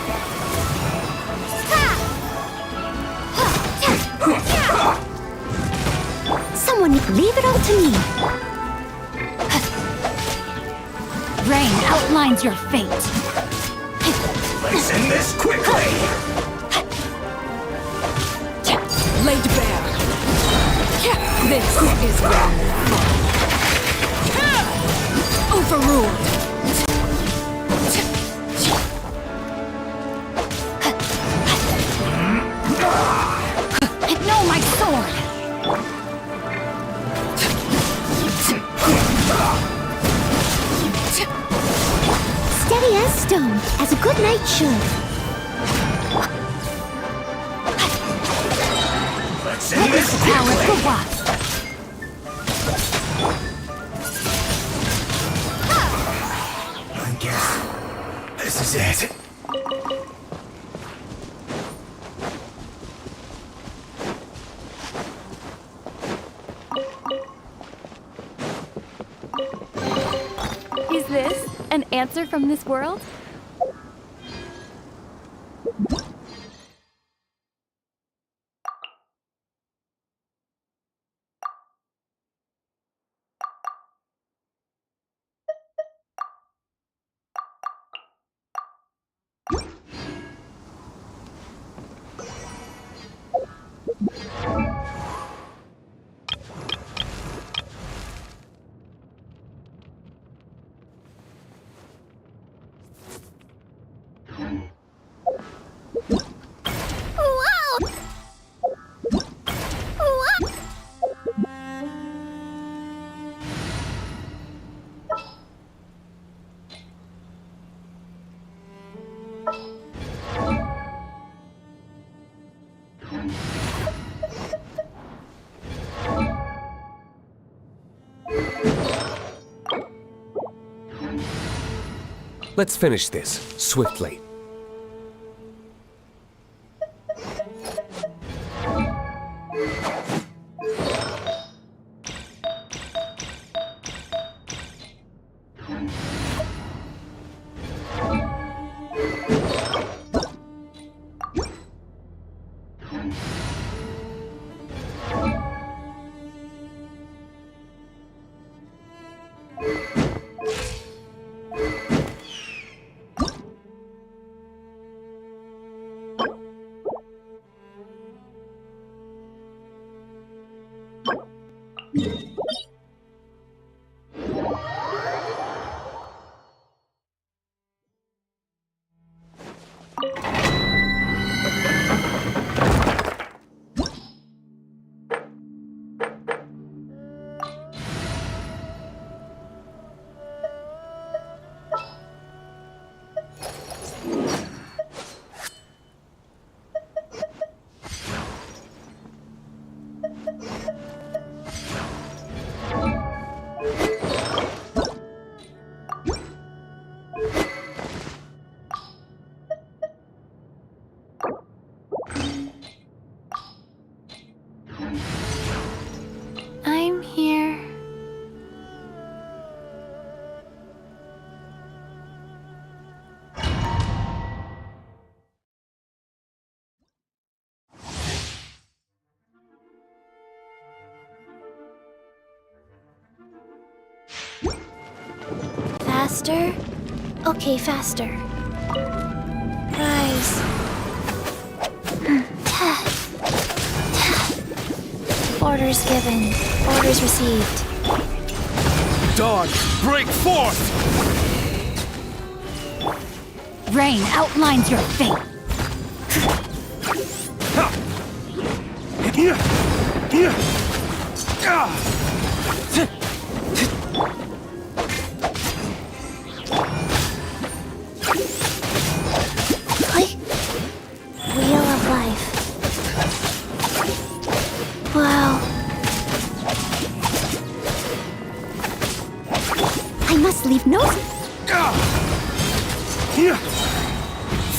Someone leave it all to me! Rain outlines your fate! Let's end this quickly. Laid bare. This is where you fall. Overruled. No, my sword! Steady as stone, as a good knight should. Let's end this Power quickly. for what? I guess this is it. Is this an answer from this world? Whoa! Whoa! Let's finish this swiftly. Faster? Okay, faster. Rise. Orders given. Orders received. Dawn, break forth! Rain outlines your fate. Wheel of life. Wow. I must leave no...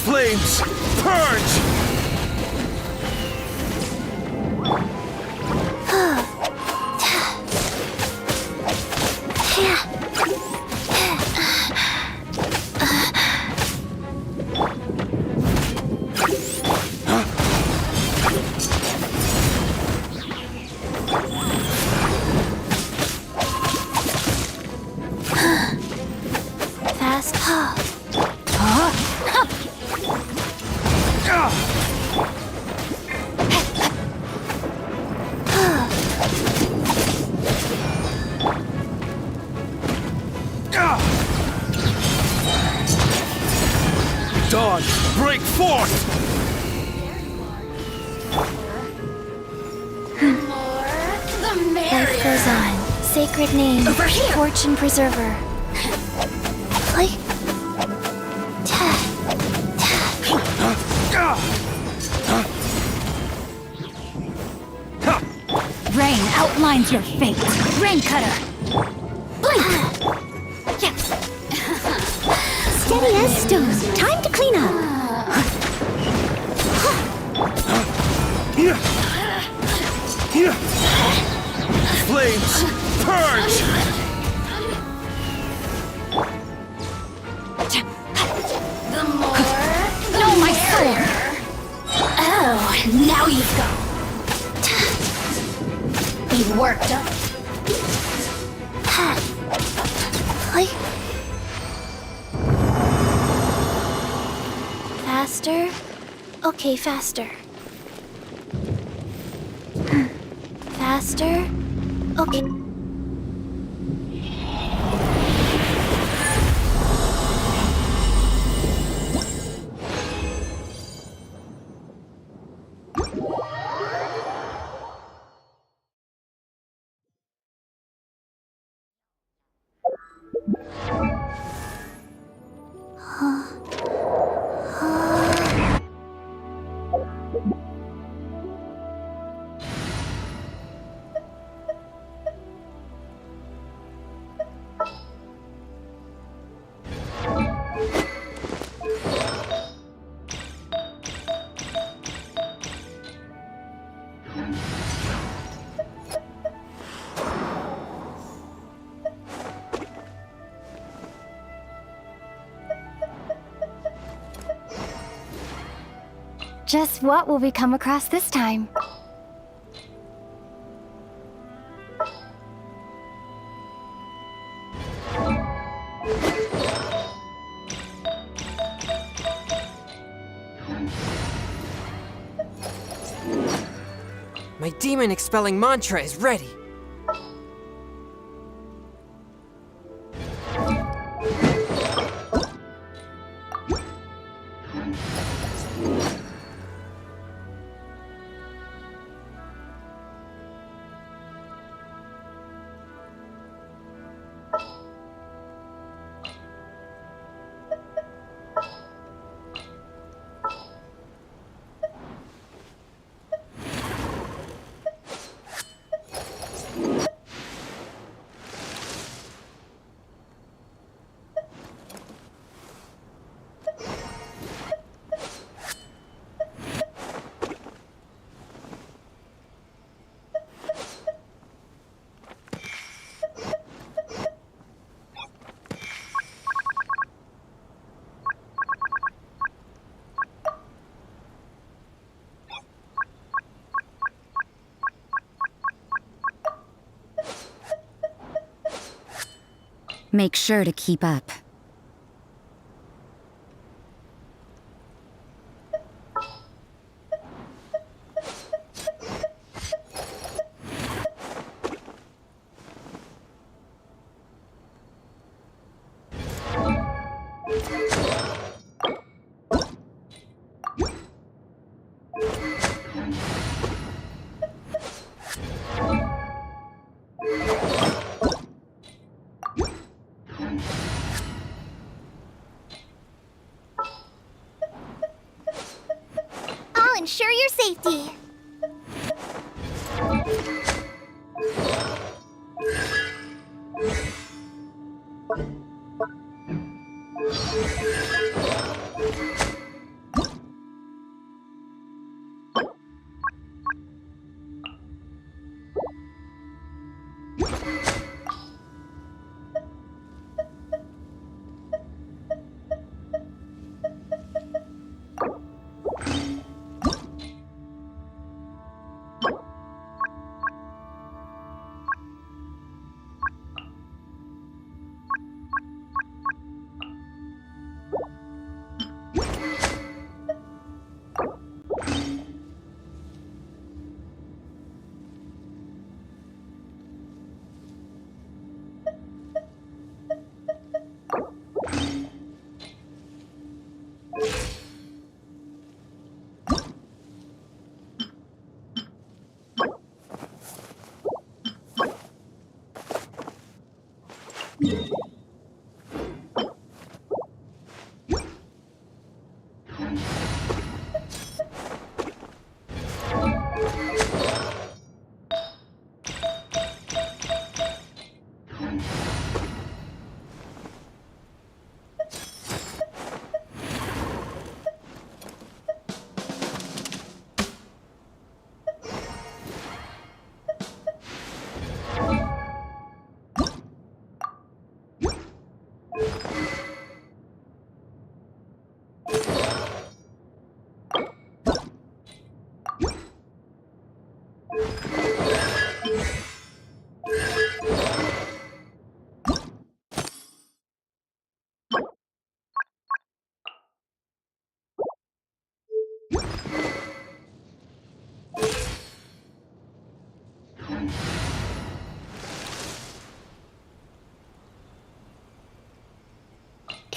Flames, purge! Fast. Dawn, break forth! Life goes on. Sacred name. Over here. Fortune preserver. Rain outlines your fate. Rain cutter. Blink. Yes. Steady as stone. Time to clean up. Flames, purge! No, my soul. Oh, now you've go. Be worked up. Faster? Okay, faster. Faster? Okay. Just what will we come across this time? My demon expelling mantra is ready. Make sure to keep up. I'll ensure your safety.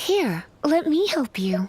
Here, let me help you.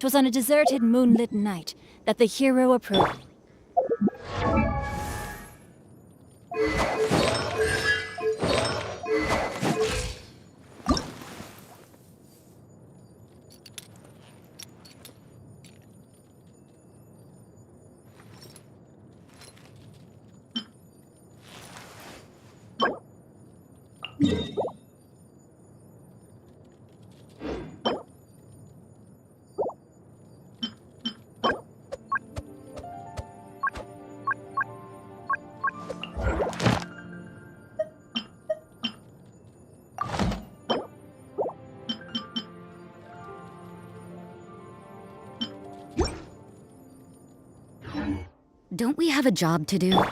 "'Twas on a deserted, moonlit night that the hero approached. Don't we have a job to do?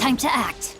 Time to act.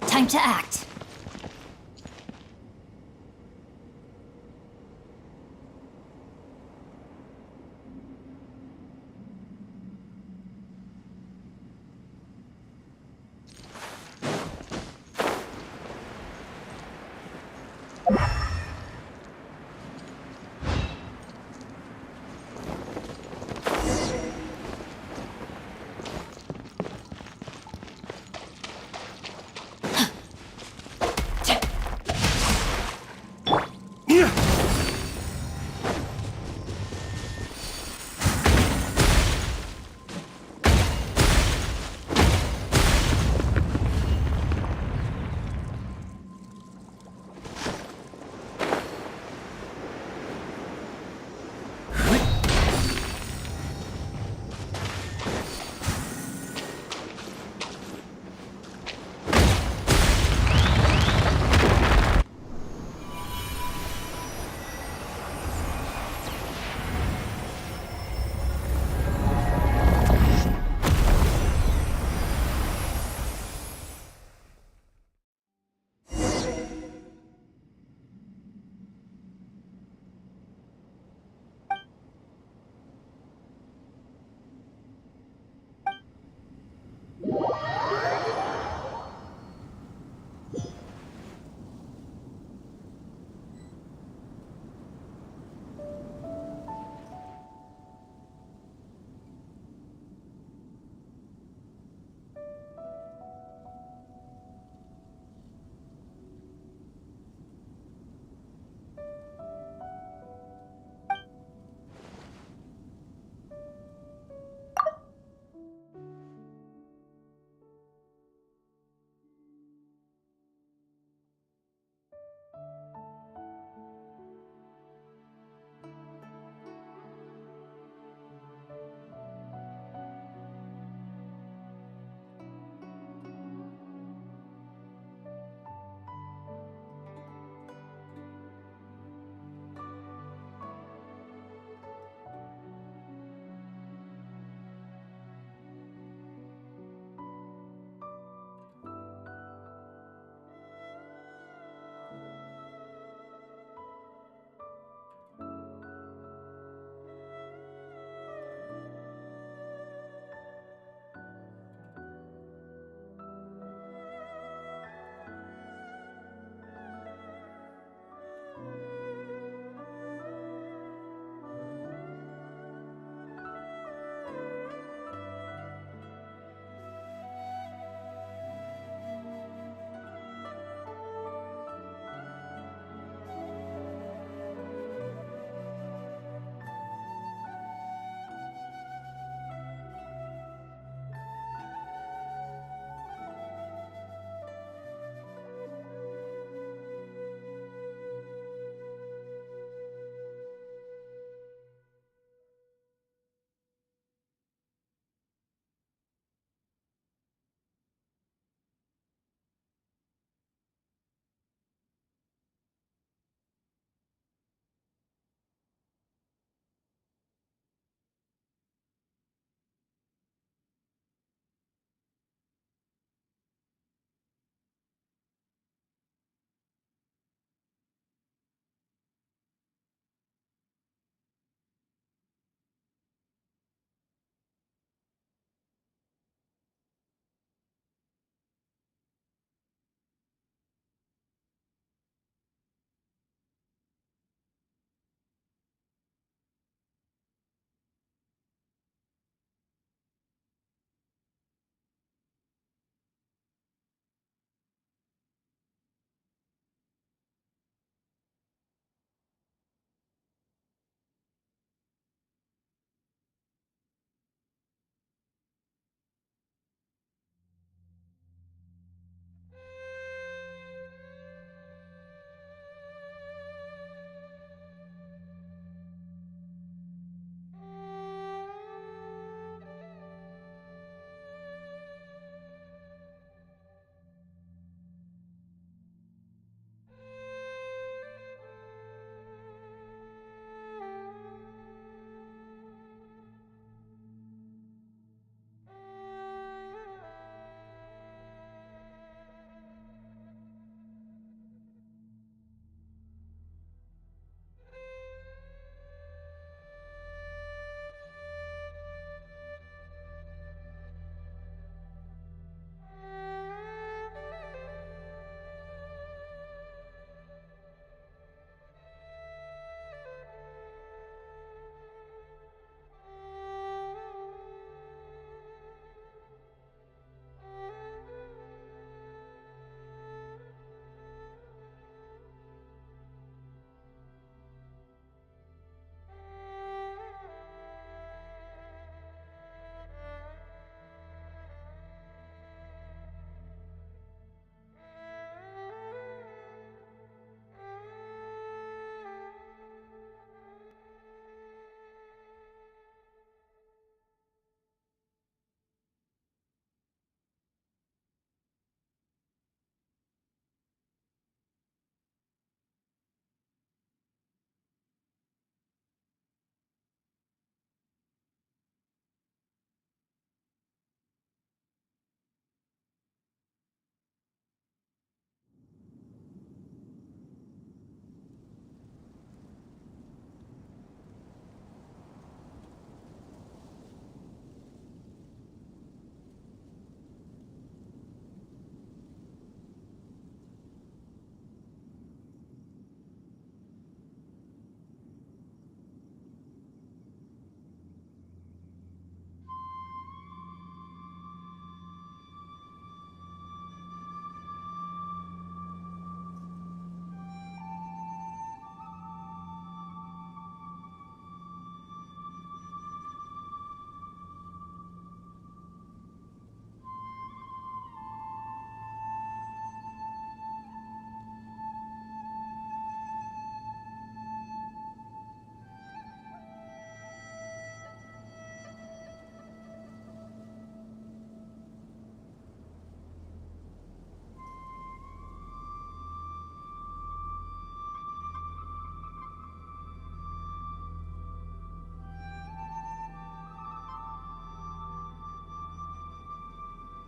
Time to act.